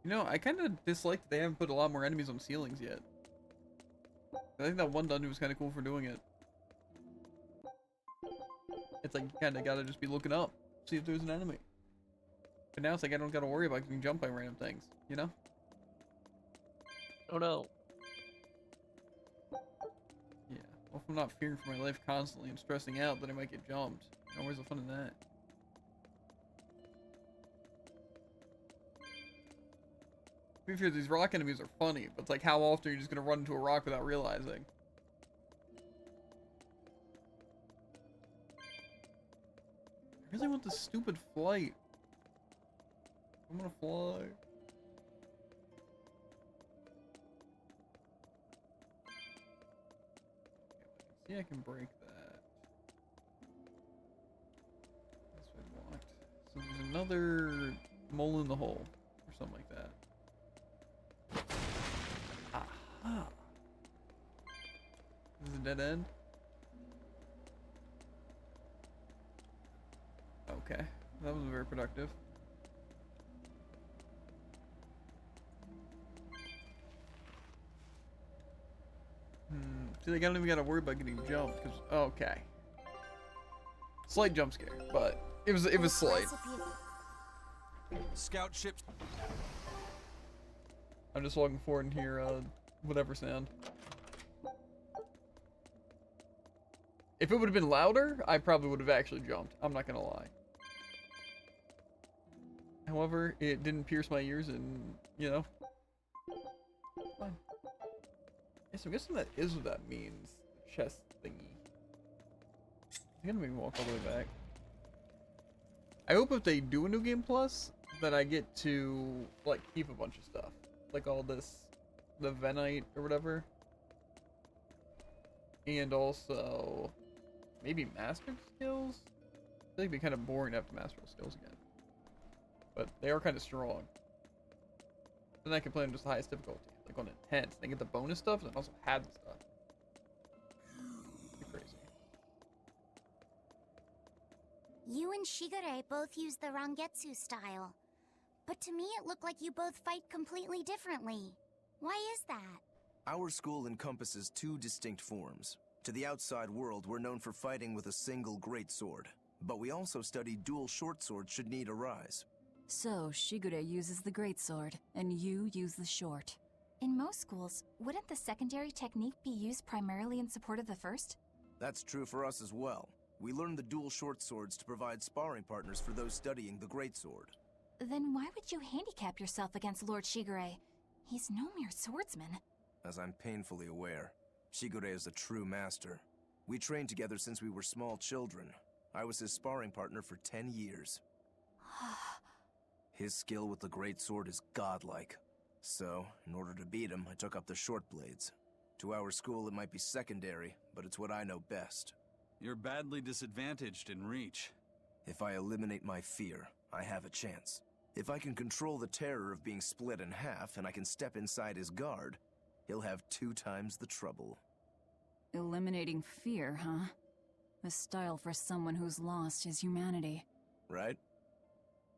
know, I kind of dislike that they haven't put a lot more enemies on ceilings yet. I think that one dungeon was kind of cool for doing it. It's like you kind of gotta just be looking up, see if there's an enemy. But now it's like I don't gotta worry about getting jumped by random things, you know? Oh no. Yeah. Well, if I'm not fearing for my life constantly and stressing out that I might get jumped, you know, where's the fun in that? To be fair, these rock enemies are funny, but it's like how often are you just gonna run into a rock without realizing? I really want this stupid flight. I'm gonna fly. See, I can break that. That's what I want. So there's another mole in the hole, or something like that. Aha! This is a dead end? Okay, that was very productive. See, they don't even gotta worry about getting jumped, because, okay. Slight jump scare, but it was slight. Scout ships. I'm just walking forward and hear, whatever sound. If it would have been louder, I probably would have actually jumped. I'm not gonna lie. However, it didn't pierce my ears and, you know. Fine. Yes, I'm guessing that is what that means. Chest thingy. It's gonna make me walk all the way back. I hope if they do a New Game Plus, that I get to, like, keep a bunch of stuff. Like all this, the Venite or whatever. And also, maybe Master Skills? I feel like it'd be kind of boring to have to master skills again. but they are kind of strong. Then I can play on just the highest difficulty, like on intense. They get the bonus stuff and also have the stuff. Pretty crazy. You and Shigure both use the Rangetsu style. But to me it looked like you both fight completely differently. Why is that? Our school encompasses two distinct forms. To the outside world, we're known for fighting with a single greatsword. But we also study dual short swords should need arise. So, Shigure uses the greatsword, and you use the short. In most schools, wouldn't the secondary technique be used primarily in support of the first? That's true for us as well. We learn the dual short swords to provide sparring partners for those studying the greatsword. Then why would you handicap yourself against Lord Shigure? He's no mere swordsman. As I'm painfully aware, Shigure is a true master. We trained together since we were small children. I was his sparring partner for 10 years. His skill with the greatsword is godlike. So, in order to beat him, I took up the short blades. To our school, it might be secondary, but it's what I know best. You're badly disadvantaged in reach. If I eliminate my fear, I have a chance. If I can control the terror of being split in half and I can step inside his guard, he'll have 2 times the trouble. Eliminating fear, huh? A style for someone who's lost his humanity. Right?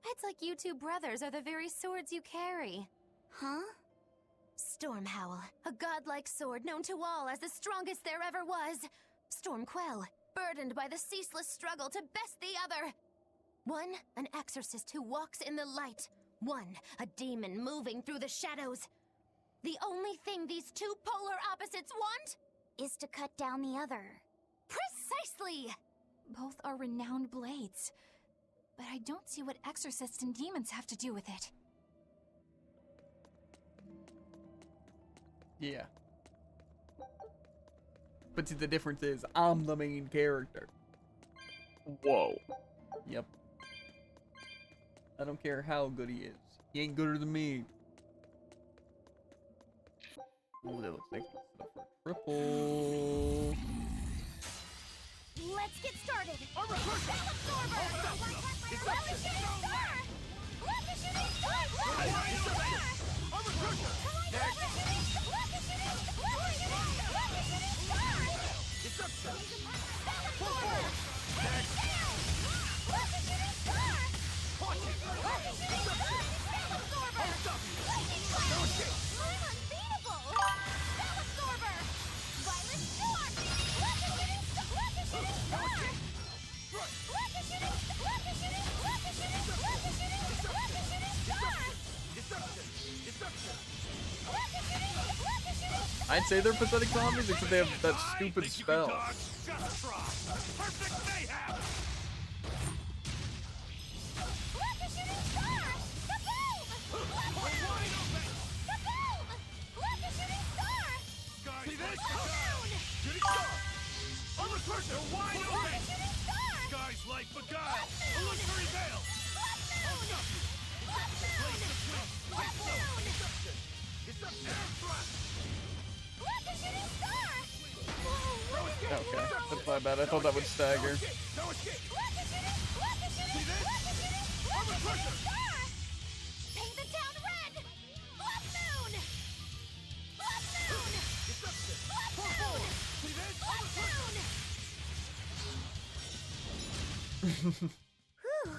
It's like you two brothers are the very swords you carry. Huh? Stormhowl, a godlike sword known to all as the strongest there ever was. Stormquell, burdened by the ceaseless struggle to best the other. One, an exorcist who walks in the light. One, a demon moving through the shadows. The only thing these two polar opposites want is to cut down the other. Precisely! Both are renowned blades. But I don't see what exorcists and demons have to do with it. Yeah. But see, the difference is, I'm the main character. Whoa. Yep. I don't care how good he is. He ain't gooder than me. Ooh, that looks like stuff for triple. Let's get started! Armor Crusher! It's up to Star! Let the shooting star! Armor Crusher! Deception! I'd say they're pathetic zombies, except they have that stupid spell. Just try! Perfect mayhem! See this? Shooting star! Armor Crusher! Wide open! Sky's light beguile! Illusory veil! I'll stop you! Blaze of wind! Deception! Air thrust! Okay, that's my bad. I thought that would stagger. No escape! See this? Armor Crusher! Paint the town red! Blood moon! Blood moon! Deception! Blood moon! See this? Blood moon! Whew,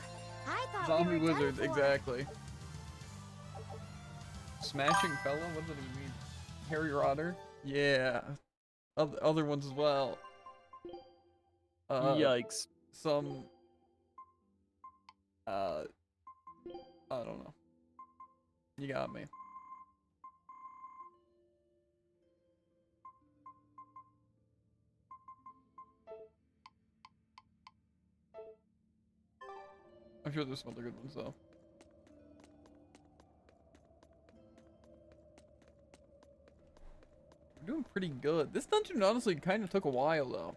I thought Zombie we were wizard, done for. exactly. Smashing fella? What does that even mean? Harry Rotter? Yeah. Other ones as well. Yikes. Some... I don't know. You got me. I'm sure there's some other good ones though. We're doing pretty good. This dungeon honestly kind of took a while though.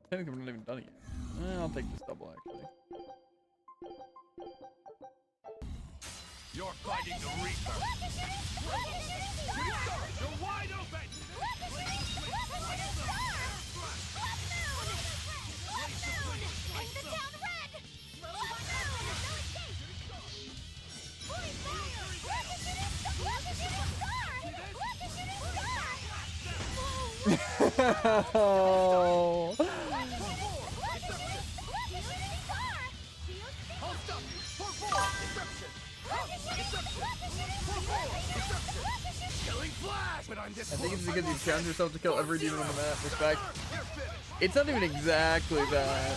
Technically we're not even done it yet. I'll take this double actually. You're fighting the Reaper! Shooting star! You're wide open! Oh. I think it's because you challenge yourself to kill every demon on the map. Respect. It's not even exactly that.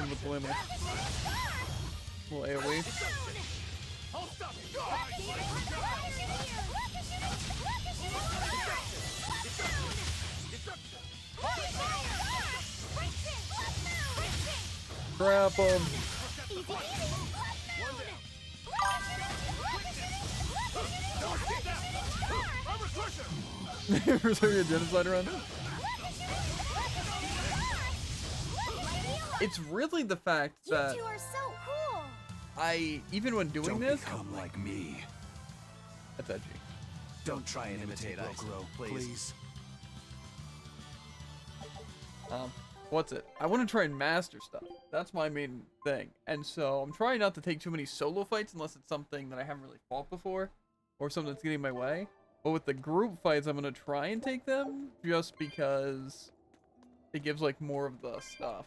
With the limit. Little AoE. Trap him. Berseria genocide run. It's really the fact that You two are so cool. I, even when doing Don't this, become like me. that's edgy. Don't try and imitate us, please. What's it? I want to try and master stuff. That's my main thing. And so I'm trying not to take too many solo fights unless it's something that I haven't really fought before or something that's getting in my way. But with the group fights, I'm going to try and take them just because it gives like more of the stuff.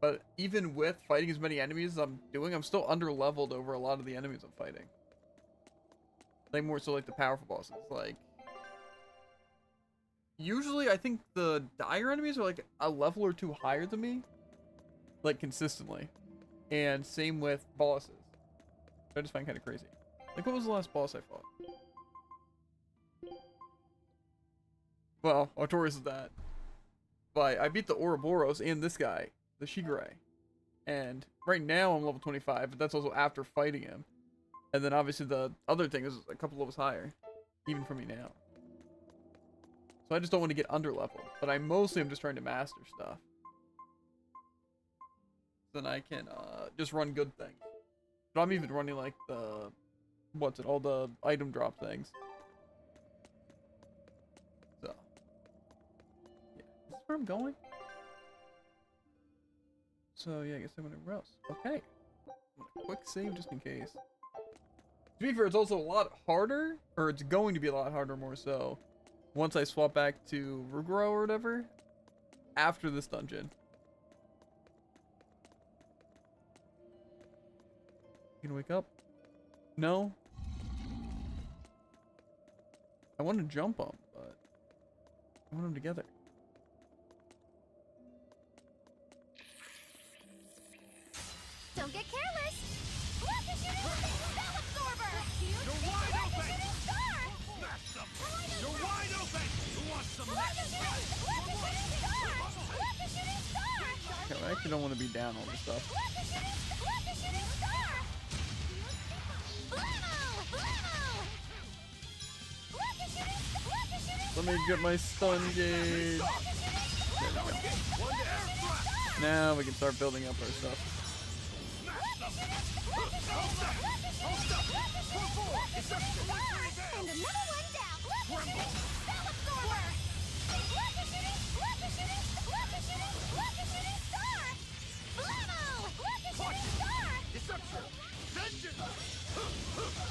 But even with fighting as many enemies as I'm doing, I'm still under-leveled over a lot of the enemies I'm fighting. Like more so like the powerful bosses. Like, usually I think the dire enemies are like a level or two higher than me. Like consistently. And same with bosses. I just find kind of crazy. Like what was the last boss I fought? Well, Artorias is that. But I beat the Ouroboros and this guy. The Shigure. And right now I'm level 25, but that's also after fighting him. And then obviously the other thing is a couple levels higher, even for me now. So I just don't want to get under level, but I mostly am just trying to master stuff. Then I can just run good things. But I'm even running like the, what's it, all the item drop things. So, yeah, is this where I'm going? So yeah, I guess I'm gonna else. Okay. Quick save just in case. To be fair, it's also a lot harder, or it's going to be a lot harder more so, once I swap back to Ruguro or whatever, after this dungeon. You gonna wake up? No? I want to jump him, but I want them together. Don't get careless. Spell absorber. You're wide open. Smash them. You're wide open. Who wants some Okay, I actually don't want to be down all this stuff. Let me get my stun gauge. There we go. Now we can start building up our stuff. And another one down. Spell absorber. Deception. Vengeance.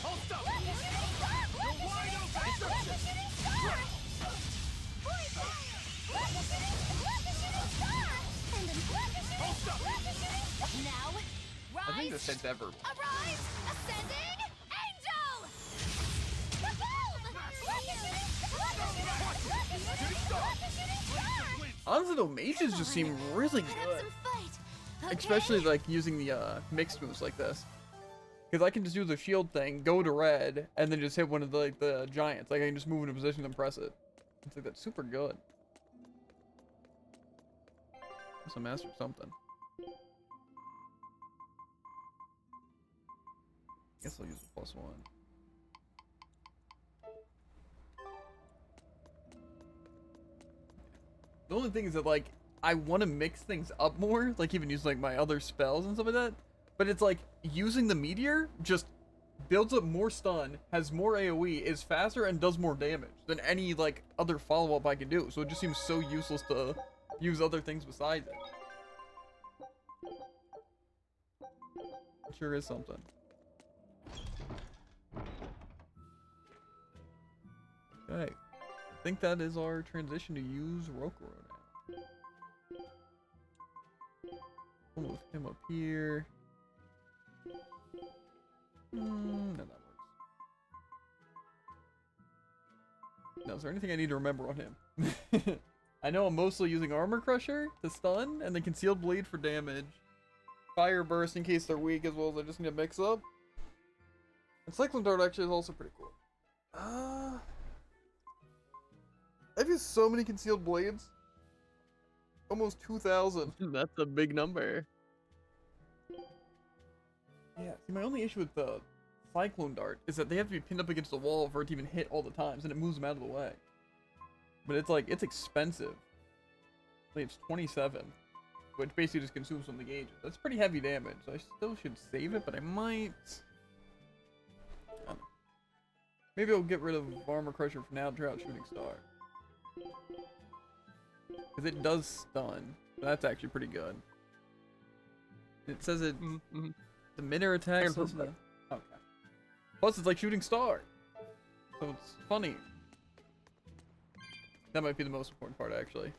Hold up. You're wide open. Deception. Now, I think this hits ever. arise, ascending angel. Honestly though, mages just seem really good. Especially like using the mixed moves like this. Because I can just do the shield thing, go to red, and then just hit one of the, like, the giants. Like I can just move into position and press it. It's like that's super good. Guess I mastered something. Guess I'll use a +1. The only thing is that like I want to mix things up more, like even use like my other spells and stuff like that. But it's like using the meteor just builds up more stun, has more AoE, is faster, and does more damage than any like other follow-up I can do. So it just seems so useless to use other things besides it. It sure is something. Okay, I think that is our transition to use Rokuro now. We'll move him up here. No, that works. Now, is there anything I need to remember on him? I know I'm mostly using Armor Crusher to stun, and then Concealed Blade for damage. Fire Burst in case they're weak, as well as I just need to mix up. And Cyclone Dart actually is also pretty cool. I've used so many Concealed Blades. Almost 2,000. That's a big number. Yeah, see, my only issue with the Cyclone Dart is that they have to be pinned up against the wall for it to even hit all the times, and it moves them out of the way. But it's like, it's expensive. Like, it's 27, which basically just consumes some of the gauges. That's pretty heavy damage, so I still should save it, but I might... I don't know. Maybe I'll get rid of Armor Crusher for now and try out Shooting Star. Because it does stun. That's actually pretty good. It says it... The minor attacks... Okay. Plus, it's like Shooting Star. So it's funny. That might be the most important part, actually.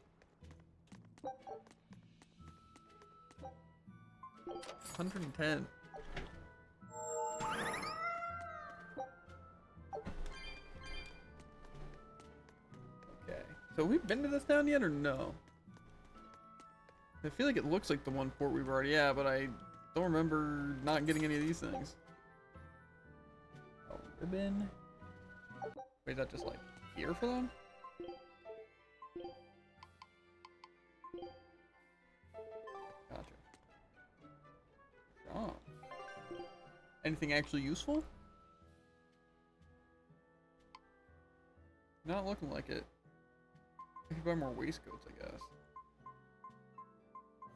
110. Okay. So we've been to this town yet or no? I feel like it looks like the one port we've already at, but I don't remember not getting any of these things. Oh, ribbon. Wait, is that just like here for them? Gotcha. Oh. Anything actually useful? Not looking like it. I could buy more waistcoats, I guess.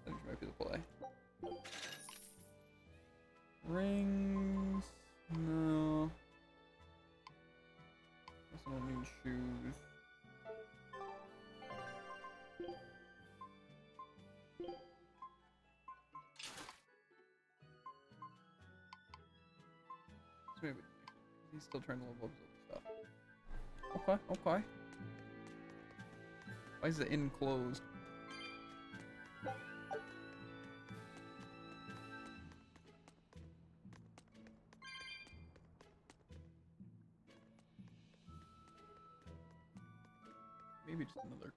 That might be the play. Rings? No. Guess I don't need shoes. Maybe he's still trying to level up his other stuff. Okay, okay. Why is the inn closed? Maybe just another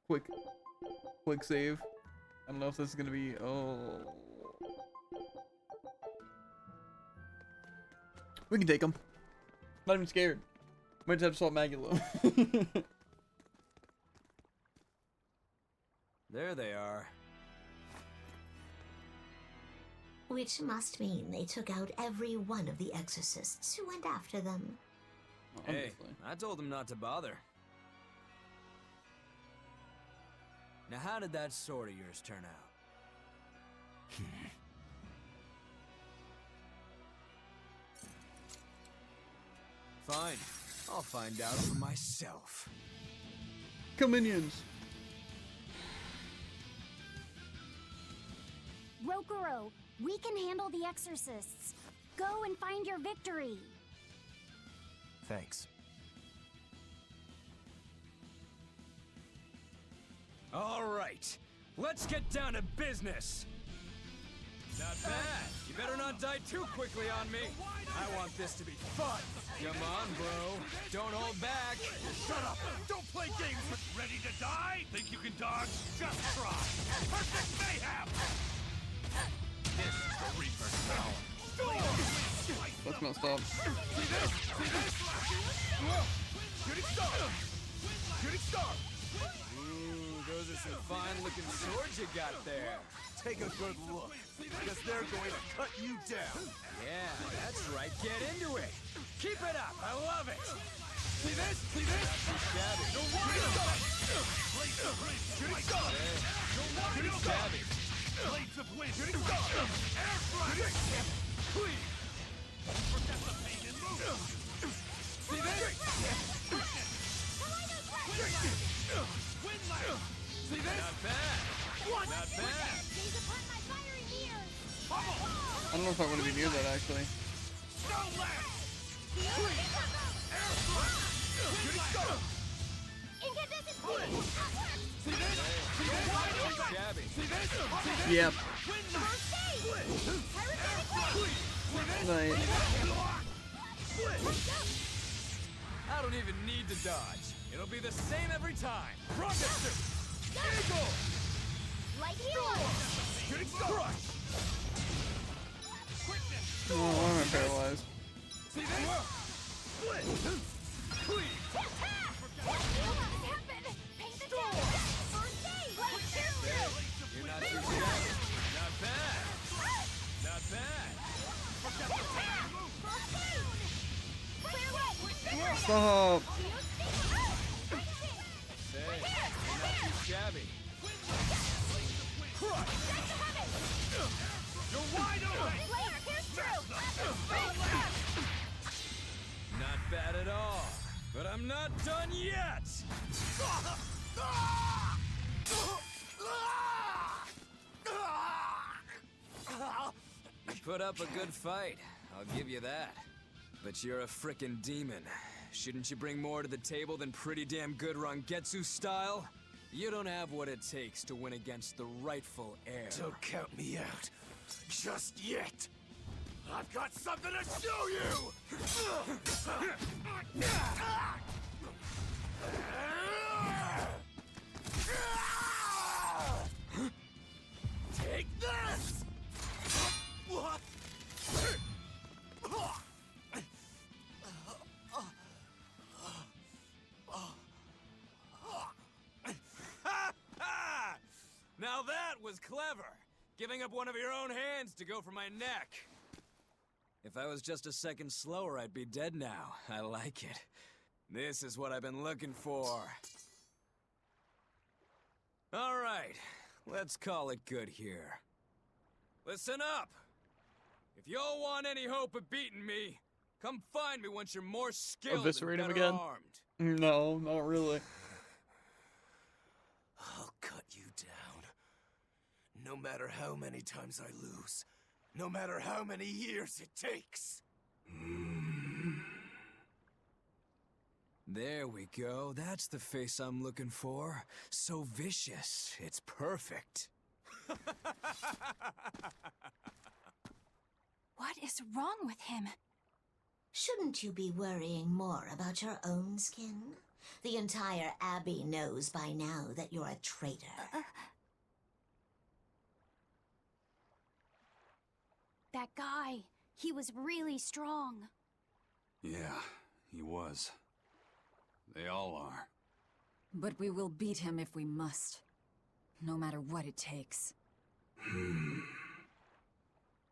quick save. I don't know if this is gonna be. Oh, we can take them. Not even scared. Might just have to swap Magulum. There they are. Which must mean they took out every one of the exorcists who went after them. Hey, I told them not to bother. Now how did that sword of yours turn out? Fine. I'll find out for myself. Cominions. Rokuro, we can handle the exorcists. Go and find your victory. Thanks. All right, let's get down to business. Not bad. You better not die too quickly on me. I want this to be fun. Come on, bro. Don't hold back. Shut up! Don't play games with ready to die! Think you can dodge? Just try! Perfect mayhem! This is the Reaper's power. That's messed up. See this? See this? Shooting star! Shooting star! Ooh, those are some fine-looking swords you got there. Take a good look, because they're going to cut you down. Yeah, that's right. Get into it. Keep it up. I love it. See this? See this? Shabby. No wide open! Shooting star! Shooting star! Blades of wind! Shooting star! Air strike! Please! Forget the pain and move! See this? Wind lash! See this? Not bad! What? Not bad! Gaze upon my fiery mirror! I don't know if I want to be near that actually. Stone lash! Air thrust! Wind lash! Incandescent speed! See this? See this? Wide open! Shabby. See this? Yep. Wind lash! Right. I don't even need to dodge. It'll be the same every time. Rocket suit! Eagle! Light healing! Shooting crush! Quickness! Oh, why am I paralyzed? See this? Split! Cleave! What happened? Paint the town! First aid! You're not too shabby. Not bad. Not bad. Stop. Say, you're not too shabby. You're wide open! Not bad at all. But I'm not done yet. You put up a good fight. I'll give you that. But you're a frickin' demon. Shouldn't you bring more to the table than pretty damn good Rangetsu style? You don't have what it takes to win against the rightful heir. Don't count me out. Just yet. I've got something to show you! Take this! What? Now that was clever! Giving up one of your own hands to go for my neck. If I was just a second slower, I'd be dead now. I like it. This is what I've been looking for. All right, let's call it good here. Listen up! If y'all want any hope of beating me, come find me once you're more skilled and Eviscerate him better again? armed. No, not really. I'll cut you down. No matter how many times I lose. No matter how many years it takes. There we go. That's the face I'm looking for. So vicious. It's perfect. What is wrong with him? Shouldn't you be worrying more about your own skin? The entire Abbey knows by now that you're a traitor. That guy, he was really strong. Yeah, he was. They all are. But we will beat him if we must. No matter what it takes.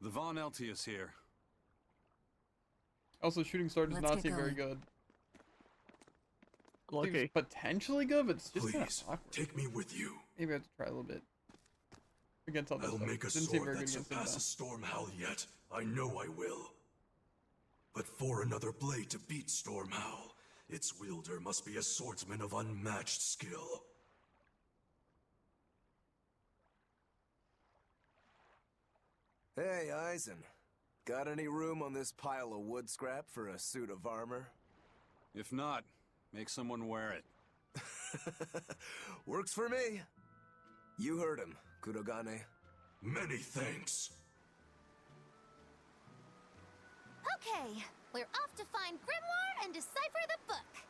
The Von Eltius here. Also, shooting star does Let's not get seem very going. good. Lucky. Seems potentially good, but it's just kind of Please, awkward. take me with you. Maybe I have to try a little bit. Against all this I'll stuff. make a Didn't seem sword very that good against him, surpasses Storm Howl yet. I know I will. But for another blade to beat Storm Howl, its wielder must be a swordsman of unmatched skill. Hey, Eisen. Got any room on this pile of wood scrap for a suit of armor? If not, make someone wear it. Works for me. You heard him, Kurogane. Many thanks. Okay, we're off to find Grimoire and decipher the book.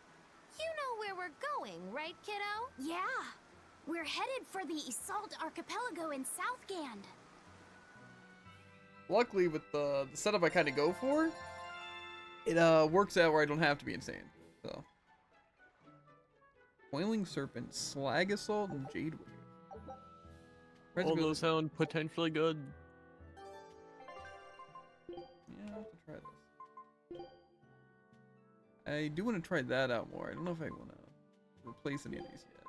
You know where we're going, right, kiddo? Yeah. We're headed for the Isolde Archipelago in Southgand. Luckily, with the setup I kind of go for, it works out where I don't have to be insane. So, Coiling Serpent, Slag Assault, and Jade Wave. All those sound potentially good. Yeah, I'll have to try this. I do want to try that out more. I don't know if I want to replace any of these yet.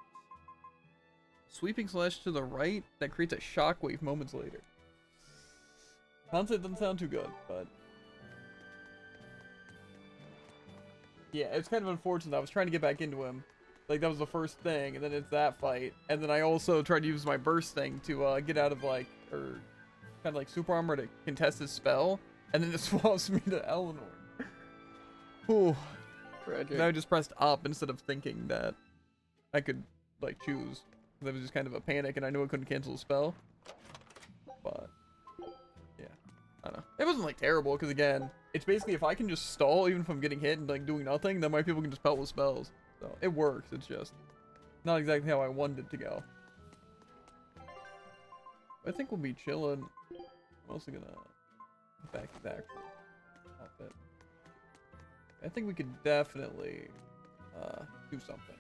Sweeping Slash to the right, that creates a shockwave moments later. Honestly, it doesn't sound too good, but Yeah, it's kind of unfortunate. I was trying to get back into him. Like, that was the first thing, and then it's that fight. And then I also tried to use my burst thing to get out of, like, or kind of like super armor to contest his spell. And then it swaps me to Eleanor. Ooh. Now I just pressed up instead of thinking that I could, like, choose. That was just kind of a panic, and I knew I couldn't cancel the spell. But, yeah. I don't know. It wasn't, like, terrible, because, again, it's basically if I can just stall, even if I'm getting hit and, like, doing nothing, then my people can just pelt with spells. So, it works. It's just not exactly how I wanted it to go. I think we'll be chilling. I'm also gonna back to back outfit. I think we could definitely do something.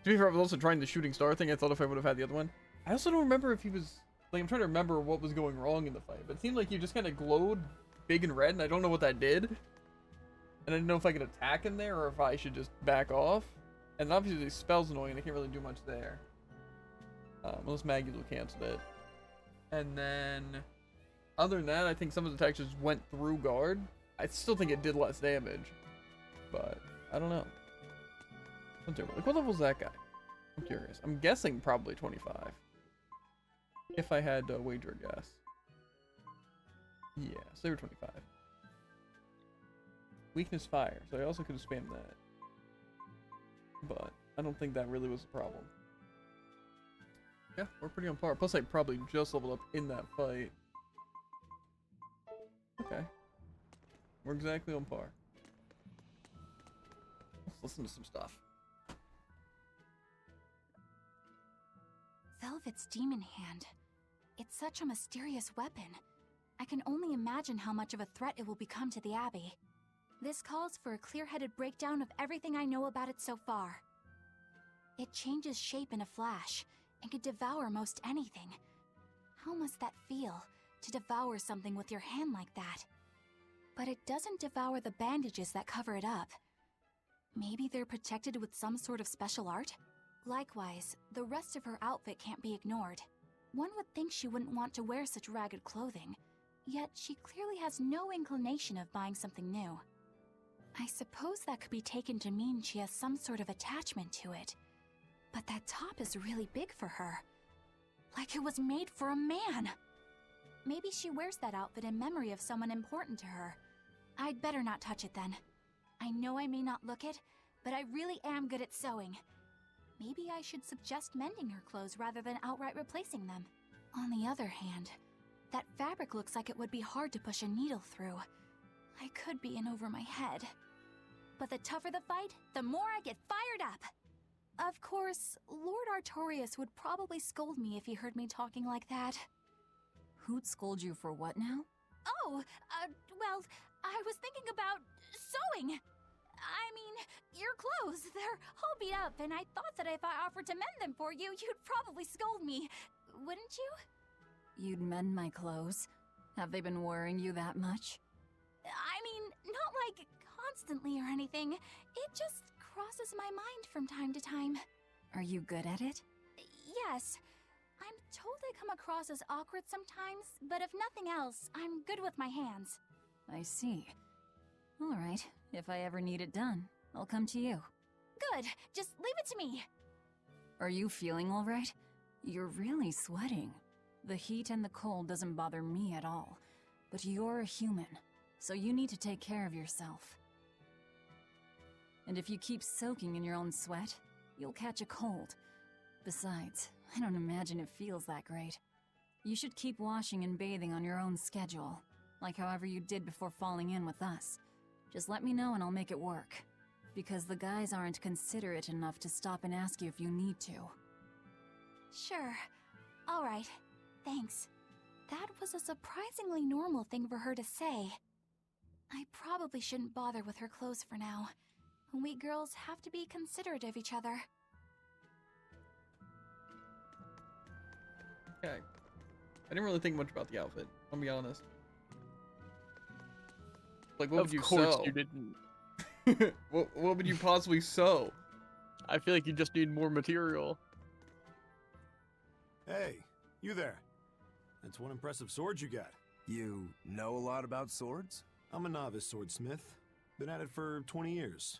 To be fair, I was also trying the shooting star thing. I thought if I would have had the other one. I also don't remember if he was... Like, I'm trying to remember what was going wrong in the fight. But it seemed like he just kind of glowed big and red, and I don't know what that did. And I didn't know if I could attack him there, or if I should just back off. And obviously, the spell's annoying, and I can't really do much there. Unless Magulu canceled it. And then... Other than that, I think some of the attacks just went through guard. I still think it did less damage. But, I don't know. Like, what level's that guy? I'm curious. I'm guessing probably 25. If I had to wager a guess. Yeah, so they were 25. Weakness fire, so I also could have spammed that. But I don't think that really was a problem. Yeah, we're pretty on par. Plus I probably just leveled up in that fight. Okay. We're exactly on par. Let's listen to some stuff. Velvet's demon hand. It's such a mysterious weapon. I can only imagine how much of a threat it will become to the Abbey. This calls for a clear-headed breakdown of everything I know about it so far. It changes shape in a flash, and can devour most anything. How must that feel, to devour something with your hand like that? But it doesn't devour the bandages that cover it up. Maybe they're protected with some sort of special art? Likewise, the rest of her outfit can't be ignored. One would think she wouldn't want to wear such ragged clothing, yet she clearly has no inclination of buying something new. I suppose that could be taken to mean she has some sort of attachment to it. But that top is really big for her. Like it was made for a man. Maybe she wears that outfit in memory of someone important to her. I'd better not touch it then. I know I may not look it, but I really am good at sewing. Maybe I should suggest mending her clothes rather than outright replacing them. On the other hand, that fabric looks like it would be hard to push a needle through. I could be in over my head. But the tougher the fight, the more I get fired up. Of course, Lord Artorias would probably scold me if he heard me talking like that. Who'd scold you for what now? Oh, well, I was thinking about sewing. I mean, your clothes, they're all beat up, and I thought that if I offered to mend them for you, you'd probably scold me. Wouldn't you? You'd mend my clothes? Have they been worrying you that much? I mean, not like constantly or anything. It just crosses my mind from time to time. Are you good at it? Yes. I'm told I come across as awkward sometimes, but if nothing else, I'm good with my hands. I see. All right, if I ever need it done, I'll come to you. Good, just leave it to me. Are you feeling all right? You're really sweating. The heat and the cold doesn't bother me at all, but you're a human, so you need to take care of yourself. And if you keep soaking in your own sweat, you'll catch a cold. Besides, I don't imagine it feels that great. You should keep washing and bathing on your own schedule, like however you did before falling in with us. Just let me know and I'll make it work. Because the guys aren't considerate enough to stop and ask you if you need to. Sure. All right. Thanks. That was a surprisingly normal thing for her to say. I probably shouldn't bother with her clothes for now. We girls have to be considerate of each other. Okay. I didn't really think much about the outfit, I'll be honest. Like, what would you sew? Of course you didn't. what would you possibly sew? I feel like you just need more material. Hey, you there. That's one impressive sword you got. You know a lot about swords? I'm a novice swordsmith. Been at it for 20 years.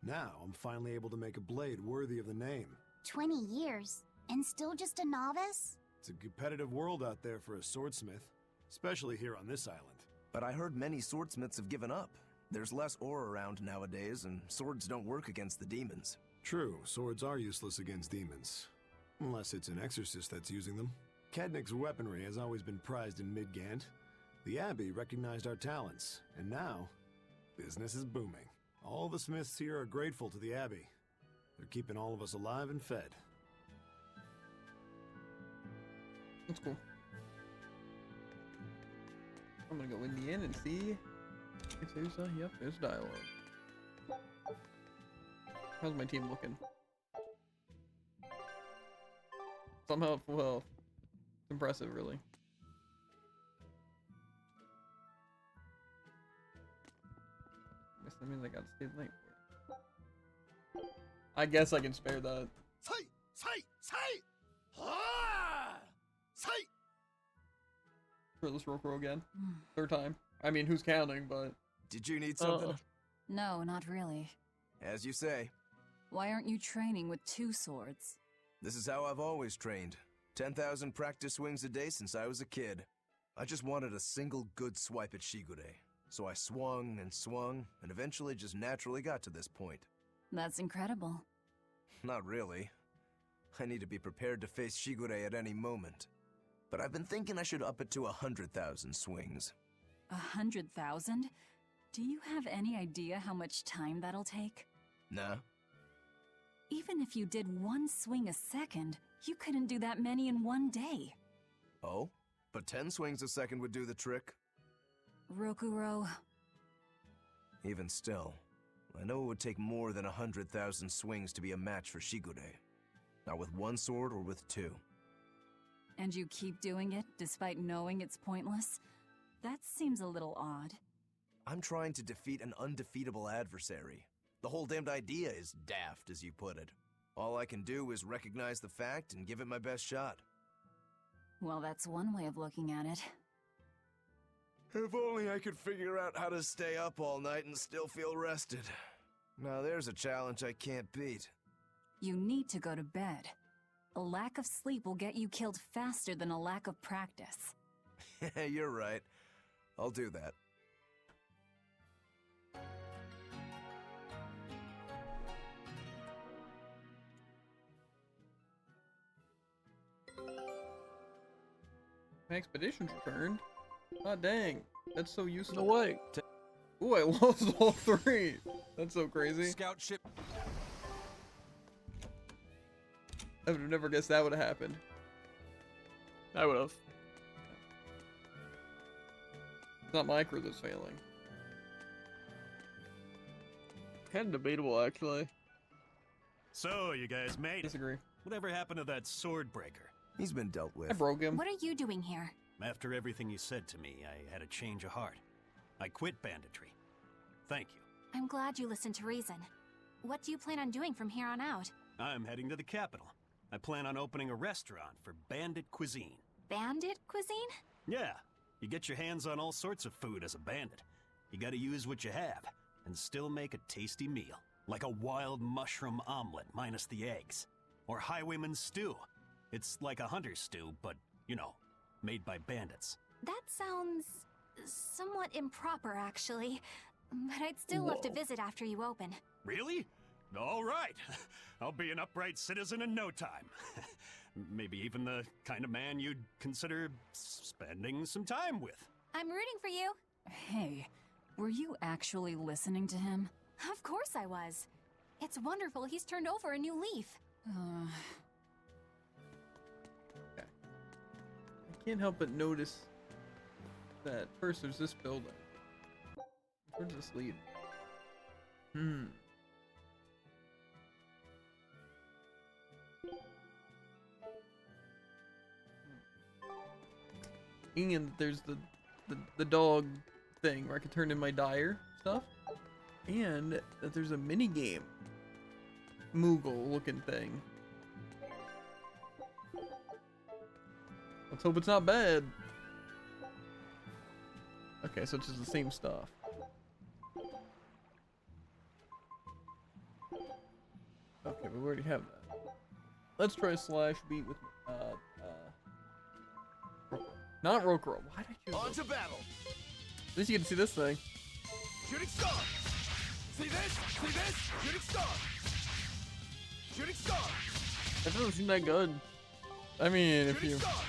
Now, I'm finally able to make a blade worthy of the name. 20 years, and still just a novice? It's a competitive world out there for a swordsmith, especially here on this island. But I heard many swordsmiths have given up. There's less ore around nowadays, and swords don't work against the demons. True, swords are useless against demons. Unless it's an exorcist that's using them. Kednick's weaponry has always been prized in Midgant. The Abbey recognized our talents, and now, business is booming. All the smiths here are grateful to the Abbey. They're keeping all of us alive and fed. That's cool. I'm gonna go in the inn and see if there's yep, there's dialogue. How's my team looking? Somehow, well, it's impressive, really. Guess that means I gotta stay the night for it. I guess I can spare that. Let's roll again. Third time. I mean, who's counting, but... Did you need something? No, not really. As you say. Why aren't you training with 2 swords? This is how I've always trained. 10,000 practice swings a day since I was a kid. I just wanted a single good swipe at Shigure. So I swung, and eventually just naturally got to this point. That's incredible. Not really. I need to be prepared to face Shigure at any moment. But I've been thinking I should up it to 100,000 swings. 100,000? Do you have any idea how much time that'll take? Nah. Even if you did 1 swing a second, you couldn't do that many in 1 day. Oh? But 10 swings a second would do the trick? Rokuro. Even still, I know it would take more than 100,000 swings to be a match for Shigure. Not with 1 sword or with 2. And you keep doing it, despite knowing it's pointless? That seems a little odd. I'm trying to defeat an undefeatable adversary. The whole damned idea is daft, as you put it. All I can do is recognize the fact and give it my best shot. Well, that's one way of looking at it. If only I could figure out how to stay up all night and still feel rested. Now there's a challenge I can't beat. You need to go to bed. A lack of sleep will get you killed faster than a lack of practice. You're right. I'll do that. My expedition's returned. Ah, dang. That's so useful. No way. Ooh, I lost all 3. That's so crazy. Scout ship. I would have never guessed that would have happened. I would have. It's not my crew that's failing. Kind of debatable, actually. So, you guys made it. Disagree. Whatever happened to that sword breaker? He's been dealt with. I broke him. What are you doing here? After everything you said to me, I had a change of heart. I quit banditry. Thank you. I'm glad you listened to reason. What do you plan on doing from here on out? I'm heading to the capital. I plan on opening a restaurant for bandit cuisine. Bandit cuisine? Yeah, you get your hands on all sorts of food as a bandit. You gotta use what you have, and still make a tasty meal. Like a wild mushroom omelet minus the eggs. Or highwayman stew. It's like a hunter's stew, but, you know, made by bandits. That sounds somewhat improper, actually. But I'd still love to visit after you open. Really? All right. I'll be an upright citizen in no time. Maybe even the kind of man you'd consider spending some time with. I'm rooting for you. Hey, were you actually listening to him? Of course I was. It's wonderful he's turned over a new leaf. Okay. I can't help but notice that first there's this building. Where does this lead? And there's the dog thing where I can turn in my dyer stuff. And that there's a mini game. Moogle looking thing. Let's hope it's not bad. Okay, so it's just the same stuff. Okay, but we already have that. Let's try slash beat with Rokuro. Not Rokuro. Why did I choose On to battle. At least you get to see this thing. Shooting star. See this? See this? Shooting star. Shooting star. That doesn't seem that good. I mean, if Shooting you... star.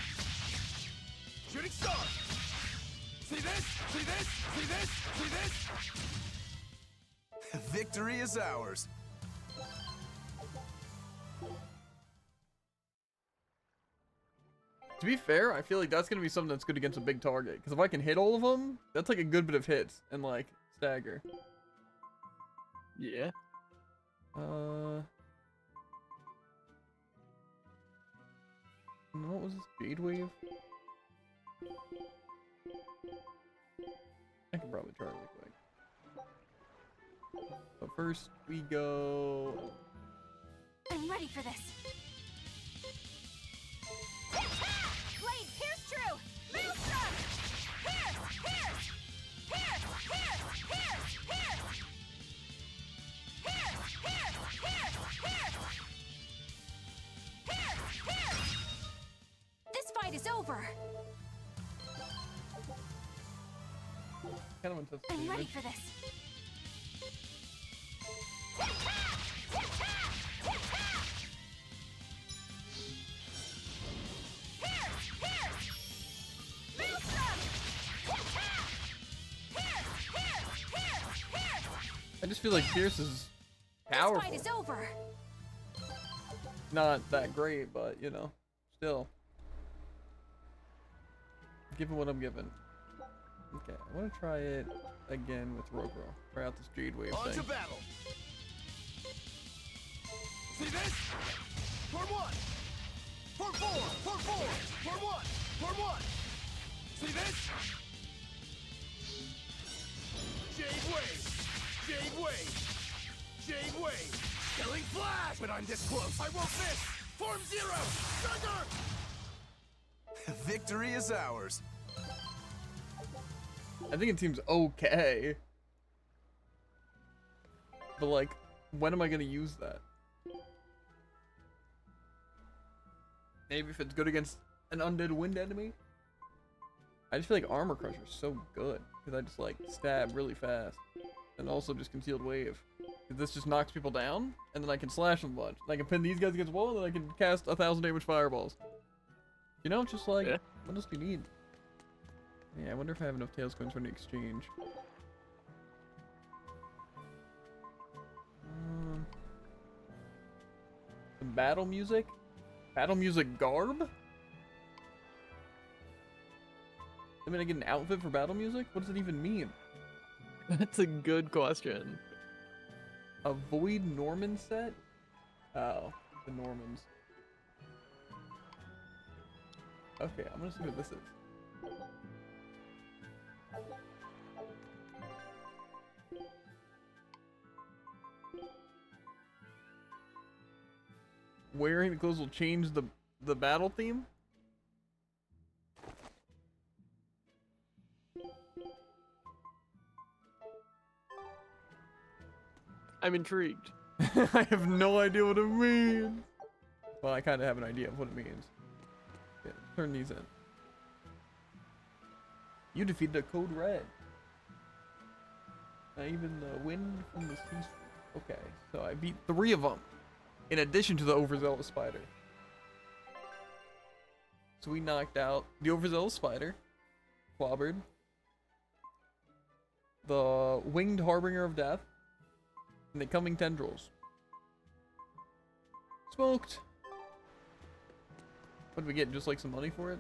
Shooting star. See this? See this? See this? See this? Victory is ours. To be fair, I feel like that's gonna be something that's good against a big target. Because if I can hit all of them, that's like a good bit of hits and like stagger. Yeah. What was this? Jade Wave? I can probably try really quick. But first, we go... I'm ready for this. Blade, pierce true! Maelstrom! Pierce! Pierce! Pierce! Pierce! Pierce! Pierce! Pierce! Pierce! Pierce! Pierce! Pierce! Pierce! This fight is over. Kind of want to test I'm ready damage. for this. I just feel like Pierce is This powerful. fight is over. Not that great, but you know, still. Given what I'm given. Okay, I want to try it again with Rokuro. Try out this Jade Wave On thing. to battle. See this? Form 1. Form 4. Form 4. Form 1. Form 1. See this? Jade Wave. Jade Wave. Jade Wave. Killing flash. But I'm this close. I won't miss. Form 0. Thunder. Victory is ours. I think it seems okay. But like, when am I gonna use that? Maybe if it's good against an undead wind enemy? I just feel like Armor Crusher is so good. Because I just like stab really fast. And also just Concealed Wave. Because this just knocks people down, and then I can slash them a bunch. And I can pin these guys against the wall, and then I can cast 1,000 damage fireballs. You know, just like, what else do you need? Yeah, I wonder if I have enough Tails coins for an exchange. Some battle music? Battle music garb? I mean, I get an outfit for battle music? What does it even mean? That's a good question. A Void Norman set? Oh, the Normans. Okay, I'm gonna see what this is. Wearing the clothes will change the battle theme? I'm intrigued. I have no idea what it means. Well, I kind of have an idea of what it means. Yeah, turn these in. You defeated a Code Red. Not even the wind from the sea. Okay, so I beat 3 of them. In addition to the Overzealous Spider. So we knocked out the Overzealous Spider. Clobbered. The Winged Harbinger of Death. And the Coming Tendrils. Smoked. What did we get? Just like some money for it?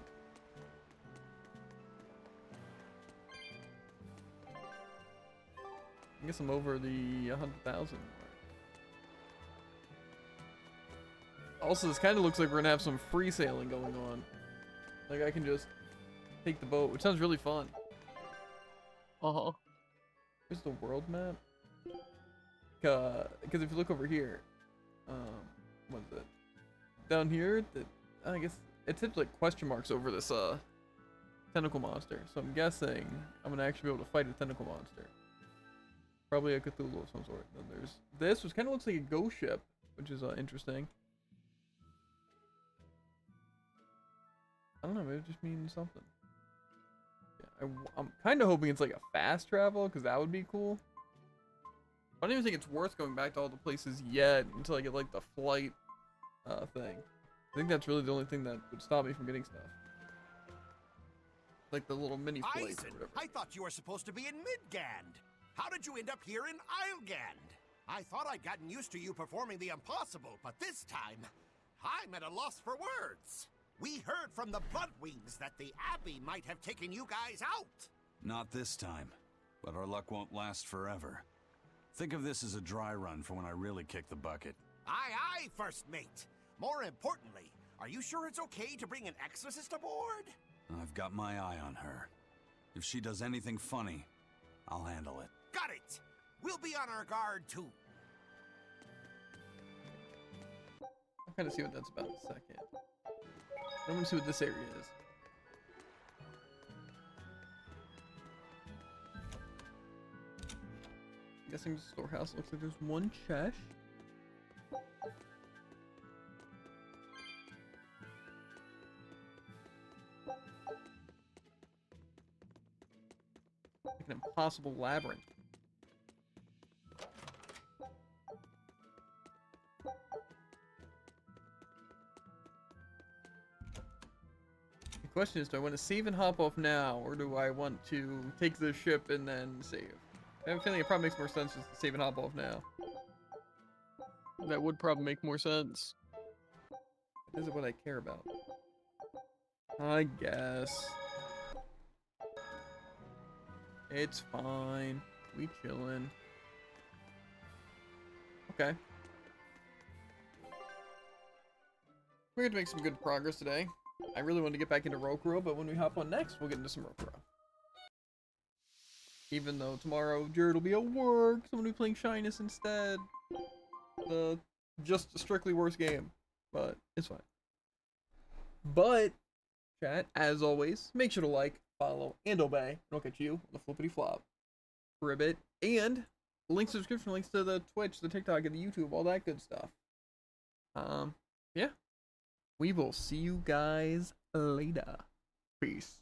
I guess I'm over the 100,000 mark. Also, this kind of looks like we're gonna have some free sailing going on. Like I can just take the boat, which sounds really fun. Uh-huh. Here's the world map. Because if you look over here, what is it? Down here, I guess it tips like question marks over this tentacle monster. So I'm guessing I'm gonna actually be able to fight a tentacle monster. Probably a Cthulhu of some sort. Then there's this, which kind of looks like a ghost ship. which is interesting. I don't know, maybe it just means something. Yeah, I'm kind of hoping it's like a fast travel, because that would be cool. I don't even think it's worth going back to all the places yet until I get like the flight thing. I think that's really the only thing that would stop me from getting stuff. Like the little mini flights or whatever. I thought you were supposed to be in Midgand. How did you end up here in Islegand? I thought I'd gotten used to you performing the impossible, but this time, I'm at a loss for words. We heard from the Bloodwings that the Abbey might have taken you guys out. Not this time, but our luck won't last forever. Think of this as a dry run for when I really kick the bucket. Aye, aye, First Mate. More importantly, are you sure it's okay to bring an exorcist aboard? I've got my eye on her. If she does anything funny, I'll handle it. Got it! We'll be on our guard, too. I'll kind of see what that's about in a second. I want to see what this area is. I'm guessing the storehouse looks like there's one chest. Like an impossible labyrinth. The question is, do I want to save and hop off now, or do I want to take the ship and then save? I have a feeling it probably makes more sense just to save and hop off now. That would probably make more sense. This is what I care about. I guess. It's fine. We chillin'. Okay. We're gonna make some good progress today. I really want to get back into Rokuro, but when we hop on next, we'll get into some Rokuro. Even though tomorrow Jared will be at work, someone will be playing Shyness instead. Just a strictly worse game, but it's fine. But, chat, as always, make sure to like, follow, and obey, and I'll catch you on the flippity flop for a bit. And links in the description, links to the Twitch, the TikTok, and the YouTube, all that good stuff. Yeah. We will see you guys later. Peace.